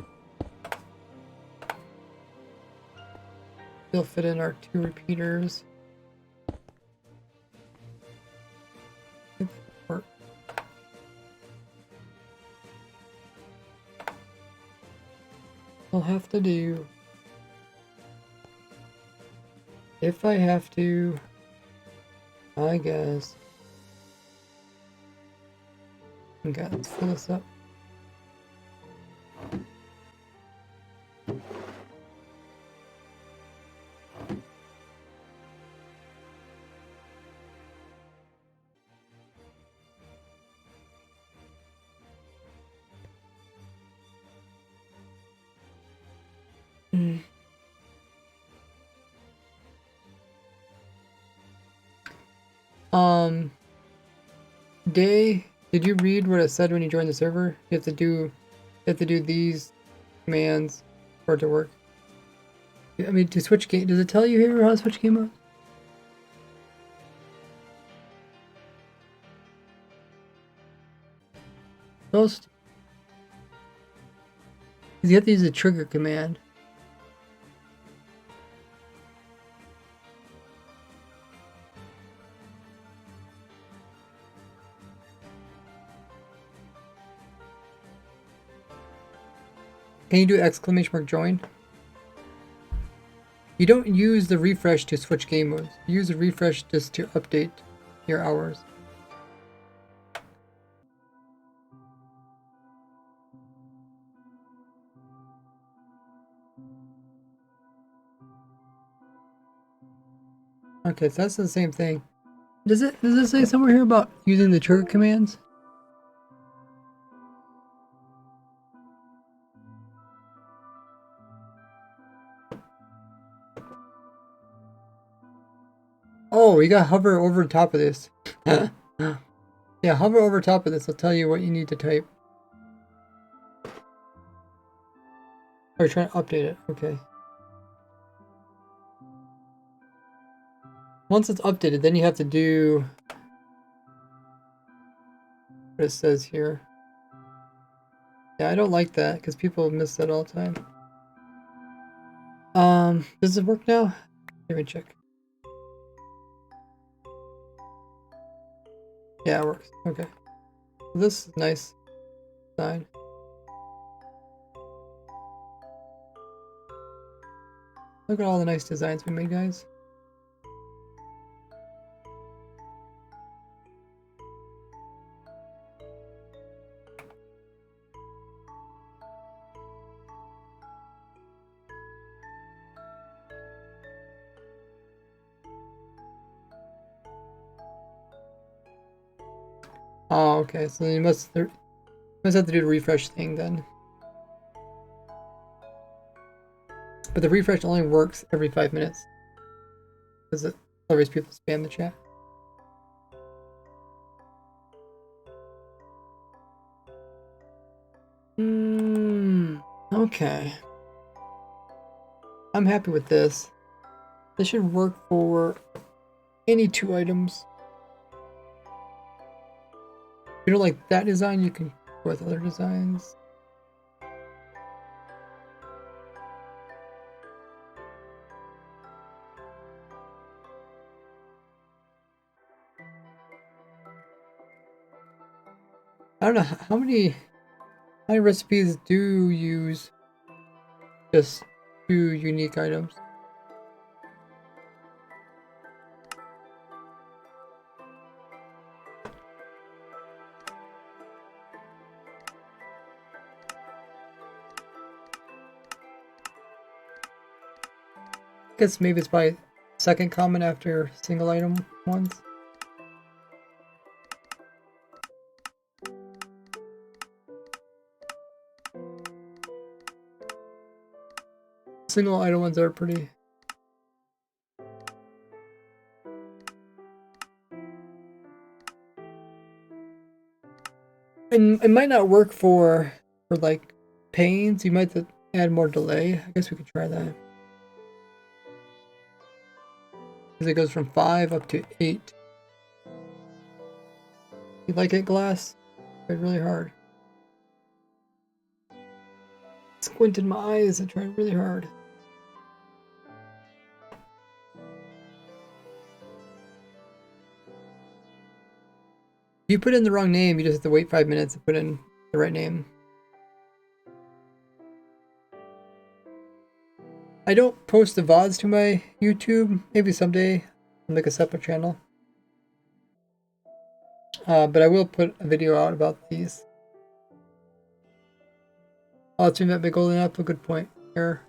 Still fit in our 2 repeaters. Work. I'll have to do, if I have to, I guess. Okay, let's fill this up. Day, did you read what it said when you joined the server? You have to do these commands for it to work. I mean, to switch game, does it tell you here how to switch game mode? Most. You have to use the trigger command. Can you do exclamation mark join? You don't use the refresh to switch game modes. You use the refresh just to update your hours. Okay, so that's the same thing. Does it say somewhere here about using the trigger commands? Oh, you gotta hover over top of this. Yeah, hover over top of this. I'll tell you what you need to type. Or you're trying to update it. Okay. Once it's updated, then you have to do what it says here. Yeah, I don't like that because people miss that all the time. Does it work now? Let me check. Yeah, it works. Okay. This is nice design. Look at all the nice designs we made, guys. Oh, okay. So you must have to do the refresh thing then. But the refresh only works every 5 minutes. Because otherwise people spam the chat. Okay. I'm happy with this. This should work for any 2 items. If you don't like that design, you can go with other designs. I don't know how many recipes do you use just 2 unique items. I guess maybe it's by second comment after single item ones. Single item ones are pretty. And it might not work for like pains. You might have to add more delay. I guess we could try that. Because it goes from 5 up to 8. You like it, Glass? Tried really hard. Squinted my eyes and tried really hard. If you put in the wrong name, you just have to wait 5 minutes to put in the right name. I don't post the VODs to my YouTube. Maybe someday I'll make a separate channel. But I will put a video out about these. Oh, it's that big golden apple. Good point. Here.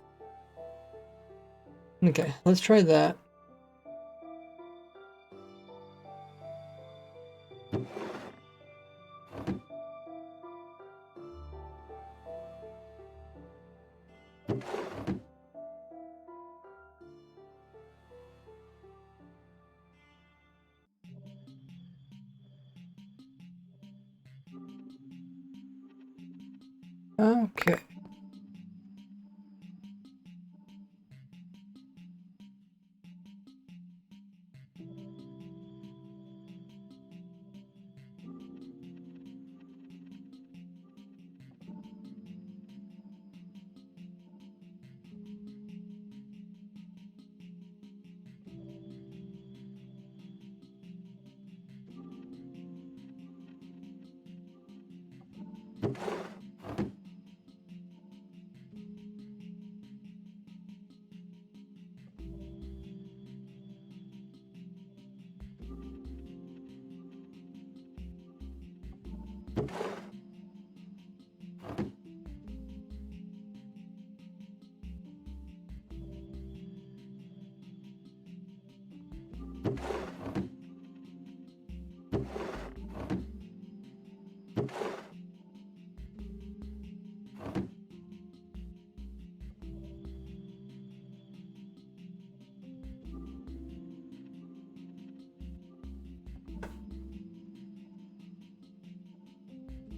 Okay, let's try that. Okay.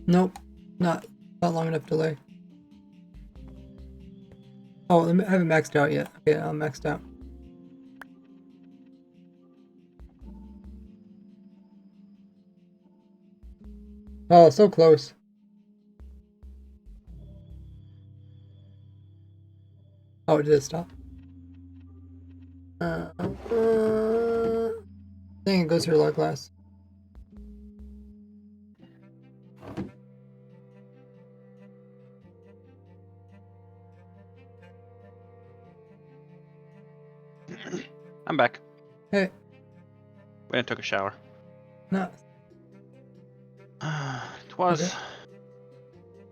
Nope, not long enough delay. Oh, I haven't maxed out yet. Okay, I'm maxed out. Oh, so close. Oh, did it stop? Dang, it goes through a lot of glass. I'm back. Hey, Went and took a shower. no. It was. Okay.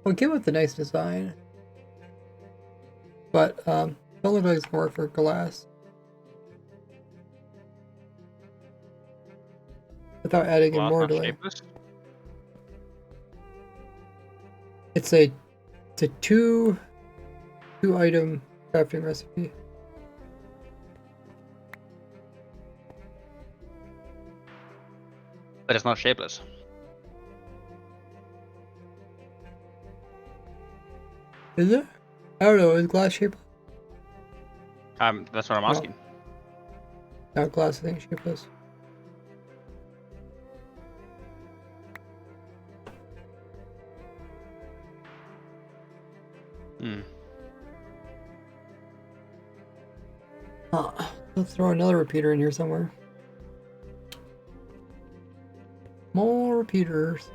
Well, give it the nice design. But, don't look like it's gonna work for glass. Without adding in Glass more not delay. shapeless. It's a two item crafting recipe. But it's not shapeless. Is it? I don't know, is glass shapeless? That's what I'm asking. No, glass I think shapeless. Hmm. Let's throw another repeater in here somewhere. More repeaters.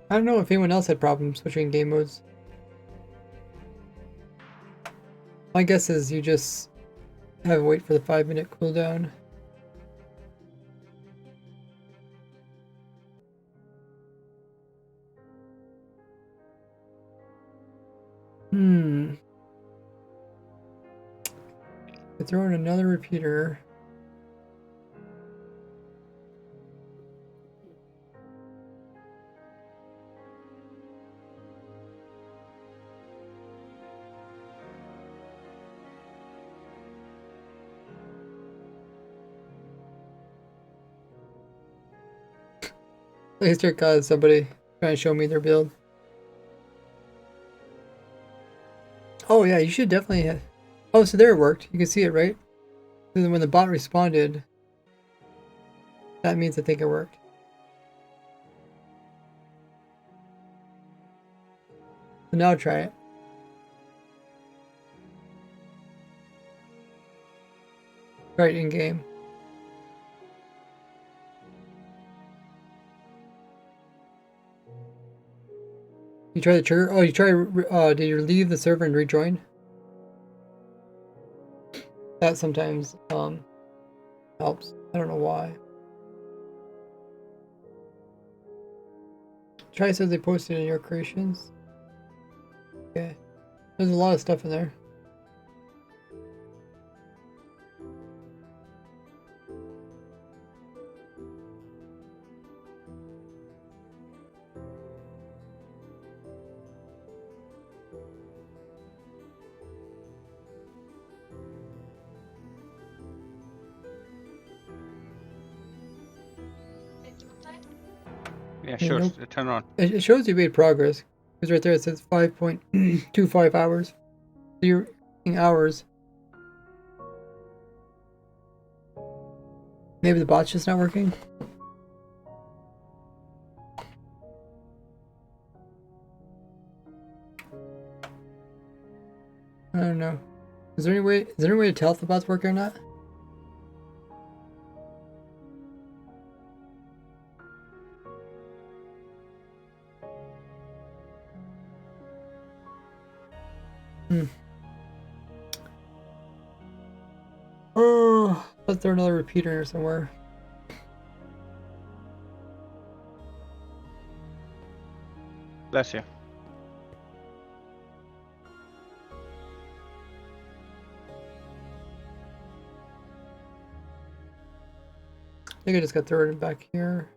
I don't know if anyone else had problems switching game modes. My guess is you just Have wait for the 5-minute cooldown. I throw in another repeater. I start calling somebody trying to show me their build. Oh yeah, you should definitely have. Oh, so there it worked. You can see it, right? And then when the bot responded, that means I think it worked. So now try it. Try it in game. You try the trigger? Oh, you try, did you leave the server and rejoin? That sometimes, helps. I don't know why. Try says they posted in your creations. Okay. There's a lot of stuff in there. Yeah, Yeah, sure. nope. Turn on. It shows you made progress. Because right there it says 5.25 hours. So you're in hours. Maybe the bot's just not working? I don't know. Is there any way to tell if the bot's working or not? Oh, let's throw another repeater in here somewhere. Bless you. I think I just got to throw it back here.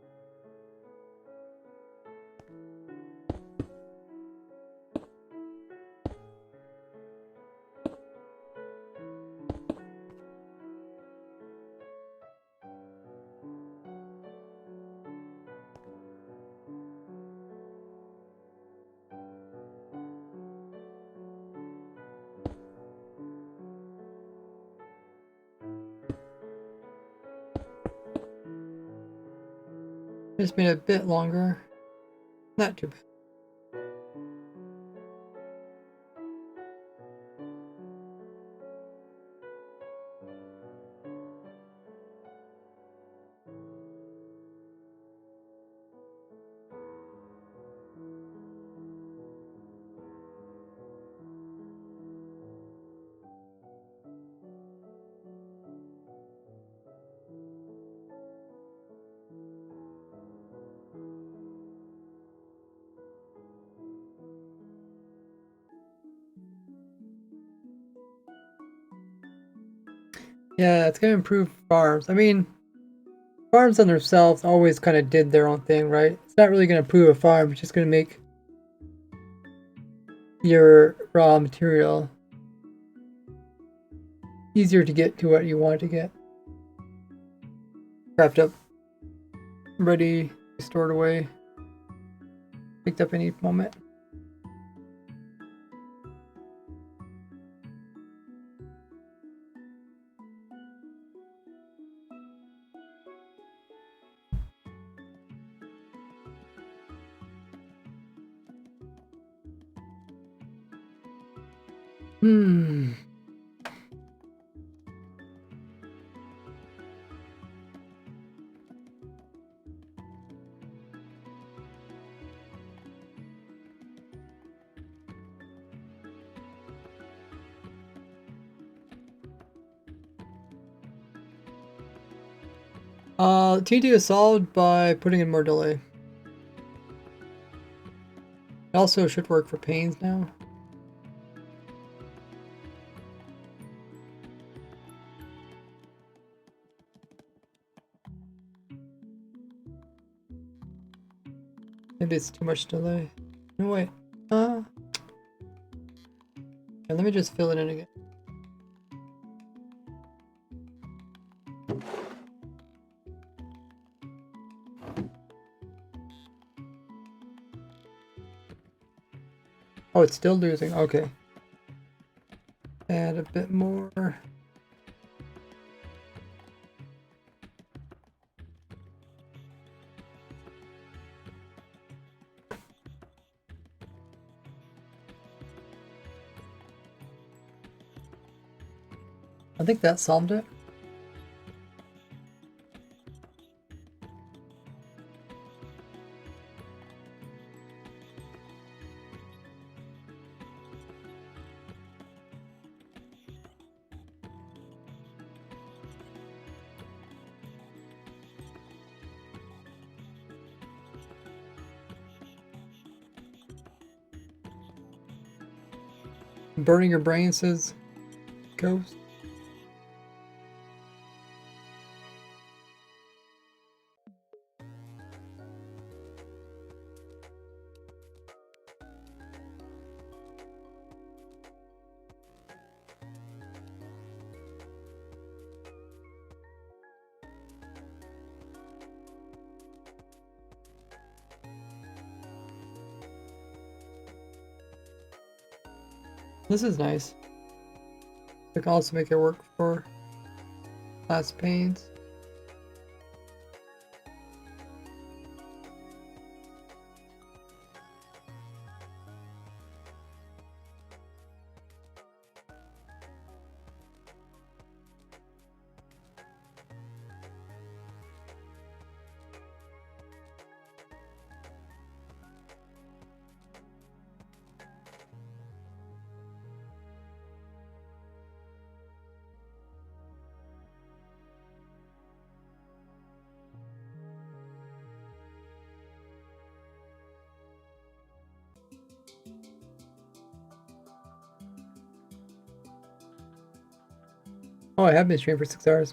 Just made it a bit longer. Not too bad. Yeah, it's gonna improve farms. I mean, farms on themselves always kind of did their own thing, right? It's not really gonna improve a farm. It's just gonna make your raw material easier to get to what you want to get. Craft up, ready, stored away, picked up any moment. Hmm. TD is solved by putting in more delay. It also should work for pains now. Maybe it's too much delay. No, wait. Yeah, let me just fill it in again. Oh, it's still losing. Okay. Add a bit more. I think that solved it. Burning your brain, says Ghost. This is nice. We can also make it work for class pains. Oh, I have been streaming for 6 hours.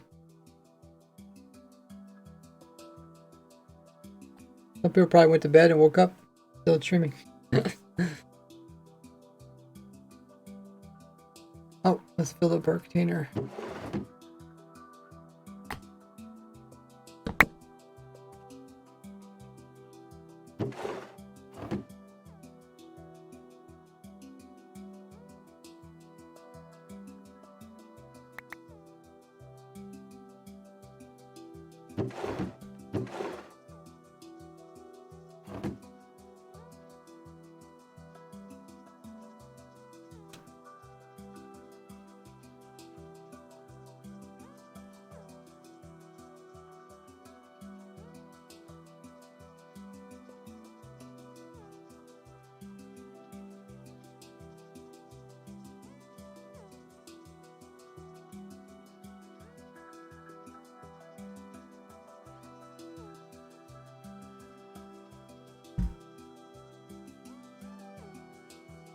Some people probably went to bed and woke up still streaming. Oh, let's fill the bar container.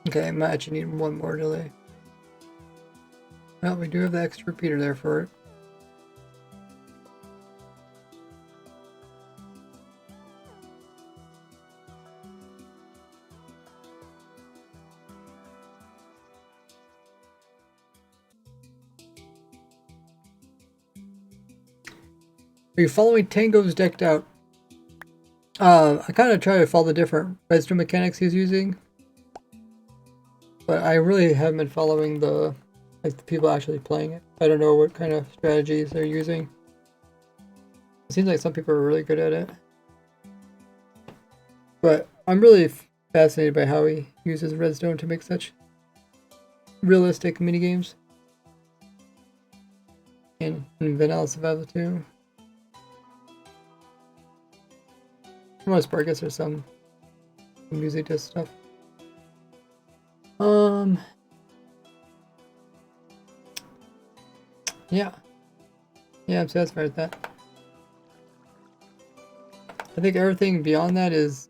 Okay, I might actually need one more delay. Well, we do have the extra repeater there for it. Are you following Tango's decked out? I kind of try to follow the different redstone mechanics he's using, but I really haven't been following the people actually playing it. I don't know what kind of strategies they're using. It seems like some people are really good at it, but I'm really fascinated by how he uses redstone to make such realistic minigames. And in Vanilla Survival 2. For the most part, I guess there's some music does stuff. Yeah. Yeah, I'm satisfied with that. I think everything beyond that is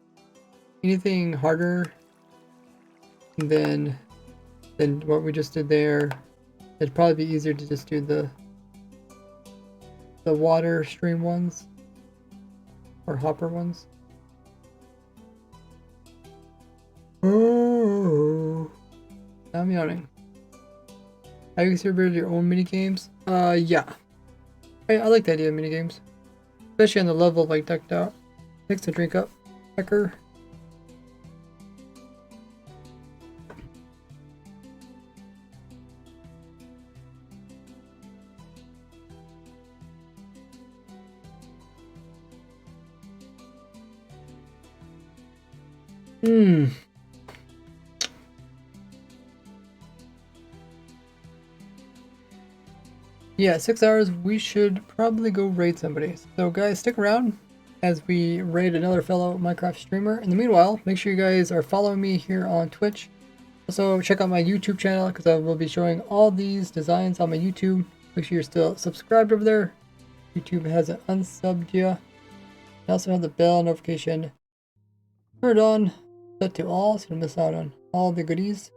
anything harder than what we just did there. It'd probably be easier to just do the water stream ones or hopper ones. Oh, I'm yawning. Have you considered your own mini games? Yeah. I like the idea of mini games, especially on the level like Decked Out. Takes a drink up, Becker. Yeah, 6 hours, we should probably go raid somebody. So guys, stick around as we raid another fellow Minecraft streamer. In the meanwhile, make sure you guys are following me here on Twitch. Also, check out my YouTube channel because I will be showing all these designs on my YouTube. Make sure you're still subscribed over there. YouTube hasn't unsubbed you. I also have the bell notification turned on, set to all, so you don't miss out on all the goodies.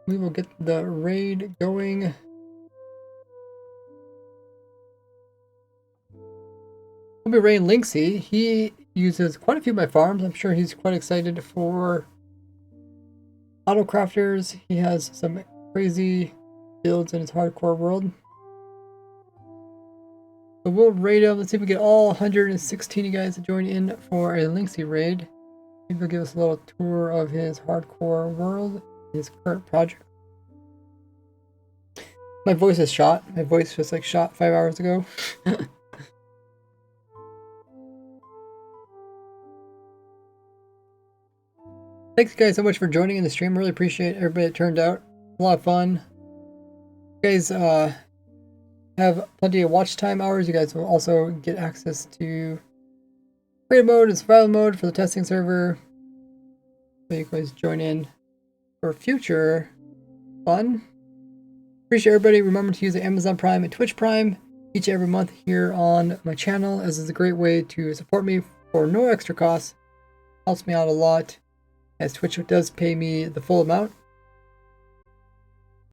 We will get the raid going. We'll be raiding Linksy. He uses quite a few of my farms. I'm sure he's quite excited for auto crafters. He has some crazy builds in his hardcore world. So we'll raid him. Let's see if we get all 116 of you guys to join in for a Linksy raid. Maybe he'll give us a little tour of his hardcore world, his current project. My voice is shot. My voice was like shot 5 hours ago. Thanks guys so much for joining in the stream. Really appreciate everybody that turned out. A lot of fun. You guys have plenty of watch time hours. You guys will also get access to creative mode and survival mode for the testing server. So you guys join in for future fun. Appreciate everybody. Remember to use the Amazon Prime and Twitch Prime each and every month here on my channel, as it's a great way to support me for no extra cost. Helps me out a lot, as Twitch does pay me the full amount.